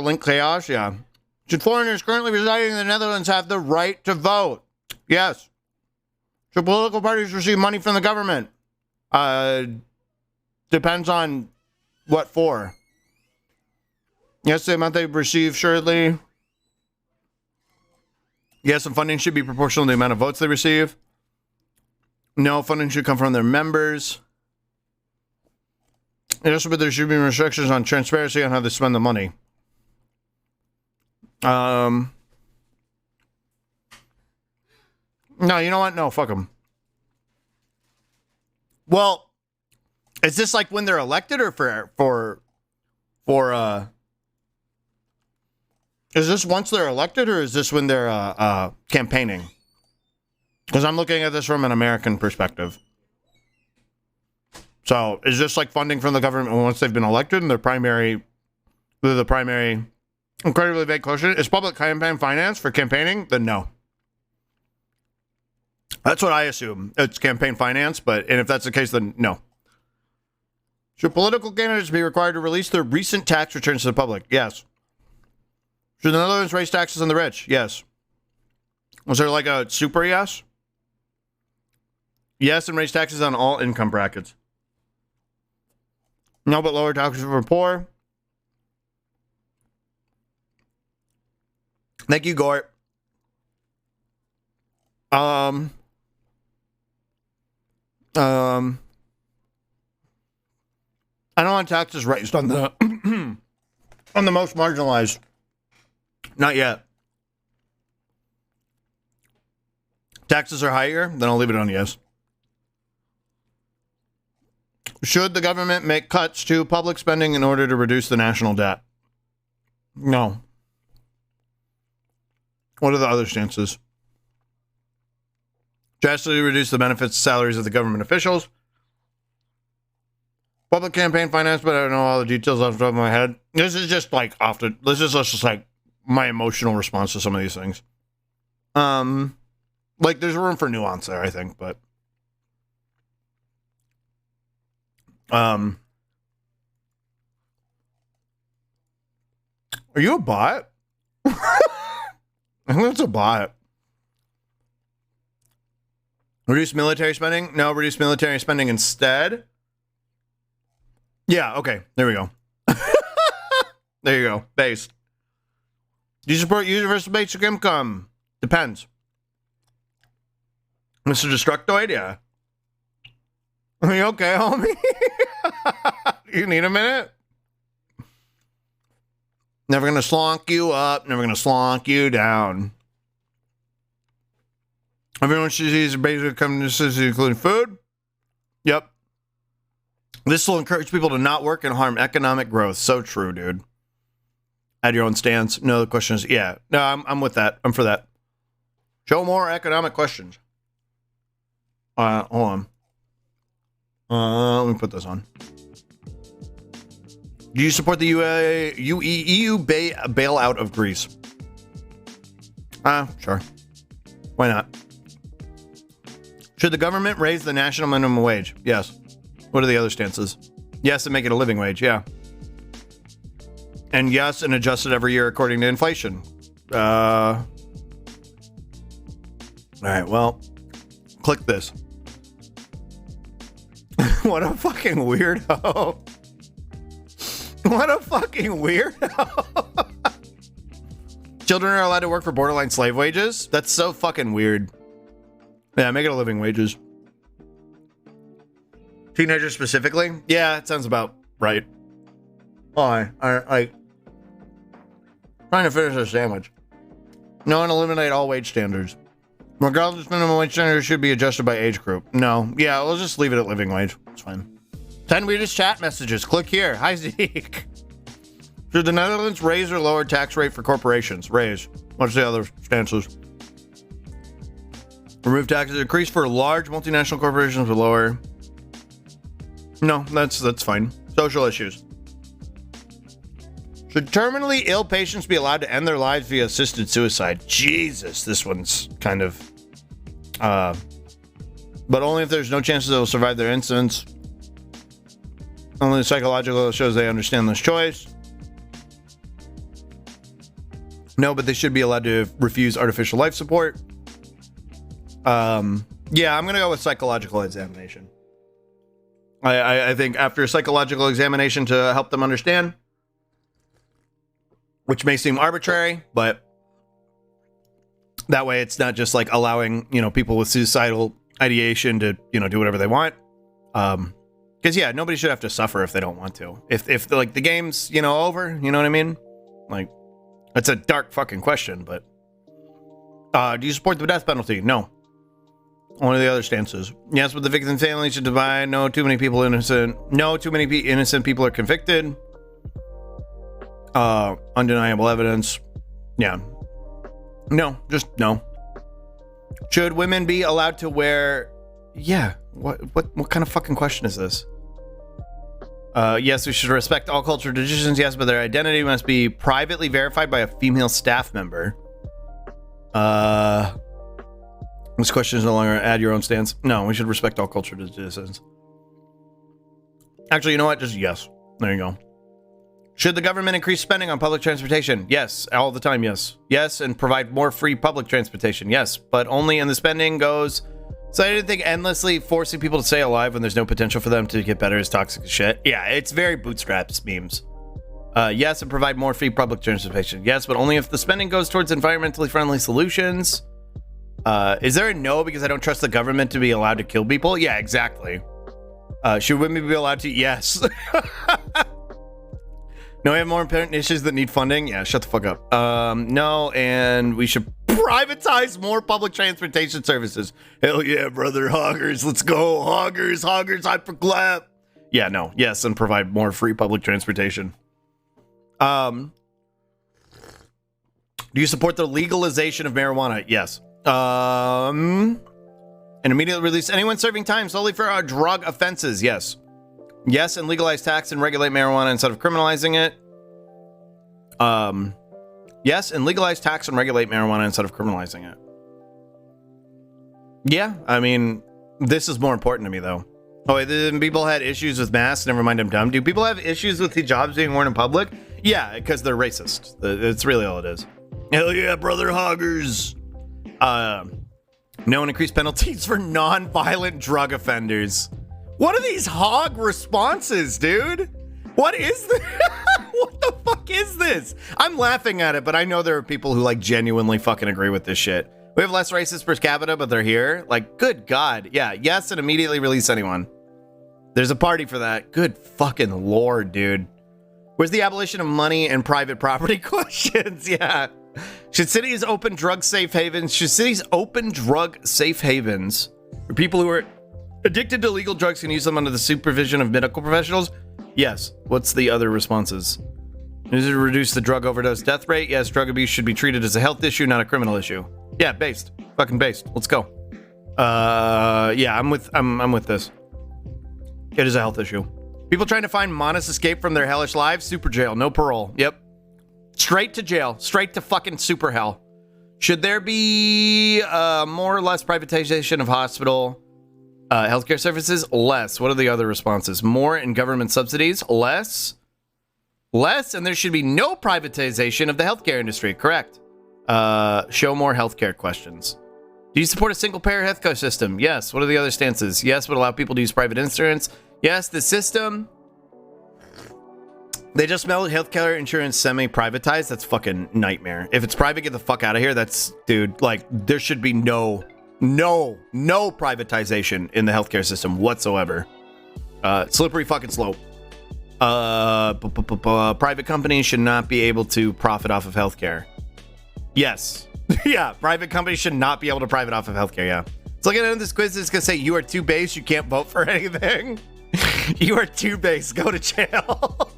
link chaos? Yeah. Should foreigners currently residing in the Netherlands have the right to vote? Yes. Should political parties receive money from the government? Depends on what for. Yes, the amount they receive, surely. Yes, some funding should be proportional to the amount of votes they receive. No, funding should come from their members. Yes, but there should be restrictions on transparency on how they spend the money. No, you know what? No, fuck them. Well, is this like when they're elected or is this once they're elected or is this when they're campaigning? Because I'm looking at this from an American perspective. So is this like funding from the government once they've been elected and they're the primary incredibly vague question? Is public campaign finance for campaigning? Then no. That's what I assume. It's campaign finance, and if that's the case, then no. Should political candidates be required to release their recent tax returns to the public? Yes. Should the Netherlands raise taxes on the rich? Yes. Was there like a super yes? Yes, and raise taxes on all income brackets. No, but lower taxes for poor. Thank you, Gort. I don't want taxes raised on the on the most marginalized. Not yet. Taxes are higher, then I'll leave it on yes. Should the government make cuts to public spending in order to reduce the national debt? No. What are the other stances? Drastically reduce the benefits and salaries of the government officials. Public campaign finance, but I don't know all the details off the top of my head. This is just like this is just like my emotional response to some of these things. Like there's room for nuance there, I think, but are you a bot? I think that's a bot. Reduce military spending? No, reduce military spending instead. Yeah, okay. There we go. There you go. Base. Do you support universal basic income? Depends. Mr. Destructoid? Yeah. Are you okay, homie? You need a minute? Never gonna slonk you up, never gonna slonk you down. Everyone should use basic income necessities, including food. Yep. This will encourage people to not work and harm economic growth. So true, dude. Add your own stance. No, the question is, yeah. No, I'm with that. I'm for that. Show more economic questions. Hold on. Let me put this on. Do you support the EU bailout of Greece? Sure. Why not? Should the government raise the national minimum wage? Yes. What are the other stances? Yes, and make it a living wage. Yeah. And yes, and adjust it every year according to inflation. All right, well, click this. What a fucking weirdo. What a fucking weirdo. Children are allowed to work for borderline slave wages? That's so fucking weird. Yeah, make it a living wages. Teenagers specifically? Yeah, it sounds about right. Why? I trying to finish a sandwich. No, and eliminate all wage standards. Regardless, minimum wage standards should be adjusted by age group. No. Yeah, we'll just leave it at living wage. It's fine. 10 weirdest chat messages. Click here. Hi, Zeke. Should the Netherlands raise or lower tax rate for corporations? Raise. What's the other stances? Remove taxes. Increase for large multinational corporations or lower. No, that's fine. Social issues. Should terminally ill patients be allowed to end their lives via assisted suicide? Jesus, this one's kind of... but only if there's no chances they'll survive their incidents. Only psychological shows they understand this choice. No, but they should be allowed to refuse artificial life support. Yeah, I'm going to go with psychological examination. I think after a psychological examination to help them understand, which may seem arbitrary, but that way it's not just like allowing, people with suicidal ideation to, do whatever they want. Because yeah, nobody should have to suffer if they don't want to. If like the game's, over, you know what I mean? Like, it's a dark fucking question, but do you support the death penalty? No. One of the other stances. Yes, but the victim family should divide. No, too many people innocent. No, too many innocent people are convicted. Undeniable evidence. Yeah. No, just no. Should women be allowed to wear... Yeah. What kind of fucking question is this? Yes, we should respect all cultural traditions. Yes, but their identity must be privately verified by a female staff member. This question is no longer add your own stance. No, we should respect all cultural traditions. Actually, you know what? Just yes. There you go. Should the government increase spending on public transportation? Yes, all the time, yes. Yes, and provide more free public transportation, yes. But only in the spending goes... So I didn't think endlessly forcing people to stay alive when there's no potential for them to get better is toxic as shit. Yeah, it's very bootstraps memes. Yes, and provide more free public transportation. Yes, but only if the spending goes towards environmentally friendly solutions. Is there a no because I don't trust the government to be allowed to kill people? Yeah, exactly. Should women be allowed to? Yes. No, we have more important issues that need funding. Yeah, shut the fuck up. No, and we should privatize more public transportation services. Hell yeah, brother. Hoggers, let's go. Hoggers, hyperclap. Yeah, no, yes, and provide more free public transportation. Do you support the legalization of marijuana? Yes. And immediately release anyone serving time solely for drug offenses. Yes. Yes, and legalize tax and regulate marijuana instead of criminalizing it. Yes, and legalize, tax, and regulate marijuana instead of criminalizing it. Yeah, I mean, this is more important to me, though. Oh, wait, then people had issues with masks. Never mind, I'm dumb. Do people have issues with hijabs being worn in public? Yeah, because they're racist. It's really all it is. Hell yeah, brother hoggers. No increased penalties for non-violent drug offenders. What are these hog responses, dude? What is this? What the fuck is this? I'm laughing at it, but I know there are people who like genuinely fucking agree with this shit. We have less racists per capita, but they're here. Like, good God. Yeah, yes, and immediately release anyone. There's a party for that. Good fucking Lord, dude. Where's the abolition of money and private property questions? Yeah. Should cities open drug safe havens? Should cities open drug safe havens for people who are addicted to illegal drugs can use them under the supervision of medical professionals? Yes. What's the other responses? Is it to reduce the drug overdose death rate? Yes, drug abuse should be treated as a health issue, not a criminal issue. Yeah, based. Fucking based. Let's go. Yeah, I'm with this. It is a health issue. People trying to find modest escape from their hellish lives, super jail, no parole. Yep. Straight to jail. Straight to fucking super hell. Should there be more or less privatization of hospital healthcare services? Less. What are the other responses? More in government subsidies? Less. Less, and there should be no privatization of the healthcare industry. Correct. Show more healthcare questions. Do you support a single-payer healthcare system? Yes. What are the other stances? Yes, would allow people to use private insurance. Yes, the system. They just made healthcare insurance semi-privatized. That's fucking nightmare. If it's private, get the fuck out of here. That's, dude, like, there should be no privatization in the healthcare system whatsoever. Slippery fucking slope. Private companies should not be able to profit off of healthcare. Yes. Yeah, private companies should not be able to profit off of healthcare, yeah. So looking at this quiz, it's going to say, you are too base, you can't vote for anything. You are too base, go to jail.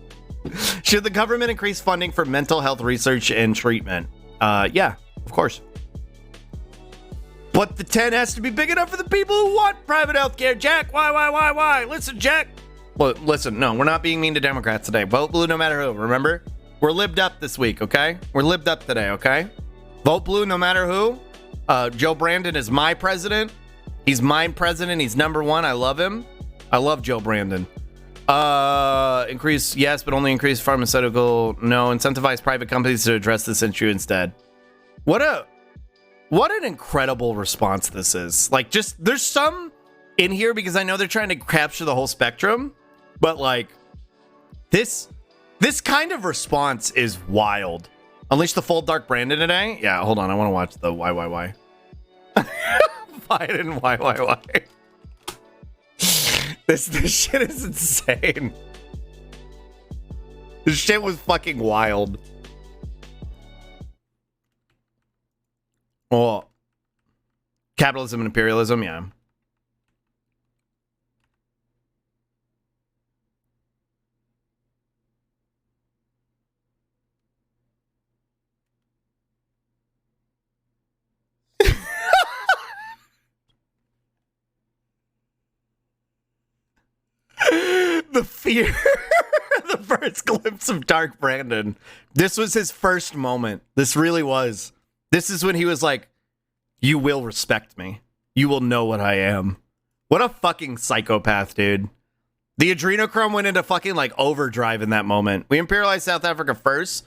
Should the government increase funding for mental health research and treatment? Yeah, of course. But the 10 has to be big enough for the people who want private healthcare. Jack, why? Listen, Jack. Well, listen, no, we're not being mean to Democrats today. Vote blue no matter who, remember? We're libbed up this week, okay? We're libbed up today, okay? Vote blue no matter who. Joe Brandon is my president. He's my president. He's number one. I love him. I love Joe Brandon. Increase, yes, but only increase pharmaceutical. No, incentivize private companies to address this issue instead. What an incredible response this is. Like, just, there's some in here because I know they're trying to capture the whole spectrum, but like, this kind of response is wild. Unleash the full Dark Brandon today? Yeah, hold on. I want to watch the why. Biden, why. This shit is insane. This shit was fucking wild. Oh, capitalism and imperialism, yeah. The fear. The first glimpse of Dark Brandon. This was his first moment. This really was. This is when he was like, you will respect me. You will know what I am. What a fucking psychopath, dude. The adrenochrome went into fucking like overdrive in that moment. We imperialized South Africa first.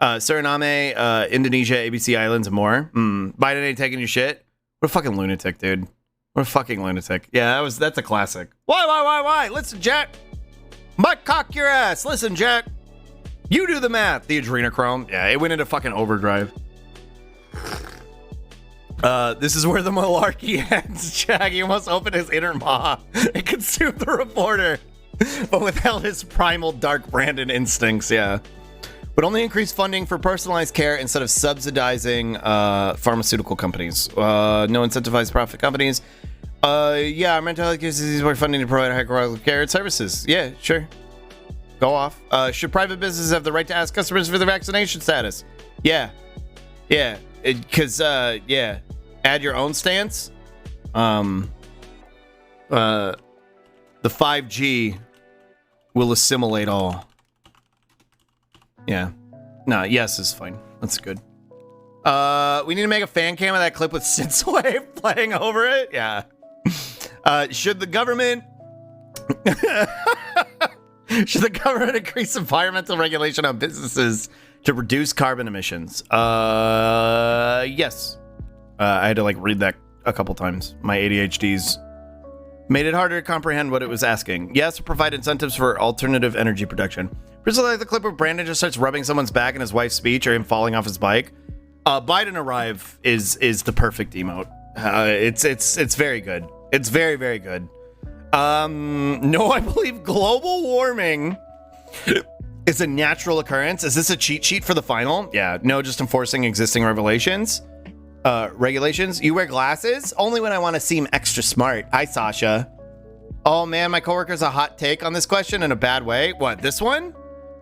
Suriname, Indonesia, ABC Islands, and more. Biden ain't taking your shit. What a fucking lunatic, dude. What a fucking lunatic. Yeah, that's a classic. Why? Listen, Jack. Butt cock your ass. Listen, Jack. You do the math. The adrenochrome. Yeah, it went into fucking overdrive. This is where the malarkey ends. Jack, he almost opened his inner maw and consumed the reporter, but withheld his primal Dark Brandon instincts. Yeah. Would only increase funding for personalized care instead of subsidizing pharmaceutical companies. No incentivized profit companies. Yeah, mental health cases more funding to provide high quality care and services. Yeah, sure. Go off. Should private businesses have the right to ask customers for their vaccination status? Yeah. Yeah. Because, yeah. Add your own stance. The 5G will assimilate all. Yeah. No, yes is fine. That's good. We need to make a fan cam of that clip with Synthwave playing over it. Yeah. Should the government increase environmental regulation on businesses to reduce carbon emissions? Yes. I had to like read that a couple times. My ADHD's made it harder to comprehend what it was asking. Yes, provide incentives for alternative energy production. Recently, like the clip where Brandon just starts rubbing someone's back in his wife's speech or him falling off his bike. Biden arrive is the perfect emote. It's very good. It's very, very good. No, I believe global warming is a natural occurrence. Is this a cheat sheet for the final? Yeah. No, just enforcing existing regulations. Regulations. You wear glasses only when I want to seem extra smart. Hi, Sasha. Oh man, my coworker's a hot take on this question in a bad way. What, this one?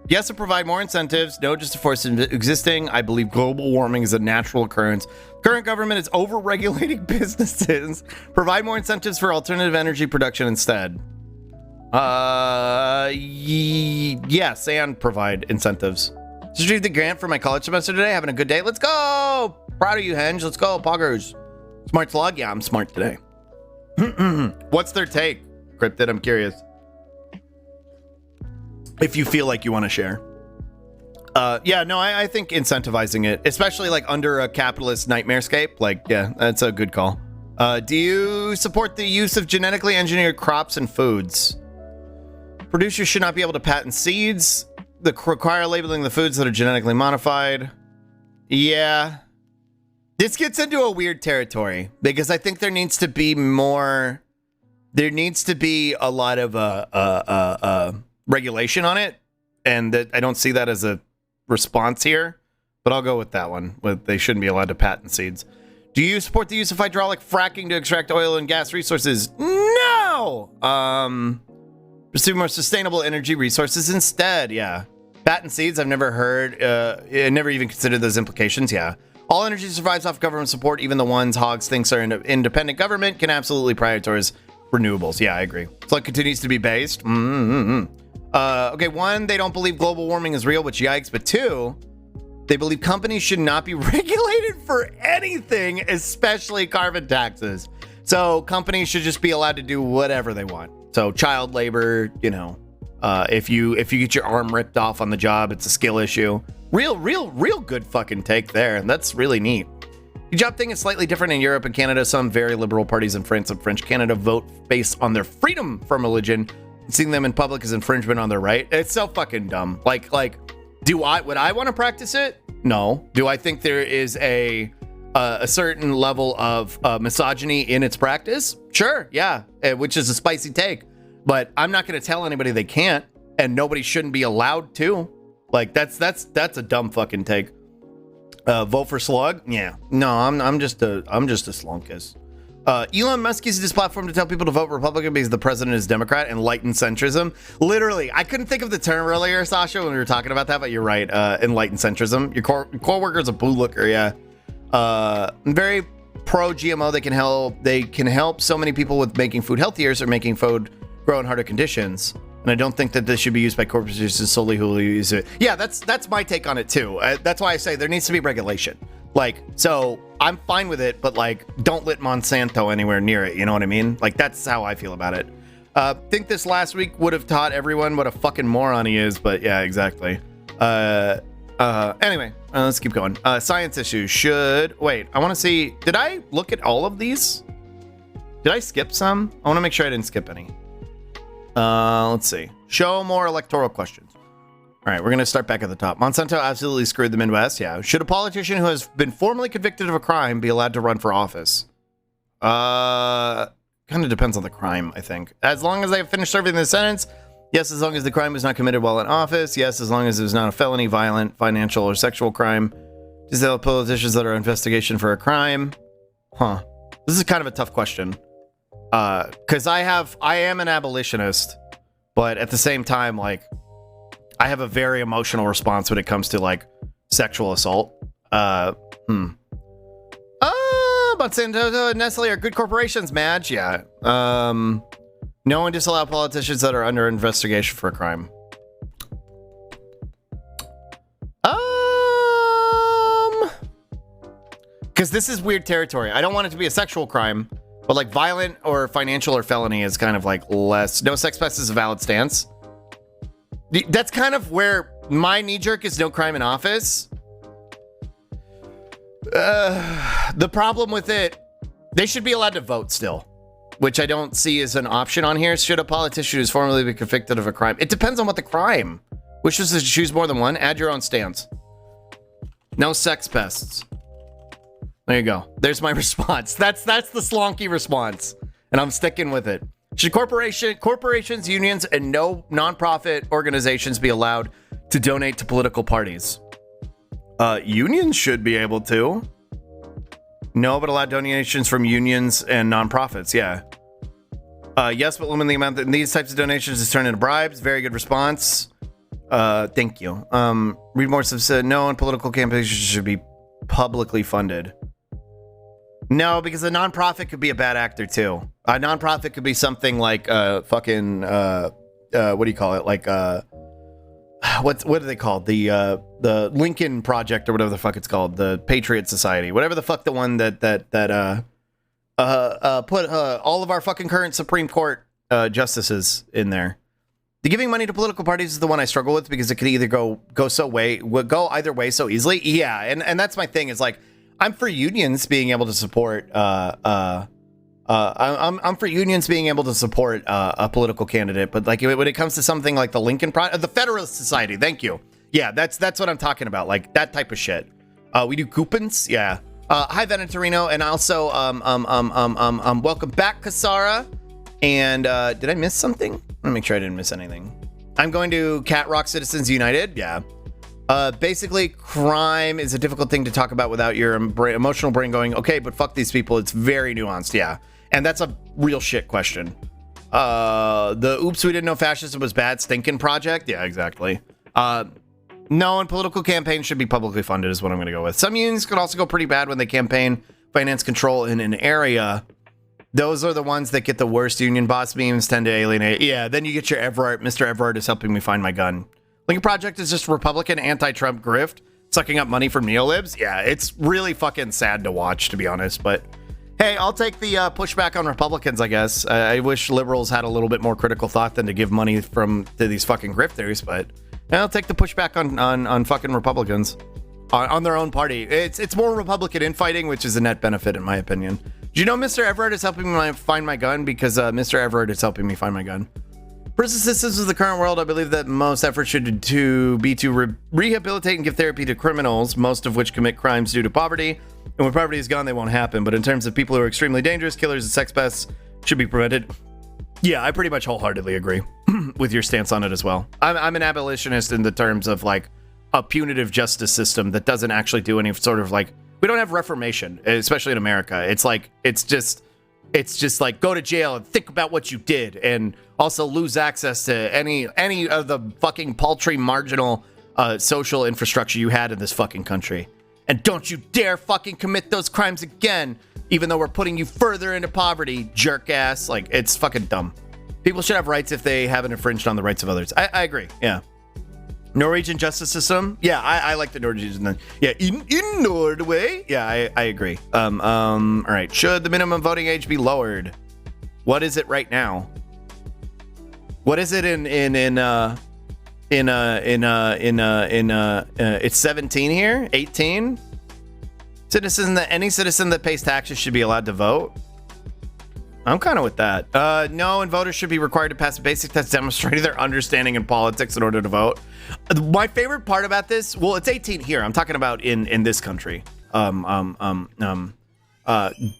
Yes, to provide more incentives. No, just to force existing. I believe global warming is a natural occurrence. Current government is over-regulating businesses. Provide more incentives for alternative energy production instead. Yes, and provide incentives. Just received the grant for my college semester today. Having a good day. Let's go. Proud of you, Henge. Let's go, poggers. Smart Slug? Yeah, I'm smart today. What's their take? Cryptid, I'm curious. If you feel like you want to share. Yeah, no, I think incentivizing it, especially like under a capitalist nightmarescape, like, yeah, that's a good call. Do you support the use of genetically engineered crops and foods? Producers should not be able to patent seeds that require labeling the foods that are genetically modified. Yeah. This gets into a weird territory because I think there needs to be more. There needs to be a lot of regulation on it, and that I don't see that as a response here. But I'll go with that one. With they shouldn't be allowed to patent seeds. Do you support the use of hydraulic fracking to extract oil and gas resources? No. Pursue more sustainable energy resources instead. Yeah. Patent seeds. I've never heard. I never even considered those implications. Yeah. All energy survives off government support. Even the ones Hogs thinks are independent government can absolutely prioritize renewables. Yeah, I agree. So it continues to be based. Okay, one, they don't believe global warming is real, which yikes. But two, they believe companies should not be regulated for anything, especially carbon taxes. So companies should just be allowed to do whatever they want. So child labor, you know, if you get your arm ripped off on the job, it's a skill issue. Real good fucking take there. And that's really neat. The job thing is slightly different in Europe and Canada. Some very liberal parties in France and French Canada vote based on their freedom from religion. Seeing them in public is infringement on their right. It's so fucking dumb. Like, would I want to practice it? No. Do I think there is a certain level of misogyny in its practice? Sure, yeah, which is a spicy take. But I'm not going to tell anybody they can't, and nobody shouldn't be allowed to. Like, that's a dumb fucking take. Vote for Slug? Yeah. No, I'm just a slunkus. Elon Musk uses this platform to tell people to vote Republican because the president is Democrat. Enlightened centrism. Literally, I couldn't think of the term earlier, Sasha, when we were talking about that, but you're right. Enlightened centrism. Your co-worker is a blue looker, yeah. Very pro GMO. They can help so many people with making food healthier or making food grow in harder conditions. And I don't think that this should be used by corporations solely who use it. Yeah, that's my take on it too. That's why I say there needs to be regulation. Like, so I'm fine with it, but like, don't let Monsanto anywhere near it. You know what I mean? Like, that's how I feel about it. Think this last week would have taught everyone what a fucking moron he is, but yeah, exactly. Anyway, let's keep going. Science issues should wait. I want to see. Did I look at all of these? Did I skip some? I want to make sure I didn't skip any. Let's see. Show more electoral questions. All right, we're going to start back at the top. Monsanto absolutely screwed the Midwest. Yeah. Should a politician who has been formally convicted of a crime be allowed to run for office? Kind of depends on the crime, I think. As long as they have finished serving the sentence. Yes, as long as the crime was not committed while in office. Yes, as long as it was not a felony, violent, financial, or sexual crime. Does the politicians that are investigation for a crime? Huh. This is kind of a tough question. Because I am an abolitionist, but at the same time, like, I have a very emotional response when it comes to like sexual assault. Monsanto and Nestle are good corporations, Madge. Yeah. No one disallow politicians that are under investigation for a crime. because this is weird territory. I don't want it to be a sexual crime, but like violent or financial or felony is kind of like less. No sex pest is a valid stance. That's kind of where my knee jerk is no crime in office. The problem with it, they should be allowed to vote still, which I don't see as an option on here. Should a politician who's formerly been convicted of a crime? It depends on what the crime. Wishes to choose more than one? Add your own stance. No sex pests. There you go. There's my response. That's the slonky response, and I'm sticking with it. Should corporations, unions, and no nonprofit organizations be allowed to donate to political parties? Unions should be able to. No, but allow donations from unions and nonprofits. Yeah. Yes, but limit the amount that these types of donations is turned into bribes. Very good response. Thank you. Read more stuff said no, and political campaigns should be publicly funded. No, because a nonprofit could be a bad actor too. A nonprofit could be something like fucking what do you call it? Like what are they called? The Lincoln Project or whatever the fuck it's called, the Patriot Society, whatever the fuck the one that put all of our fucking current Supreme Court justices in there. The giving money to political parties is the one I struggle with because it could either go either way so easily. Yeah, and that's my thing is like I'm for unions being able to support I'm for unions being able to support a political candidate, but like when it comes to something like the Lincoln Project, the Federalist Society, thank you. Yeah, that's what I'm talking about, like that type of shit. We do coupons, yeah. Hi Venetorino, and also welcome back, Kasara. And did I miss something? Let me make sure I didn't miss anything. I'm going to Cat Rock Citizens United. Yeah. Basically, crime is a difficult thing to talk about without your emotional brain going, okay, but fuck these people. It's very nuanced. Yeah. And that's a real shit question. The oops, we didn't know fascism was bad stinking project. Yeah, exactly. No, and political campaigns should be publicly funded is what I'm going to go with. Some unions could also go pretty bad when they campaign finance control in an area. Those are the ones that get the worst. Union boss memes tend to alienate. Yeah, then you get your Everard. Mr. Everard is helping me find my gun. Lincoln Project is just Republican anti-Trump grift, sucking up money from neolibs. Yeah, it's really fucking sad to watch, to be honest. But hey, I'll take the pushback on Republicans, I guess. I wish liberals had a little bit more critical thought than to give money to these fucking grifters. But I'll take the pushback on fucking Republicans on their own party. It's more Republican infighting, which is a net benefit in my opinion. Do you know Mr. Everard is helping me find my gun? Because Mr. Everard is helping me find my gun. Prison systems of the current world, I believe that most effort should be to rehabilitate and give therapy to criminals, most of which commit crimes due to poverty. And when poverty is gone, they won't happen. But in terms of people who are extremely dangerous, killers and sex pests should be prevented. Yeah, I pretty much wholeheartedly agree with your stance on it as well. I'm an abolitionist in the terms of like a punitive justice system that doesn't actually do any sort of like, we don't have reformation, especially in America. It's like, it's just like go to jail and think about what you did and also lose access to any of the fucking paltry marginal social infrastructure you had in this fucking country. And don't you dare fucking commit those crimes again, even though we're putting you further into poverty, jerk ass. Like, it's fucking dumb. People should have rights if they haven't infringed on the rights of others. I agree, yeah. Norwegian justice system? Yeah, I like the Norwegian. Yeah, in Norway? Yeah, I agree. All right. Should the minimum voting age be lowered? What is it right now? What is it it's 17 here? 18? Any citizen that pays taxes should be allowed to vote? I'm kind of with that. No, and voters should be required to pass a basic test demonstrating their understanding in politics in order to vote. My favorite part about this, well, it's 18 here. I'm talking about in this country.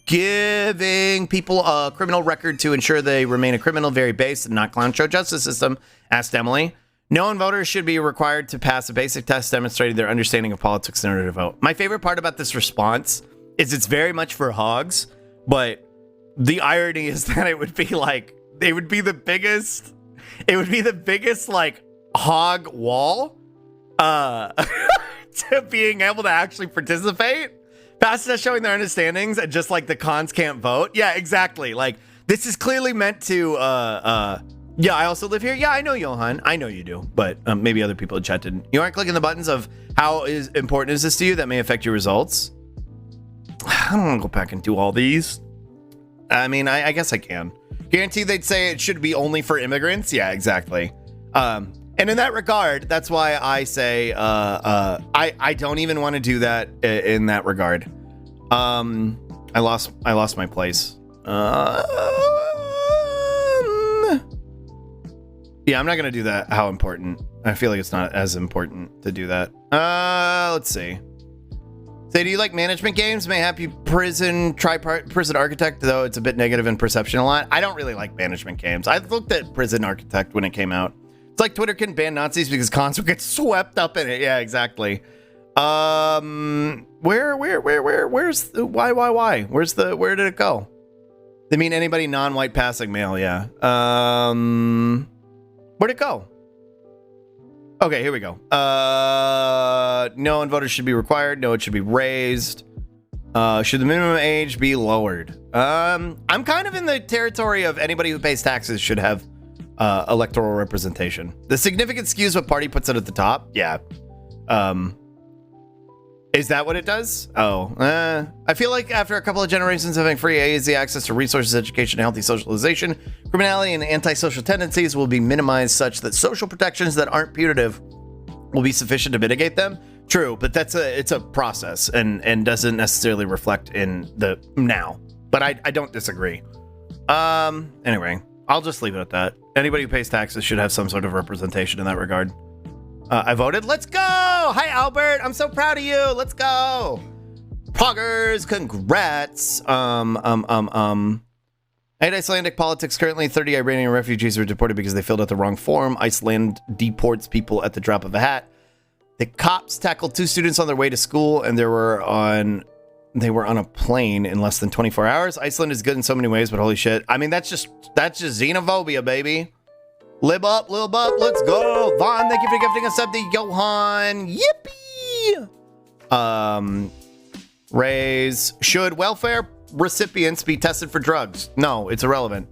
Giving people a criminal record to ensure they remain a criminal, very base and not clown show justice system, asked Emily. No, and voters should be required to pass a basic test demonstrating their understanding of politics in order to vote. My favorite part about this response is it's very much for hogs, but the irony is that it would be the biggest like hog wall to being able to actually participate. Past us showing their understandings and just like the cons can't vote. Yeah, exactly. Like this is clearly meant to yeah, I also live here. Yeah, I know, Johan. I know you do, but maybe other people in chat didn't. You aren't clicking the buttons of how important is this to you that may affect your results. I don't want to go back and do all these. I mean, I guess I can. Guarantee they'd say it should be only for immigrants. Yeah, exactly. And in that regard, that's why I say I don't even want to do that in that regard. I lost my place. Yeah, I'm not gonna do that. How important? I feel like it's not as important to do that. Let's see. Say, do you like management games? May happy prison, try Prison Architect, though it's a bit negative in perception a lot. I don't really like management games. I looked at Prison Architect when it came out. It's like Twitter couldn't ban Nazis because cons would get swept up in it. Yeah, exactly. Where's the why? Where did it go? They mean anybody non-white passing male, yeah. Where'd it go? Okay, here we go. No, and voters should be required. No, it should be raised. Should the minimum age be lowered? I'm kind of in the territory of anybody who pays taxes should have electoral representation. The significant skews what party puts it at the top. Yeah. Is that what it does? Oh, I feel like after a couple of generations of having free easy access to resources, education, and healthy socialization, criminality and antisocial tendencies will be minimized such that social protections that aren't punitive will be sufficient to mitigate them. True, but it's a process and doesn't necessarily reflect in the now. But I don't disagree. Anyway, I'll just leave it at that. Anybody who pays taxes should have some sort of representation in that regard. I voted. Let's go. Hi, Albert. I'm so proud of you. Let's go. Poggers. Congrats. And Icelandic politics currently 30 Iranian refugees were deported because they filled out the wrong form. Iceland deports people at the drop of a hat. The cops tackled 2 students on their way to school and they were on a plane in less than 24 hours. Iceland is good in so many ways, but holy shit. I mean, that's just xenophobia, baby. Live up, let's go. Vaughn, thank you for gifting us up the Johan. Yippee! Raise. Should welfare recipients be tested for drugs? No, it's irrelevant.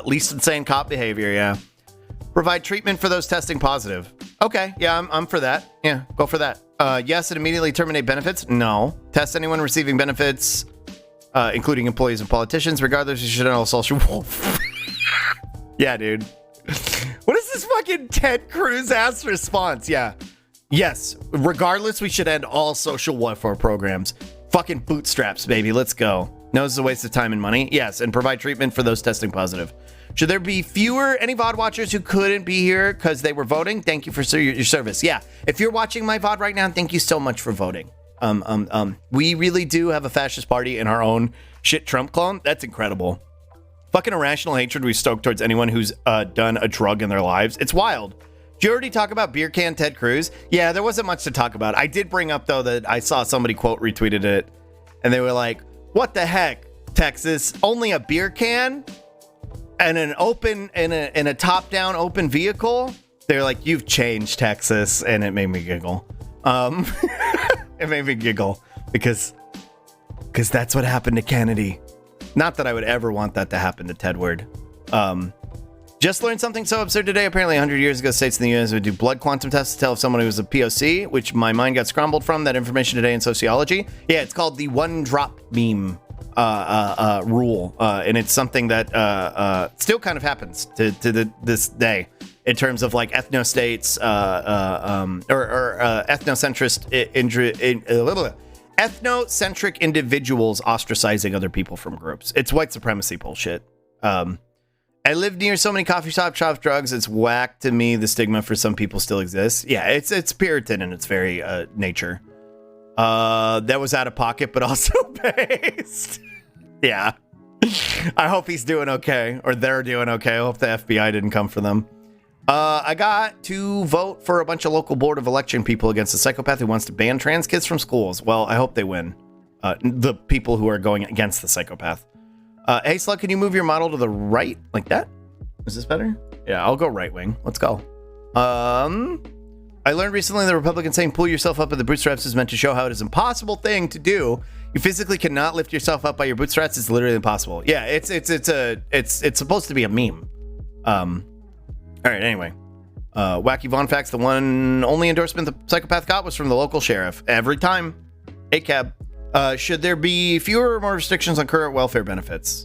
Least insane cop behavior, yeah. Provide treatment for those testing positive. Okay, yeah, I'm for that. Yeah, go for that. Yes, and immediately terminate benefits? No. Test anyone receiving benefits, including employees and politicians, regardless you should all social wolf. Yeah, dude. What is this fucking Ted Cruz ass response? Yeah. Yes. Regardless, we should end all social welfare programs. Fucking bootstraps, baby. Let's go. No, this is a waste of time and money. Yes, and provide treatment for those testing positive. Should there be any VOD watchers who couldn't be here because they were voting? Thank you for your service. Yeah. If you're watching my VOD right now, thank you so much for voting. We really do have a fascist party in our own shit Trump clone. That's incredible. Fucking irrational hatred we stoke towards anyone who's done a drug in their lives. It's wild. Did you already talk about beer can Ted Cruz? Yeah, there wasn't much to talk about. I did bring up, though, that I saw somebody quote retweeted it, and they were like, what the heck, Texas? Only a beer can? And an open, in a top-down open vehicle? They're like, you've changed, Texas, and it made me giggle. It made me giggle, because that's what happened to Kennedy. Not that I would ever want that to happen to Tedward. Just learned something so absurd today. Apparently 100 years ago, states in the US would do blood quantum tests to tell if someone who was a POC, which my mind got scrambled from that information today in sociology. Yeah, it's called the one drop meme rule. And it's something that still kind of happens to this day in terms of like ethnostates or ethnocentric individuals ostracizing other people from groups. It's white supremacy bullshit. I live near so many coffee shops, drugs. It's whack to me. The stigma for some people still exists. Yeah, it's Puritan in its very nature. That was out of pocket, but also based. Yeah. I hope he's doing okay, or they're doing okay. I hope the FBI didn't come for them. I got to vote for a bunch of local board of election people against a psychopath who wants to ban trans kids from schools. Well, I hope they win. The people who are going against the psychopath. Hey, Slug, can you move your model to the right like that? Is this better? Yeah, I'll go right wing. Let's go. I learned recently the Republicans saying pull yourself up by the bootstraps is meant to show how it is an impossible thing to do. You physically cannot lift yourself up by your bootstraps. It's literally impossible. Yeah, it's supposed to be a meme. All right, anyway. Wacky Von Facts, the only endorsement the psychopath got was from the local sheriff. Every time. Hey, Cab. Should there be fewer or more restrictions on current welfare benefits?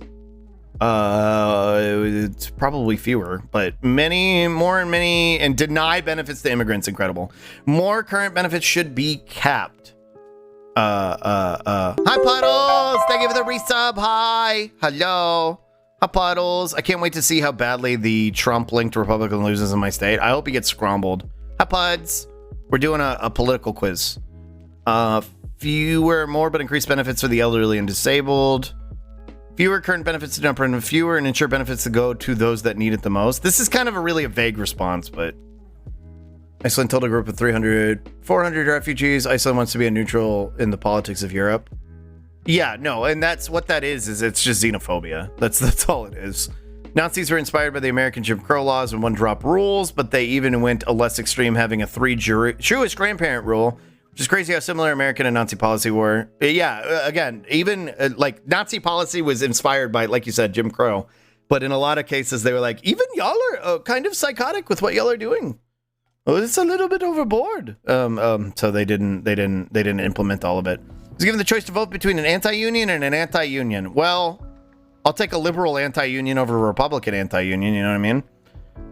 It's probably fewer, but more and deny benefits to immigrants. Incredible. More current benefits should be capped. Hi Puddles, thank you for the resub. Hi, hello. Hi Puddles. I can't wait to see how badly the Trump-linked Republican loses in my state. I hope he gets scrambled. Hi Puds. We're doing a political quiz. Fewer, more, but increased benefits for the elderly and disabled. Fewer current benefits to jump in, fewer and ensure benefits to go to those that need it the most. This is kind of a vague response, but Iceland told a group of 400 refugees. Iceland wants to be a neutral in the politics of Europe. Yeah, no, and that's what that is it's just xenophobia. That's all it is. Nazis were inspired by the American Jim Crow laws and one-drop rules, but they even went a less extreme, having a 3 Jewish grandparent rule. Which is crazy how similar American and Nazi policy were. Yeah, again, even like Nazi policy was inspired by, like you said, Jim Crow. But in a lot of cases, they were like, even y'all are kind of psychotic with what y'all are doing. Oh, it's a little bit overboard. So they didn't implement all of it. I was given the choice to vote between an anti-union and an anti-union. Well, I'll take a liberal anti-union over a Republican anti-union. You know what I mean?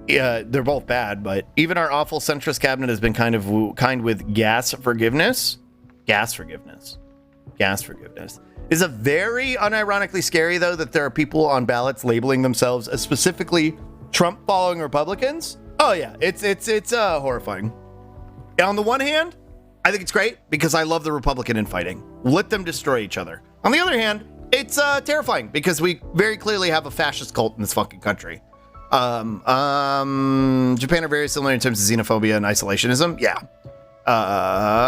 Yeah, they're both bad, but even our awful centrist cabinet has been kind with gas forgiveness. Gas forgiveness is a very unironically scary, though, that there are people on ballots labeling themselves as specifically Trump following Republicans. Oh yeah, it's horrifying. On the one hand, I think it's great because I love the Republican infighting. Let them destroy each other. On the other hand, it's terrifying because we very clearly have a fascist cult in this fucking country. Japan are very similar in terms of xenophobia and isolationism. Yeah.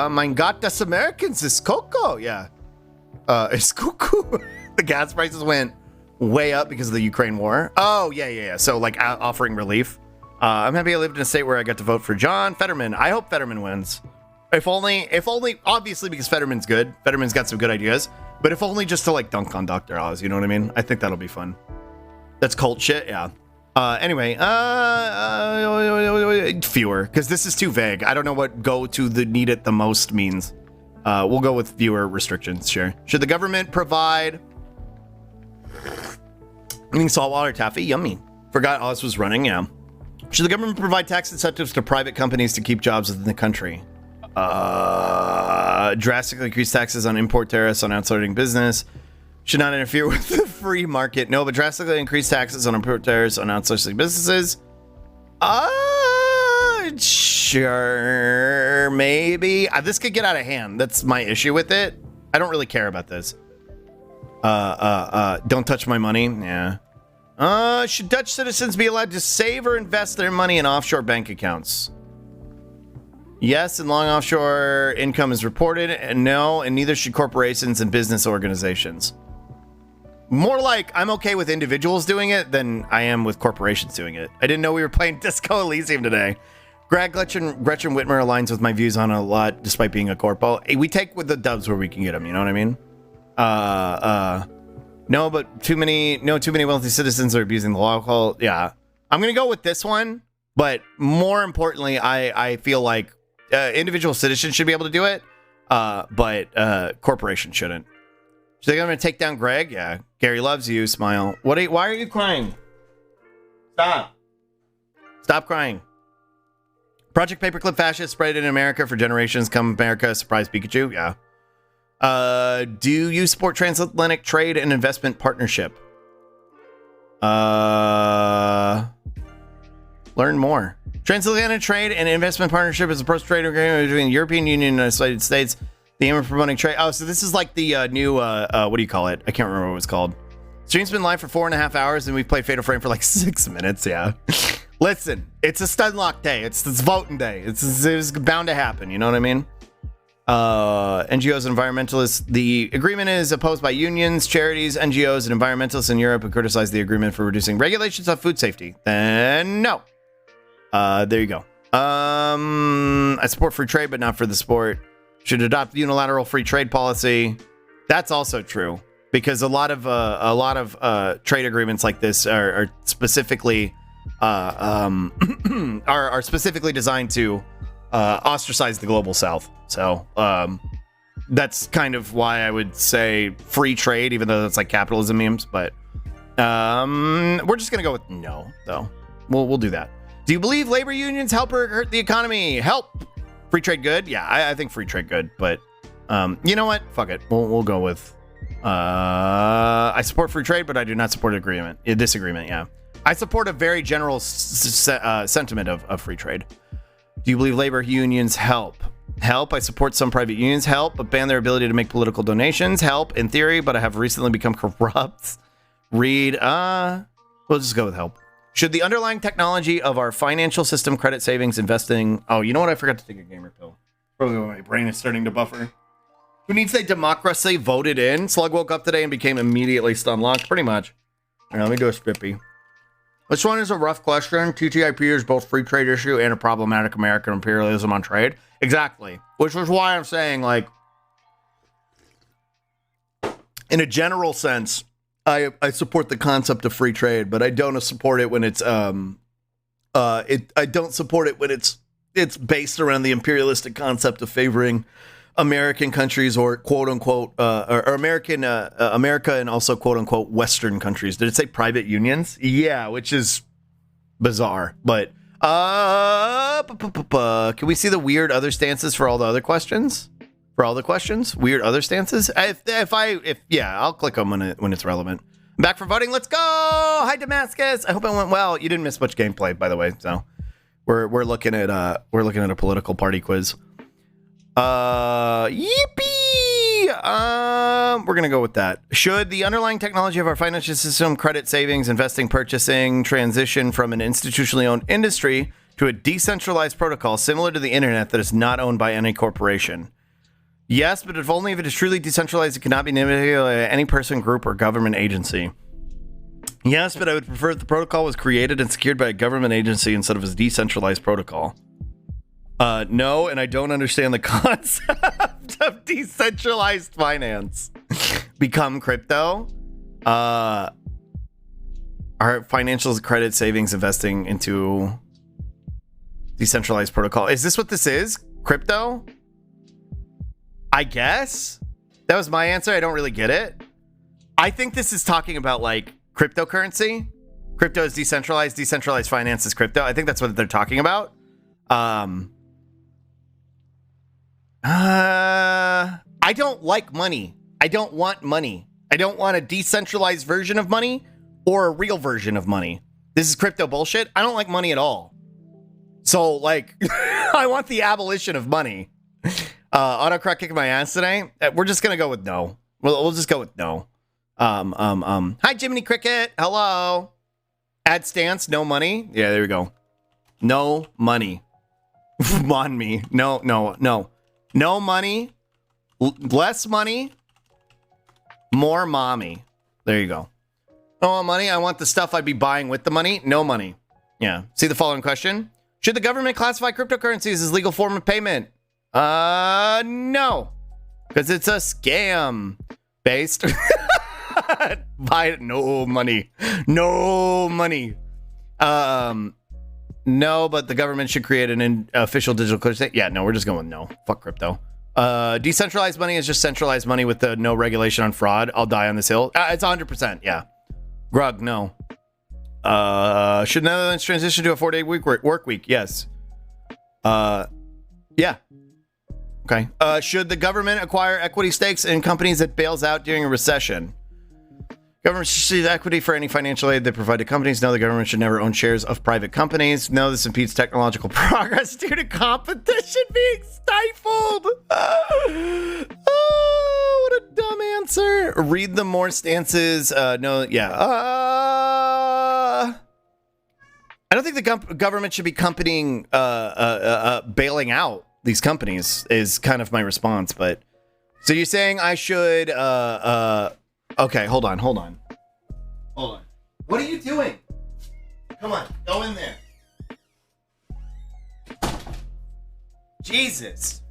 Mein Gott, das Americans is Coco. Yeah. It's cuckoo. The gas prices went way up because of the Ukraine war. Oh, yeah. So, like, offering relief. I'm happy I lived in a state where I got to vote for John Fetterman. I hope Fetterman wins. If only, obviously, because Fetterman's good. Fetterman's got some good ideas. But if only just to, like, dunk on Dr. Oz, you know what I mean? I think that'll be fun. That's cult shit, yeah. Anyway, fewer, because this is too vague. I don't know what go to the need it the most means. We'll go with fewer restrictions, sure. Should the government provide... Eating saltwater taffy, yummy. Forgot Oz was running, yeah. Should the government provide tax incentives to private companies to keep jobs within the country? Drastically increase taxes on import tariffs on outsourcing business. Should not interfere with the free market. No, but drastically increase taxes on import tariffs on outsourcing businesses. Sure, maybe. This could get out of hand. That's my issue with it. I don't really care about this. Don't touch my money. Yeah. Should Dutch citizens be allowed to save or invest their money in offshore bank accounts? Yes, and long offshore income is reported, and no, and neither should corporations and business organizations. More like I'm okay with individuals doing it than I am with corporations doing it. I didn't know we were playing Disco Elysium today. Gretchen Whitmer aligns with my views on a lot, despite being a corpo. Hey, we take with the dubs where we can get them. You know what I mean? No, but too many wealthy citizens are abusing the law. Yeah, I'm gonna go with this one. But more importantly, I feel like individual citizens should be able to do it, but corporations shouldn't. So they're gonna take down Greg? Yeah. Gary loves you. Smile. Why are you crying? Stop crying. Project Paperclip fascist spread in America for generations. Come America, surprise Pikachu. Yeah. Do you support transatlantic trade and investment partnership? Learn more. Transatlantic trade and investment partnership is a post-trade agreement between the European Union and the United States. The aim of promoting trade. Oh, so this is like the new, what do you call it? I can't remember what it was called. Stream's been live for 4.5 hours and we've played Fatal Frame for like 6 minutes. Yeah. Listen, it's a Stunlock day. It's voting day. It's bound to happen. You know what I mean? NGOs and environmentalists. The agreement is opposed by unions, charities, NGOs, and environmentalists in Europe who criticize the agreement for reducing regulations on food safety. Then no. There you go. I support free trade, but not for the sport. Should adopt unilateral free trade policy. That's also true because a lot of trade agreements like this are specifically are specifically designed to ostracize the global south. So That's kind of why I would say free trade, even though that's like capitalism memes. But we're just gonna go with no, though. We'll do that. Do you believe labor unions help or hurt the economy? Help. Free trade good? Yeah, I think free trade good. But you know what? Fuck it. We'll go with. I support free trade, but I do not support disagreement. Yeah, I support a very general sentiment of free trade. Do you believe labor unions help? Help. I support some private unions. Help, but ban their ability to make political donations. Help in theory, but I have recently become corrupt. Read. We'll just go with help. Should the underlying technology of our financial system, credit savings, investing... Oh, you know what? I forgot to take a gamer pill. Probably when my brain is starting to buffer. Who needs a democracy voted in? Slug woke up today and became immediately stun locked. Pretty much. All right, let me do a spippy. Which one is a rough question? TTIP is both free trade issue and a problematic American imperialism on trade. Exactly. Which was why I'm saying, like, in a general sense, I support the concept of free trade, but I don't support it when it's I don't support it when it's based around the imperialistic concept of favoring American countries or quote unquote or American America and also quote unquote Western countries. Did it say private unions? Yeah, which is bizarre. But can we see the weird other stances for all the other questions? For all the questions, weird other stances. If I'll click them when it's relevant. I'm back for voting. Let's go. Hi Damascus. I hope it went well. You didn't miss much gameplay, by the way. So we're looking at a political party quiz. Yippee! We're gonna go with that. Should the underlying technology of our financial system, credit savings, investing, purchasing, transition from an institutionally owned industry to a decentralized protocol similar to the internet that is not owned by any corporation? Yes, but if only if it is truly decentralized, it cannot be manipulated by any person, group, or government agency. Yes, but I would prefer if the protocol was created and secured by a government agency instead of a decentralized protocol. No, and I don't understand the concept of decentralized finance. Become crypto. Our financials, credit, savings, investing into decentralized protocol. Is this what this is? Crypto? I guess. That was my answer. I don't really get it. I think this is talking about like cryptocurrency. Crypto is decentralized. Decentralized finance is crypto. I think that's what they're talking about. I don't like money. I don't want money. I don't want a decentralized version of money or a real version of money. This is crypto bullshit. I don't like money at all. So, like, I want the abolition of money. Autocorrect kicking my ass today. We're just gonna go with no. We'll just go with no. Hi, Jiminy Cricket. Hello. Ad stance. No money. Yeah, there we go. No money. On me. No. No money. Less money. More mommy. There you go. No money. I want the stuff I'd be buying with the money. No money. Yeah. See the following question. Should the government classify cryptocurrencies as legal form of payment? No. Because it's a scam based. Buy it. No money. No money. No, but the government should create an official digital currency. Yeah, no, we're just going with no. Fuck crypto. Decentralized money is just centralized money with no regulation on fraud. I'll die on this hill. It's 100%. Yeah. Grug, no. Should Netherlands transition to a 4-day work week? Yes. Yeah. Okay. Should the government acquire equity stakes in companies that bails out during a recession? Government should receive equity for any financial aid they provide to companies. No, the government should never own shares of private companies. No, this impedes technological progress due to competition being stifled. Oh, what a dumb answer. Read the more stances. No, yeah. I don't think the government should be bailing out these companies is kind of my response. But so you're saying I should okay, hold on. What are you doing? Come on, go in there. Jesus.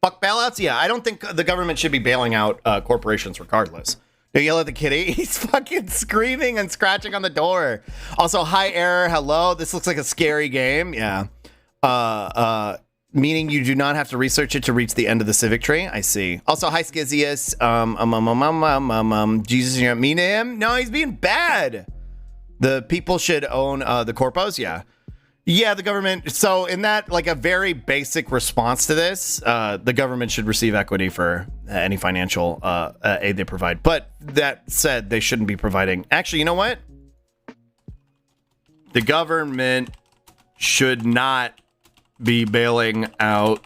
Fuck bailouts? Yeah, I don't think the government should be bailing out corporations regardless. They yell at the kitty. He's fucking screaming and scratching on the door. Also, hi, error. Hello. This looks like a scary game. Yeah. meaning you do not have to research it to reach the end of the civic tree. I see. Also, hi Skizzius. Jesus, you don't mean to him? No, he's being bad. The people should own the corpos. Yeah. Yeah, the government. So in that, like a very basic response to this, the government should receive equity for any financial aid they provide. But that said, they shouldn't be providing. Actually, you know what? The government should not be bailing out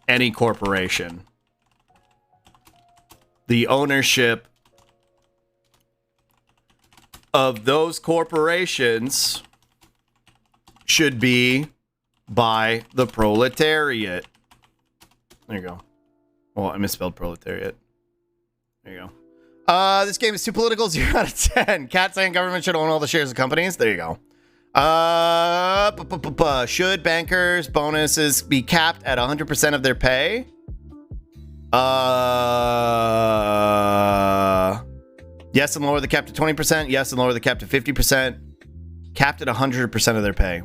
any corporation. The ownership of those corporations should be by the proletariat. There you go. Well, I misspelled proletariat. There you go. This game is too political. 0 out of 10. Cat saying government should own all the shares of companies. There you go. Should bankers' bonuses be capped at 100% of their pay? Yes, and lower the cap to 20%. Yes, and lower the cap to 50%. Capped at 100% of their pay.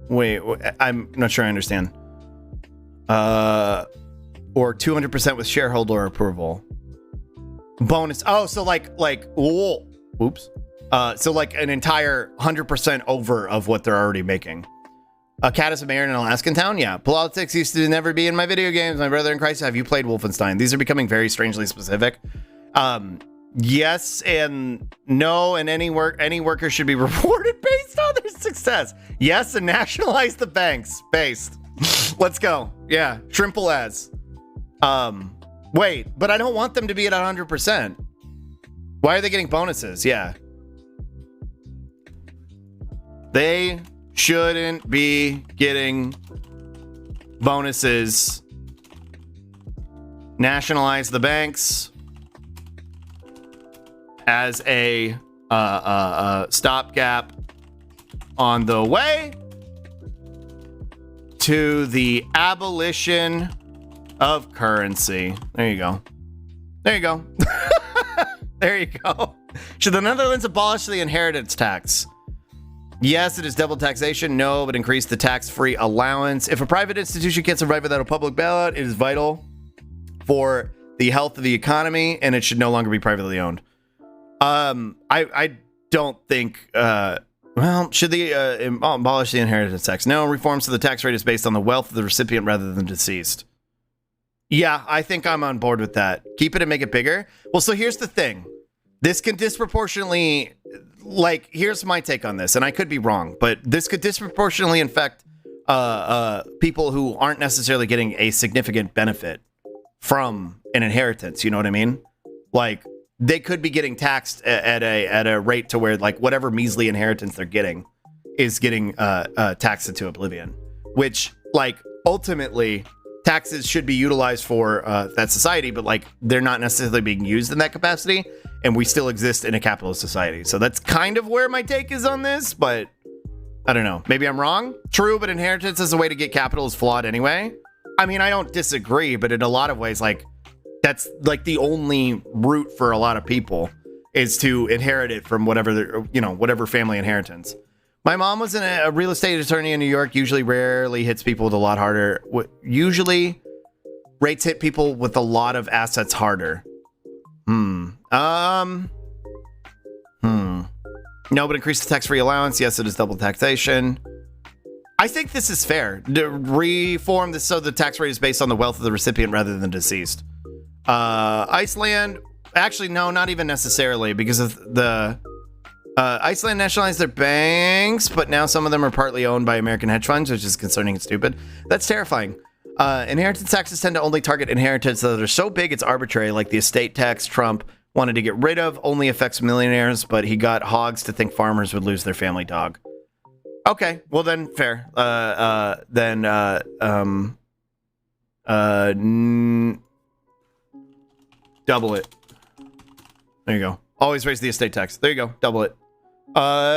Wait, I'm not sure I understand. Or 200% with shareholder approval. Bonus. Oh, so like, whoa, oops. So like an entire 100% over of what they're already making. A cat is a mayor in an Alaskan town? Yeah. Politics used to never be in my video games. My brother in Christ, have you played Wolfenstein? These are becoming very strangely specific. Yes and no, and any worker should be rewarded based on their success. Yes, and nationalize the banks. Based. Let's go. Yeah, shrimple as. Wait, but I don't want them to be at 100%. Why are they getting bonuses? Yeah. They shouldn't be getting bonuses. Nationalize the banks as a stopgap on the way to the abolition of currency. There you go. There you go. There you go. Should the Netherlands abolish the inheritance tax? Yes, it is double taxation. No, but increase the tax-free allowance. If a private institution can't survive without a public bailout, it is vital for the health of the economy, and it should no longer be privately owned. I don't think, should they abolish the inheritance tax? No, reforms to the tax rate is based on the wealth of the recipient rather than deceased. Yeah, I think I'm on board with that. Keep it and make it bigger. Well, so here's the thing. This can disproportionately, like, here's my take on this, and I could be wrong, but this could disproportionately affect people who aren't necessarily getting a significant benefit from an inheritance. You know what I mean? Like, they could be getting taxed at a rate to where, like, whatever measly inheritance they're getting is getting taxed into oblivion, which, like, ultimately taxes should be utilized for that society, but like they're not necessarily being used in that capacity, and we still exist in a capitalist society. So that's kind of where my take is on this, but I don't know. Maybe I'm wrong. True, but inheritance as a way to get capital is flawed anyway. I mean, I don't disagree, but in a lot of ways, like, that's like the only route for a lot of people is to inherit it from whatever family inheritance. My mom was a real estate attorney in New York. Usually rarely hits people with a lot harder. Usually rates hit people with a lot of assets harder. No, but increase the tax-free allowance. Yes, it is double taxation. I think this is fair. To reform this so the tax rate is based on the wealth of the recipient rather than deceased. Iceland, actually, no, not even necessarily, because of the Iceland nationalized their banks, but now some of them are partly owned by American hedge funds, which is concerning and stupid. That's terrifying. Inheritance taxes tend to only target inheritance that are so big it's arbitrary, like the estate tax Trump wanted to get rid of, only affects millionaires, but he got hogs to think farmers would lose their family dog. Okay, well then, fair. Double it. There you go. Always raise the estate tax. There you go. Double it.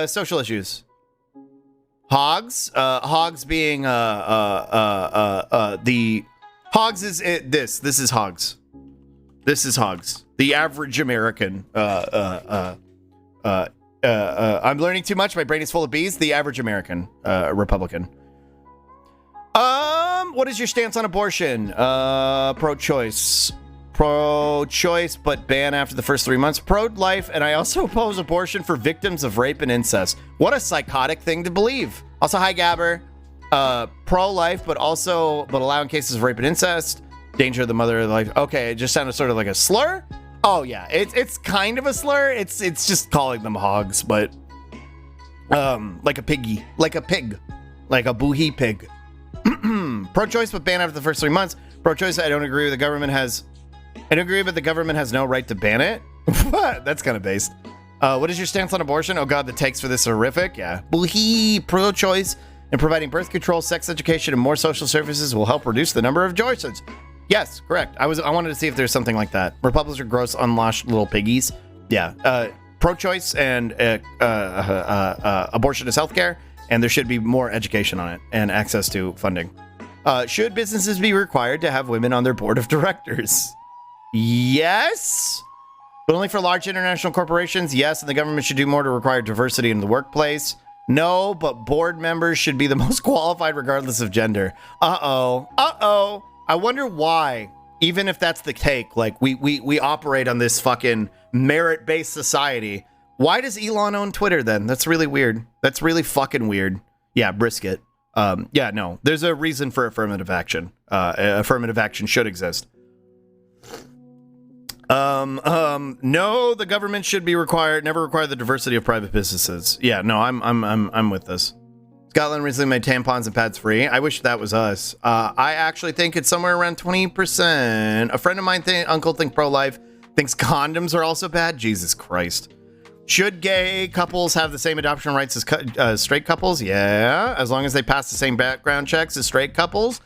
Social issues. Hogs. Hogs being the hogs is it, this is hogs. This is hogs. The average American. I'm learning too much. My brain is full of bees. The average American Republican. What is your stance on abortion? Pro-choice. Pro-choice, but ban after the first 3 months. Pro-life, and I also oppose abortion for victims of rape and incest. What a psychotic thing to believe. Also, hi, Gabber. Pro-life, but allow in cases of rape and incest. Danger of the mother of life. Okay, it just sounded sort of like a slur. Oh yeah, it's kind of a slur. It's just calling them hogs, but like a piggy, like a pig, like a boohee pig. Pro-choice, but ban after the first 3 months. Pro-choice, I don't agree with the government has. I don't agree, but the government has no right to ban it. That's kind of based. What is your stance on abortion? Oh god, the takes for this are horrific. Yeah, boohee. Pro-choice and providing birth control, sex education, and more social services will help reduce the number of abortions. Yes, correct. I wanted to see if there's something like that. Republicans are gross, unlashed little piggies. Yeah. Pro-choice and abortion is healthcare, and there should be more education on it and access to funding. Should businesses be required to have women on their board of directors? Yes, but only for large international corporations. Yes, and the government should do more to require diversity in the workplace. No, but board members should be the most qualified regardless of gender. Uh-oh. I wonder why, even if that's the take, like we operate on this fucking merit-based society. Why does Elon own Twitter then? That's really weird. That's really fucking weird. Yeah, brisket. Yeah, no, there's a reason for affirmative action. Affirmative action should exist. No, the government should be never require the diversity of private businesses. Yeah, no, I'm with this. Scotland recently made tampons and pads free. I wish that was us. I actually think it's somewhere around 20%. A friend of mine, uncle think pro-life, thinks condoms are also bad. Jesus Christ. Should gay couples have the same adoption rights as straight couples? Yeah, as long as they pass the same background checks as straight couples.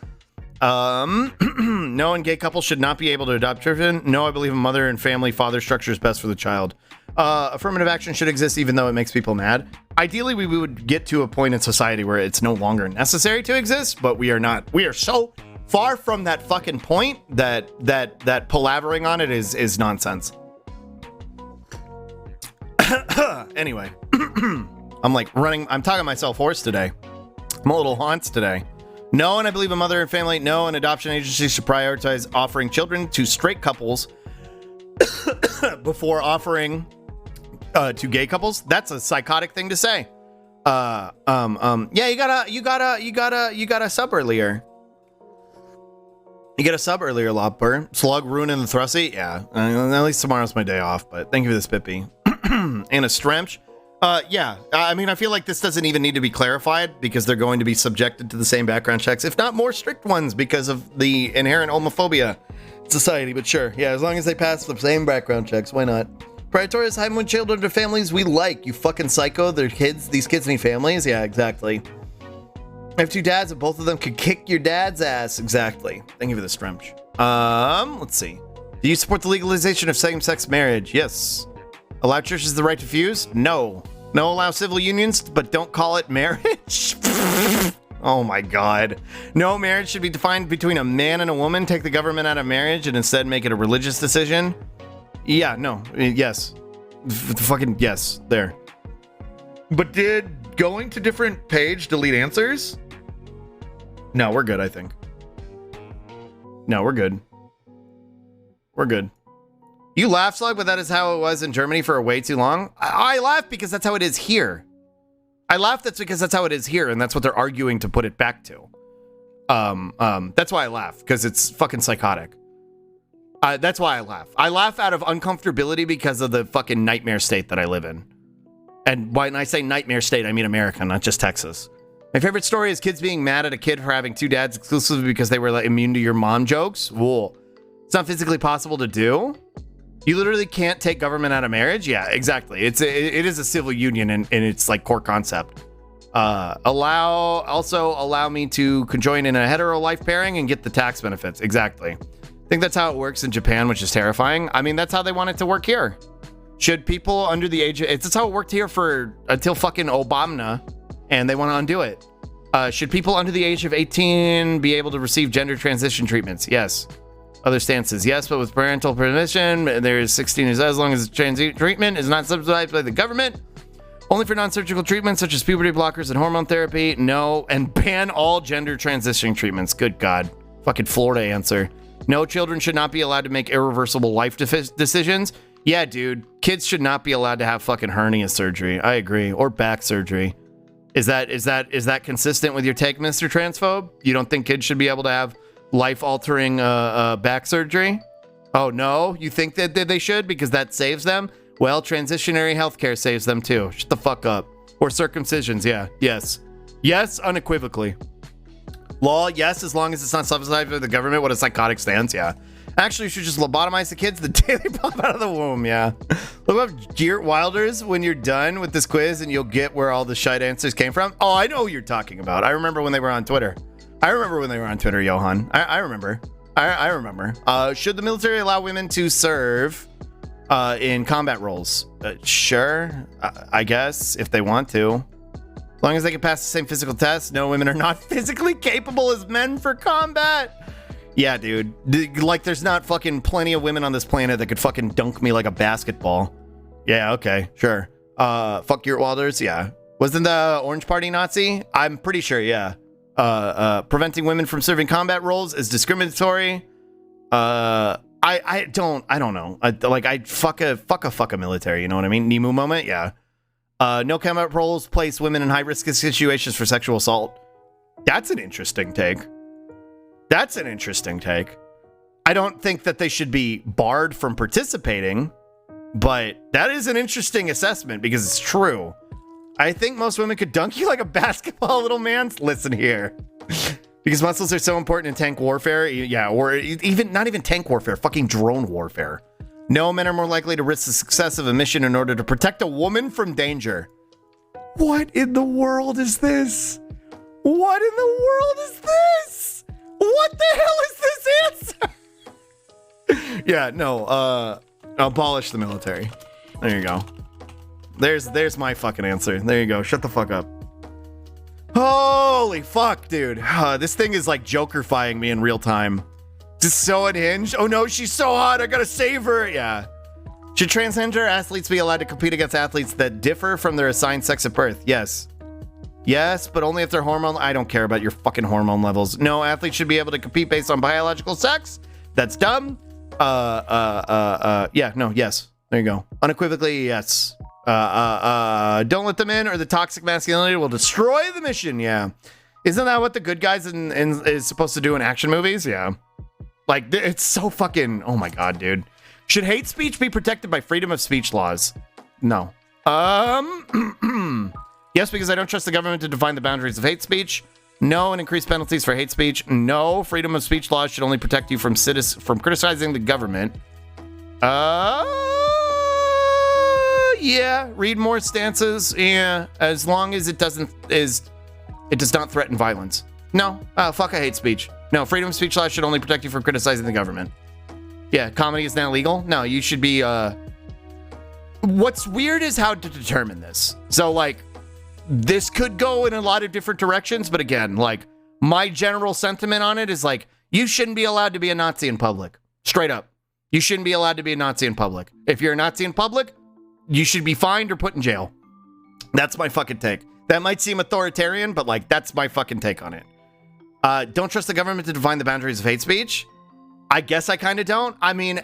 No, and gay couples should not be able to adopt children. No, I believe a mother and father structure is best for the child. Affirmative action should exist even though it makes people mad. Ideally, we would get to a point in society where it's no longer necessary to exist, but we are not. We are so far from that fucking point that palavering on it is nonsense. Anyway, I'm talking myself hoarse today. I'm a little haunts today. No, and I believe a mother and family. No, and adoption agencies should prioritize offering children to straight couples before offering to gay couples. That's a psychotic thing to say. Yeah, you gotta sub earlier. You get a sub earlier, Lopper. Slug ruining the Thrusty? Yeah. At least tomorrow's my day off, but thank you for this, Pippi. And a Stremch. Yeah. I mean, I feel like this doesn't even need to be clarified because they're going to be subjected to the same background checks, if not more strict ones because of the inherent homophobia in society. But sure. Yeah, as long as they pass the same background checks, why not? Prioritize having with children to families we like. You fucking psycho. These kids need families. Yeah, exactly. I have two dads and both of them could kick your dad's ass. Exactly. Thank you for the Stremch. Let's see. Do you support the legalization of same-sex marriage? Yes. Allow churches the right to fuse? No. No, allow civil unions, but don't call it marriage? Oh my god. No, marriage should be defined between a man and a woman. Take the government out of marriage and instead make it a religious decision? Yeah, no. Yes. Fucking yes. There. But did going to different page delete answers? No, we're good, I think. No, we're good. We're good. You laugh, Slug, but that is how it was in Germany for way too long. I laugh because that's how it is here. I laugh because that's how it is here, and that's what they're arguing to put it back to. That's why I laugh, because it's fucking psychotic. That's why I laugh. I laugh out of uncomfortability because of the fucking nightmare state that I live in. And when I say nightmare state, I mean America, not just Texas. My favorite story is kids being mad at a kid for having two dads exclusively because they were like, immune to your mom jokes. Whoa. It's not physically possible to do. You literally can't take government out of marriage. Yeah, exactly. It is a civil union in its like core concept. Allow me to conjoin in a hetero life pairing and get the tax benefits. Exactly. I think that's how it works in Japan, which is terrifying. I mean, that's how they want it to work here. Should people under the age of, it's how it worked here until fucking Obama, and they want to undo it. Should people under the age of 18 be able to receive gender transition treatments? Yes. Other stances, yes, but with parental permission, there is 16 years as long as the trans treatment is not subsidized by the government. Only for non-surgical treatments such as puberty blockers and hormone therapy. No. And ban all gender transitioning treatments. Good God. Fucking Florida answer. No, children should not be allowed to make irreversible life decisions. Yeah, dude. Kids should not be allowed to have fucking hernia surgery. I agree. Or back surgery. Is that consistent with your take, Mr. Transphobe? You don't think kids should be able to have life-altering back surgery? Oh, no? You think that they should because that saves them? Well, transitionary healthcare saves them too. Shut the fuck up. Or circumcisions, yeah. Yes. Yes, unequivocally. Law, yes, as long as it's not subsidized by the government. What a psychotic stance, yeah. Actually, you should just lobotomize the kids the day they pop out of the womb, yeah. Look up Geert Wilders when you're done with this quiz and you'll get where all the shite answers came from. Oh, I know who you're talking about. I remember when they were on Twitter. Johan. I remember. I remember. Should the military allow women to serve in combat roles? Sure, I guess, if they want to. As long as they can pass the same physical tests, no, women are not physically capable as men for combat. Yeah, dude. Like, there's not fucking plenty of women on this planet that could fucking dunk me like a basketball. Yeah, okay, sure. Fuck Geert Wilders, yeah. Wasn't the Orange Party Nazi? I'm pretty sure, yeah. Preventing women from serving combat roles is discriminatory. I don't know. Fuck a military, you know what I mean? Nemu moment, yeah. No combat roles place women in high-risk situations for sexual assault. That's an interesting take. I don't think that they should be barred from participating, but that is an interesting assessment because it's true. I think most women could dunk you like a basketball, little man. Listen here. Because muscles are so important in tank warfare. Yeah, or even not even tank warfare, fucking drone warfare. No, men are more likely to risk the success of a mission in order to protect a woman from danger. What in the world is this? What in the world is this? What the hell is this answer? Yeah, no, abolish the military. There you go. There's my fucking answer. There you go. Shut the fuck up. Holy fuck, dude. This thing is like Joker-fying me in real time. Just so unhinged. Oh no, she's so hot. I gotta save her. Yeah. Should transgender athletes be allowed to compete against athletes that differ from their assigned sex at birth? Yes. Yes, but only if they're hormone. I don't care about your fucking hormone levels. No, athletes should be able to compete based on biological sex. That's dumb. Yeah, no, yes. There you go. Unequivocally, yes. Don't let them in or the toxic masculinity will destroy the mission. Yeah. Isn't that what the good guys is supposed to do in action movies? Yeah. Like, it's so fucking, oh my God, dude. Should hate speech be protected by freedom of speech laws? No. Yes, because I don't trust the government to define the boundaries of hate speech. No, and increase penalties for hate speech. No, freedom of speech laws should only protect you from criticizing the government. Yeah, read more stances. Yeah, as long as it does not threaten violence. No, fuck a hate speech. No, freedom of speech laws should only protect you from criticizing the government. Yeah, comedy is now legal. No, you should be. What's weird is how to determine this. So, like, this could go in a lot of different directions, but again, like, my general sentiment on it is like, you shouldn't be allowed to be a Nazi in public. Straight up. You shouldn't be allowed to be a Nazi in public. If you're a Nazi in public, you should be fined or put in jail. That's my fucking take. That might seem authoritarian, but like, that's my fucking take on it. Don't trust the government to define the boundaries of hate speech. I guess I kind of don't. I mean,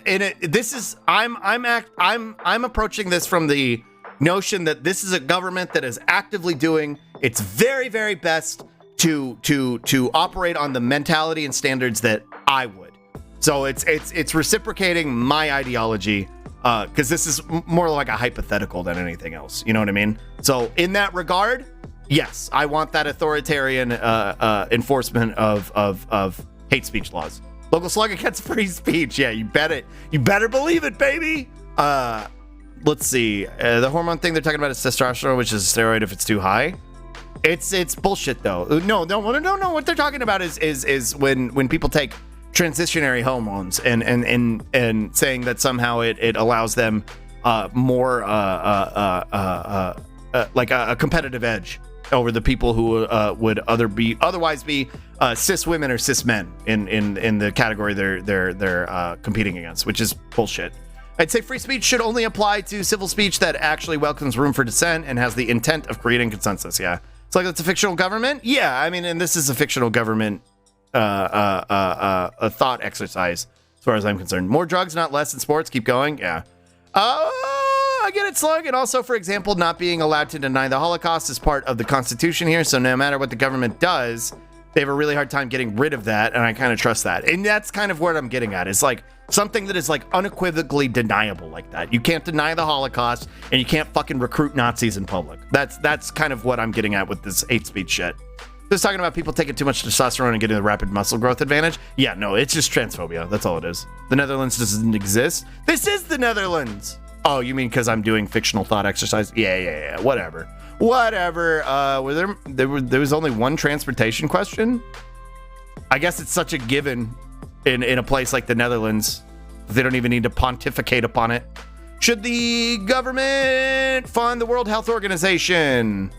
I'm approaching this from the notion that this is a government that is actively doing its very, very best to operate on the mentality and standards that I would. So it's reciprocating my ideology, because this is more like a hypothetical than anything else. You know what I mean? So in that regard, yes, I want that authoritarian enforcement of hate speech laws. Local slug against free speech. Yeah, you bet it. You better believe it, baby. Let's see. The hormone thing they're talking about is testosterone, which is a steroid if it's too high. It's bullshit though. No. What they're talking about is when people take transitionary hormones and saying that somehow it allows them more like a competitive edge over the people who would otherwise be cis women or cis men in the category they're competing against, which is bullshit. I'd say free speech should only apply to civil speech that actually welcomes room for dissent and has the intent of creating consensus. Yeah. It's like, it's a fictional government. Yeah. I mean, and this is a fictional government, a thought exercise as far as I'm concerned. More drugs, not less in sports. Keep going. Yeah. I get it, Slug. And also, for example, not being allowed to deny the Holocaust is part of the Constitution here. So no matter what the government does, they have a really hard time getting rid of that. And I kind of trust that. And that's kind of what I'm getting at. It's like something that is like unequivocally deniable like that. You can't deny the Holocaust and you can't fucking recruit Nazis in public. That's kind of what I'm getting at with this hate speech shit. Just talking about people taking too much testosterone and getting the rapid muscle growth advantage. Yeah, no, it's just transphobia. That's all it is. The Netherlands doesn't exist. This is the Netherlands. Oh, you mean because I'm doing fictional thought exercise? Yeah. Whatever. There was only one transportation question. I guess it's such a given in a place like the Netherlands. They don't even need to pontificate upon it. Should the government fund the World Health Organization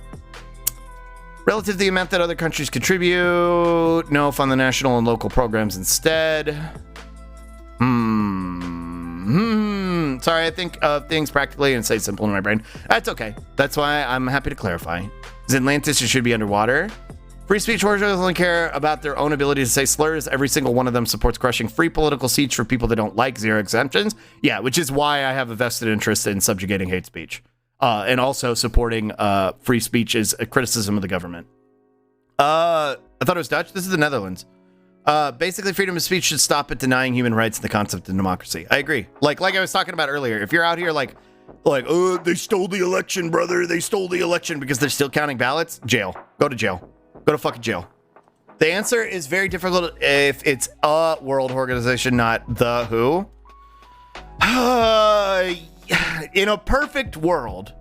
relative to the amount that other countries contribute? No, fund the national and local programs instead. Sorry, I think of things practically and say simple in my brain. That's okay. That's why I'm happy to clarify. Is Atlantis should be underwater? Free speech warriors only care about their own ability to say slurs. Every single one of them supports crushing free political seats for people that don't like, zero exemptions. Yeah, which is why I have a vested interest in subjugating hate speech. And also supporting free speech is a criticism of the government. I thought it was Dutch. This is the Netherlands. Basically, freedom of speech should stop at denying human rights and the concept of democracy. I agree. Like I was talking about earlier, if you're out here like, oh, they stole the election, brother. They stole the election because they're still counting ballots. Jail. Go to jail. Go to fucking jail. The answer is very difficult if it's a world organization, not the WHO. In a perfect world,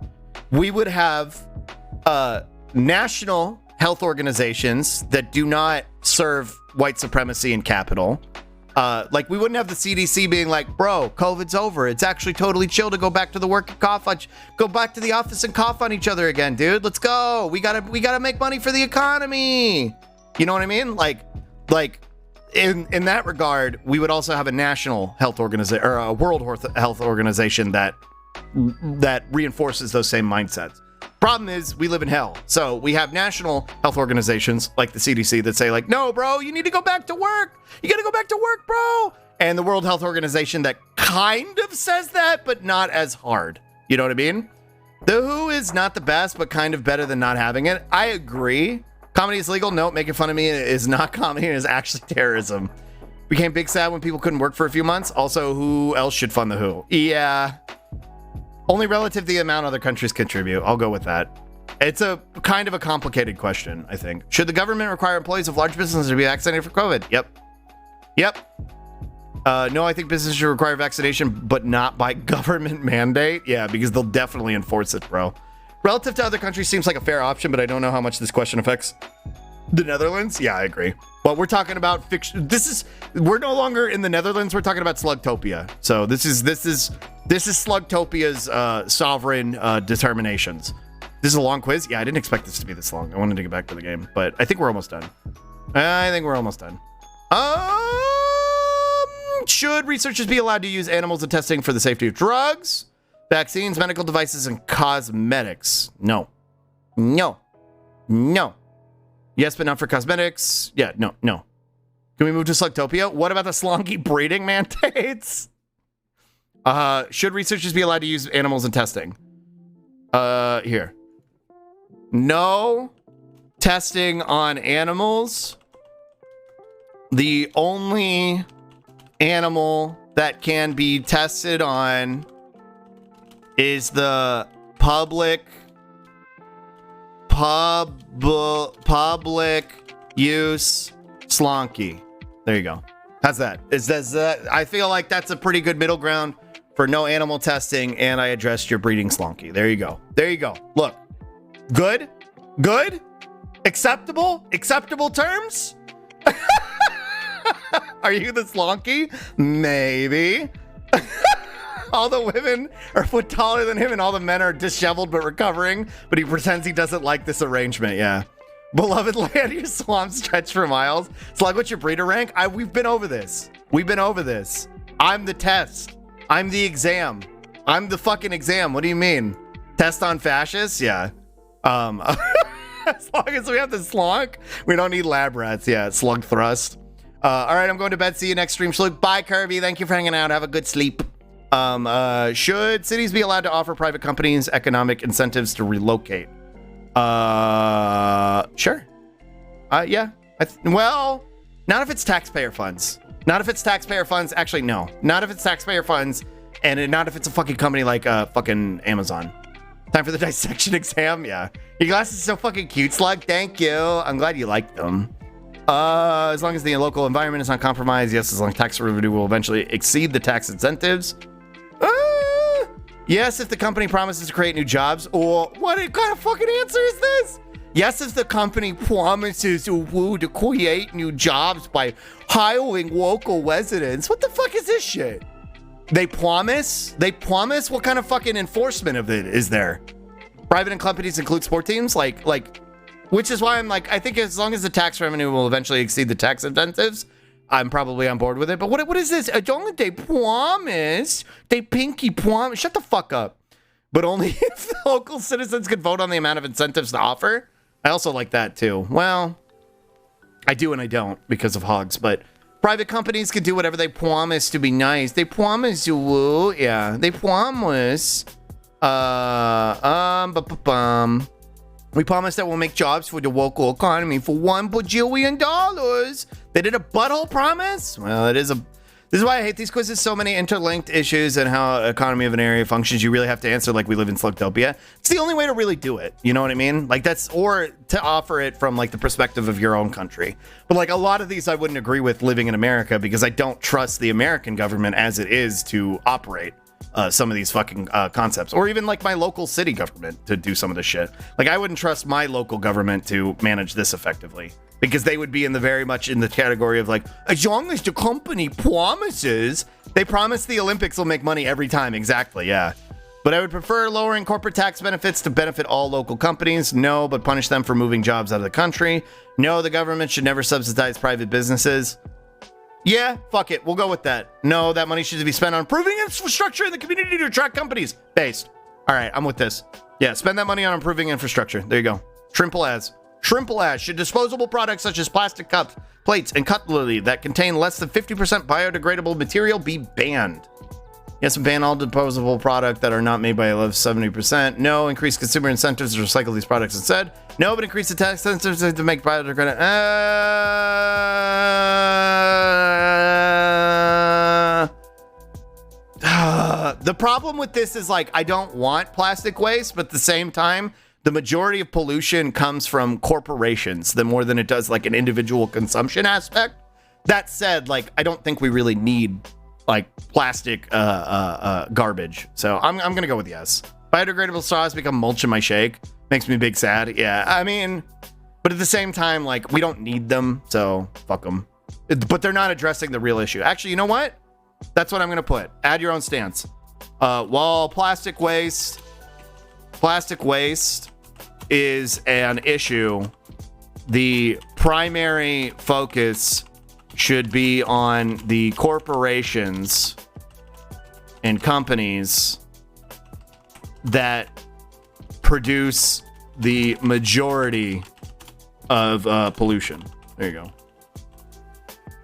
we would have national health organizations that do not serve white supremacy and capital. Like we wouldn't have the CDC being like, bro, COVID's over. It's actually totally chill to go back to the work and cough on, go back to the office and cough on each other again, dude. Let's go. We gotta make money for the economy. You know what I mean? Like in that regard, we would also have a national health organization or a world health organization that reinforces those same mindsets. Problem is, we live in hell. So we have national health organizations like the CDC that say like, no, bro, you need to go back to work. You got to go back to work, bro. And the World Health Organization that kind of says that, but not as hard. You know what I mean? The WHO is not the best, but kind of better than not having it. I agree. Comedy is legal. No, making fun of me is not comedy. It is actually terrorism. Became big sad when people couldn't work for a few months. Also, who else should fund the WHO? Yeah. Only relative to the amount other countries contribute. I'll go with that. It's a kind of a complicated question, I think. Should the government require employees of large businesses to be vaccinated for COVID? Yep. No, I think businesses should require vaccination, but not by government mandate. Yeah, because they'll definitely enforce it, bro. Relative to other countries seems like a fair option, but I don't know how much this question affects the Netherlands. Yeah, I agree. But we're talking about fiction. We're no longer in the Netherlands. We're talking about Slugtopia. So this is Slugtopia's sovereign determinations. This is a long quiz. Yeah, I didn't expect this to be this long. I wanted to get back to the game, but I think we're almost done. Should researchers be allowed to use animals in testing for the safety of drugs, vaccines, medical devices, and cosmetics? No. Yes, but not for cosmetics. Yeah, no. Can we move to Slugtopia? What about the slonky breeding mandates? Should researchers be allowed to use animals in testing? Here. No testing on animals. The only animal that can be tested on is the public use slonky. There you go. How's that? I feel like that's a pretty good middle ground for no animal testing, and I addressed your breeding slonky. There you go. Look, good, acceptable terms. Are you the slonky? Maybe. All the women are a foot taller than him, and all the men are disheveled but recovering, but he pretends he doesn't like this arrangement. Yeah. Beloved land, your swamp stretch for miles. Slug, what's your breeder rank? We've been over this. I'm the test. I'm the exam. I'm the fucking exam. What do you mean? Test on fascists? Yeah. As long as we have the slug, we don't need lab rats. Yeah, slug thrust. All right, I'm going to bed. See you next stream, Slug. Bye, Kirby. Thank you for hanging out. Have a good sleep. Should cities be allowed to offer private companies economic incentives to relocate? Sure. Yeah. Well, not if it's taxpayer funds. Not if it's taxpayer funds. Actually, no. Not if it's taxpayer funds, and not if it's a fucking company like fucking Amazon. Time for the dissection exam. Yeah. Your glasses are so fucking cute, Slug. Thank you. I'm glad you like them. As long as the local environment is not compromised, yes, as long as tax revenue will eventually exceed the tax incentives. Yes, if the company promises to create new jobs, or what kind of fucking answer is this? Yes, if the company promises to create new jobs by hiring local residents. What the fuck is this shit? They promise? They promise? What kind of fucking enforcement of it is there? Private and companies include sport teams? Like, which is why I'm like, I think as long as the tax revenue will eventually exceed the tax incentives, I'm probably on board with it. But what is this? Only they promise, they pinky promise. Shut the fuck up. But only if the local citizens can vote on the amount of incentives to offer. I also like that too. Well, I do and I don't because of hogs. But private companies can do whatever they promise to be nice. They promise you, yeah. They promise. We promise that we'll make jobs for the local economy for $1 bajillion. They did a butthole promise? Well, this is why I hate these quizzes. So many interlinked issues and how economy of an area functions. You really have to answer like we live in Slugtopia. It's the only way to really do it. You know what I mean? Like or to offer it from like the perspective of your own country. But like a lot of these I wouldn't agree with living in America because I don't trust the American government as it is to operate. Some of these fucking concepts, or even like my local city government to do some of this shit. Like I wouldn't trust my local government to manage this effectively because they would be very much in the category of like, as long as the company promises, they promise the Olympics will make money every time. Exactly. Yeah. But I would prefer lowering corporate tax benefits to benefit all local companies. No, but punish them for moving jobs out of the country. No, the government should never subsidize private businesses. Yeah, fuck it. We'll go with that. No, that money should be spent on improving infrastructure in the community to attract companies. Based. All right, I'm with this. Yeah, spend that money on improving infrastructure. There you go. Shrimple as. Shrimple as. Should disposable products such as plastic cups, plates, and cutlery that contain less than 50% biodegradable material be banned? Yes, ban all disposable products that are not made by less 70%. No, increase consumer incentives to recycle these products instead. No, but increase the tax incentives to make biodegradable. The problem with this is like, I don't want plastic waste, but at the same time, the majority of pollution comes from corporations, the more than it does like an individual consumption aspect. That said, like, I don't think we really need like plastic garbage. So I'm gonna go with yes. Biodegradable straws become mulch in my shake. Makes me big sad. Yeah, I mean, but at the same time, like, we don't need them, so fuck them. But they're not addressing the real issue. Actually, you know what? That's what I'm gonna put. Add your own stance. While plastic waste is an issue, the primary focus should be on the corporations and companies that produce the majority of pollution. There you go.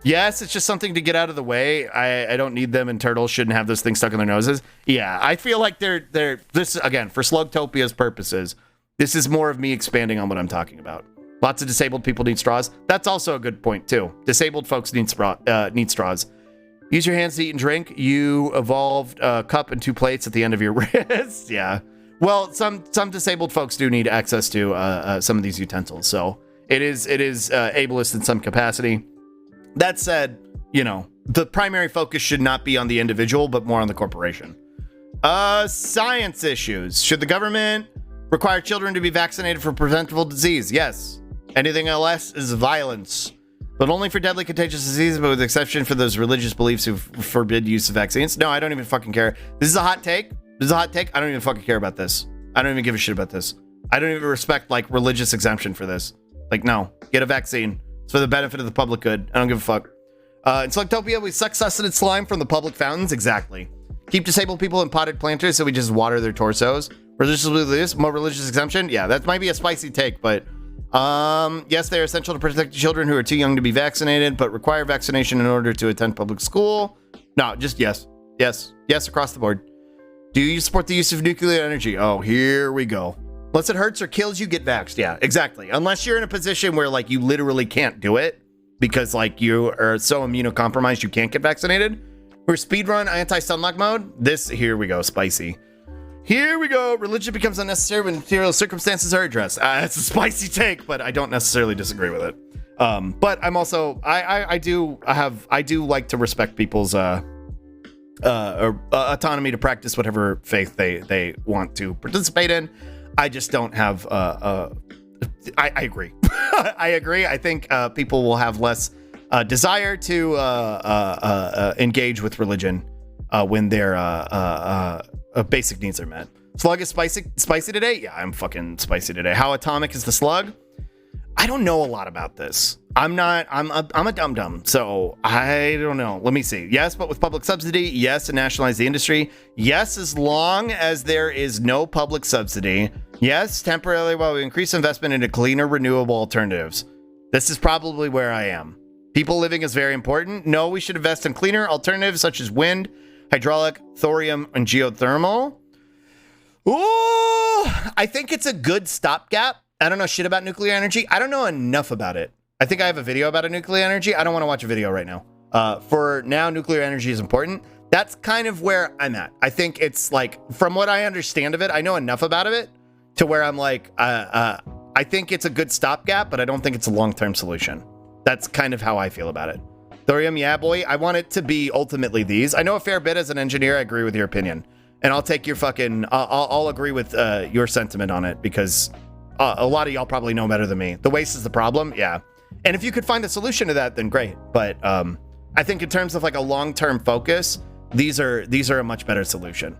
Yes, it's just something to get out of the way. I don't need them, and turtles shouldn't have those things stuck in their noses. Yeah, I feel like they're this, again, for Slugtopia's purposes, this is more of me expanding on what I'm talking about. Lots of disabled people need straws. That's also a good point, too. Disabled folks need straws. Use your hands to eat and drink. You evolved a cup and 2 plates at the end of your wrist. Yeah. Well, some disabled folks do need access to some of these utensils. So it is ableist in some capacity. That said, you know, the primary focus should not be on the individual, but more on the corporation. Science issues. Should the government require children to be vaccinated for preventable disease? Yes. Anything else is violence, but only for deadly contagious diseases, but with exception for those religious beliefs who forbid use of vaccines. No, I don't even fucking care. This is a hot take. I don't even fucking care about this. I don't even give a shit about this. I don't even respect like religious exemption for this. Like, no, get a vaccine. It's for the benefit of the public good. I don't give a fuck. In Slugtopia, we suck sustenance slime from the public fountains. Exactly. Keep disabled people in potted planters so we just water their torsos. Religious beliefs, more religious exemption. Yeah, that might be a spicy take, but yes, they're essential to protect children who are too young to be vaccinated, but require vaccination in order to attend public school. No, just yes. Yes, across the board. Do you support the use of nuclear energy? Oh, here we go. Unless it hurts or kills you, get vaxxed. Yeah, exactly. Unless you're in a position where like you literally can't do it because like you are so immunocompromised you can't get vaccinated. Or speedrun anti-sunlock mode. Here we go, spicy. Here we go. Religion becomes unnecessary when material circumstances are addressed. It's a spicy take, but I don't necessarily disagree with it. But I'm also I do like to respect people's autonomy to practice whatever faith they want to participate in. I just don't have I agree. I agree. I think people will have less desire to engage with religion when their basic needs are met. Slug is spicy today? Yeah, I'm fucking spicy today. How atomic is the slug? I don't know a lot about this. I'm a dum-dum, so I don't know. Let me see. Yes, but with public subsidy. Yes, and nationalize the industry. Yes, as long as there is no public subsidy. Yes, temporarily while we increase investment into cleaner, renewable alternatives. This is probably where I am. People living is very important. No, we should invest in cleaner alternatives such as wind, hydraulic, thorium, and geothermal. Ooh, I think it's a good stopgap. I don't know shit about nuclear energy. I don't know enough about it. I think I have a video about nuclear energy. I don't want to watch a video right now. For now, nuclear energy is important. That's kind of where I'm at. I think it's like, from what I understand of it, I know enough about it to where I'm like, I think it's a good stopgap, but I don't think it's a long-term solution. That's kind of how I feel about it. Thorium, yeah, boy. I want it to be ultimately these. I know a fair bit as an engineer. I agree with your opinion. And I'll take your fucking, I'll agree with your sentiment on it because a lot of y'all probably know better than me. The waste is the problem. Yeah. And if you could find a solution to that, then great. But I think in terms of like a long-term focus, these are a much better solution.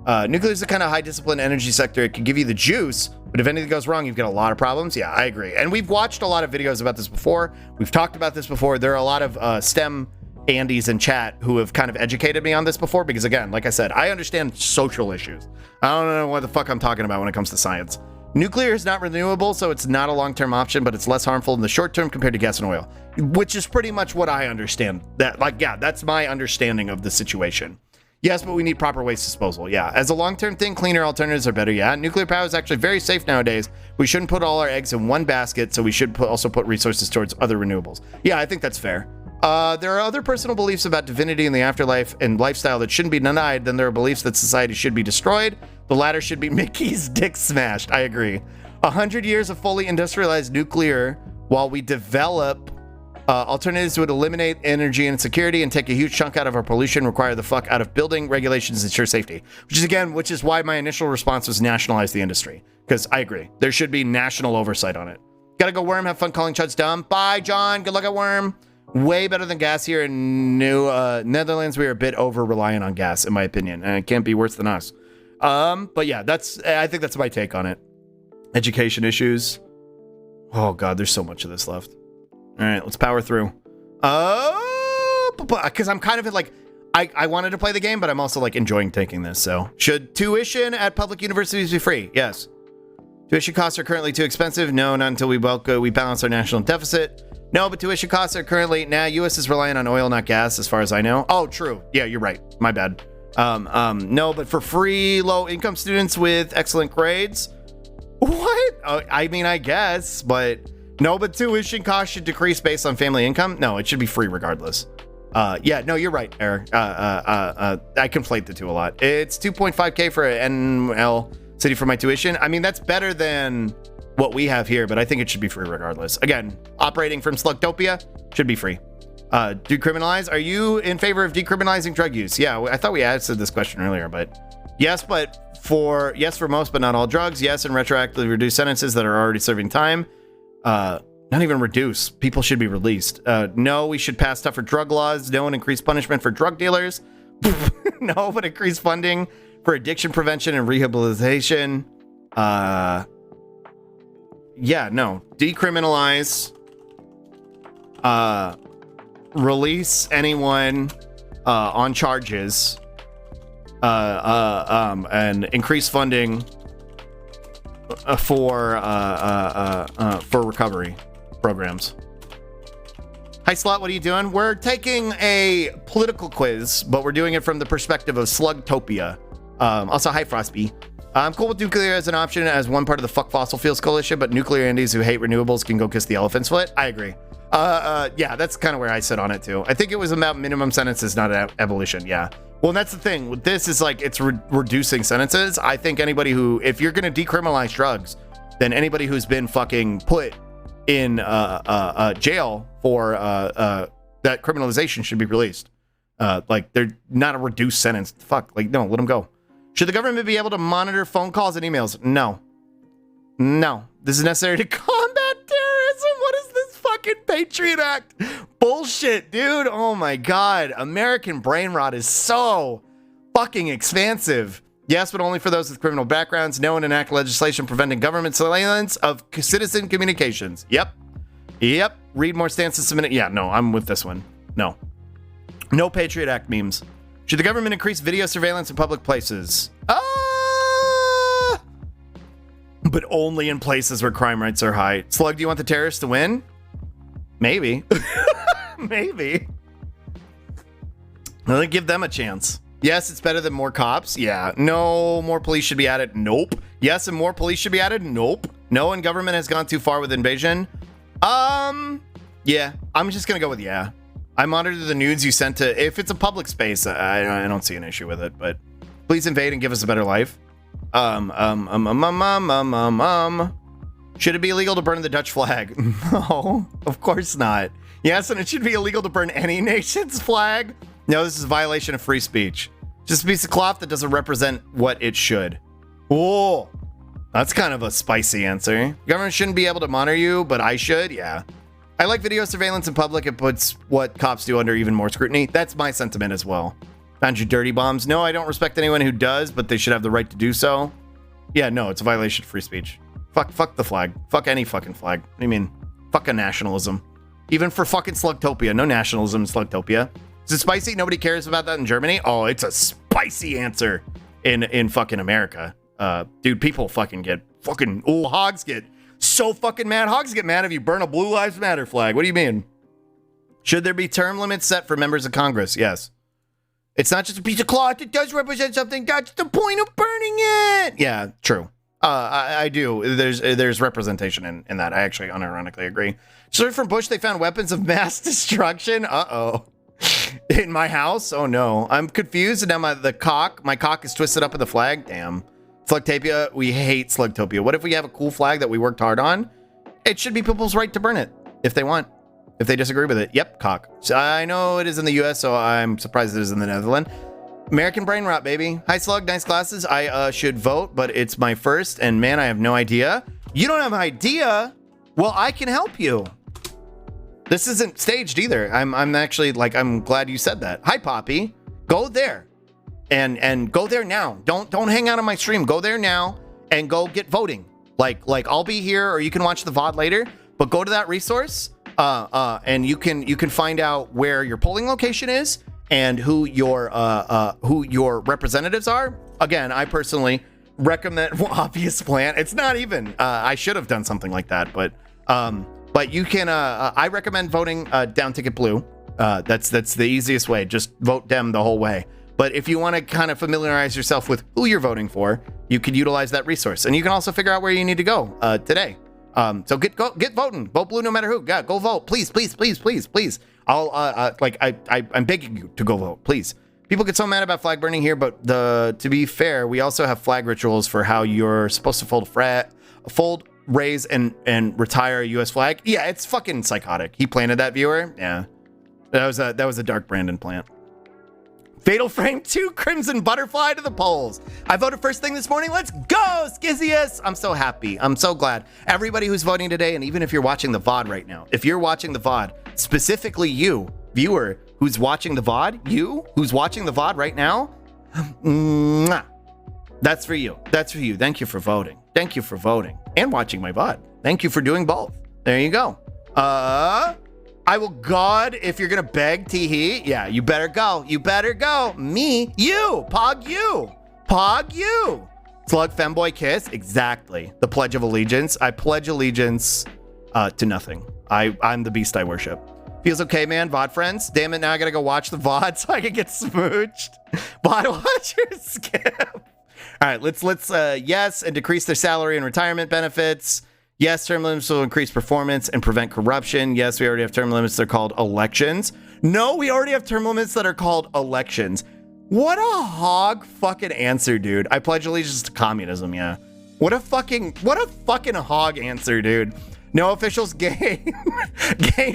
Nuclear is the kind of high discipline energy sector. It can give you the juice, but if anything goes wrong, you've got a lot of problems. Yeah, I agree. And we've watched a lot of videos about this before. We've talked about this before. There are a lot of STEM Andes in chat who have kind of educated me on this before because, again, like I said, I understand social issues. I don't know what the fuck I'm talking about when it comes to science. Nuclear is not renewable, so it's not a long-term option, but it's less harmful in the short term compared to gas and oil, which is pretty much what I understand. That, like, yeah, that's my understanding of the situation. Yes, but we need proper waste disposal. Yeah, as a long-term thing, cleaner alternatives are better. Yeah, nuclear power is actually very safe nowadays. We shouldn't put all our eggs in one basket, so we should also put resources towards other renewables. Yeah, I think that's fair. There are other personal beliefs about divinity in the afterlife and lifestyle that shouldn't be denied. Then there are beliefs that society should be destroyed. The latter should be Mickey's dick smashed. I agree. 100 years of fully industrialized nuclear while we develop alternatives would eliminate energy insecurity and take a huge chunk out of our pollution, require the fuck out of building regulations, ensure safety. Which is why my initial response was nationalize the industry. Because I agree. There should be national oversight on it. Gotta go, Worm. Have fun calling Chuds dumb. Bye, John. Good luck at Worm. Way better than gas here in Netherlands. We are a bit over reliant on gas, in my opinion, and it can't be worse than us. But yeah, I think that's my take on it. Education issues. Oh god, there's so much of this left. All right, let's power through. Because I'm kind of like, I wanted to play the game, but I'm also like enjoying taking this. So, should tuition at public universities be free? Yes. Tuition costs are currently too expensive. No, not until we balance our national deficit. No, but tuition costs are currently, U.S. is reliant on oil, not gas, as far as I know. Oh, true. Yeah, you're right. My bad. No, but for free low-income students with excellent grades. What? I mean, I guess, but no, but tuition costs should decrease based on family income. No, it should be free regardless. Yeah, no, you're right, Eric. I conflate the two a lot. It's 2.5K for an NL city for my tuition. I mean, that's better than what we have here, but I think it should be free regardless. Again, operating from Slugtopia should be free. Decriminalize. Are you in favor of decriminalizing drug use? Yeah, I thought we answered this question earlier, but yes, for most, but not all drugs. Yes, and retroactively reduce sentences that are already serving time. Not even reduce. People should be released. No, we should pass tougher drug laws. No, and increase punishment for drug dealers. No, but increase funding for addiction prevention and rehabilitation. Yeah, no. Decriminalize. Release anyone on charges and increase funding for recovery programs. Hi, Slot. What are you doing? We're taking a political quiz, but we're doing it from the perspective of Slugtopia. Also, hi, Frostby. I'm cool with nuclear as an option as one part of the Fuck Fossil Fuels Coalition, but nuclear indies who hate renewables can go kiss the elephant's foot. I agree. Yeah, that's kind of where I sit on it too. I think it was about minimum sentences, not abolition. Yeah. Well, that's the thing. With this is like it's reducing sentences. I think anybody who, if you're going to decriminalize drugs, then anybody who's been fucking put in jail for that criminalization should be released. Like they're not a reduced sentence. Fuck. Like no, let them go. Should the government be able to monitor phone calls and emails? No. No. This is necessary to combat terrorism. What is this fucking Patriot Act? Bullshit, dude. Oh my God. American brain rot is so fucking expansive. Yes, but only for those with criminal backgrounds. No, and enact legislation preventing government surveillance of citizen communications. Yep. Read more stances a minute. Yeah, no, I'm with this one. No. No Patriot Act memes. Should the government increase video surveillance in public places? But only in places where crime rates are high. Slug, do you want the terrorists to win? Maybe. Maybe. I'll give them a chance. Yes, it's better than more cops. Yeah. No, more police should be added. Nope. Yes, and more police should be added. Nope. No, and government has gone too far with invasion. Yeah. I'm just gonna go with yeah. I monitor the nudes you sent to. If it's a public space, I don't see an issue with it. But please invade and give us a better life. Should it be illegal to burn the Dutch flag? No, of course not. Yes, and it should be illegal to burn any nation's flag. No, this is a violation of free speech. Just a piece of cloth that doesn't represent what it should. Oh, that's kind of a spicy answer. Government shouldn't be able to monitor you, but I should. Yeah. I like video surveillance in public. It puts what cops do under even more scrutiny. That's my sentiment as well. Found you dirty bombs. No, I don't respect anyone who does, but they should have the right to do so. Yeah, no, it's a violation of free speech. Fuck the flag. Fuck any fucking flag. What do you mean? Fuck a nationalism. Even for fucking Slugtopia. No nationalism in Slugtopia. Is it spicy? Nobody cares about that in Germany? Oh, it's a spicy answer in fucking America. Dude, people fucking get fucking... Oh, hogs get so fucking mad. Hogs get mad if you burn a Blue Lives Matter flag. What do you mean? Should there be term limits set for members of Congress? Yes. It's not just a piece of cloth. It does represent something. That's the point of burning it. Yeah, true. I do. There's representation in that. I actually unironically agree. So from Bush, they found weapons of mass destruction. Uh-oh. In my house? Oh, no. I'm confused. And now my cock is twisted up in the flag. Damn. Slugtopia, we hate Slugtopia. What if we have a cool flag that we worked hard on? It should be people's right to burn it if they want. If they disagree with it. Yep, cock. So I know it is in the US, so I'm surprised it is in the Netherlands. American brain rot, baby. Hi, Slug. Nice glasses. I should vote, but it's my first, and man, I have no idea. You don't have an idea? Well, I can help you. This isn't staged either. I'm actually, like, I'm glad you said that. Hi, Poppy. Go there. And go there now. Don't hang out on my stream. Go there now and go get voting. Like I'll be here, or you can watch the VOD later, but go to that resource. And you can find out where your polling location is and who your representatives are. Again, I personally recommend obvious plan. It's not even. I should have done something like that, but you can. I recommend voting down ticket blue. That's the easiest way. Just vote Dem the whole way. But if you want to kind of familiarize yourself with who you're voting for, you could utilize that resource, and you can also figure out where you need to go today. So get voting. Vote blue no matter who. Yeah, go vote. Please. I'm begging you to go vote, please. People get so mad about flag burning here, but to be fair, we also have flag rituals for how you're supposed to fold, raise, and retire a US flag. Yeah, it's fucking psychotic. He planted that, viewer. Yeah. That was a Dark Brandon plant. Fatal Frame 2 Crimson Butterfly to the polls. I voted first thing this morning. Let's go, Skizzius. I'm so happy. I'm so glad. Everybody who's voting today, and even if you're watching the VOD right now, if you're watching the VOD, specifically you, viewer, who's watching the VOD, you, who's watching the VOD right now, mwah, that's for you. That's for you. Thank you for voting. Thank you for voting and watching my VOD. Thank you for doing both. There you go. I will God if you're gonna beg Teehee. Yeah, you better go. You better go. Me, you, Pog you. Pog you. Slug femboy kiss. Exactly. The Pledge of Allegiance. I pledge allegiance to nothing. I'm the beast I worship. Feels okay, man. VOD friends. Damn it, now I gotta go watch the VOD so I can get smooched. VOD watchers skip. All right, let's yes, and decrease their salary and retirement benefits. Yes, term limits will increase performance and prevent corruption. Yes, we already have term limits. They're called elections. No, we already have term limits that are called elections. What a hog fucking answer, dude. I pledge allegiance to communism, yeah. What a fucking hog answer, dude. No officials gain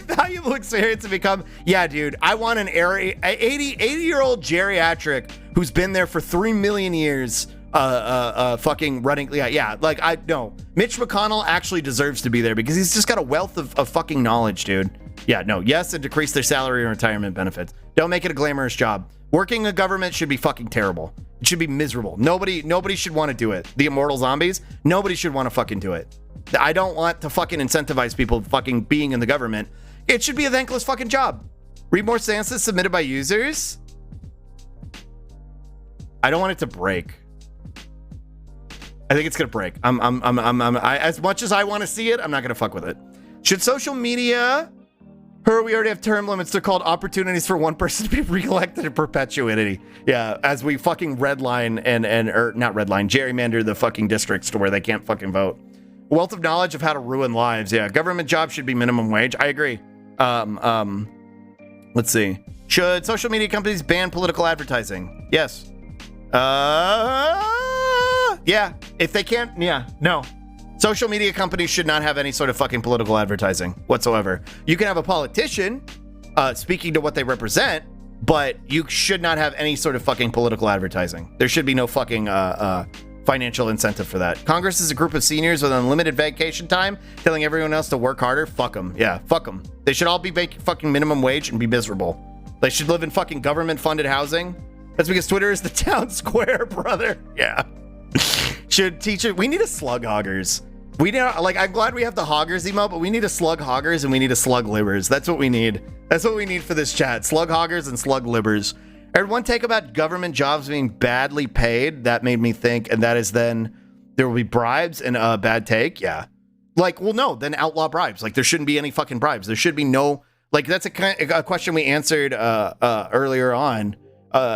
valuable experience to become. Yeah, dude, I want an 80-year-old geriatric who's been there for 3 million years. Fucking running. Yeah. Like, I no. Mitch McConnell actually deserves to be there because he's just got a wealth of fucking knowledge, dude. Yeah, no. Yes, and decrease their salary and retirement benefits. Don't make it a glamorous job. Working in government should be fucking terrible. It should be miserable. Nobody should want to do it. The immortal zombies, nobody should want to fucking do it. I don't want to fucking incentivize people fucking being in the government. It should be a thankless fucking job. Read more stances submitted by users. I don't want it to break. I think it's gonna break. As much as I want to see it, I'm not gonna fuck with it. Should social media? We already have term limits. They're called opportunities for one person to be reelected in perpetuity. Yeah, as we fucking redline or not redline, gerrymander the fucking districts to where they can't fucking vote. Wealth of knowledge of how to ruin lives. Yeah, government jobs should be minimum wage. I agree. Let's see. Should social media companies ban political advertising? Yes. Yeah, if they can't, yeah, no. Social media companies should not have any sort of fucking political advertising whatsoever. You can have a politician speaking to what they represent, but you should not have any sort of fucking political advertising. There should be no fucking financial incentive for that. Congress is a group of seniors with unlimited vacation time telling everyone else to work harder. Fuck them. Yeah, fuck them. They should all be fucking minimum wage and be miserable. They should live in fucking government-funded housing. That's because Twitter is the town square, brother. Yeah. Should teacher? We need a slug hoggers. We need I'm glad we have the hoggers emote, but we need a slug hoggers and we need a slug libbers. That's what we need. That's what we need for this chat. Slug hoggers and slug libbers. I heard one take about government jobs being badly paid. That made me think, and that is then there will be bribes and a bad take. Yeah. Like, well, no, then outlaw bribes. Like, there shouldn't be any fucking bribes. There should be no, like, that's a question we answered earlier on,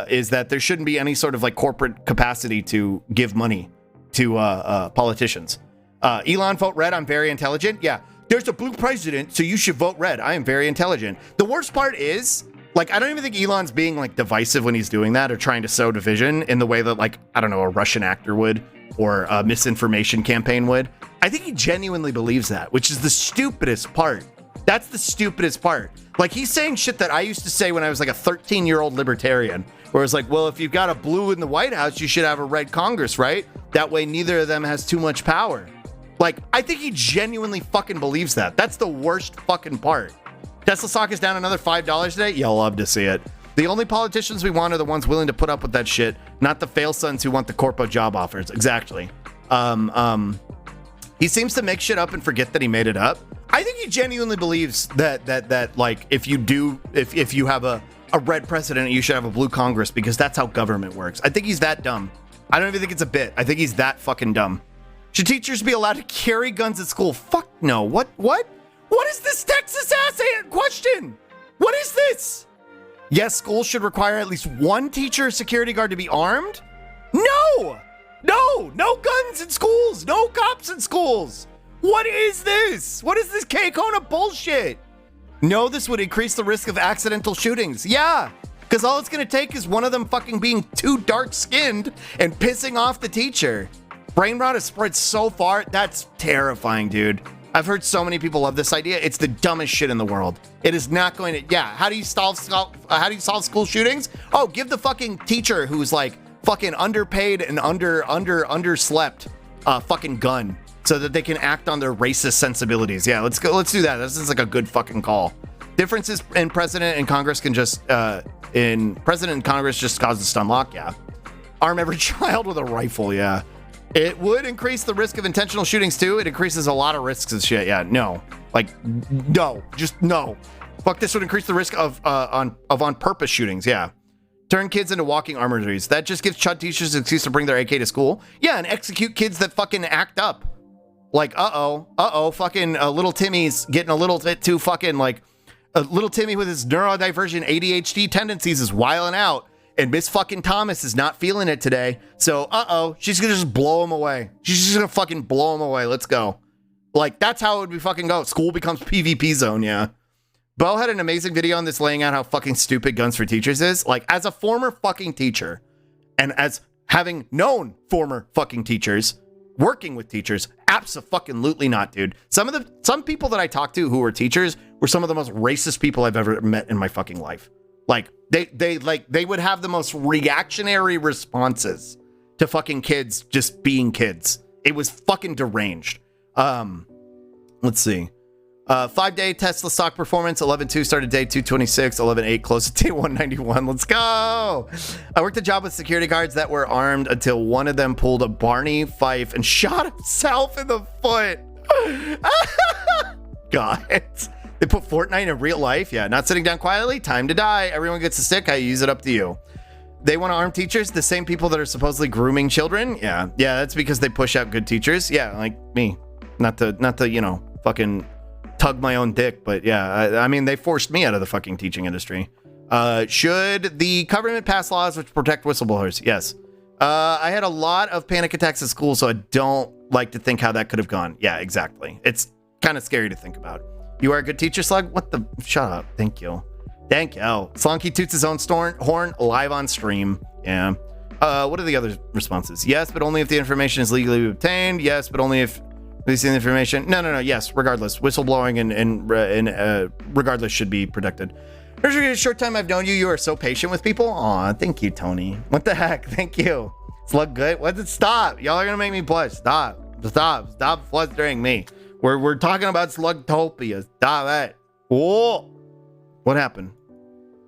is that there shouldn't be any sort of like corporate capacity to give money to politicians. Elon, vote red. I'm very intelligent. Yeah, there's a blue president, so you should vote red. I am very intelligent. The worst part is, like, I don't even think Elon's being like divisive when he's doing that or trying to sow division in the way that, like, I don't know, a Russian actor would or a misinformation campaign would. I think he genuinely believes that, which is the stupidest part. That's the stupidest part. Like, he's saying shit that I used to say when I was like a 13-year-old libertarian, where it's like, well, if you've got a blue in the White House, you should have a red Congress, right? That way neither of them has too much power. Like, I think he genuinely fucking believes that. That's the worst fucking part. Tesla stock is down another $5 today. You'll love to see it. The only politicians we want are the ones willing to put up with that shit, not the fail sons who want the corpo job offers. Exactly. He seems to make shit up and forget that he made it up. I think he genuinely believes that like, if you have a red president, you should have a blue Congress because that's how government works. I think he's that dumb. I don't even think it's a bit. I think he's that fucking dumb. Should teachers be allowed to carry guns at school? Fuck no. What? What is this Texas ass question? What is this? Yes, schools should require at least one teacher or security guard to be armed? No guns in schools. No cops in schools. What is this? What is this K-Kona bullshit? No, this would increase the risk of accidental shootings. Yeah, because all it's going to take is one of them fucking being too dark-skinned and pissing off the teacher. Brain rot has spread so far. That's terrifying, dude. I've heard so many people love this idea. It's the dumbest shit in the world. It is not going to. Yeah. How do you solve school shootings? Oh, give the fucking teacher who's like fucking underpaid and underslept a fucking gun so that they can act on their racist sensibilities. Yeah. Let's go. Let's do that. This is like a good fucking call. Differences in president and Congress can just president and Congress just cause a stun lock. Yeah. Arm every child with a rifle. Yeah. It would increase the risk of intentional shootings too. It increases a lot of risks and shit. Yeah, no. Like, no. Just no. Fuck, this would increase the risk of on purpose shootings. Yeah. Turn kids into walking armories. That just gives chud teachers an excuse to bring their AK to school. Yeah, and execute kids that fucking act up. Like, fucking little Timmy's getting a little bit too fucking like, little Timmy with his neurodivergent ADHD tendencies is wiling out, and Miss fucking Thomas is not feeling it today. So, she's gonna just blow him away. She's just gonna fucking blow him away. Let's go. Like, that's how it would be fucking go. School becomes PvP zone, yeah. Bo had an amazing video on this laying out how fucking stupid Guns for Teachers is. Like, as a former fucking teacher, and as having known former fucking teachers, working with teachers, abso-fucking-lutely not, dude. Some people that I talked to who were teachers were some of the most racist people I've ever met in my fucking life. Like, they would have the most reactionary responses to fucking kids just being kids. It was fucking deranged. Let's see. 5-day Tesla stock performance. 11.2 started day 226. 11.8 closed at day 191. Let's go. I worked a job with security guards that were armed until one of them pulled a Barney Fife and shot himself in the foot. God. They put Fortnite in real life. Yeah, not sitting down quietly. Time to die. Everyone gets a stick. I use it, up to you. They want to arm teachers, the same people that are supposedly grooming children. Yeah, that's because they push out good teachers. Yeah, like me. Not to you know, fucking tug my own dick, but yeah, I mean, they forced me out of the fucking teaching industry. Should the government pass laws which protect whistleblowers? Yes. I had a lot of panic attacks at school, so I don't like to think how that could have gone. Yeah, exactly. It's kind of scary to think about. You are a good teacher, Slug? What the? Shut up. Thank you. Thank you. Slunky toots his own horn live on stream. Yeah. What are the other responses? Yes, but only if the information is legally obtained. Yes, but only if releasing the information. No. Yes, regardless. Whistleblowing and regardless should be protected. There's a short time I've known you. You are so patient with people. Aw, thank you, Tony. What the heck? Thank you. Slug good? What? Stop. Y'all are gonna make me blush. Stop flustering me. We're talking about Slugtopia. Stop it. Whoa. What happened?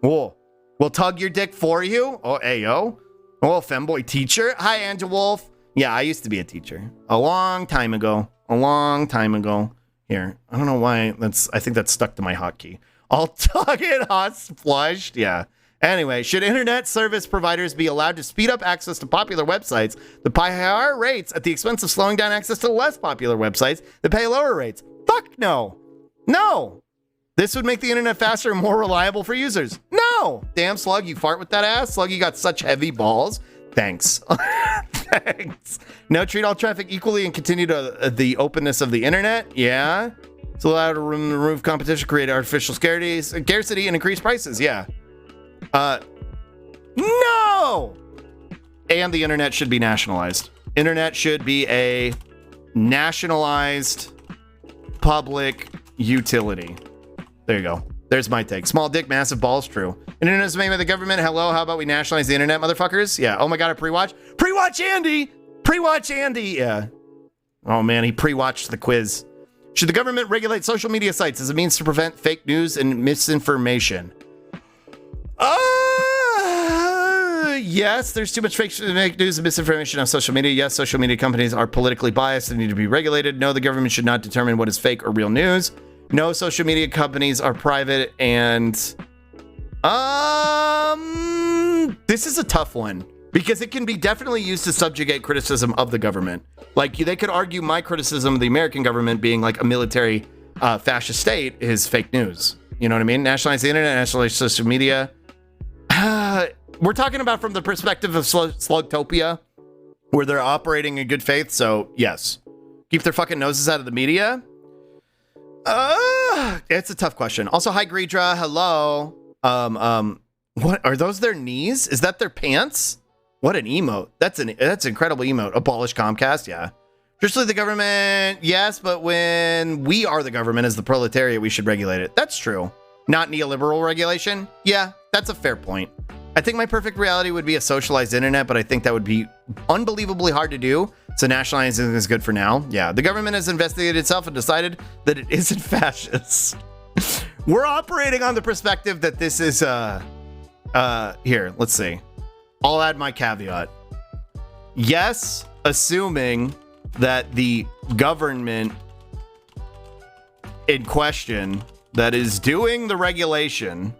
Whoa. We'll tug your dick for you? Oh, ayo. Oh, femboy teacher. Hi, Angel Wolf. Yeah, I used to be a teacher. A long time ago. Here. I don't know why. I think that's stuck to my hotkey. I'll tug it hot flushed. Yeah. Anyway, should internet service providers be allowed to speed up access to popular websites that pay higher rates at the expense of slowing down access to less popular websites that pay lower rates? Fuck no. No. This would make the internet faster and more reliable for users. No. Damn, Slug, you fart with that ass? Slug, you got such heavy balls. Thanks. Thanks. No, treat all traffic equally and continue to the openness of the internet. Yeah. It's allowed to remove competition, create artificial scarcity, and increase prices. Yeah. No! And the internet should be nationalized. Internet should be a nationalized public utility. There you go. There's my take. Small dick, massive balls, true. Internet is made by the government. Hello, how about we nationalize the internet, motherfuckers? Yeah. Oh my god, a pre-watch? Pre-watch Andy! Pre-watch Andy! Yeah. Oh man, he pre-watched the quiz. Should the government regulate social media sites as a means to prevent fake news and misinformation? Yes, there's too much fake news and misinformation on social media. Yes, social media companies are politically biased and need to be regulated. No, the government should not determine what is fake or real news. No, social media companies are private, and this is a tough one because it can be definitely used to subjugate criticism of the government. Like, they could argue my criticism of the American government being like a military fascist state is fake news. You know what I mean? Nationalize the internet, nationalize social media. We're talking about from the perspective of Slugtopia, where they're operating in good faith. So yes, keep their fucking noses out of the media. It's a tough question. Also, hi Greedra, hello. What are those? Their knees? Is that their pants? What an emote. That's an incredible emote. Abolish Comcast, yeah. Justly the government, yes, but when we are the government as the proletariat, we should regulate it. That's true. Not neoliberal regulation. Yeah, that's a fair point. I think my perfect reality would be a socialized internet, but I think that would be unbelievably hard to do. So nationalizing is good for now. Yeah, the government has investigated itself and decided that it isn't fascist. We're operating on the perspective that this is, here, let's see. I'll add my caveat. Yes, assuming that the government in question that is doing the regulation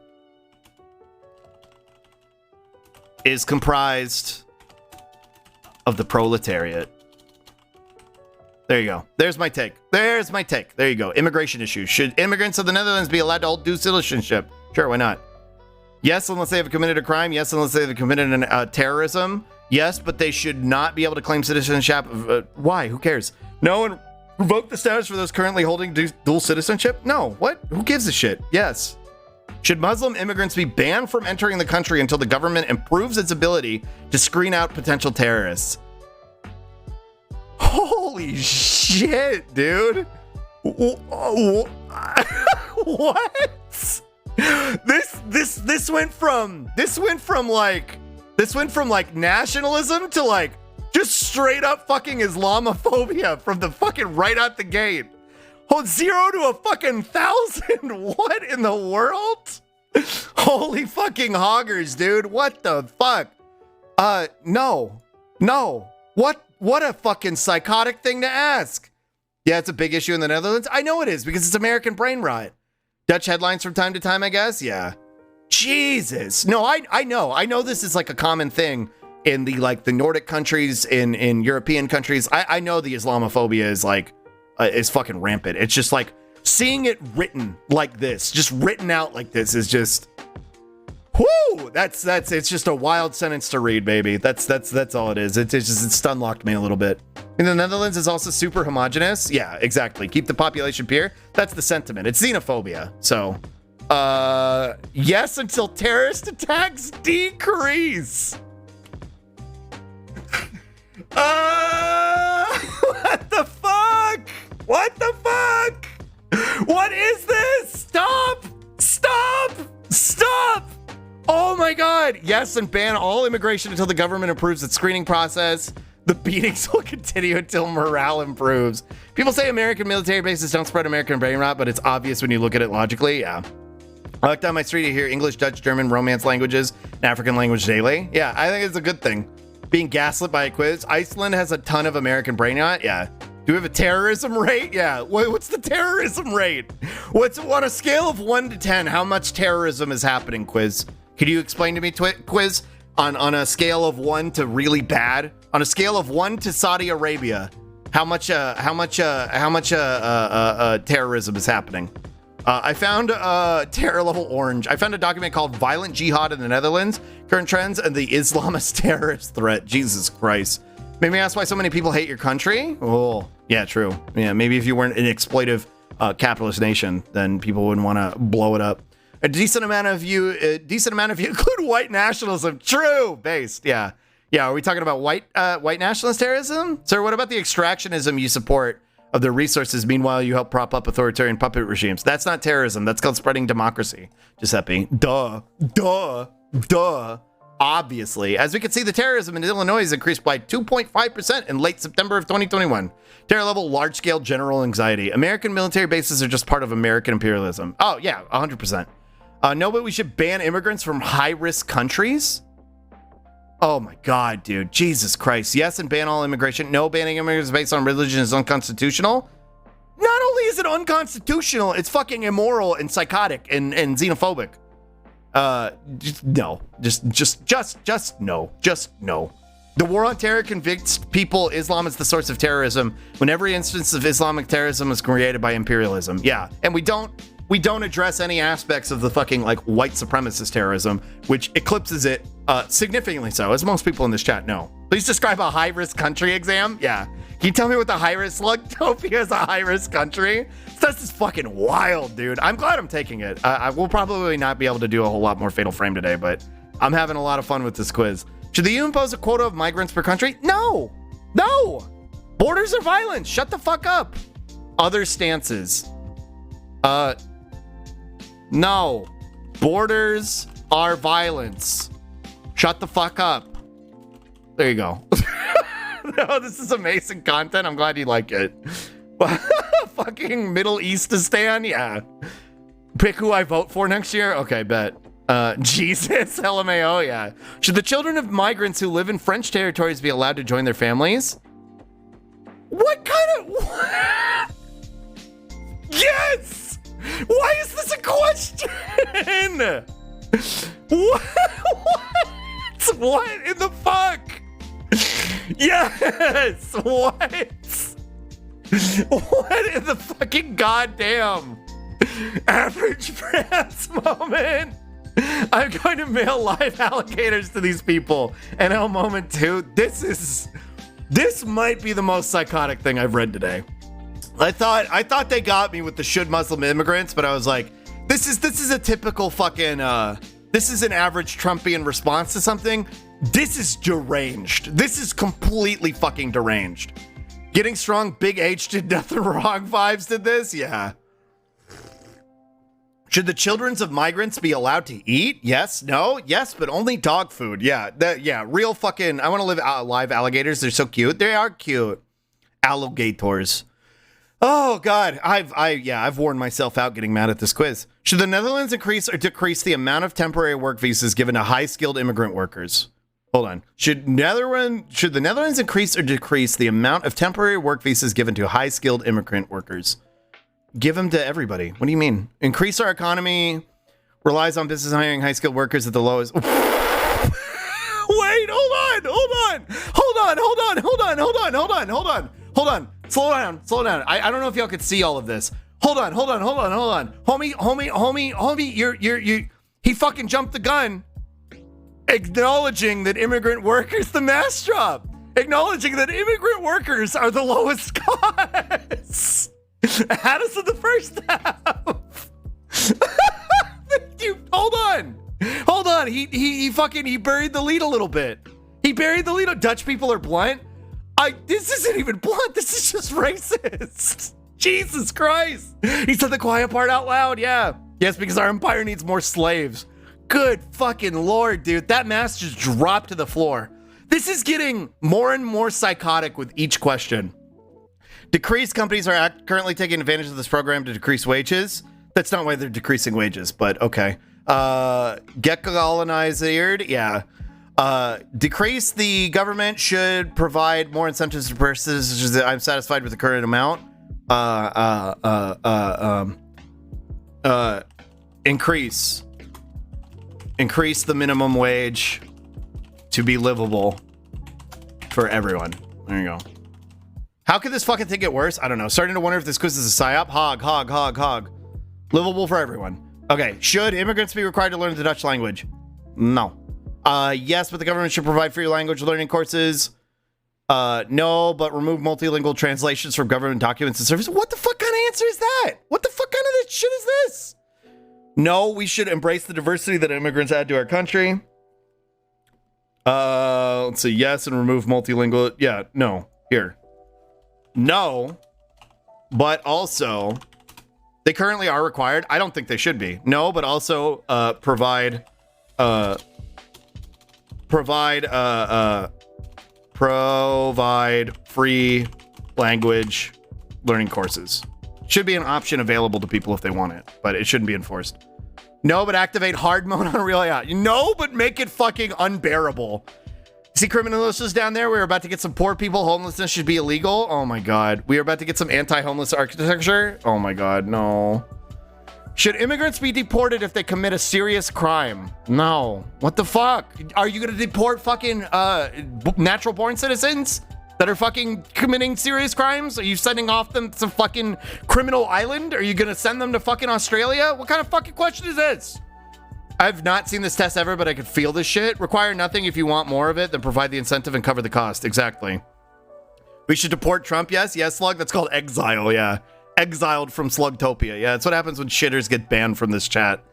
is comprised of the proletariat. There you go. There's my take. There you go. Immigration issues. Should immigrants of the Netherlands be allowed to hold dual citizenship? Sure, why not? Yes, unless they have committed a crime. Yes, unless they have committed terrorism. Yes, but they should not be able to claim citizenship. Why? Who cares? No one revoke the status for those currently holding dual citizenship? No. What? Who gives a shit? Yes. Should Muslim immigrants be banned from entering the country until the government improves its ability to screen out potential terrorists? Holy shit, dude. What? This went from nationalism to like just straight up fucking Islamophobia from the fucking right out the gate. Hold 0 to a fucking 1,000. What in the world? Holy fucking hoggers, dude. What the fuck? No. What a fucking psychotic thing to ask. Yeah, it's a big issue in the Netherlands. I know it is because it's American brain rot. Dutch headlines from time to time, I guess. Yeah. Jesus. No, I know this is like a common thing in the Nordic countries, in European countries. I know the Islamophobia is like, is fucking rampant. It's just like seeing it written like this, just written out like this is just, whoo! It's just a wild sentence to read, baby. That's all it is. It's stun locked me a little bit. And the Netherlands is also super homogenous. Yeah, exactly. Keep the population pure. That's the sentiment. It's xenophobia. So, yes, until terrorist attacks decrease. What the fuck? What the fuck? What is this? Stop! Oh my god. Yes, and ban all immigration until the government improves its screening process. The beatings will continue until morale improves. People say American military bases don't spread American brain rot, but it's obvious when you look at it logically. Yeah. I look down my street to hear English, Dutch, German, Romance languages, and African language daily. Yeah, I think it's a good thing. Being gaslit by a quiz. Iceland has a ton of American brain rot. Yeah. Do we have a terrorism rate? Yeah. What's the terrorism rate? What's on a scale of 1 to 10? How much terrorism is happening, quiz? Could you explain to me, quiz, on a scale of 1 to really bad? On a scale of 1 to Saudi Arabia, how much terrorism is happening? I found terror level orange. I found a document called Violent Jihad in the Netherlands, Current Trends, and the Islamist Terrorist Threat. Jesus Christ. Made me ask why so many people hate your country? Oh, yeah, true. Yeah, maybe if you weren't an exploitive capitalist nation, then people wouldn't want to blow it up. A decent amount of you include white nationalism. True. Based, yeah. Yeah, are we talking about white nationalist terrorism? Sir, what about the extractionism you support of their resources? Meanwhile, you help prop up authoritarian puppet regimes. That's not terrorism. That's called spreading democracy, Giuseppe. Duh. Obviously. As we can see, the terrorism in Illinois has increased by 2.5% in late September of 2021. Terror level, large-scale general anxiety. American military bases are just part of American imperialism. Oh, yeah, 100%. No, but we should ban immigrants from high-risk countries? Oh my god, dude. Jesus Christ. Yes, and ban all immigration. No, banning immigrants based on religion is unconstitutional. Not only is it unconstitutional, it's fucking immoral and psychotic and xenophobic. No. Just no. The war on terror convicts people Islam is the source of terrorism when every instance of Islamic terrorism is created by imperialism. Yeah, and we don't address any aspects of the fucking like white supremacist terrorism, which eclipses it significantly so, as most people in this chat know. Please describe a high-risk country exam. Yeah. Can you tell me what the high-risk Slugtopia is a high-risk country? This is fucking wild, dude. I'm glad I'm taking it. I will probably not be able to do a whole lot more Fatal Frame today, but I'm having a lot of fun with this quiz. Should the EU impose a quota of migrants per country? No. Borders are violence. Shut the fuck up. Other stances. No. Borders are violence. Shut the fuck up. There you go. No, this is amazing content. I'm glad you like it. Fucking Middle Eastistan? Yeah. Pick who I vote for next year? Okay, bet. Jesus, LMAO, yeah. Should the children of migrants who live in French territories be allowed to join their families? What kind of... Yes! Why is this a question? What? What in the fuck? Yes. What? What in the fucking goddamn average France moment? I'm going to mail live alligators to these people. NL moment 2. This might be the most psychotic thing I've read today. I thought they got me with the should Muslim immigrants, but I was like, this is a typical fucking this is an average Trumpian response to something. This is deranged. This is completely fucking deranged. Getting strong, Big H did nothing wrong vibes did this? Yeah. Should the children of migrants be allowed to eat? Yes, no, yes, but only dog food. Yeah, real fucking, I want to live live alligators. They're so cute. They are cute. Alligators. Oh God, I've worn myself out getting mad at this quiz. Should the Netherlands increase or decrease the amount of temporary work visas given to high-skilled immigrant workers? Hold on. Should the Netherlands increase or decrease the amount of temporary work visas given to high-skilled immigrant workers? Give them to everybody. What do you mean? Increase our economy relies on business hiring high-skilled workers at the lowest. Wait, hold on. Slow down. I don't know if y'all could see all of this. Hold on. Homie, he fucking jumped the gun. Acknowledging that immigrant workers, the mass drop. Acknowledging that immigrant workers are the lowest cost. Had us in the first half. Hold on. He buried the lead a little bit. Dutch people are blunt. This isn't even blunt. This is just racist. Jesus Christ. He said the quiet part out loud. Yeah. Yes, because our empire needs more slaves. Good fucking Lord, dude. That mask just dropped to the floor. This is getting more and more psychotic with each question. Decreased companies are currently taking advantage of this program to decrease wages. That's not why they're decreasing wages, but okay. Get colonized, yeah. Decrease the government should provide more incentives to persons. I'm satisfied with the current amount. Increase the minimum wage to be livable for everyone. There you go. How could this fucking thing get worse? I don't know. Starting to wonder if this quiz is a psyop. Hog. Livable for everyone. Okay. Should immigrants be required to learn the Dutch language? No. Yes, but the government should provide free language learning courses. No, but remove multilingual translations from government documents and services. What the fuck kind of answer is that? What the fuck kind of shit is this? No, we should embrace the diversity that immigrants add to our country. Let's see. Yes, and remove multilingual. Yeah, no. Here. No, but also they currently are required. I don't think they should be. No, but also provide free language learning courses. Should be an option available to people if they want it, but it shouldn't be enforced. No, but activate hard mode on real yacht. No, but make it fucking unbearable. See criminalists down there? We were about to get some poor people. Homelessness should be illegal. Oh my God. We are about to get some anti-homeless architecture. Oh my God, no. Should immigrants be deported if they commit a serious crime? No. What the fuck? Are you gonna deport fucking natural born citizens that are fucking committing serious crimes? Are you sending off them to fucking criminal island? Are you gonna send them to fucking Australia? What kind of fucking question is this? I've not seen this test ever, but I could feel this shit. Require nothing if you want more of it, then provide the incentive and cover the cost. Exactly. We should deport Trump. Yes, Slug. That's called exile. Yeah. Exiled from Slugtopia. Yeah, that's what happens when shitters get banned from this chat.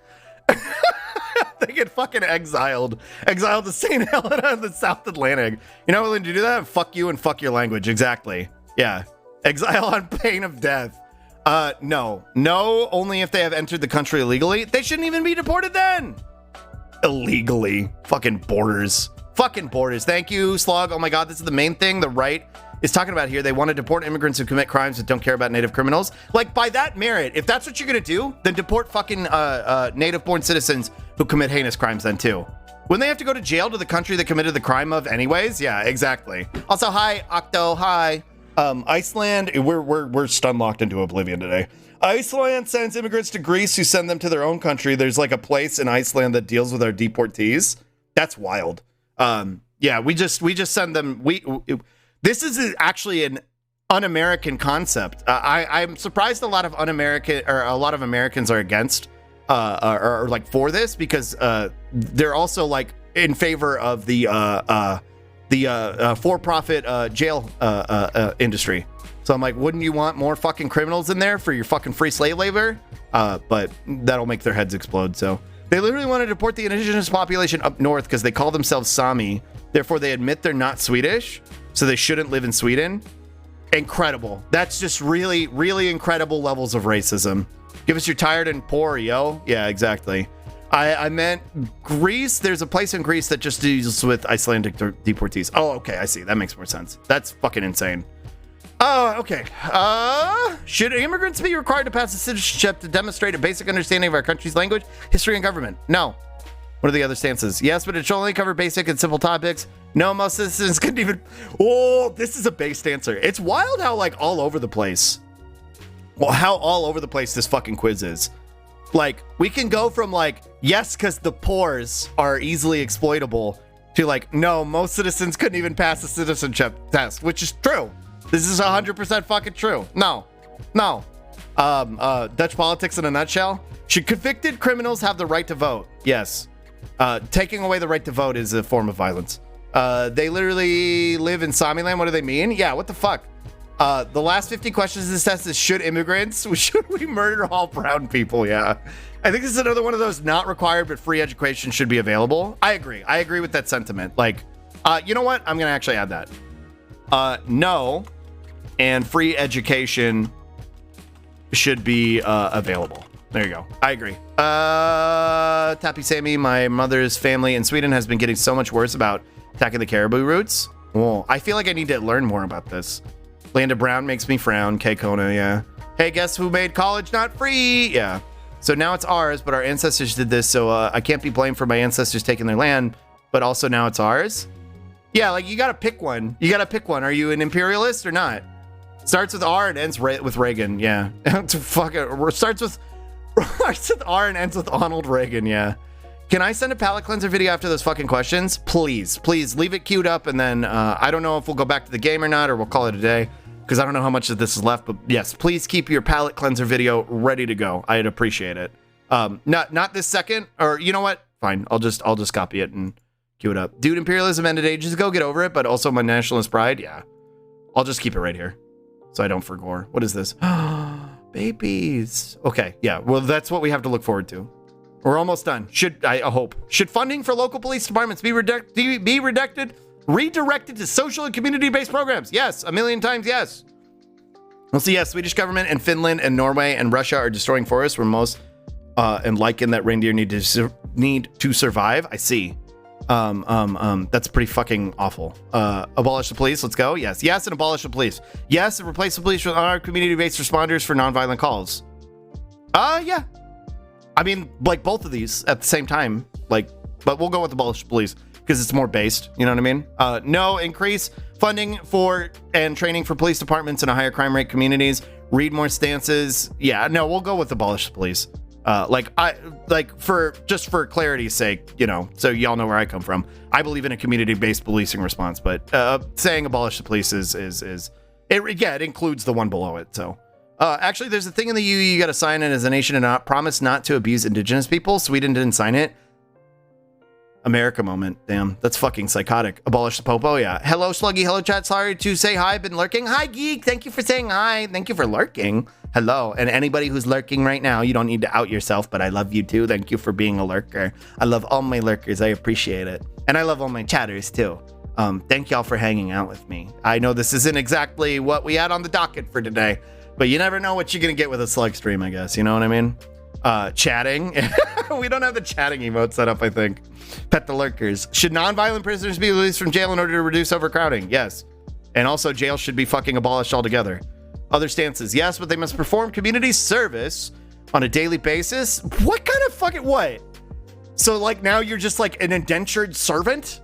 They get fucking exiled. Exiled to St. Helena in the South Atlantic. You're not willing to do that? Fuck you and fuck your language. Exactly. Yeah. Exile on pain of death. No, only if they have entered the country illegally. They shouldn't even be deported then. Illegally. Fucking borders. Thank you, Slug. Oh my God, this is the main thing the right is talking about here. They want to deport immigrants who commit crimes that don't care about native criminals. Like, by that merit, if that's what you're gonna do, then deport fucking native-born citizens who commit heinous crimes then too. Wouldn't they have to go to jail to the country they committed the crime of anyways? Yeah, exactly. Also, hi, Octo, hi. Iceland, we're stun locked into oblivion today. Iceland sends immigrants to Greece who send them to their own country. There's like a place in Iceland that deals with our deportees. That's wild. Yeah, we just send them. This is actually an un-American concept. I'm surprised a lot of Americans are against or like for this, because they're also like in favor of the for-profit jail industry. So I'm like, wouldn't you want more fucking criminals in there for your fucking free slave labor? But that'll make their heads explode. So they literally want to deport the indigenous population up north because they call themselves Sami. Therefore, they admit they're not Swedish, so they shouldn't live in Sweden. Incredible. That's just really, really incredible levels of racism. Give us your tired and poor, yo. Yeah, exactly. I meant Greece. There's a place in Greece that just deals with Icelandic deportees. Oh, okay. I see. That makes more sense. That's fucking insane. Okay. Should immigrants be required to pass a citizenship to demonstrate a basic understanding of our country's language, history, and government? No. What are the other stances? Yes, but it should only cover basic and simple topics. No, most citizens couldn't even... Oh, this is a based answer. It's wild how, like, all over the place. Well, how all over the place this fucking quiz is. Like, we can go from, like, yes, because the poors are easily exploitable, to, like, no, most citizens couldn't even pass a citizenship test, which is true. This is 100% fucking true. No. Dutch politics in a nutshell. Should convicted criminals have the right to vote? Yes. Taking away the right to vote is a form of violence. They literally live in Samiland. What do they mean? Yeah, what the fuck? The last 50 questions of this test is, should we murder all brown people? Yeah. I think this is another one of those not required, but free education should be available. I agree with that sentiment. Like, you know what? I'm going to actually add that. No, and free education should be available. There you go. I agree. Tappy Sammy, my mother's family in Sweden has been getting so much worse about attacking the caribou roots. Oh, I feel like I need to learn more about this. Landa Brown makes me frown. K Kona, yeah. Hey, guess who made college not free? Yeah. So now it's ours, but our ancestors did this, so I can't be blamed for my ancestors taking their land, but also now it's ours? Yeah, like, you gotta pick one. Are you an imperialist or not? Starts with R and ends with Reagan, yeah. Starts with R and ends with Ronald Reagan, yeah. Can I send a palate cleanser video after those fucking questions? Please leave it queued up, and then I don't know if we'll go back to the game or not, or we'll call it a day, because I don't know how much of this is left, but yes, please keep your palate cleanser video ready to go. I'd appreciate it. Not this second, or you know what? Fine, I'll just copy it and queue it up. Dude, imperialism ended ages ago, get over it, but also my nationalist pride, yeah. I'll just keep it right here, so I don't forgore. What is this? Babies. Okay, yeah, well, that's what we have to look forward to. We're almost done. I hope. Should funding for local police departments be redirected to social and community-based programs? Yes, a million times yes. We'll see, yes, Swedish government and Finland and Norway and Russia are destroying forests where most and lichen that reindeer need to survive. I see. That's pretty fucking awful. Abolish the police. Let's go. Yes, and abolish the police. Yes, and replace the police with our community-based responders for nonviolent calls. Yeah. I mean, like, both of these at the same time, like, but we'll go with abolish the police because it's more based. You know what I mean? No, increase funding for and training for police departments in a higher crime rate communities. Read more stances. Yeah, no, we'll go with abolish the police. For clarity's sake, you know, so y'all know where I come from. I believe in a community-based policing response, but saying abolish the police it includes the one below it. So. Actually, there's a thing in the EU you got to sign in as a nation and not promise not to abuse indigenous people. Sweden didn't sign it. America moment. Damn, that's fucking psychotic. Abolish the popo. Yeah. Hello, Sluggy. Hello, chat. Sorry to say hi. Been lurking. Hi, Geek. Thank you for saying hi. Thank you for lurking. Hello. And anybody who's lurking right now, you don't need to out yourself, but I love you too. Thank you for being a lurker. I love all my lurkers. I appreciate it. And I love all my chatters too. Thank y'all for hanging out with me. I know this isn't exactly what we had on the docket for today, but you never know what you're going to get with a Slug stream, I guess. You know what I mean? Chatting. We don't have the chatting emote set up, I think. Pet the lurkers. Should non-violent prisoners be released from jail in order to reduce overcrowding? Yes. And also, jail should be fucking abolished altogether. Other stances. Yes, but they must perform community service on a daily basis. What kind of fucking... What? So, like, now you're just, like, an indentured servant?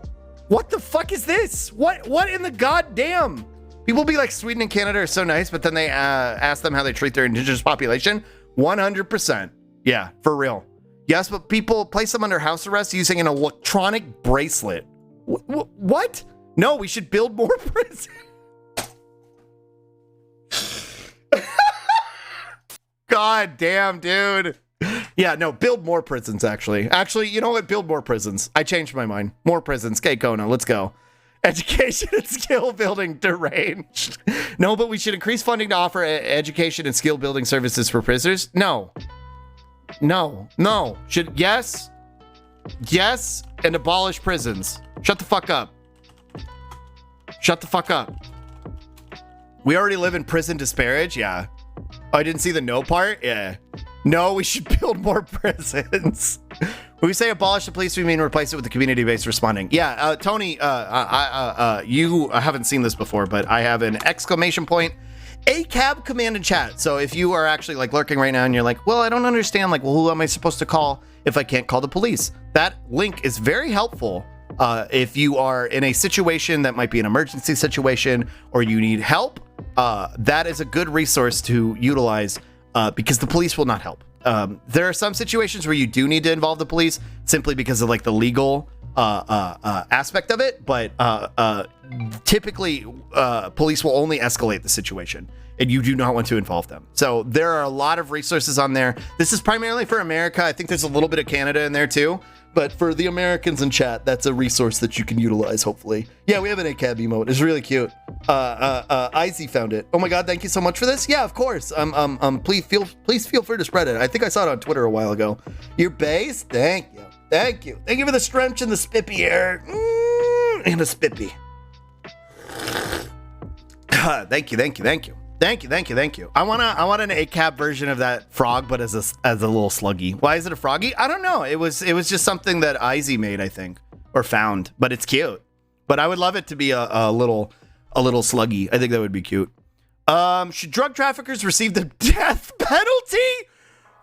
What the fuck is this? What in the goddamn... People be like, Sweden and Canada are so nice, but then they ask them how they treat their indigenous population. 100%. Yeah, for real. Yes, but people place them under house arrest using an electronic bracelet. What? No, we should build more prisons. God damn, dude. Yeah, no, build more prisons, actually. Actually, you know what? Build more prisons. I changed my mind. More prisons. Okay, Kona, let's go. Education and skill building deranged. No, but we should increase funding to offer education and skill building services for prisoners. No. No. No. Should, yes. Yes, and abolish prisons. Shut the fuck up. Shut the fuck up. We already live in prison disparage? Yeah. Oh, I didn't see the no part? Yeah. No, we should build more prisons. When we say abolish the police, we mean replace it with the community-based responding. Yeah, Tony, you haven't seen this before, but I have an exclamation point, a cab command in chat. So if you are actually like lurking right now and you're like, well, I don't understand, like, well, who am I supposed to call if I can't call the police? That link is very helpful if you are in a situation that might be an emergency situation or you need help. That is a good resource to utilize because the police will not help. There are some situations where you do need to involve the police simply because of like the legal aspect of it, but typically police will only escalate the situation and you do not want to involve them. So there are a lot of resources on there. This is primarily for America. I think there's a little bit of Canada in there too, but for the Americans in chat, that's a resource that you can utilize, hopefully. Yeah, we have an ACAB emote. It's really cute. Izzy found it. Oh my God, thank you so much for this. Yeah, of course. Please feel free to spread it. I think I saw it on Twitter a while ago. Your base? Thank you. Thank you. Thank you for the stretch and the spippy here. And the spippy. Thank you. I want an ACAB version of that frog, but as a little sluggy. Why is it a froggy? I don't know. It was just something that Izzy made, I think, or found, but it's cute. But I would love it to be a little sluggy. I think that would be cute. Should drug traffickers receive the death penalty?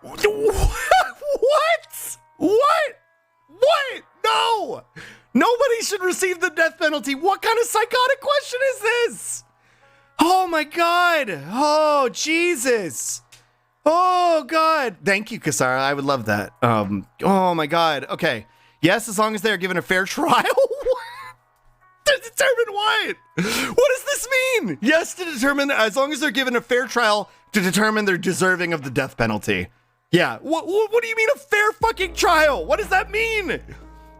What? No! Nobody should receive the death penalty. What kind of psychotic question is this? Oh my God. Oh, Jesus. Oh God. Thank you, Kasara. I would love that. Oh my God. Okay. Yes, as long as they're given a fair trial. To determine what? What does this mean? Yes, to determine, as long as they're given a fair trial to determine they're deserving of the death penalty. Yeah. What do you mean a fair fucking trial? What does that mean?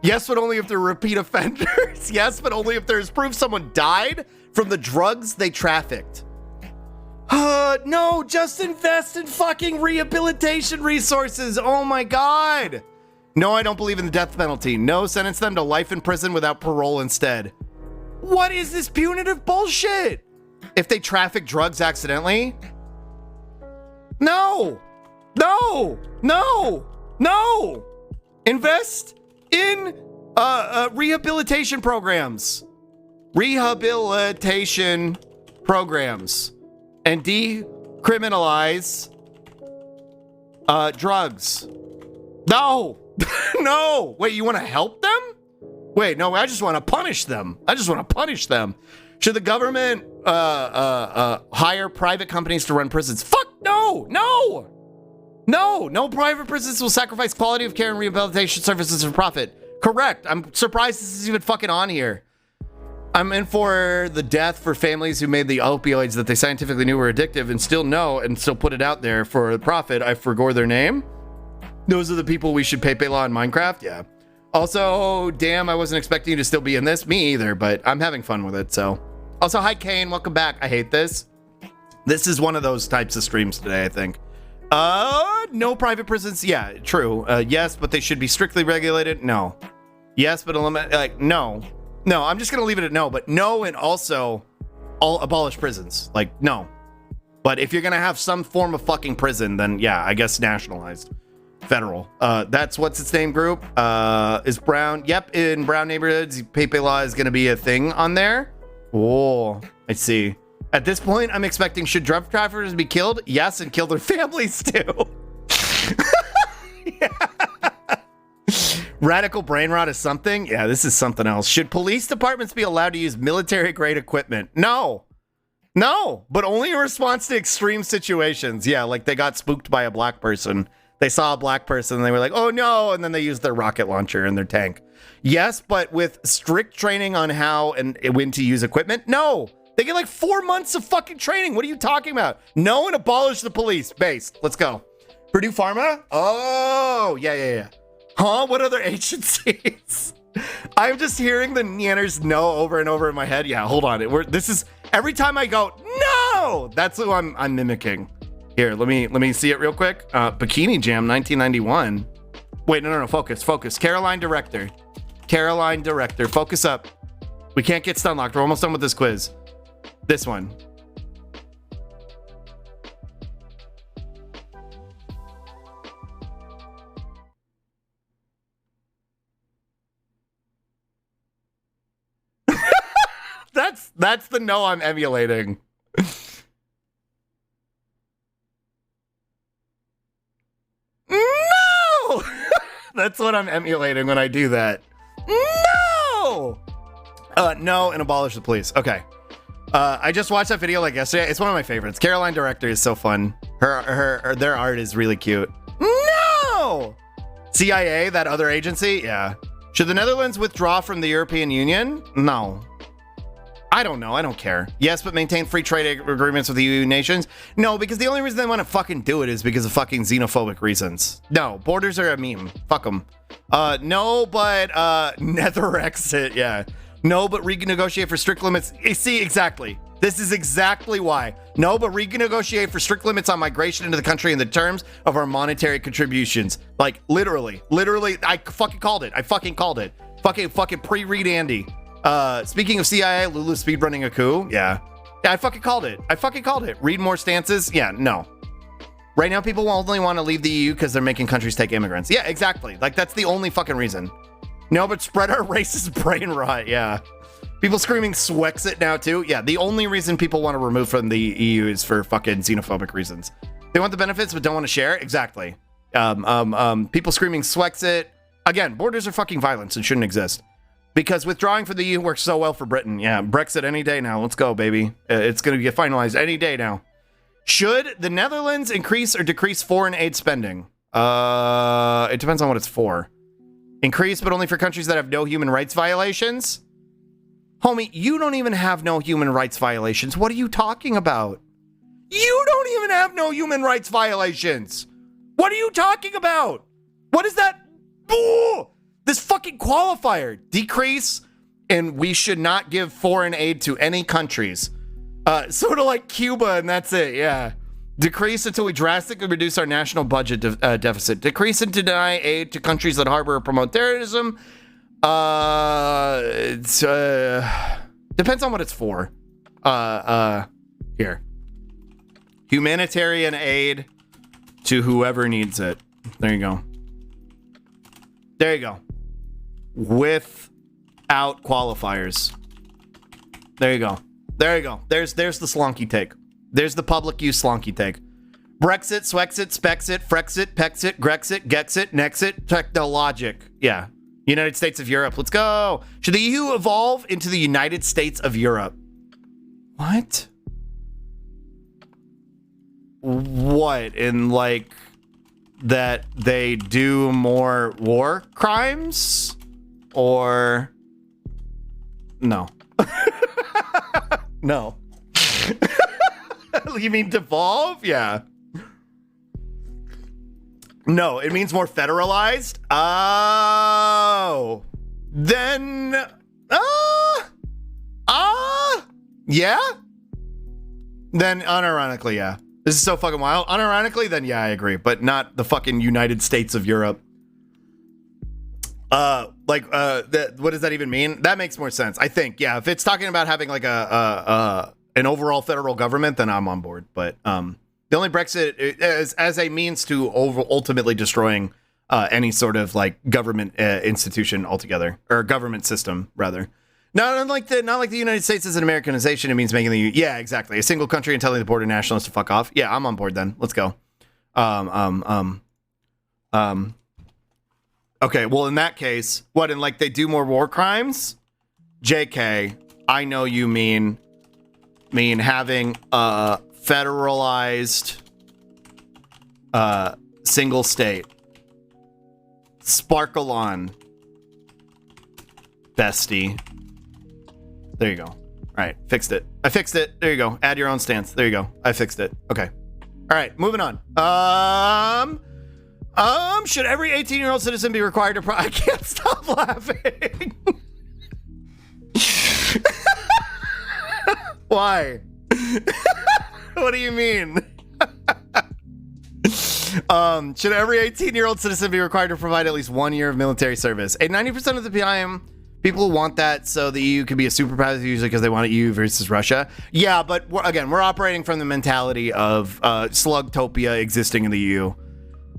Yes, but only if they're repeat offenders. Yes, but only if there's proof someone died from the drugs they trafficked. No, just invest in fucking rehabilitation resources. Oh my God. No, I don't believe in the death penalty. No, sentence them to life in prison without parole instead. What is this punitive bullshit? If they traffic drugs accidentally? No. Invest in rehabilitation programs. And decriminalize drugs. No. No. Wait, you want to help them? Wait, no, I just want to punish them. Should the government hire private companies to run prisons? Fuck no. No private prisons will sacrifice quality of care and rehabilitation services for profit. Correct. I'm surprised this is even fucking on here. I'm in for the death for families who made the opioids that they scientifically knew were addictive and still know and still put it out there for profit. I forgot their name. Those are the people we should pay law in Minecraft. Yeah. Also, damn, I wasn't expecting you to still be in this. Me either, but I'm having fun with it. So also, hi Kane, welcome back. I hate this. This is one of those types of streams today, I think. No private prisons. Yeah, true. Yes, but they should be strictly regulated. No. Yes, but no. I'm just going to leave it at no, but no. And also all abolish prisons. Like, no. But if you're going to have some form of fucking prison, then yeah, I guess nationalized. Federal. That's what's its name group. Is brown. Yep. In brown neighborhoods, Pepe Law is going to be a thing on there. Oh, I see. At this point, I'm expecting should drug traffickers be killed? Yes, and kill their families too. Yeah. Radical brain rot is something? Yeah, this is something else. Should police departments be allowed to use military grade equipment? No. No, but only in response to extreme situations. Yeah, like they got spooked by a black person. They saw a black person and they were like, oh no, and then they used their rocket launcher in their tank. Yes, but with strict training on how and when to use equipment, no. They get like 4 months of fucking training. What are you talking about? No, and abolish the police. Based. Let's go. Purdue Pharma? Oh, yeah. Huh? What other agencies? I'm just hearing the Neanners no over and over in my head. Yeah, hold on. This is every time I go, no! That's who I'm mimicking. Here, let me see it real quick. Bikini Jam 1991. Wait, no, focus. Caroline Director. Focus up. We can't get stun locked. We're almost done with this quiz. This one. That's the no I'm emulating. No! That's what I'm emulating when I do that. No! No, and abolish the police. Okay. I just watched that video like yesterday. It's one of my favorites. Caroline Director is so fun. Their art is really cute. No! CIA, that other agency? Yeah. Should the Netherlands withdraw from the European Union? No. I don't know. I don't care. Yes, but maintain free trade agreements with the EU nations? No, because the only reason they want to fucking do it is because of fucking xenophobic reasons. No, borders are a meme. Fuck them. No, but nether exit. Yeah. No, but renegotiate for strict limits. See, exactly. This is exactly why. No, but renegotiate for strict limits on migration into the country in the terms of our monetary contributions. Like, literally, I fucking called it. Fucking pre-read Andy. Speaking of CIA, Lulu speedrunning a coup. Yeah, I fucking called it. Read more stances. Yeah, no. Right now, people only want to leave the EU because they're making countries take immigrants. Yeah, exactly. Like, that's the only fucking reason. No, but spread our racist brain rot. Yeah. People screaming Swexit now, too. Yeah, the only reason people want to remove from the EU is for fucking xenophobic reasons. They want the benefits but don't want to share? Exactly. People screaming Swexit. Again, borders are fucking violence and shouldn't exist. Because withdrawing from the EU works so well for Britain. Yeah, Brexit any day now. Let's go, baby. It's going to get finalized any day now. Should the Netherlands increase or decrease foreign aid spending? It depends on what it's for. Increase, but only for countries that have no human rights violations? Homie, you don't even have no human rights violations. What are you talking about? You don't even have no human rights violations. What are you talking about? What is that? Ooh! This fucking qualifier. Decrease, and we should not give foreign aid to any countries. Sort of like Cuba, and that's it, yeah. Decrease until we drastically reduce our national budget deficit. Decrease and deny aid to countries that harbor or promote terrorism. Depends on what it's for. Here. Humanitarian aid to whoever needs it. There you go. There you go. Without qualifiers. There you go. There you go. There's the slonky take. There's the public use slonky take. Brexit, Swexit, Spexit, Frexit, Pexit, Grexit, Gexit, Nexit, Technologic. Yeah. United States of Europe. Let's go. Should the EU evolve into the United States of Europe? What? What? In like that they do more war crimes? Or no. No. You mean devolve? Yeah. No, it means more federalized. Oh. Then yeah? Then unironically, yeah. This is so fucking wild. Unironically, then yeah, I agree, but not the fucking United States of Europe. What does that even mean? That makes more sense. I think, yeah, if it's talking about having like an overall federal government, then I'm on board. But the only Brexit is as a means to ultimately destroying any sort of like government institution altogether, or government system rather. Not like the United States as an Americanization. It means making the yeah, exactly, a single country and telling the border nationalists to fuck off. Yeah, I'm on board then. Let's go. Okay, well in that case, what, and like they do more war crimes? JK, I know you mean mean having a federalized single state. Sparkle on, bestie. There you go. All right, fixed it. I fixed it. There you go. Add your own stance. There you go. I fixed it. Okay. All right, moving on. Should every 18-year-old citizen be required to I can't stop laughing. Why? What do you mean? Should every 18-year-old citizen be required to provide at least 1 year of military service? 90% of the PIM people want that so the EU can be a superpower, usually because they want EU versus Russia. Yeah, but we're operating from the mentality of Slugtopia existing in the EU.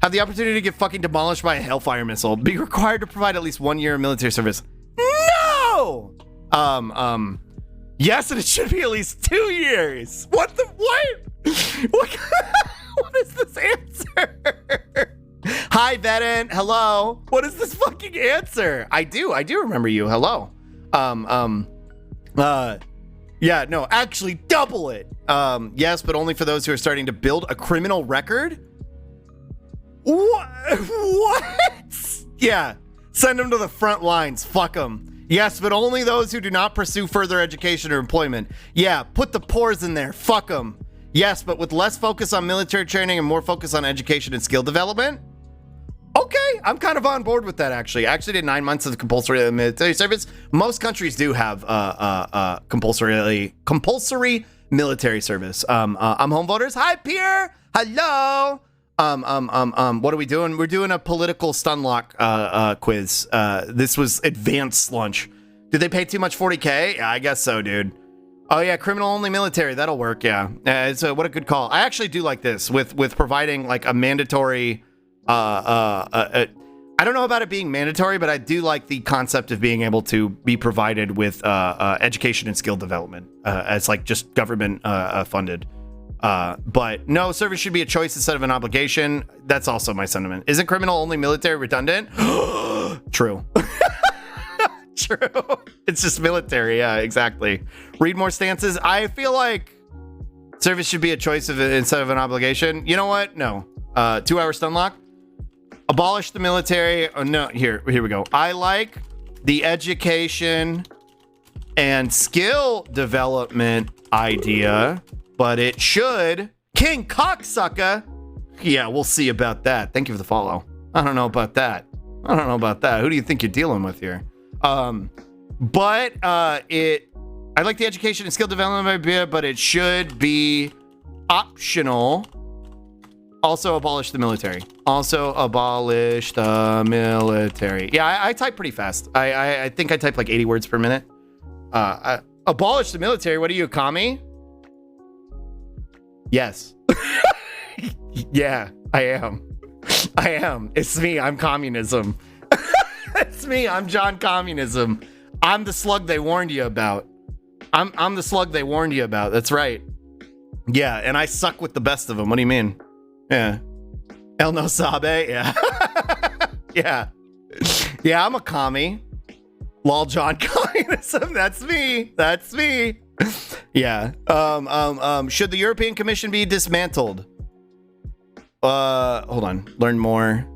Have the opportunity to get fucking demolished by a Hellfire missile. Be required to provide at least 1 year of military service. No! Yes, and it should be at least 2 years. What? What is this answer? Hi, Vedant. Hello. What is this fucking answer? I do remember you. Hello. Yeah, no, actually double it. Yes, but only for those who are starting to build a criminal record. What? Yeah, send them to the front lines. Fuck them. Yes, but only those who do not pursue further education or employment. Yeah, put the pores in there. Fuck them. Yes, but with less focus on military training and more focus on education and skill development. Okay, I'm kind of on board with that, actually. I actually did 9 months of compulsory military service. Most countries do have compulsory military service. I'm home voters. Hi, Pierre. Hello. What are we doing? We're doing a political stunlock quiz. This was advanced lunch. Did they pay too much 40K? Yeah, I guess so, dude. Oh yeah, criminal only military. That'll work. Yeah. So what a good call. I actually do like this with providing like a mandatory. I don't know about it being mandatory, but I do like the concept of being able to be provided with education and skill development as like just government funded. But no, service should be a choice instead of an obligation. That's also my sentiment. Isn't criminal only military redundant? True. True. It's just military. Yeah, exactly. Read more stances. I feel like service should be a choice instead of an obligation. You know what? No. 2 hour stun lock. Abolish the military. Oh, no. Here we go. I like the education and skill development idea, but it should. King Cocksucker. Yeah, we'll see about that. Thank you for the follow. I don't know about that. Who do you think you're dealing with here? I like the education and skill development idea, but it should be optional. Also abolish the military. Yeah, I type pretty fast. I think I type like 80 words per minute. Abolish the military. What are you, a commie? Yes. Yeah, I am. It's me. I'm communism. It's me. I'm John Communism. I'm the slug they warned you about. I'm the slug they warned you about. That's right. Yeah, and I suck with the best of them. What do you mean? Yeah. El no sabe. Yeah. Yeah. Yeah, I'm a commie. Lol, John Communism. That's me. Yeah. Should the European Commission be dismantled? Hold on. Learn more.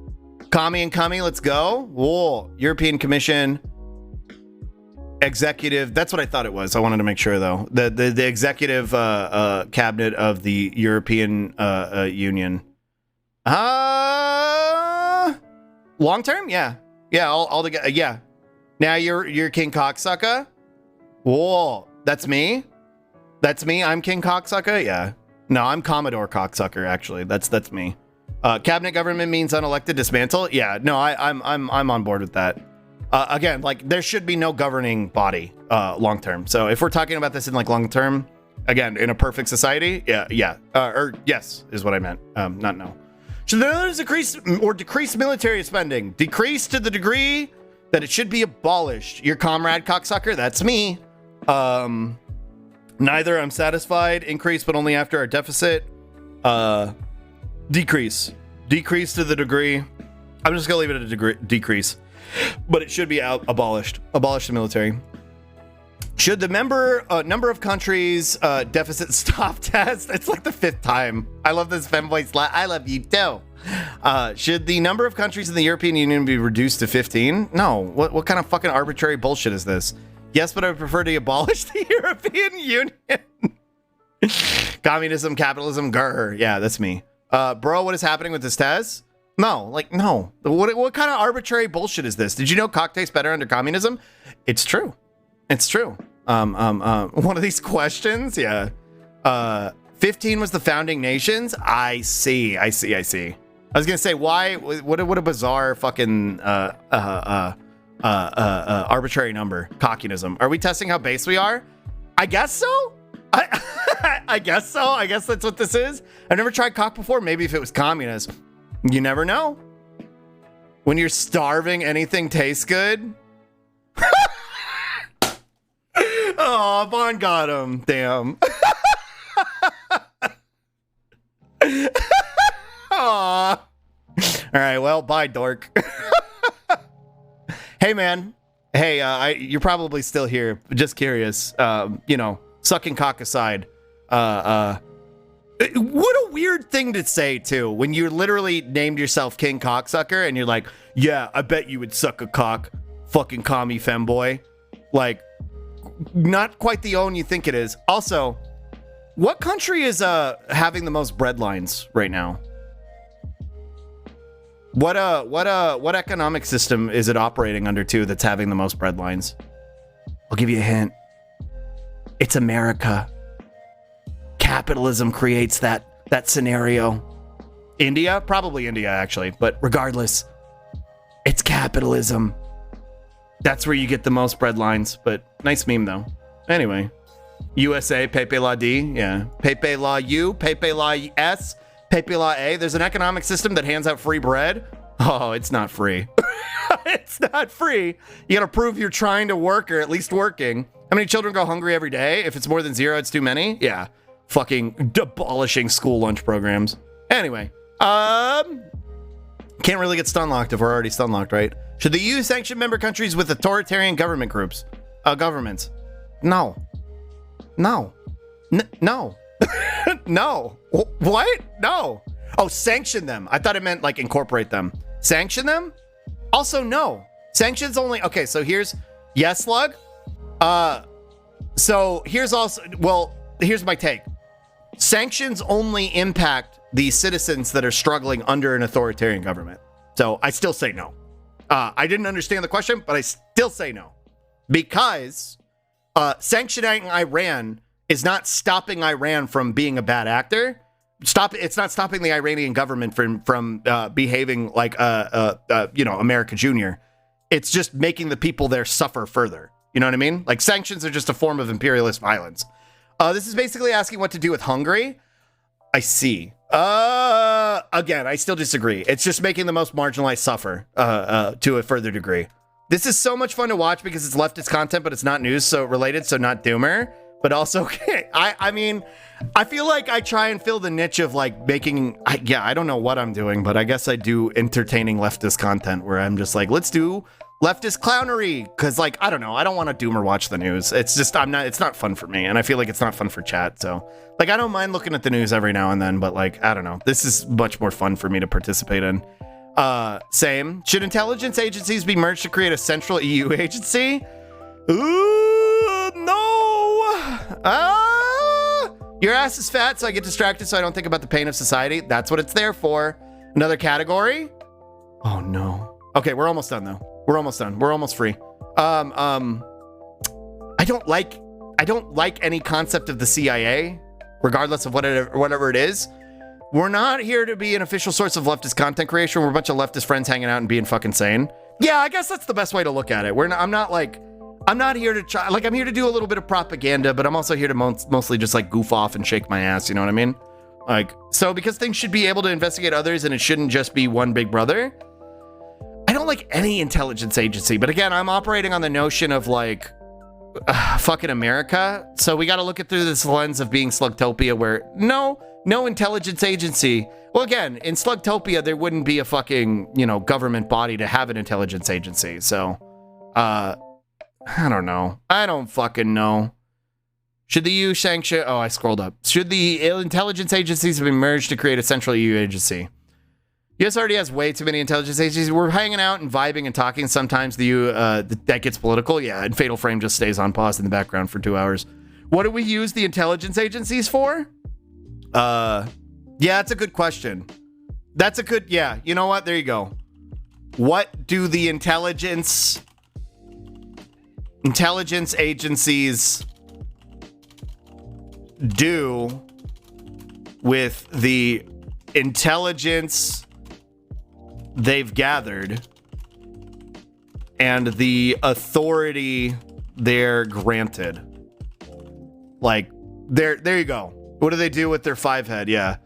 Commie, let's go. Whoa. European Commission. Executive. That's what I thought it was. I wanted to make sure though. The executive cabinet of the European Union. Long term? Yeah. Yeah, all together. Yeah. Now you're King Cocksucker? Whoa. That's me? I'm King Cocksucker? Yeah. No, I'm Commodore Cocksucker, actually. That's me. Cabinet government means unelected dismantle? Yeah, no, I'm on board with that. Again, like there should be no governing body long term. So if we're talking about this in like long term, again, in a perfect society, yeah. Or yes is what I meant. Not no. Should the Netherlands decrease military spending? Decrease to the degree that it should be abolished. Your comrade cocksucker, that's me. Neither. I'm satisfied. Increase, but only after our deficit. Decrease to the degree. I'm just gonna leave it at a decrease, but it should be abolished. Abolish the military. Should the number of countries deficit stop test? It's like the 5th time. I love this femboy slap. I love you too. Should the number of countries in the European Union be reduced to 15? No. What kind of fucking arbitrary bullshit is this? Yes, but I would prefer to abolish the European Union. Communism, capitalism, grr. Yeah, that's me. Bro, what is happening with this Taz? No, like, no. What kind of arbitrary bullshit is this? Did you know cock tastes better under communism? It's true. It's true. One of these questions, yeah. 15 was the founding nations. I see. I was gonna say, why? What a bizarre fucking arbitrary number. Cockinism. Are we testing how base we are? I guess so. I guess so. I guess that's what this is. I've never tried cock before. Maybe if it was communist. You never know. When you're starving, anything tastes good. Oh, Vaughn got him. Damn. Aw. All right, well, bye, dork. Hey, man. Hey, you're probably still here. Just curious. Sucking cock aside. What a weird thing to say, too, when you literally named yourself King Cocksucker and you're like, yeah, I bet you would suck a cock, fucking commie femboy. Like, not quite the own you think it is. Also, what country is having the most breadlines right now? What economic system is it operating under too that's having the most breadlines? I'll give you a hint. It's America. Capitalism creates that scenario. India? Probably India, actually. But regardless, it's capitalism. That's where you get the most breadlines. But nice meme, though. Anyway. USA, Pepe La D. Yeah. Pepe La U, Pepe La S, Pepe La A. There's an economic system that hands out free bread. Oh, it's not free. It's not free. You gotta prove you're trying to work or at least working. How many children go hungry every day? If it's more than 0, it's too many. Yeah. Fucking abolishing school lunch programs. Anyway, can't really get stun locked if we're already stun locked, right? Should the EU sanction member countries with authoritarian government groups? Governments? No. No. No. No. What? No. Oh, sanction them. I thought it meant like incorporate them. Sanction them? Also, no. Sanctions only. Okay, so here's yes, Slug. So here's also, well, here's my take. Sanctions only impact the citizens that are struggling under an authoritarian government. So I still say no. I didn't understand the question, but I still say no. Because sanctioning Iran is not stopping Iran from being a bad actor. It's not stopping the Iranian government from behaving like America Junior. It's just making the people there suffer further. You know what I mean? Like sanctions are just a form of imperialist violence. This is basically asking what to do with Hungary. I see. Again, I still disagree. It's just making the most marginalized suffer to a further degree. This is so much fun to watch because it's leftist content, but it's not news so related, so not doomer. But also, I mean, I feel like I try and fill the niche of like making, I don't know what I'm doing, but I guess I do entertaining leftist content where I'm just like, let's do leftist clownery. Cause like, I don't know, I don't want to doomer watch the news. It's just, it's not fun for me. And I feel like it's not fun for chat. So like, I don't mind looking at the news every now and then, but like, I don't know, this is much more fun for me to participate in. Same. Should intelligence agencies be merged to create a central EU agency? Ooh, no. Your ass is fat, so I get distracted so I don't think about the pain of society. That's what it's there for. Another category? Oh no. Okay, we're almost done though. We're almost done. We're almost free. I don't like any concept of the CIA, regardless of whatever it is. We're not here to be an official source of leftist content creation. We're a bunch of leftist friends hanging out and being fucking sane. Yeah, I guess that's the best way to look at it. I'm not here to try, like, I'm here to do a little bit of propaganda, but I'm also here to mostly just like goof off and shake my ass. You know what I mean? Like, so because things should be able to investigate others and it shouldn't just be one big brother. I don't like any intelligence agency, but again, I'm operating on the notion of like, fucking America. So we got to look at through this lens of being Slugtopia where no intelligence agency. Well, again, in Slugtopia, there wouldn't be a fucking, government body to have an intelligence agency. So, I don't know. I don't fucking know. Should the EU sanction... Oh, I scrolled up. Should the intelligence agencies have been merged to create a central EU agency? US already has way too many intelligence agencies. We're hanging out and vibing and talking. Sometimes the EU, that gets political. Yeah, and Fatal Frame just stays on pause in the background for 2 hours. What do we use the intelligence agencies for? Yeah, that's a good question. That's a good... Yeah, you know what? There you go. What do the intelligence agencies do with the intelligence they've gathered and the authority they're granted? Like, there you go. What do they do with their 5-head? Yeah.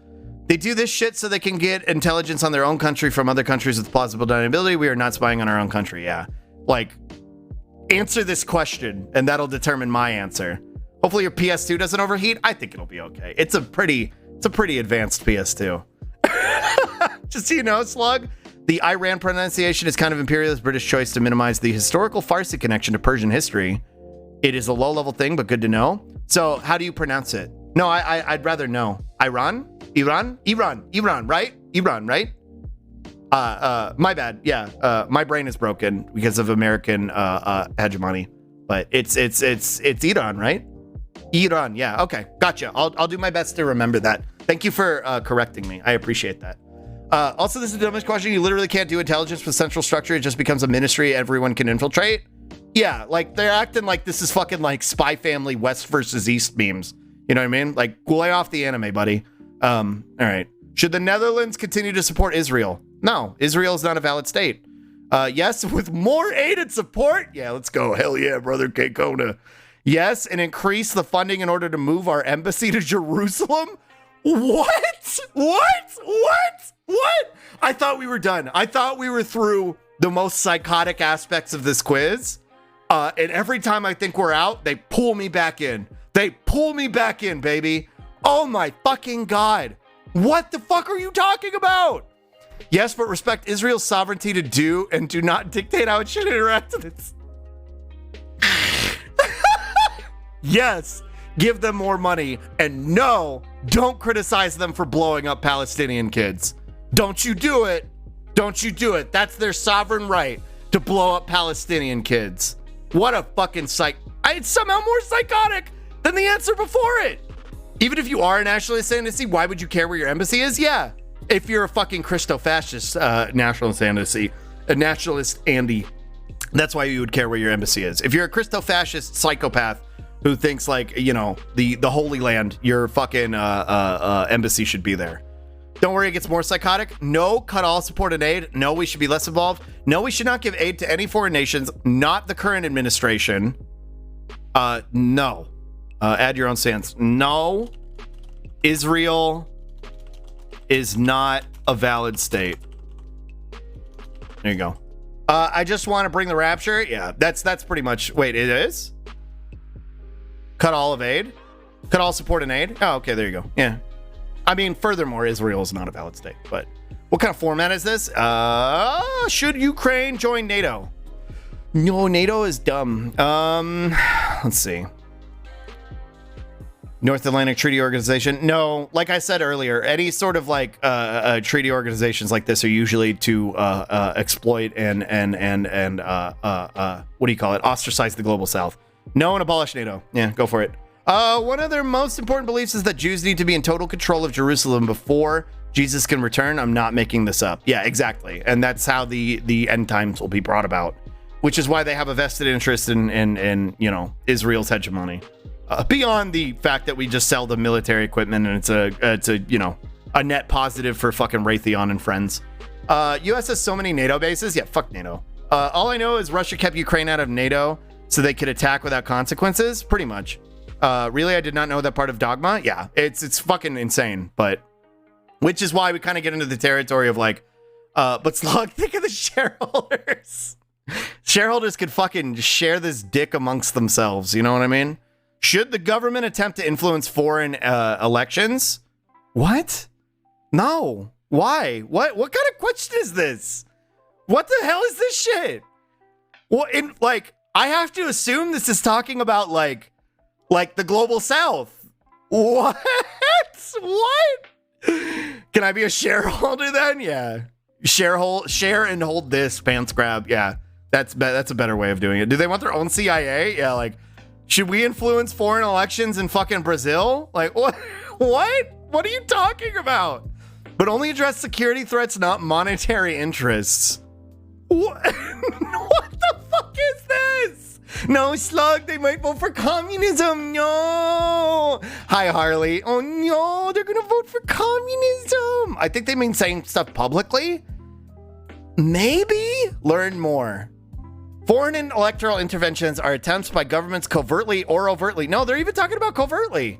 They do this shit so they can get intelligence on their own country from other countries with plausible deniability. We are not spying on our own country. Yeah. Like, answer this question and that'll determine my answer. Hopefully your PS2 doesn't overheat. I think it'll be okay. It's a pretty advanced PS2. Just so you know, Slug, the Iran pronunciation is kind of imperialist British choice to minimize the historical Farsi connection to Persian history. It is a low-level thing, but good to know. So how do you pronounce it? No, I'd rather know. Iran, right? Iran, right? My bad. Yeah. My brain is broken because of American hegemony. But it's Iran, right? Iran. Yeah. Okay. Gotcha. I'll do my best to remember that. Thank you for correcting me. I appreciate that. Also, this is the dumbest question. You literally can't do intelligence with central structure. It just becomes a ministry everyone can infiltrate. Yeah, like they're acting like this is fucking like Spy Family West versus East memes. You know what I mean? Like, lay off the anime, buddy. All right. Should the Netherlands continue to support Israel? No, Israel is not a valid state. Yes, with more aid and support. Yeah, let's go. Hell yeah, brother K-Kona. Yes, and increase the funding in order to move our embassy to Jerusalem. What? I thought we were done. I thought we were through the most psychotic aspects of this quiz. And every time I think we're out, they pull me back in. They pull me back in, baby. Oh my fucking God. What the fuck are you talking about? Yes, but respect Israel's sovereignty to do and do not dictate how it should interact with its... Yes, give them more money. And no, don't criticize them for blowing up Palestinian kids. Don't you do it. Don't you do it. That's their sovereign right to blow up Palestinian kids. What a fucking it's somehow more psychotic than the answer before it. Even if you are a nationalist fantasy, why would you care where your embassy is? Yeah. If you're a fucking Christo-fascist nationalist fantasy, a nationalist Andy, that's why you would care where your embassy is. If you're a Christo-fascist psychopath who thinks like, you know, the Holy Land, your fucking embassy should be there. Don't worry, it gets more psychotic. No, cut all support and aid. No, we should be less involved. No, we should not give aid to any foreign nations, not the current administration. No. Add your own stance. No, Israel is not a valid state. There you go. I just want to bring the rapture. Yeah, that's pretty much. Wait, it is? Cut all of aid? Cut all support and aid? Oh, okay, there you go. Yeah. I mean, furthermore, Israel is not a valid state, but what kind of format is this? Should Ukraine join NATO? No, NATO is dumb. Let's see. North Atlantic Treaty Organization. No, like I said earlier, any sort of like treaty organizations like this are usually to exploit and what do you call it? Ostracize the global south. No, and abolish NATO. Yeah, go for it. One of their most important beliefs is that Jews need to be in total control of Jerusalem before Jesus can return. I'm not making this up. Yeah, exactly. And that's how the end times will be brought about, which is why they have a vested interest in you know, Israel's hegemony. Beyond the fact that we just sell the military equipment and it's a you know, a net positive for fucking Raytheon and friends. US has so many NATO bases. Yeah, fuck NATO. All I know is Russia kept Ukraine out of NATO so they could attack without consequences. Pretty much. Really, I did not know that part of Dogma. Yeah, it's fucking insane, but which is why we kind of get into the territory of like, but Slug, think of the shareholders. Shareholders could fucking share this dick amongst themselves. You know what I mean? Should the government attempt to influence foreign elections? What? No. Why? What kind of question is this? What the hell is this shit? Well, I have to assume this is talking about like the global south. What? What? Can I be a shareholder then? Yeah. Share and hold this, pants grab. Yeah. That's a better way of doing it. Do they want their own CIA? Yeah, like, should we influence foreign elections in fucking Brazil? Like, what? What? What are you talking about? But only address security threats, not monetary interests. What? What the fuck is this? No, Slug, they might vote for communism. No. Hi, Harley. Oh, no, they're going to vote for communism. I think they mean saying stuff publicly. Maybe? Learn more. Foreign and electoral interventions are attempts by governments covertly or overtly. No, they're even talking about covertly.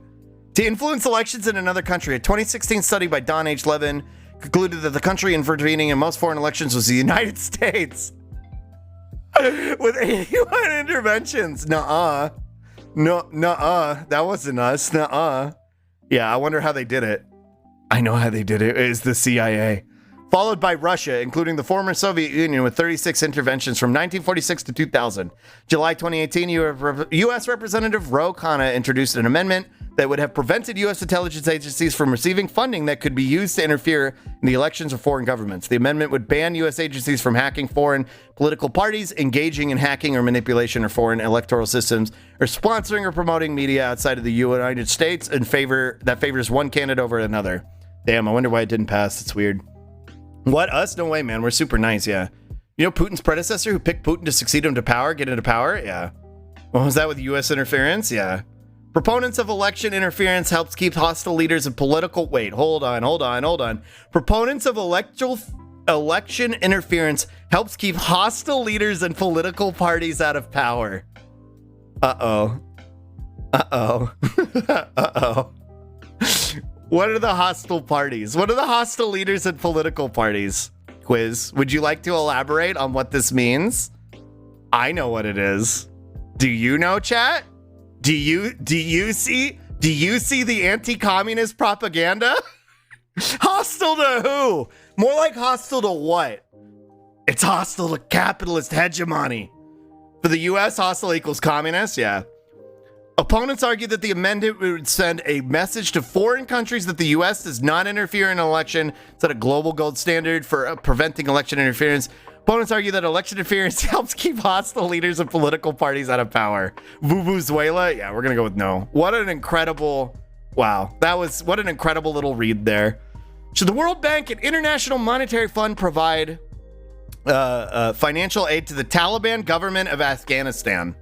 To influence elections in another country. A 2016 study by Don H. Levin concluded that the country intervening in most foreign elections was the United States. With 81 interventions. Nuh-uh. No, nuh-uh. That wasn't us. Nuh-uh. Yeah, I wonder how they did it. I know how they did it. It's the CIA. Followed by Russia, including the former Soviet Union, with 36 interventions from 1946 to 2000. July 2018, U.S. Representative Ro Khanna introduced an amendment that would have prevented U.S. intelligence agencies from receiving funding that could be used to interfere in the elections of foreign governments. The amendment would ban U.S. agencies from hacking foreign political parties, engaging in hacking or manipulation of foreign electoral systems, or sponsoring or promoting media outside of the United States that favors one candidate over another. Damn, I wonder why it didn't pass. It's weird. What? Us? No way, man. We're super nice, yeah. You know Putin's predecessor who picked Putin to succeed him to power, get into power? Yeah. What was that with U.S. interference? Yeah. Proponents of election interference helps keep hostile leaders of political... Wait, hold on. Proponents of election interference helps keep hostile leaders and political parties out of power. Uh-oh. What are the hostile parties? What are the hostile leaders and political parties? Quiz, would you like to elaborate on what this means? I know what it is. Do you know, chat? Do you see the anti-communist propaganda? Hostile to who? More like hostile to what? It's hostile to capitalist hegemony. For the US, hostile equals communist, yeah. Opponents argue that the amendment would send a message to foreign countries that the U.S. does not interfere in an election, set a global gold standard for preventing election interference. Opponents argue that election interference helps keep hostile leaders and political parties out of power. Vuvuzuela? Yeah, we're going to go with no. What an incredible... Wow. What an incredible little read there. Should the World Bank and International Monetary Fund provide financial aid to the Taliban government of Afghanistan?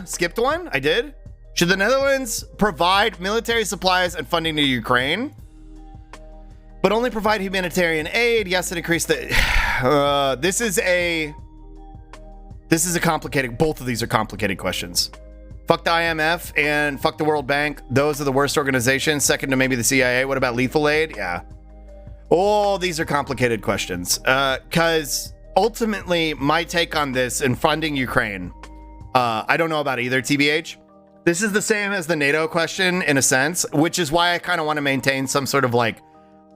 Skipped one? I did. Should the Netherlands provide military supplies and funding to Ukraine, but only provide humanitarian aid? Yes, it increased the... This is a complicated... Both of these are complicated questions. Fuck the IMF and fuck the World Bank. Those are the worst organizations. Second to maybe the CIA. What about lethal aid? Yeah. Oh, these are complicated questions. Because... Ultimately, my take on this in funding Ukraine, I don't know about either, TBH. This is the same as the NATO question in a sense, which is why I kind of want to maintain some sort of like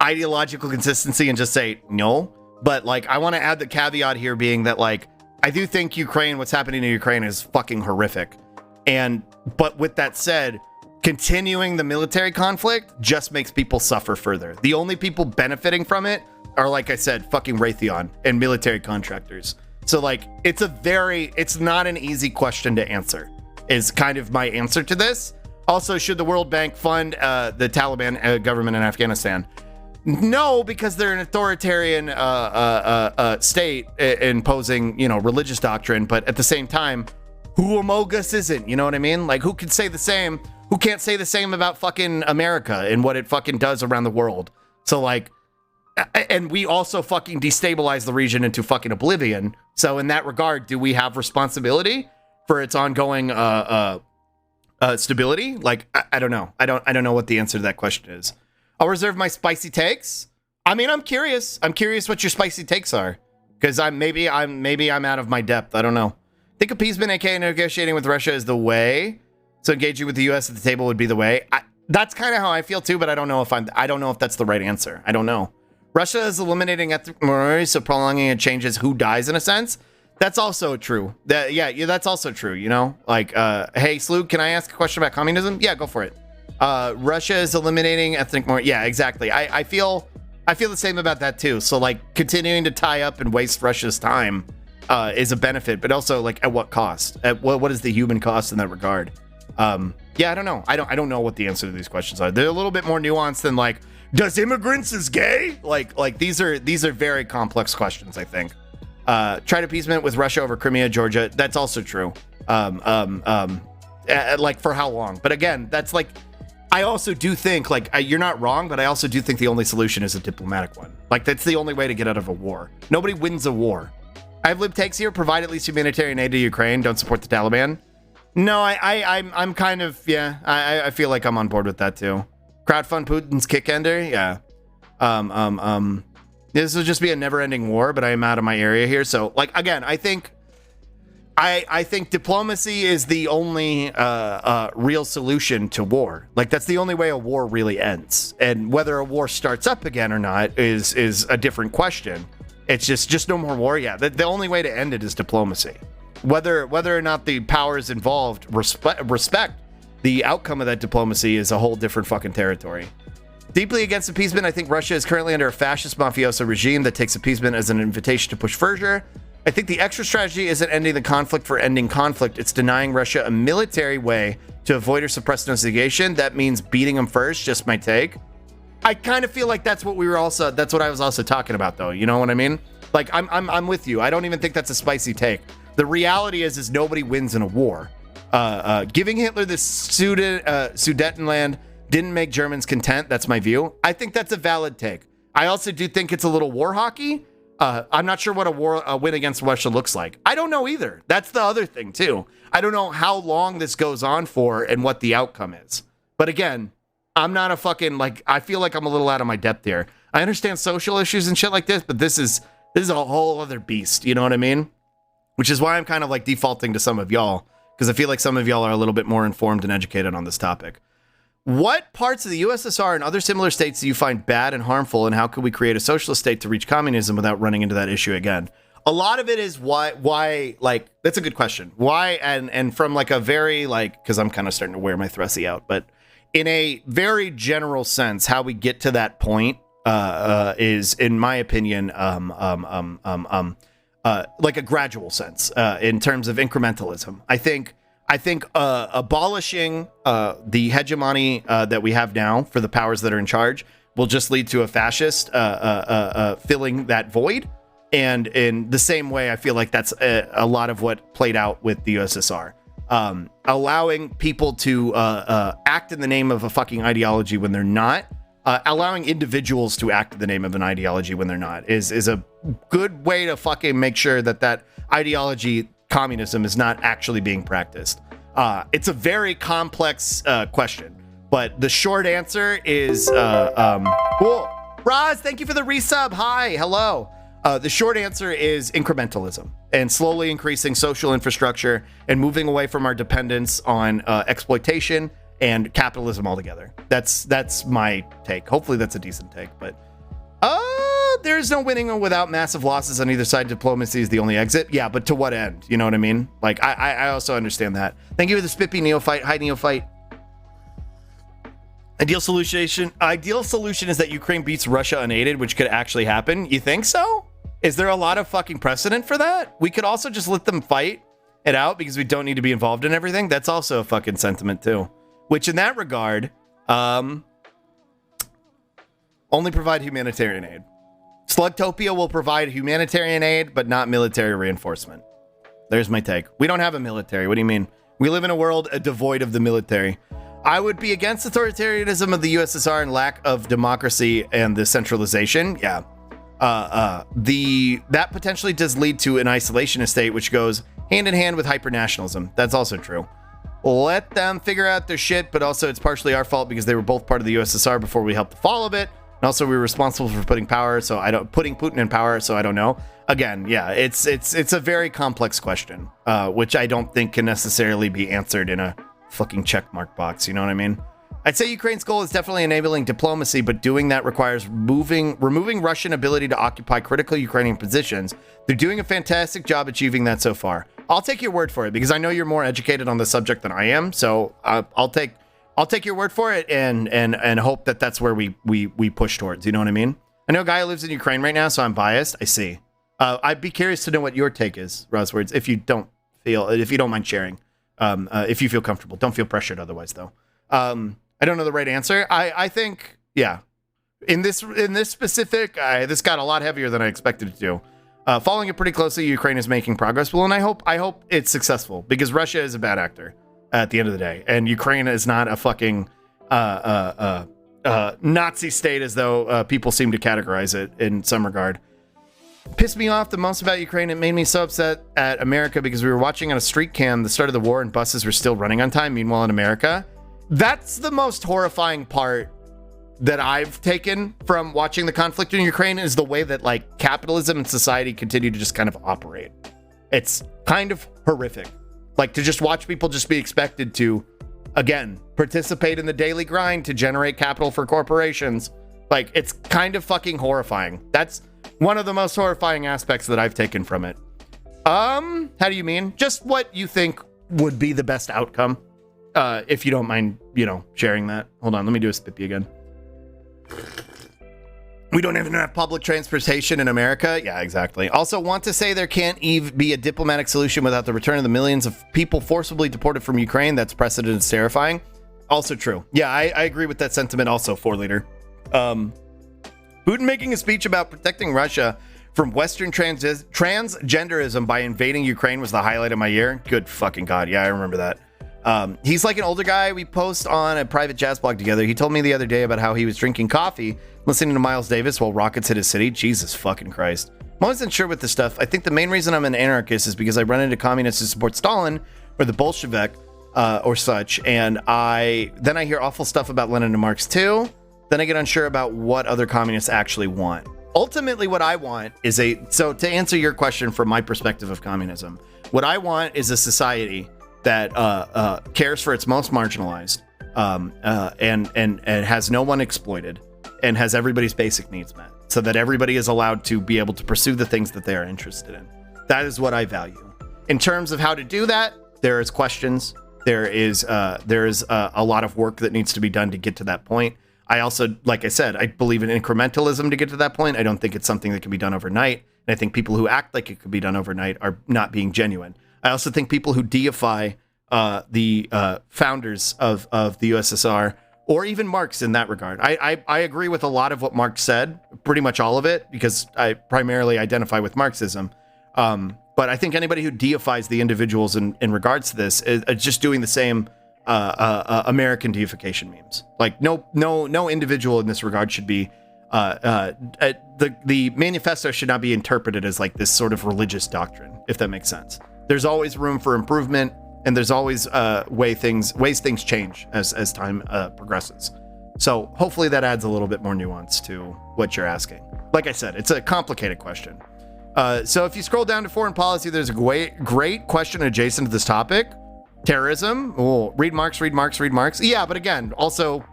ideological consistency and just say no. But like, I want to add the caveat here being that like, I do think what's happening in Ukraine is fucking horrific. But with that said, continuing the military conflict just makes people suffer further. The only people benefiting from it are, like I said, fucking Raytheon and military contractors. So like, it's not an easy question to answer, is kind of my answer to this. Also, should the World Bank fund the Taliban government in Afghanistan? No, because they're an authoritarian state imposing, religious doctrine. But at the same time, who among us isn't? You know what I mean? Like, who can say the same? Who can't say the same about fucking America and what it fucking does around the world? So like, and we also fucking destabilize the region into fucking oblivion. So in that regard, do we have responsibility for its ongoing stability? Like, I don't know. I don't know what the answer to that question is. I'll reserve my spicy takes. I mean, I'm curious. I'm curious what your spicy takes are, because maybe I'm out of my depth. I don't know. Think appeasement, aka negotiating with Russia, is the way. So engaging with the U.S. at the table would be the way. That's kind of how I feel too, but I don't know if that's the right answer. I don't know. Russia is eliminating ethnic minorities, so prolonging it changes who dies in a sense. That's also true. Yeah, that's also true. You know, like, hey, Slug, can I ask a question about communism? Yeah, go for it. Russia is eliminating ethnic minorities. Yeah, exactly. I feel the same about that too. So like continuing to tie up and waste Russia's time is a benefit, but also like at what cost? At what is the human cost in that regard? Yeah, I don't know. I don't know what the answer to these questions are. They're a little bit more nuanced than like, does immigrants is gay? Like these are very complex questions, I think. Tried appeasement with Russia over Crimea, Georgia. That's also true. Like for how long? But again, that's like, I also do think like you're not wrong, but I also do think the only solution is a diplomatic one. Like that's the only way to get out of a war. Nobody wins a war. I have lib takes here. Provide at least humanitarian aid to Ukraine. Don't support the Taliban. No, I'm kind of, yeah. I feel like I'm on board with that too. Crowdfund Putin's kick ender. Yeah. This will just be a never-ending war, but I am out of my area here. So, like, again, I think diplomacy is the only real solution to war. Like, that's the only way a war really ends. And whether a war starts up again or not is a different question. It's just no more war. Yeah, the only way to end it is diplomacy. Whether or not the powers involved respect the outcome of that diplomacy is a whole different fucking territory. Deeply against appeasement, I think Russia is currently under a fascist mafioso regime that takes appeasement as an invitation to push further. I think the extra strategy isn't ending the conflict for ending conflict. It's denying Russia a military way to avoid or suppress denunciation. That means beating them first, just my take. I kind of feel like that's what I was also talking about though. You know what I mean? Like I'm with you. I don't even think that's a spicy take. The reality is nobody wins in a war. Giving Hitler this Sudetenland didn't make Germans content. That's my view. I think that's a valid take. I also do think it's a little war hockey. I'm not sure what a win against Russia looks like. I don't know either. That's the other thing too. I don't know how long this goes on for and what the outcome is. But again, I'm not a fucking, like, I feel like I'm a little out of my depth here. I understand social issues and shit like this, but this is a whole other beast. You know what I mean? Which is why I'm kind of like defaulting to some of y'all, because I feel like some of y'all are a little bit more informed and educated on this topic. What parts of the USSR and other similar states do you find bad and harmful, and how could we create a socialist state to reach communism without running into that issue again? A lot of it is why, like, that's a good question. Why, and from like a very, like, because I'm kind of starting to wear my Thressy out, but in a very general sense, how we get to that point is, in my opinion, like a gradual sense in terms of incrementalism. I think abolishing the hegemony that we have now for the powers that are in charge will just lead to a fascist filling that void. And in the same way, I feel like that's a lot of what played out with the USSR. Allowing people to act in the name of a fucking ideology when they're not, allowing individuals to act in the name of an ideology when they're not is a good way to fucking make sure that ideology, communism, is not actually being practiced. It's a very complex question, but the short answer is cool. Roz, thank you for the resub. Hi, hello. The short answer is incrementalism and slowly increasing social infrastructure and moving away from our dependence on exploitation and capitalism altogether. That's my take. Hopefully that's a decent take, but there's no winning without massive losses on either side. Diplomacy is the only exit. Yeah, but to what end? You know what I mean? Like, I also understand that. Thank you for the Spippy Neophyte. Hi, Neophyte. Ideal solution is that Ukraine beats Russia unaided, which could actually happen. You think so? Is there a lot of fucking precedent for that? We could also just let them fight it out because we don't need to be involved in everything. That's also a fucking sentiment too. Which in that regard, only provide humanitarian aid. Slugtopia will provide humanitarian aid, but not military reinforcement. There's my take. We don't have a military. What do you mean? We live in a world devoid of the military. I would be against authoritarianism of the USSR and lack of democracy and the centralization. Yeah. That potentially does lead to an isolationist state, which goes hand in hand with hypernationalism. That's also true. Let them figure out their shit, but also it's partially our fault because they were both part of the USSR before we helped the fall of it. And also we were responsible for putting Putin in power, so I don't know. Again, yeah, it's a very complex question, which I don't think can necessarily be answered in a fucking checkmark box, you know what I mean? I'd say Ukraine's goal is definitely enabling diplomacy, but doing that requires removing Russian ability to occupy critical Ukrainian positions. They're doing a fantastic job achieving that so far. I'll take your word for it because I know you're more educated on the subject than I am. So I'll take your word for it and hope that that's where we push towards. You know what I mean? I know a guy who lives in Ukraine right now, so I'm biased. I see. I'd be curious to know what your take is, Roswords, if you don't mind sharing. If you feel comfortable, don't feel pressured otherwise though. I don't know the right answer. I think, yeah, in this specific, this got a lot heavier than I expected it to do. Following it pretty closely, Ukraine is making progress. Well, and I hope it's successful because Russia is a bad actor at the end of the day, and Ukraine is not a fucking Nazi state as though people seem to categorize it in some regard. Pissed me off the most about Ukraine. It made me so upset at America because we were watching on a street cam the start of the war and buses were still running on time. Meanwhile, in America, that's the most horrifying part that I've taken from watching the conflict in Ukraine is the way that like capitalism and society continue to just kind of operate. It's kind of horrific. Like to just watch people just be expected to, again, participate in the daily grind to generate capital for corporations. Like it's kind of fucking horrifying. That's one of the most horrifying aspects that I've taken from it. How do you mean? Just what you think would be the best outcome. If you don't mind, sharing that. Hold on, let me do a spippy again. We don't even have public transportation in America. Yeah, exactly. Also, want to say there can't even be a diplomatic solution without the return of the millions of people forcibly deported from Ukraine. That's precedent is terrifying. Also true. Yeah, I agree with that sentiment also, 4-liter. Putin making a speech about protecting Russia from Western transgenderism by invading Ukraine was the highlight of my year. Good fucking God. Yeah, I remember that. He's like an older guy we post on a private jazz blog together. He told me the other day about how he was drinking coffee, listening to Miles Davis while rockets hit his city. Jesus fucking Christ. I'm always unsure with this stuff. I think the main reason I'm an anarchist is because I run into communists who support Stalin or the Bolshevik or such. And then I hear awful stuff about Lenin and Marx too. Then I get unsure about what other communists actually want. Ultimately, what I want is so to answer your question from my perspective of communism, what I want is a society that cares for its most marginalized and has no one exploited and has everybody's basic needs met so that everybody is allowed to be able to pursue the things that they are interested in. That is what I value. In terms of how to do that, there is questions. There is a lot of work that needs to be done to get to that point. I also, like I said, I believe in incrementalism to get to that point. I don't think it's something that can be done overnight. And I think people who act like it could be done overnight are not being genuine. I also think people who deify the founders of the USSR or even Marx in that regard. I agree with a lot of what Marx said, pretty much all of it, because I primarily identify with Marxism. But I think anybody who deifies the individuals in regards to this is just doing the same American deification memes. Like no individual in this regard should be the manifesto should not be interpreted as like this sort of religious doctrine, if that makes sense. There's always room for improvement, and there's always ways things change as time progresses. So hopefully that adds a little bit more nuance to what you're asking. Like I said, it's a complicated question. So if you scroll down to foreign policy, there's a great question adjacent to this topic. Terrorism. Oh, read Marx. Yeah, but again, also,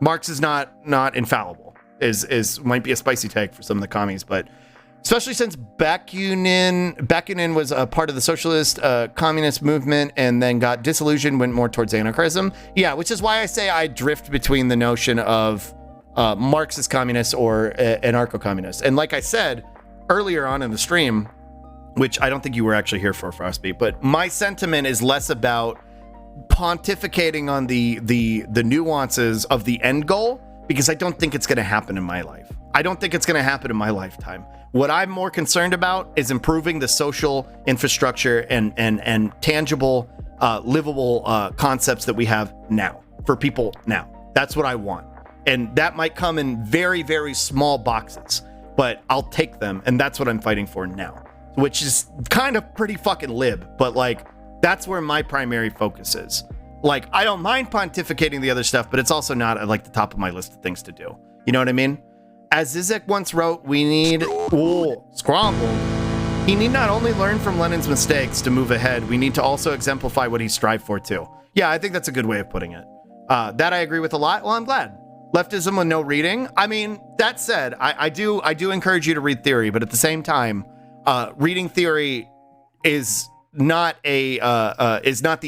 Marx is not infallible. Might be a spicy take for some of the commies, but especially since Bakunin was a part of the socialist communist movement and then got disillusioned, went more towards anarchism. Yeah, which is why I say I drift between the notion of Marxist communist or anarcho-communist. And like I said earlier on in the stream, which I don't think you were actually here for, Frostbeat, but my sentiment is less about pontificating on the nuances of the end goal, because I don't think it's going to happen in my life. I don't think it's going to happen in my lifetime. What I'm more concerned about is improving the social infrastructure and tangible, livable concepts that we have now for people now. That's what I want. And that might come in very, very small boxes, but I'll take them. And that's what I'm fighting for now, which is kind of pretty fucking lib, but like, that's where my primary focus is. Like, I don't mind pontificating the other stuff, but it's also not at like the top of my list of things to do. You know what I mean? As Zizek once wrote, we need, scrambled. He need not only learn from Lenin's mistakes to move ahead, we need to also exemplify what he strived for too. Yeah, I think that's a good way of putting it. That I agree with a lot. Well, I'm glad. Leftism with no reading. I mean, that said, I do encourage you to read theory, but at the same time, reading theory is not the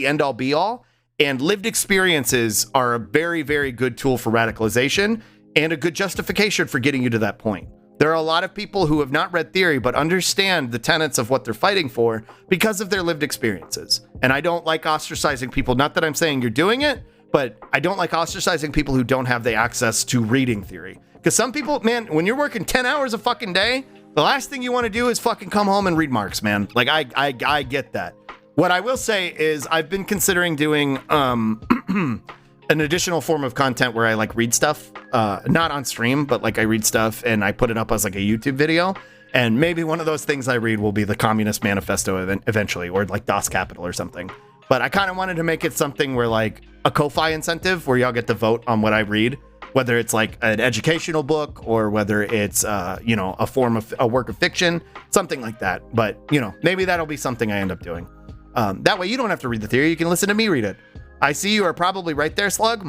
end all be all. And lived experiences are a very, very good tool for radicalization and a good justification for getting you to that point. There are a lot of people who have not read theory, but understand the tenets of what they're fighting for because of their lived experiences. And I don't like ostracizing people. Not that I'm saying you're doing it, but I don't like ostracizing people who don't have the access to reading theory. Because some people, man, when you're working 10 hours a fucking day, the last thing you want to do is fucking come home and read Marx, man. Like, I get that. What I will say is I've been considering doing an additional form of content where I like read stuff, not on stream, but like I read stuff and I put it up as like a YouTube video. And maybe one of those things I read will be the Communist Manifesto eventually, or like Das Kapital or something. But I kind of wanted to make it something where like a Ko-Fi incentive where y'all get to vote on what I read, whether it's like an educational book or whether it's, a form of a work of fiction, something like that. But, maybe that'll be something I end up doing. That way you don't have to read the theory. You can listen to me read it. I see you are probably right there, Slug.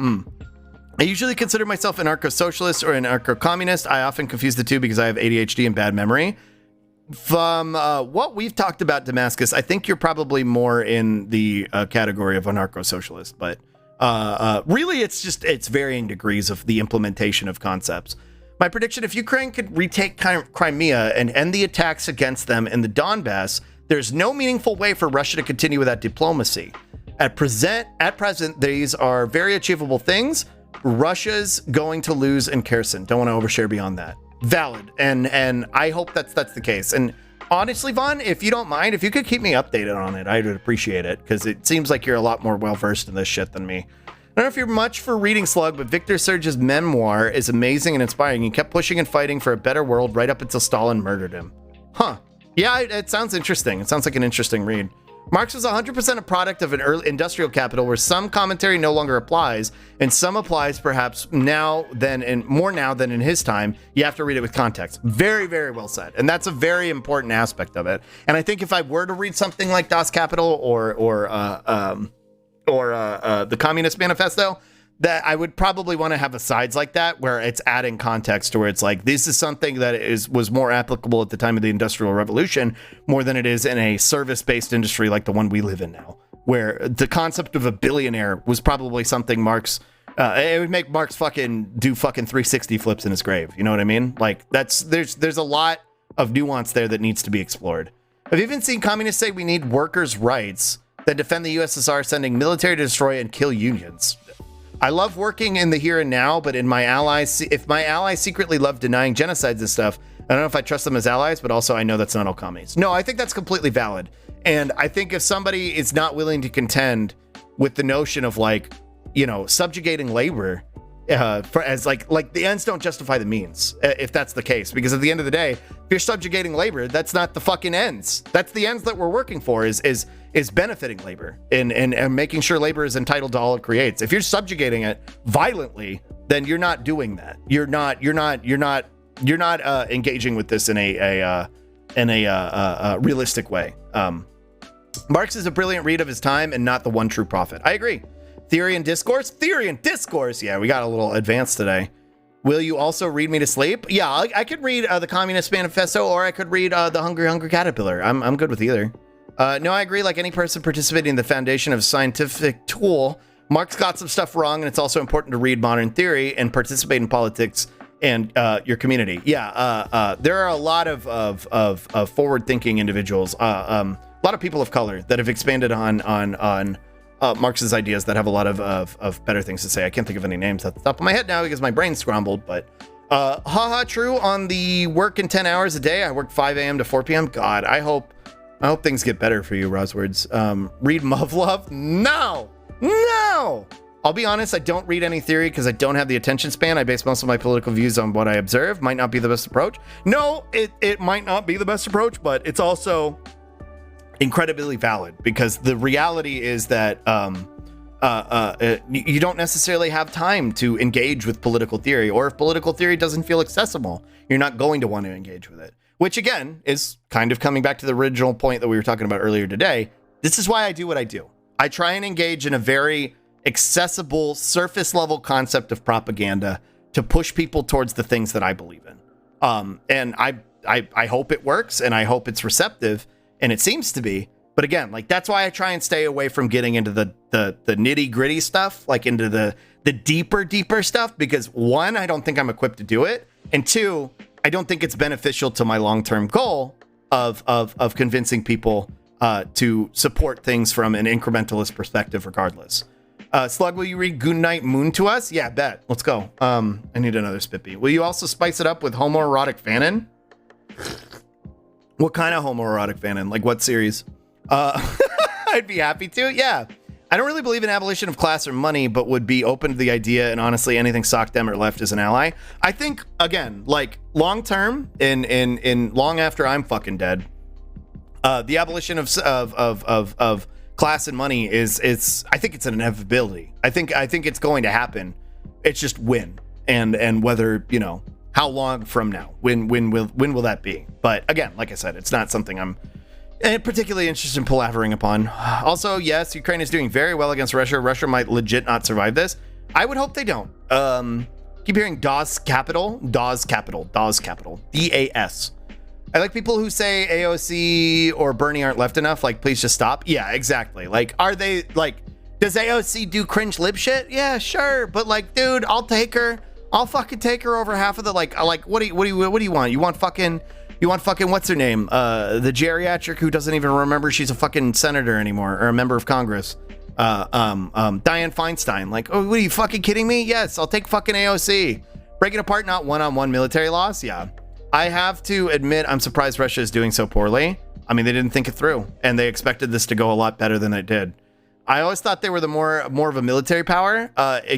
I usually consider myself an anarcho-socialist or an anarcho-communist. I often confuse the two because I have ADHD and bad memory. From what we've talked about, Damascus, I think you're probably more in the category of anarcho-socialist. But really, it's varying degrees of the implementation of concepts. My prediction, if Ukraine could retake Crimea and end the attacks against them in the Donbass, there's no meaningful way for Russia to continue with that diplomacy. At present, these are very achievable things. Russia's going to lose in Kherson. Don't want to overshare beyond that. Valid. And I hope that's the case. And honestly, Vaughn, if you don't mind, if you could keep me updated on it, I would appreciate it, because it seems like you're a lot more well-versed in this shit than me. I don't know if you're much for reading, Slug, but Victor Serge's memoir is amazing and inspiring. He kept pushing and fighting for a better world right up until Stalin murdered him. Huh. Yeah, it sounds interesting. It sounds like an interesting read. Marx was 100% a product of an early industrial capital where some commentary no longer applies, and some applies perhaps more now than in his time. You have to read it with context. Very, very well said. And that's a very important aspect of it. And I think if I were to read something like Das Kapital or the Communist Manifesto, that I would probably want to have asides like that where it's adding context, to where it's like, this is something that was more applicable at the time of the Industrial Revolution more than it is in a service-based industry like the one we live in now, where the concept of a billionaire was probably something Marx, it would make Marx fucking do fucking 360 flips in his grave. You know what I mean? Like, there's a lot of nuance there that needs to be explored. I've even seen communists say we need workers' rights that defend the USSR sending military to destroy and kill unions. I love working in the here and now, but if my allies secretly love denying genocides and stuff, I don't know if I trust them as allies, but also I know that's not all commies. No, I think that's completely valid. And I think if somebody is not willing to contend with the notion of subjugating labor, like the ends don't justify the means, if that's the case. Because at the end of the day, if you're subjugating labor, that's not the fucking ends. That's the ends that we're working for, is benefiting labor and making sure labor is entitled to all it creates. If you're subjugating it violently, then you're not doing that. You're not engaging with this in a realistic way. Marx is a brilliant read of his time and not the one true prophet. I agree. Theory and discourse. Yeah, we got a little advanced today. Will you also read me to sleep? Yeah, I could read the Communist Manifesto, or I could read the Hungry Caterpillar. I'm good with either. No, I agree. Like any person participating in the foundation of a scientific tool, Marx got some stuff wrong, and it's also important to read modern theory and participate in politics and your community. Yeah, there are a lot of forward-thinking individuals, a lot of people of color that have expanded on Marx's ideas that have a lot of better things to say. I can't think of any names at the top of my head now because my brain's scrambled, but true on the work in 10 hours a day. I work 5 a.m. to 4 p.m. God, I hope things get better for you, Roswords. Read Muv-Love? No! I'll be honest, I don't read any theory because I don't have the attention span. I base most of my political views on what I observe. Might not be the best approach. No, it might not be the best approach, but it's also incredibly valid, because the reality is that you don't necessarily have time to engage with political theory, or if political theory doesn't feel accessible, you're not going to want to engage with it. Which, again, is kind of coming back to the original point that we were talking about earlier today. This is why I do what I do. I try and engage in a very accessible, surface level concept of propaganda to push people towards the things that I believe in. And I hope it works, and I hope it's receptive, and it seems to be. But again, like, that's why I try and stay away from getting into the nitty gritty stuff, like into the deeper stuff, because one, I don't think I'm equipped to do it. And two, I don't think it's beneficial to my long-term goal of convincing people to support things from an incrementalist perspective regardless. Slug, will you read Goodnight Moon to us? Yeah, bet. Let's go. I need another Spippy. Will you also spice it up with homoerotic fanon? What kind of homoerotic fanon? Like what series? I'd be happy to. Yeah. I don't really believe in abolition of class or money, but would be open to the idea, and honestly, anything sock dem or left is an ally. I think, again, like long term, in long after I'm fucking dead, the abolition of class and money is I think it's an inevitability. I think it's going to happen. It's just when and whether, you know, how long from now. When will that be? But again, like I said, it's not something I'm particularly interested in palavering upon. Also, yes, Ukraine is doing very well against Russia. Russia might legit not survive this. I would hope they don't. Keep hearing DAS capital. DAS. DAS. I like people who say AOC or Bernie aren't left enough. Like, please just stop. Yeah, exactly. Like, are they, like, does AOC do cringe lib shit? Yeah, sure. But like, dude, I'll take her. I'll fucking take her over half of the, like, what do you want? You want fucking, what's her name? The geriatric who doesn't even remember she's a fucking senator anymore or a member of Congress. Dianne Feinstein. Like, oh, what are you fucking kidding me? Yes, I'll take fucking AOC. Break it apart, not one-on-one military loss. Yeah. I have to admit, I'm surprised Russia is doing so poorly. I mean, they didn't think it through, and they expected this to go a lot better than it did. I always thought they were the more of a military power.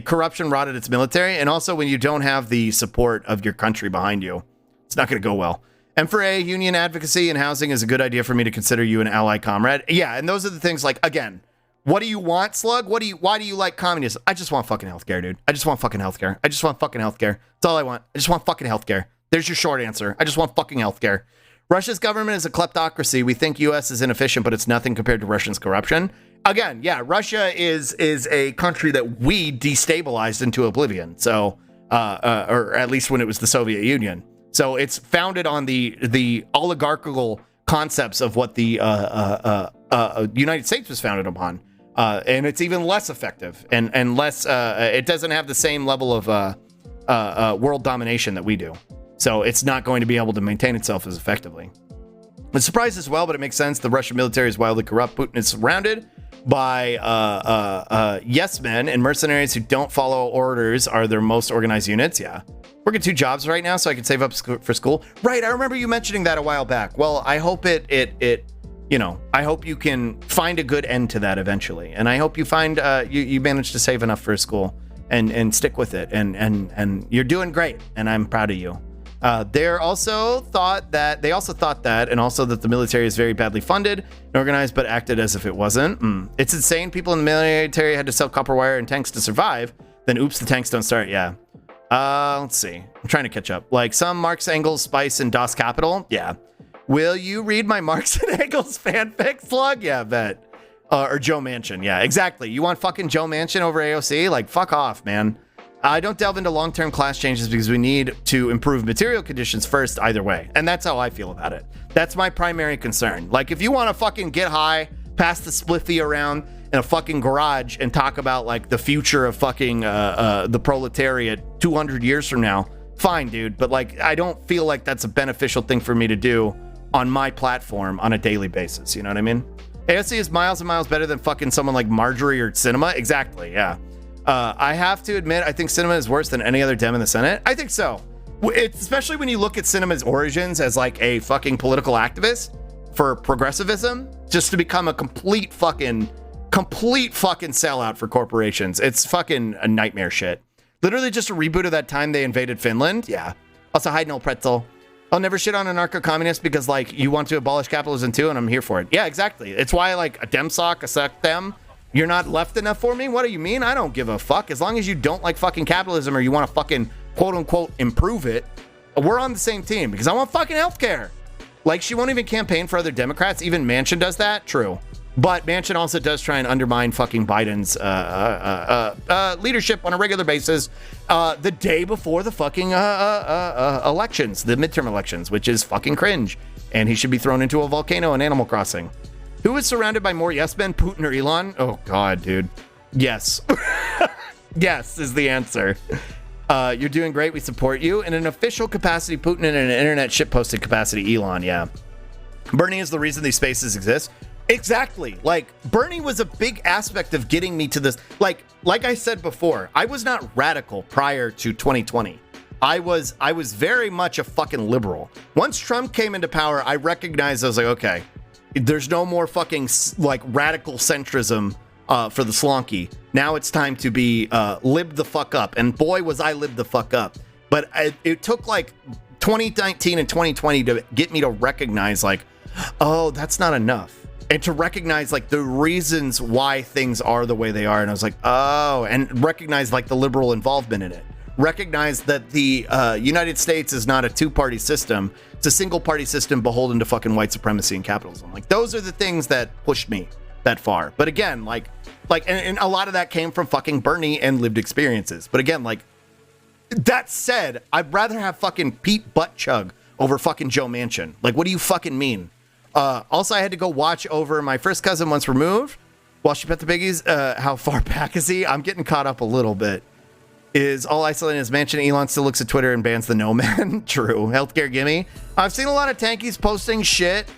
Corruption rotted its military, and also when you don't have the support of your country behind you, it's not going to go well. And for union advocacy and housing is a good idea for me to consider you an ally comrade. Yeah, and those are the things, like, again, what do you want, Slug? Why do you like communism? I just want fucking healthcare, dude. I just want fucking healthcare. That's all I want. I just want fucking healthcare. There's your short answer. I just want fucking healthcare. Russia's government is a kleptocracy. We think U.S. is inefficient, but it's nothing compared to Russia's corruption. Again, yeah, Russia is a country that we destabilized into oblivion. So, or at least when it was the Soviet Union. So it's founded on the oligarchical concepts of what the United States was founded upon. And it's even less effective and less, it doesn't have the same level of world domination that we do. So it's not going to be able to maintain itself as effectively. I'm surprised as well, but it makes sense. The Russian military is wildly corrupt. Putin is surrounded by yes men, and mercenaries who don't follow orders are their most organized units. Yeah. Working 2 jobs right now so I can save up for school. Right. I remember you mentioning that a while back. Well, I hope I hope you can find a good end to that eventually. And I hope you find you manage to save enough for school and stick with it. And you're doing great. And I'm proud of you. They also thought that, and also that the military is very badly funded and organized, but acted as if it wasn't. It's insane. People in the military had to sell copper wire and tanks to survive. Then, oops, the tanks don't start. Yeah. Let's see. I'm trying to catch up. Like some Marx, Engels, Spice, and Das Kapital. Yeah. Will you read my Marx and Engels fanfic, Slug? Yeah, bet. Or Joe Manchin. Yeah, exactly. You want fucking Joe Manchin over AOC? Like, fuck off, man. I don't delve into long-term class changes because we need to improve material conditions first either way. And that's how I feel about it. That's my primary concern. Like, if you want to fucking get high, pass the spliffy around in a fucking garage and talk about, like, the future of fucking the proletariat 200 years from now, fine, dude. But, like, I don't feel like that's a beneficial thing for me to do on my platform on a daily basis. You know what I mean? AOC is miles and miles better than fucking someone like Marjorie or Cinema. Exactly, yeah. I have to admit, I think Cinema is worse than any other Dem in the Senate. I think so. It's, especially when you look at Cinema's origins as like a fucking political activist for progressivism, just to become a complete fucking sellout for corporations. It's fucking a nightmare shit. Literally just a reboot of that time they invaded Finland. Yeah. Also, hi, Noel Pretzel. I'll never shit on anarcho-communist because, like, you want to abolish capitalism too, and I'm here for it. Yeah, exactly. It's why, like, a Demsoc, a Sec Dem, you're not left enough for me? What do you mean? I don't give a fuck. As long as you don't like fucking capitalism or you want to fucking quote-unquote improve it, we're on the same team because I want fucking healthcare. Like, she won't even campaign for other Democrats. Even Manchin does that. True. But Manchin also does try and undermine fucking Biden's leadership on a regular basis the day before the fucking elections, the midterm elections, which is fucking cringe. And he should be thrown into a volcano in Animal Crossing. Who is surrounded by more yes men, Putin or Elon? Oh, God, dude. Yes. Yes is the answer. You're doing great. We support you. In an official capacity, Putin, in an internet shitposted capacity, Elon, yeah. Bernie is the reason these spaces exist. Exactly. Like, Bernie was a big aspect of getting me to this. Like I said before, I was not radical prior to 2020. I was very much a fucking liberal. Once Trump came into power, I recognized, I was like, okay, there's no more fucking like radical centrism for the slonky. Now it's time to be lib the fuck up. And boy, was I lib the fuck up. But it took like 2019 and 2020 to get me to recognize like, oh, that's not enough. And to recognize like the reasons why things are the way they are. And I was like, oh, and recognize like the liberal involvement in it. Recognize that the United States is not a two-party system. It's a single-party system beholden to fucking white supremacy and capitalism. Like those are the things that pushed me that far. But again, and a lot of that came from fucking Bernie and lived experiences. But again, like that said, I'd rather have fucking Pete Buttchug over fucking Joe Manchin. Like, what do you fucking mean? Also, I had to go watch over my first cousin once removed while she pet the piggies. How far back is he? I'm getting caught up a little bit. Is all isolated as Manchin. Elon still looks at Twitter and bans the no man. True. Healthcare gimme. I've seen a lot of tankies posting shit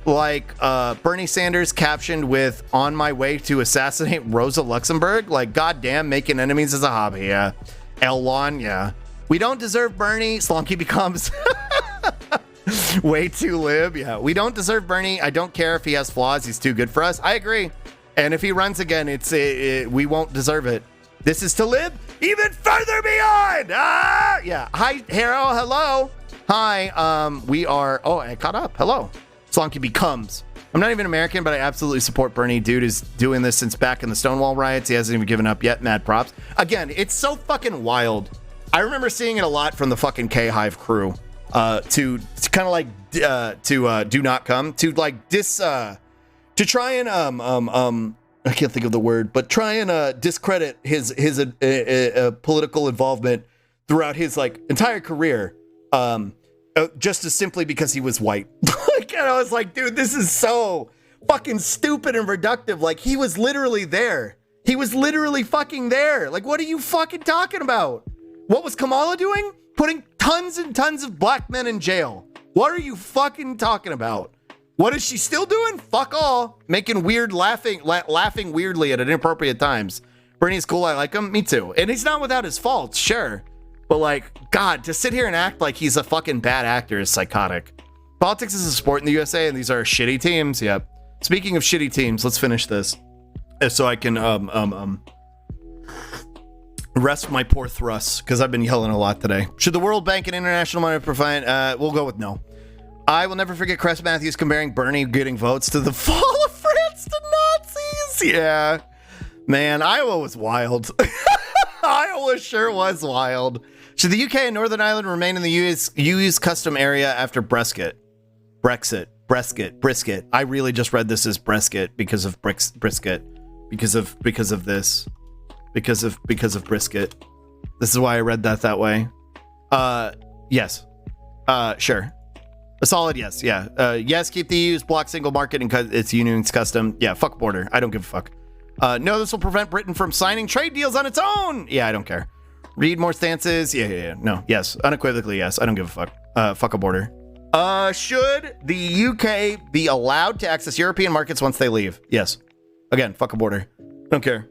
like Bernie Sanders captioned with "on my way to assassinate Rosa Luxemburg." Like, goddamn, making enemies is a hobby. Yeah. Elon. Yeah. We don't deserve Bernie. Slonky becomes way too lib. Yeah. We don't deserve Bernie. I don't care if he has flaws. He's too good for us. I agree. And if he runs again, we won't deserve it. This is to live even further beyond. Yeah. Hi, Hero. Hello. Hi. We are. Oh, I caught up. Hello. Slonky becomes. I'm not even American, but I absolutely support Bernie. Dude is doing this since back in the Stonewall riots. He hasn't even given up yet. Mad props. Again, it's so fucking wild. I remember seeing it a lot from the fucking K-Hive crew. To kind of like do not come to like to try and I can't think of the word, but try and discredit his political involvement throughout his like entire career, just as simply because he was white. Like, and I was like, dude, this is so fucking stupid and reductive. Like, he was literally there. He was literally fucking there. Like, what are you fucking talking about? What was Kamala doing? Putting tons and tons of black men in jail. What are you fucking talking about? What is she still doing? Fuck all. Making weird laughing weirdly at inappropriate times. Bernie's cool. I like him. Me too. And he's not without his faults, sure. But like, God, to sit here and act like he's a fucking bad actor is psychotic. Politics is a sport in the USA, and these are shitty teams. Yep. Speaking of shitty teams, let's finish this, so I can rest my poor thrusts because I've been yelling a lot today. Should the World Bank and International Money provide? We'll go with no. I will never forget Chris Matthews comparing Bernie getting votes to the fall of France to Nazis. Yeah, man, Iowa was wild. Iowa sure was wild. Should the UK and Northern Ireland remain in the UU's custom area after Brexit? Brisket. I really just read this as brisket because of brisket, because of this, because of brisket. This is why I read that way. Yes. Sure. A solid yes. Yeah. Yes. Keep the EU's block single market and its union's custom. Yeah. Fuck border. I don't give a fuck. No, this will prevent Britain from signing trade deals on its own. Yeah, I don't care. Read more stances. Yeah. No. Yes. Unequivocally, yes. I don't give a fuck. Fuck a border. Should the UK be allowed to access European markets once they leave? Yes. Again, fuck a border. Don't care.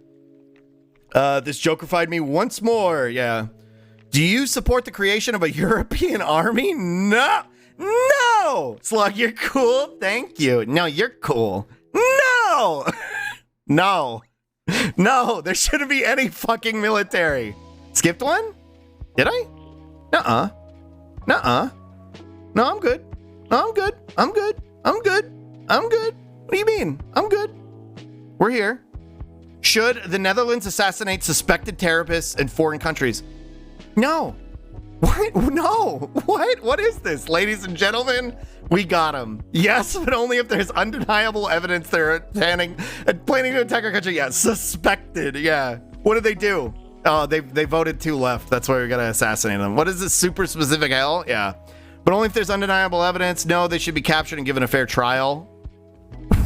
This Jokerfied me once more. Yeah. Do you support the creation of a European army? No. Slug, you're cool. Thank you. No, you're cool. No. No, there shouldn't be any fucking military. Skipped one? Did I? Nuh-uh. No, I'm good. I'm good. What do you mean? I'm good. We're here. Should the Netherlands assassinate suspected terrorists in foreign countries? No. What? No. What is this? Ladies and gentlemen, we got him. Yes, but only if there's undeniable evidence they're planning to attack our country. Yeah, suspected. Yeah. What did they do? Oh, they voted 2 left. That's why we gotta assassinate them. What is this super specific hell? Yeah. But only if there's undeniable evidence. No, they should be captured and given a fair trial.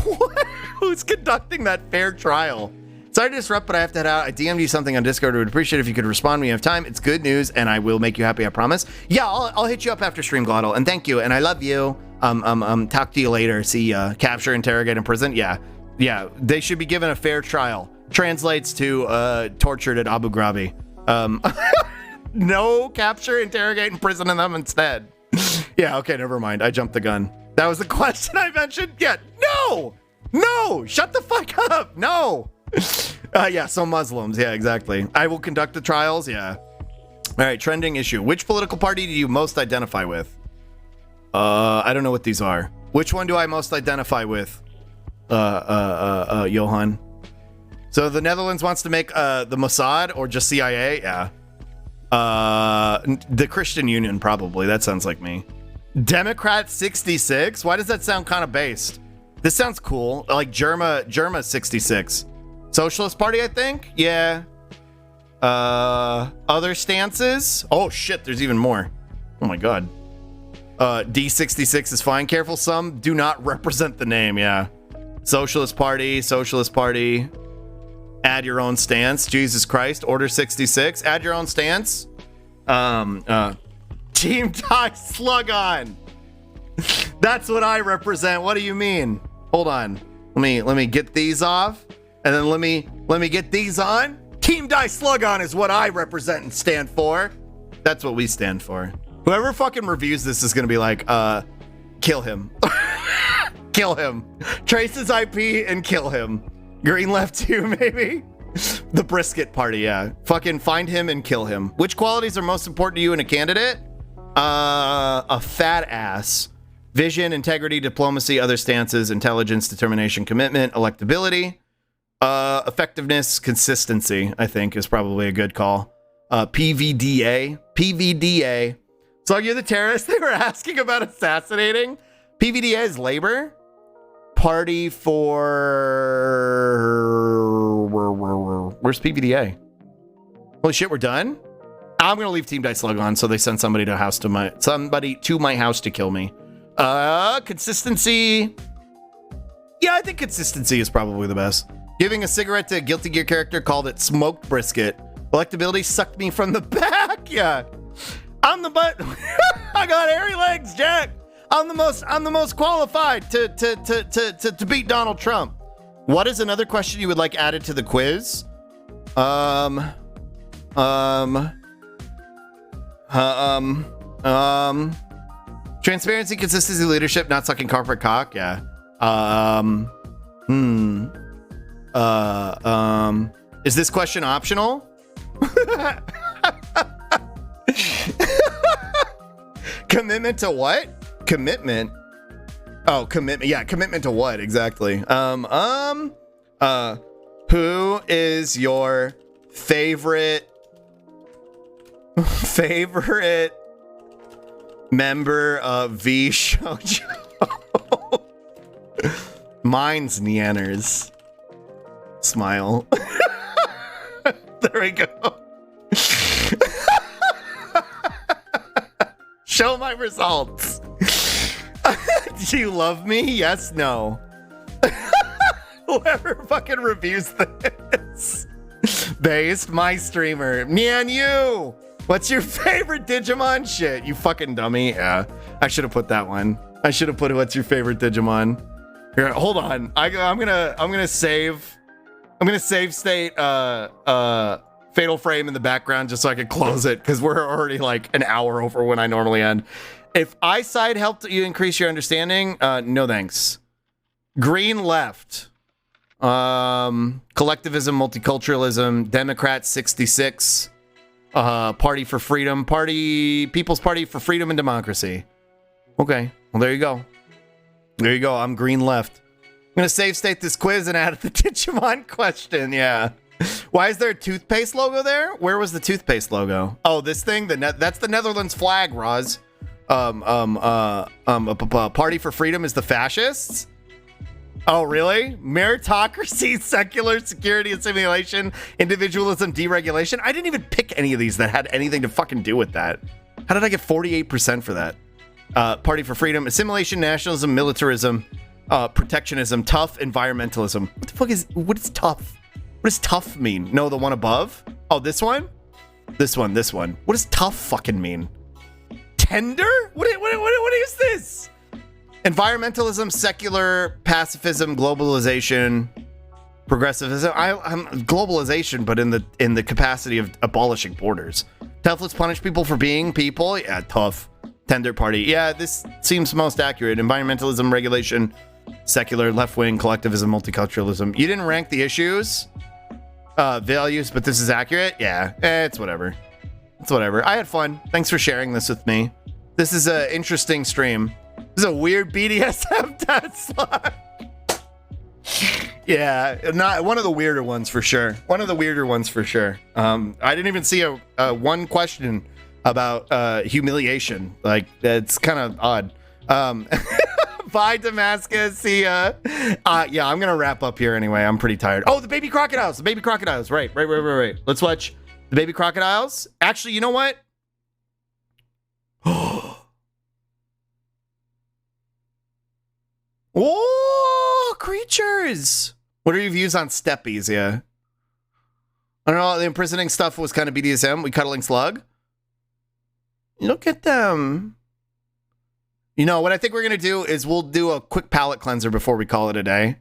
What? Who's conducting that fair trial? Sorry to disrupt, but I have to head out. I DM'd you something on Discord. I would appreciate it if you could respond when you have time. It's good news, and I will make you happy, I promise. Yeah, I'll hit you up after stream, Glottal, and thank you, and I love you. Talk to you later. See ya. Capture, interrogate, in prison. Yeah, they should be given a fair trial. Translates to tortured at Abu Ghraib. No, capture, interrogate, and prison in them instead. Yeah, okay, never mind. I jumped the gun. That was the question I mentioned? Yeah, no, shut the fuck up. No. Yeah, so Muslims. Yeah, exactly. I will conduct the trials. Yeah. All right, trending issue. Which political party do you most identify with? I don't know what these are. Which one do I most identify with? Johan. So the Netherlands wants to make the Mossad or just CIA? Yeah. The Christian Union, probably. That sounds like me. Democrat 66? Why does that sound kind of based? This sounds cool. Like Germa 66. Socialist Party, I think? Yeah. Other stances? Oh shit, there's even more. Oh my god. D66 is fine. Careful, some do not represent the name, yeah. Socialist Party. Add your own stance. Jesus Christ. Order 66. Add your own stance. Team Tie Slug on. That's what I represent. What do you mean? Hold on. Let me get these off. And then let me get these on. Team Die Slug on is what I represent and stand for. That's what we stand for. Whoever fucking reviews this is gonna be like, kill him. Kill him. Trace his IP and kill him. Green left 2, maybe? The Brisket Party, yeah. Fucking find him and kill him. Which qualities are most important to you in a candidate? A fat ass. Vision, integrity, diplomacy, other stances, intelligence, determination, commitment, electability. Effectiveness, consistency, I think, is probably a good call. PVDA. So you're the terrorist they were asking about assassinating? PVDA is labor? Party for... Where's PVDA? Holy shit, we're done? I'm gonna leave Team Dice Slug on so they send somebody to my house to kill me. Consistency. Yeah, I think consistency is probably the best. Giving a cigarette to a Guilty Gear character called it smoked brisket. Electability sucked me from the back. Yeah. I'm the butt. I got hairy legs, Jack. I'm the most qualified to beat Donald Trump. What is another question you would like added to the quiz? Transparency, consistency, leadership, not sucking corporate cock. Yeah. Is this question optional? Commitment to what? Commitment. Oh, commitment. Yeah, commitment to what exactly? Who is your favorite member of V Shoujo? Mine's Neanners. Smile. There we go. Show my results. Do you love me? Yes, no. Whoever fucking reviews this. Based my streamer. Me and you. What's your favorite Digimon? Shit, you fucking dummy. Yeah, I should have put that one. I should have put what's your favorite Digimon. Here, hold on. I'm gonna save state Fatal Frame in the background just so I can close it because we're already like an hour over when I normally end. If eyesight helped you increase your understanding, no thanks. Green left. Collectivism, multiculturalism, Democrat 66. Party for freedom, People's Party for Freedom and Democracy. Okay, well there you go. There you go. I'm green left. I'm gonna save state this quiz and add the Digimon question. Yeah. Why is there a toothpaste logo there? Where was the toothpaste logo? Oh, this thing. That's the Netherlands flag, Roz. Party for Freedom is the fascists. Oh, really? Meritocracy, secular security and simulation, individualism, deregulation. I didn't even pick any of these that had anything to fucking do with that. How did I get 48% for that? Party for Freedom, assimilation, nationalism, militarism, protectionism, tough, environmentalism. What is tough? What does tough mean? No, the one above? Oh, this one? This one. What does tough fucking mean? Tender? What is this? Environmentalism, secular, pacifism, globalization, progressivism. I'm globalization, but in the capacity of abolishing borders. Tough, let's punish people for being people. Yeah, tough. Tender party. Yeah, this seems most accurate. Environmentalism, regulation, secular, left-wing, collectivism, multiculturalism. You didn't rank the issues, values, but this is accurate. Yeah, it's whatever. It's whatever. I had fun. Thanks for sharing this with me. This is an interesting stream. This is a weird BDSM test slot. Yeah, not one of the weirder ones for sure. I didn't even see a one question about humiliation. Like, it's kind of odd. Bye, Damascus. See ya. Yeah, I'm gonna wrap up here anyway. I'm pretty tired. Oh, the baby crocodiles. Right. Let's watch the baby crocodiles. Actually, you know what? Oh, creatures. What are your views on steppies? Yeah. I don't know. The imprisoning stuff was kind of BDSM. We cuddling Slug. Look at them. You know, what I think we're going to do is we'll do a quick palate cleanser before we call it a day.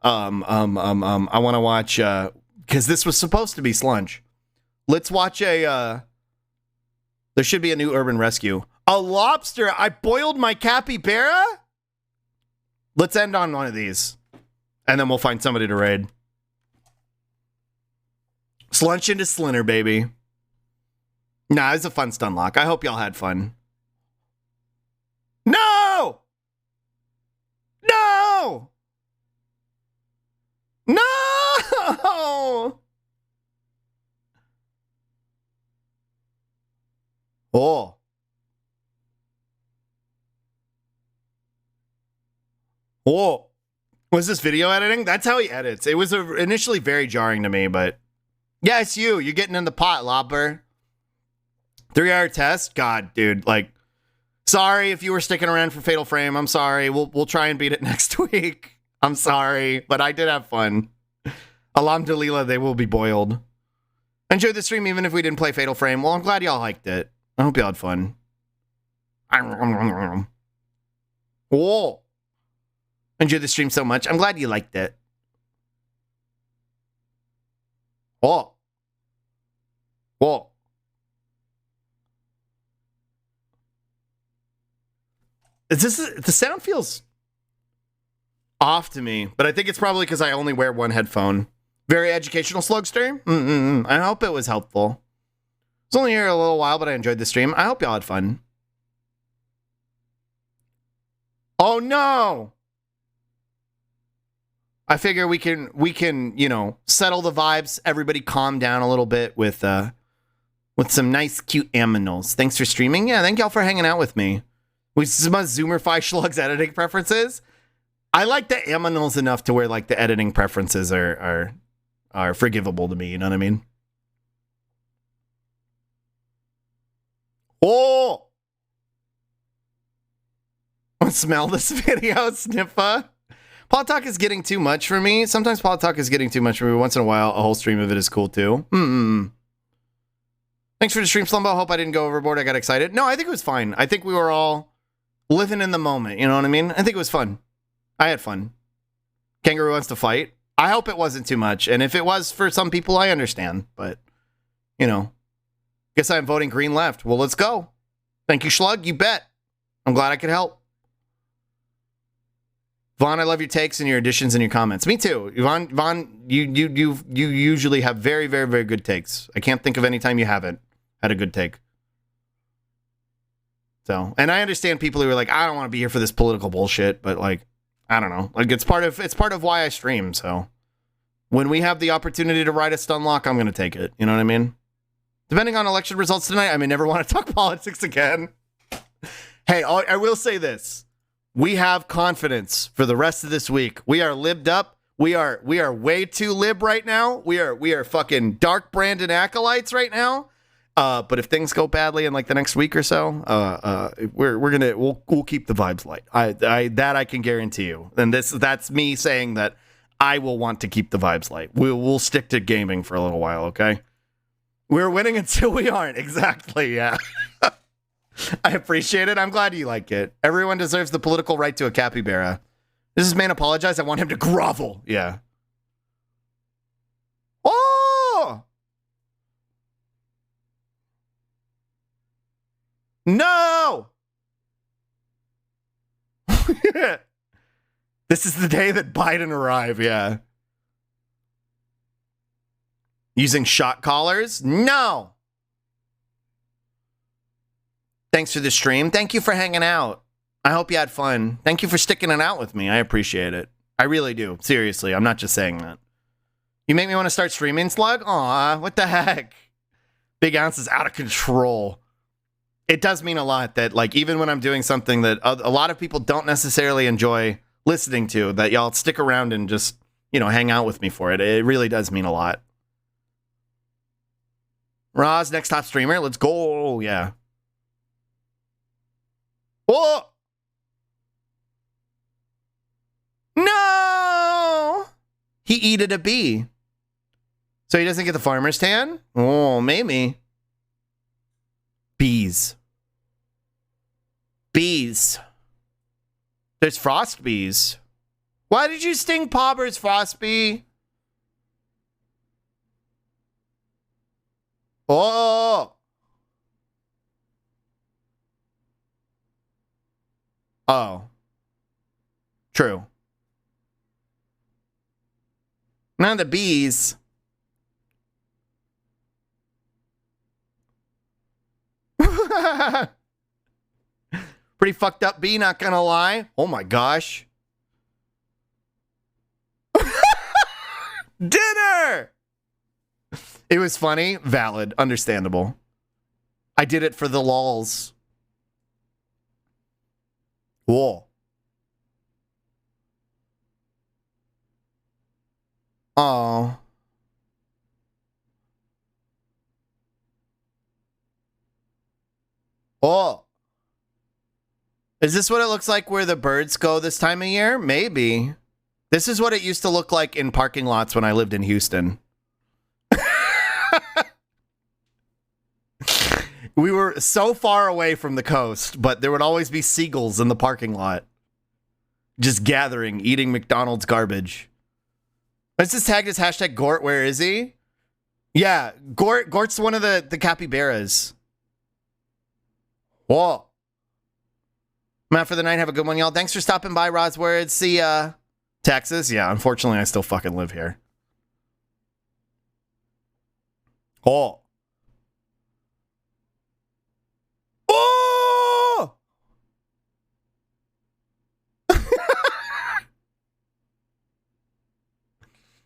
I want to watch, because this was supposed to be Slunch. Let's watch there should be a new urban rescue. A lobster. I boiled my capybara? Let's end on one of these. And then we'll find somebody to raid. Slunch into Slinner, baby. Nah, it's a fun stun lock. I hope y'all had fun. No! No! No! Oh. Oh. Was this video editing? That's how he edits. It was initially very jarring to me, but... Yeah, it's you. You're getting in the pot, Lobber. 3-hour test? God, dude. Like, sorry if you were sticking around for Fatal Frame. I'm sorry. We'll try and beat it next week. I'm sorry, but I did have fun. Alhamdulillah, they will be boiled. Enjoyed the stream even if we didn't play Fatal Frame. Well, I'm glad y'all liked it. I hope y'all had fun. Whoa. Enjoyed the stream so much. I'm glad you liked it. Oh. Whoa. The sound feels off to me, but I think it's probably because I only wear one headphone. Very educational Slug stream. I hope it was helpful. It's only here a little while, but I enjoyed the stream. I hope y'all had fun. Oh no! I figure we can, you know, settle the vibes. Everybody calm down a little bit with some nice, cute aminals. Thanks for streaming. Yeah, thank y'all for hanging out with me. We must Zoomerfy Schlug's editing preferences. I like the aminals enough to where like the editing preferences are forgivable to me. You know what I mean? Oh! Smell this video, Sniffa. Pod Talk is getting too much for me. Sometimes Pod Talk is getting too much for me. Once in a while, a whole stream of it is cool too. Thanks for the stream, Slumbo. Hope I didn't go overboard. I got excited. No, I think it was fine. I think we were all living in the moment. You know what I mean? I think it was fun. I had fun. Kangaroo wants to fight. I hope it wasn't too much. And if it was for some people, I understand. But, you know, guess I'm voting green left. Well, let's go. Thank you, Slug. You bet. I'm glad I could help. Vaughn, I love your takes and your additions and your comments. Me too. Vaughn, you usually have very, very, very good takes. I can't think of any time you haven't had a good take. So, and I understand people who are like, I don't want to be here for this political bullshit, but like, I don't know. Like it's part of why I stream, so When we have the opportunity to ride a stun lock, I'm going to take it. You know what I mean? Depending on election results tonight, I may never want to talk politics again. Hey, I will say this. We have confidence for the rest of this week. We are libbed up. We are way too lib right now. We are fucking dark Brandon acolytes right now. But if things go badly in like the next week or so, we'll keep the vibes light. I can guarantee you. And that's me saying that I will want to keep the vibes light. We'll stick to gaming for a little while, okay? We're winning until we aren't. Exactly, yeah. I appreciate it. I'm glad you like it. Everyone deserves the political right to a capybara. This is man apologize. I want him to grovel. Yeah. Oh! No! This is the day that Biden arrived, yeah. Using shot callers? No! Thanks for the stream. Thank you for hanging out. I hope you had fun. Thank you for sticking it out with me. I appreciate it. I really do. Seriously, I'm not just saying that. You make me want to start streaming, Slug? Aw, what the heck? Big Ounce is out of control. It does mean a lot that, like, even when I'm doing something that a lot of people don't necessarily enjoy listening to, that y'all stick around and just, you know, hang out with me for it. It really does mean a lot. Roz, next top streamer. Let's go. Yeah. Whoa! No! He eated a bee. So he doesn't get the farmer's tan? Oh, maybe. Bees. Bees. There's frost bees. Why did you sting Pauber's frost bee? Oh! Oh. True. Now the bees. Pretty fucked up bee, not gonna lie. Oh my gosh. Dinner! It was funny, valid, understandable. I did it for the lols. Whoa. Oh. Oh. Is this what it looks like where the birds go this time of year? Maybe. This is what it used to look like in parking lots when I lived in Houston. We were so far away from the coast, but there would always be seagulls in the parking lot. Just gathering, eating McDonald's garbage. What's this tagged as hashtag Gort? Where is he? Yeah, Gort's one of the capybaras. Whoa. I'm out for the night. Have a good one, y'all. Thanks for stopping by, Rosword. See ya. Texas? Yeah, unfortunately, I still fucking live here. Oh. Oh!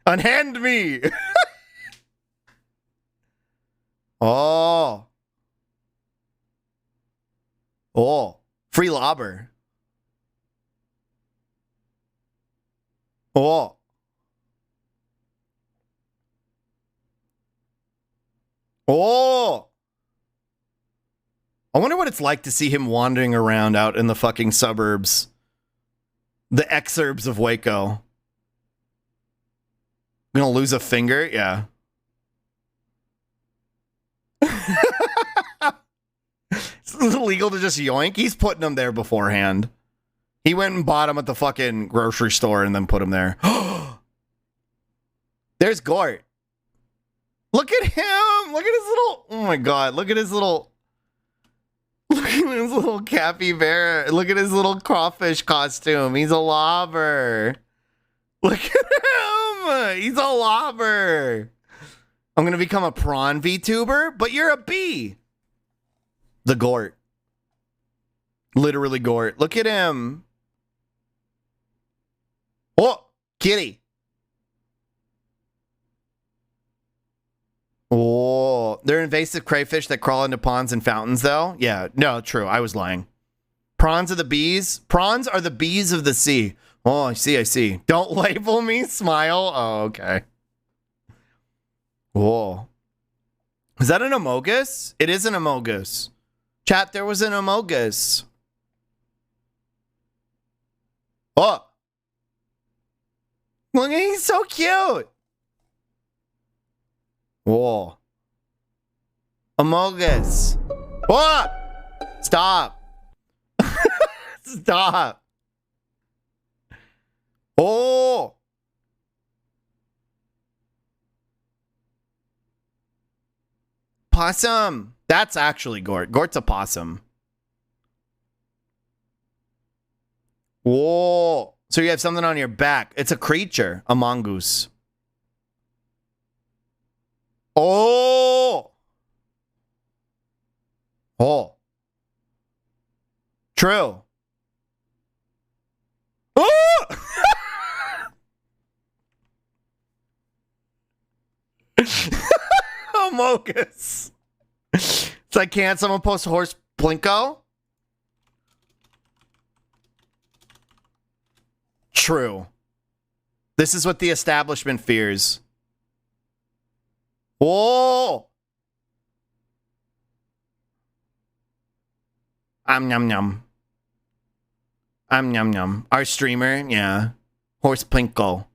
Unhand me! Oh. Oh. Free lobber. Oh. Oh. I wonder what it's like to see him wandering around out in the fucking suburbs. The exurbs of Waco. I'm gonna lose a finger? Yeah. It's illegal to just yoink. He's putting them there beforehand. He went and bought them at the fucking grocery store and then put them there. There's Gort. Look at him. Look at his little... Oh my god. Look at his little... Look at his little capybara. Look at his little crawfish costume. He's a lobber. Look at him. He's a lobber. I'm going to become a prawn VTuber, but you're a bee. The Gort. Literally Gort. Look at him. Oh, kitty. Oh, they're invasive crayfish that crawl into ponds and fountains, though. Yeah, no, true. I was lying. Prawns are the bees. Prawns are the bees of the sea. Oh, I see. I see. Don't label me. Smile. Oh, okay. Whoa. Is that an amogus? It is an amogus. Chat, there was an amogus. Oh. Look, he's so cute. Whoa. Amogus. What? Stop. Stop. Oh. Possum. That's actually Gort. Gort's a possum. Whoa. So you have something on your back. It's a creature. A mongoose. Oh. Oh. True. Oh. Amogus. It's like, can't someone post horse Plinko? True. This is what the establishment fears. Whoa! Num num. Num num. Our streamer, yeah. Horse Plinko.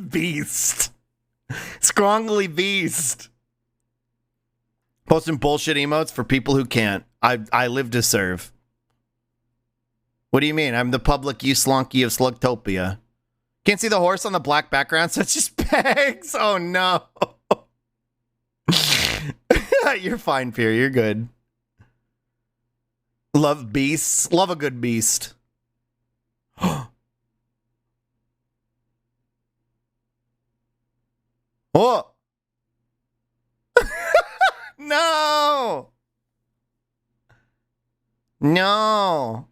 Beast. Scrongly beast. Posting bullshit emotes for people who can't. I live to serve. What do you mean? I'm the public you slonky of Slugtopia. Can't see the horse on the black background, so it's just pegs. Oh no. You're fine, Pierre. You're good. Love beasts. Love a good beast. Oh. No. No.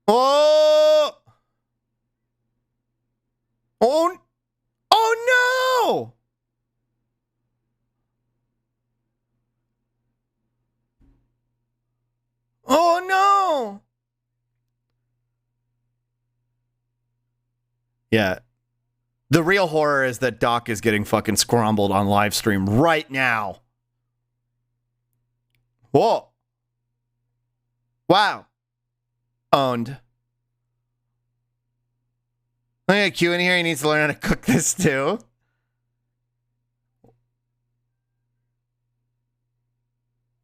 Oh. Oh. Oh no. Oh no. Yeah. The real horror is that Doc is getting fucking scrambled on live stream right now. Whoa. Wow. Owned. Look at Q in here. He needs to learn how to cook this too.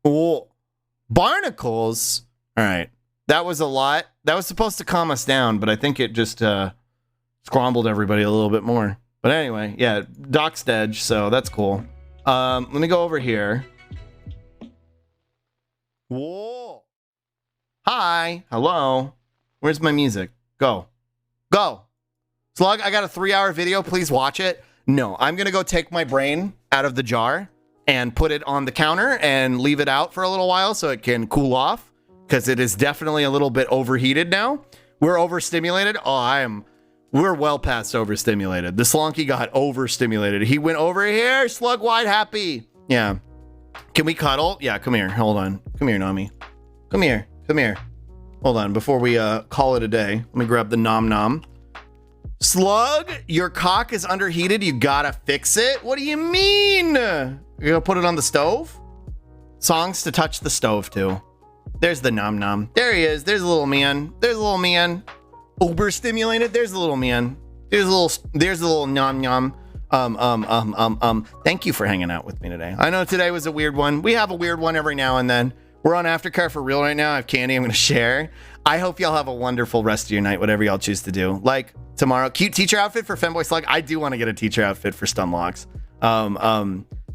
Whoa. Barnacles. All right. That was a lot. That was supposed to calm us down, but I think it just scrambled everybody a little bit more. But anyway, yeah, Doc's dead, so that's cool. Let me go over here. Whoa. Hi. Hello. Where's my music? Go. Go. Slug, I got a 3-hour video. Please watch it. No, I'm going to go take my brain out of the jar and put it on the counter and leave it out for a little while so it can cool off, because it is definitely a little bit overheated now. We're overstimulated. We're well past overstimulated. The Slonky got overstimulated. He went over here, Slug wide happy. Yeah. Can we cuddle? Yeah, come here. Hold on. Come here, Nami. Come here. Come here. Hold on. Before we call it a day, let me grab the nom nom. Slug, your cock is underheated. You gotta fix it. What do you mean? You're gonna put it on the stove? Songs to touch the stove to. There's the nom nom. There he is. There's a little man. There's a little man. Uber stimulated. There's a little man. There's a little nom nom. Thank you for hanging out with me today. I know today was a weird one. We have a weird one every now and then. We're on Aftercare for real right now. I have candy I'm gonna share. I hope y'all have a wonderful rest of your night, whatever y'all choose to do. Like tomorrow, cute teacher outfit for Femboy Slug. I do want to get a teacher outfit for Stunlocks.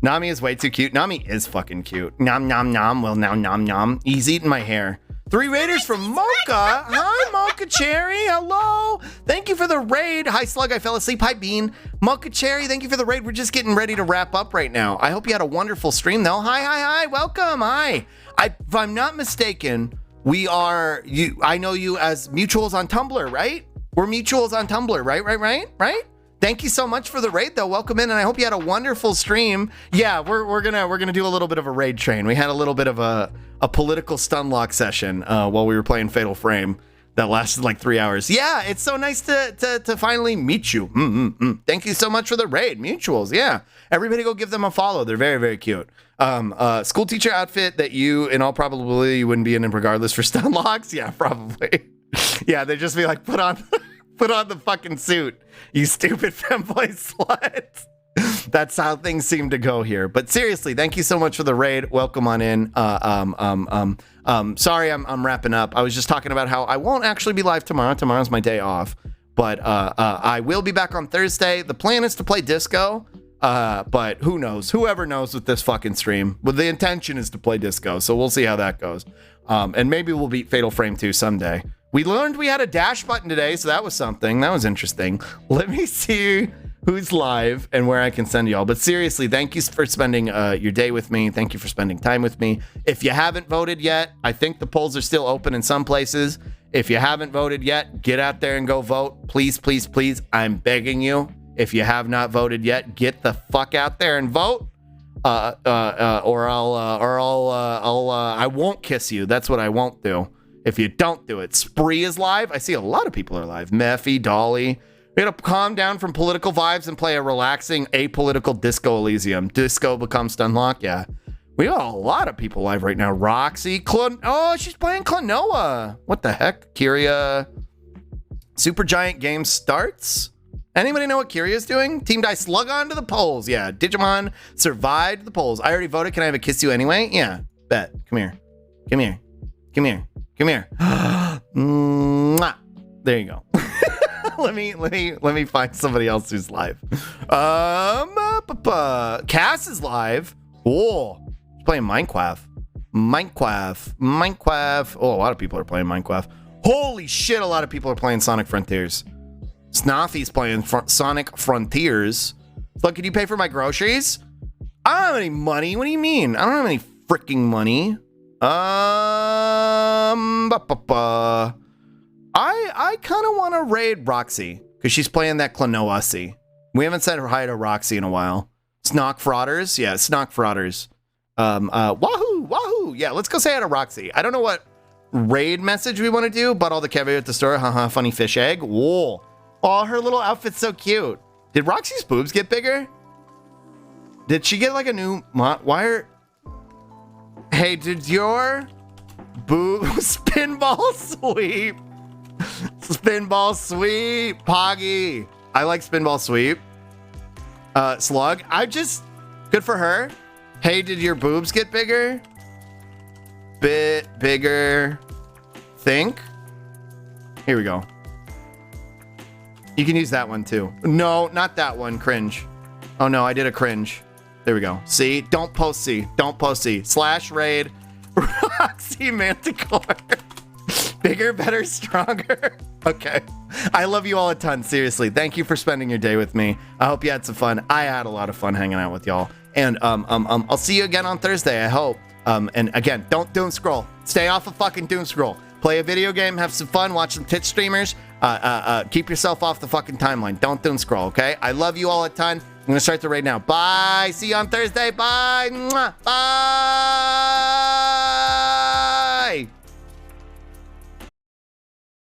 Nami is way too cute. Nami is fucking cute. Nom nom nom. Well, now nom nom. He's eating my hair. 3 raiders from Mocha. Hi, Mocha Cherry. Hello. Thank you for the raid. Hi, Slug. I fell asleep. Hi, Bean. Mocha Cherry, thank you for the raid. We're just getting ready to wrap up right now. I hope you had a wonderful stream, though. Hi. Welcome. Hi. If I'm not mistaken, We are you. I know you as mutuals on Tumblr, right? We're mutuals on Tumblr, right? Thank you so much for the raid, though. Welcome in, and I hope you had a wonderful stream. Yeah, we're gonna do a little bit of a raid train. We had a little bit of a political stunlock session while we were playing Fatal Frame that lasted like 3 hours. Yeah, it's so nice to finally meet you. Thank you so much for the raid, mutuals. Yeah, everybody go give them a follow. They're very, very cute. School teacher outfit that you, in all probability, you wouldn't be in regardless for stun locks. Yeah, probably. Yeah, they'd just be like, put on the fucking suit, you stupid femboy slut. That's how things seem to go here. But seriously, thank you so much for the raid. Welcome on in. Sorry, I'm wrapping up. I was just talking about how I won't actually be live tomorrow. Tomorrow's my day off, but I will be back on Thursday. The plan is to play disco. But who knows? Whoever knows with this fucking stream. But the intention is to play disco, so we'll see how that goes. And maybe we'll beat Fatal Frame 2 someday. We learned we had a dash button today, so that was something. That was interesting. Let me see who's live and where I can send y'all. But seriously, thank you for spending your day with me. Thank you for spending time with me. If you haven't voted yet, I think the polls are still open in some places. If you haven't voted yet, get out there and go vote. Please, please, please. I'm begging you. If you have not voted yet, get the fuck out there and vote, or I won't kiss you. That's what I won't do if you don't do it. Spree is live. I see a lot of people are live. Mephi, Dolly. We gotta calm down from political vibes and play a relaxing, apolitical Disco Elysium. Disco becomes Stunlock. Yeah, we got a lot of people live right now. Roxy, oh, she's playing Klonoa. What the heck? Kyria. Super Giant Game starts. Anybody know what Kyria's doing? Team Die Slug on to the polls. Yeah, Digimon survived the polls. I already voted. Can I have a kiss you anyway? Yeah, bet. Come here. Come here. Come here. Come here. Mwah. There you go. let me find somebody else who's live. Cass is live. Oh, he's playing Minecraft. Minecraft. Oh, a lot of people are playing Minecraft. Holy shit, a lot of people are playing Sonic Frontiers. Snuffy's playing Sonic Frontiers. Look, can you pay for my groceries? I don't have any money. What do you mean? I don't have any freaking money. I kind of want to raid Roxy because she's playing that Klonoa. We haven't said hi to Roxy in a while. Snock Frauders? Yeah, Snock Frauders. Wahoo. Yeah, let's go say hi to Roxy. I don't know what raid message we want to do, but all the caviar at the store. Haha, funny fish egg. Whoa. Oh, her little outfit's so cute. Did Roxy's boobs get bigger? Did she get like a new Hey, did your spinball sweep? Spinball sweep, Poggy. I like spinball sweep. Slug, good for her. Hey, did your boobs get bigger? Bit bigger. Think. Here we go. You can use that one too. No, not that one. Cringe. Oh no, I did a cringe. There we go. See? Don't post C. Don't post C. /raid Roxy Manticore. Bigger, better, stronger. Okay. I love you all a ton. Seriously. Thank you for spending your day with me. I hope you had some fun. I had a lot of fun hanging out with y'all. And I'll see you again on Thursday, I hope. And again, don't doom scroll. Stay off of fucking doom scroll. Play a video game, have some fun, watch some Twitch streamers. Keep yourself off the fucking timeline. Don't doom scroll, okay? I love you all a ton. I'm gonna start the raid now. Bye. See you on Thursday. Bye. Mwah. Bye.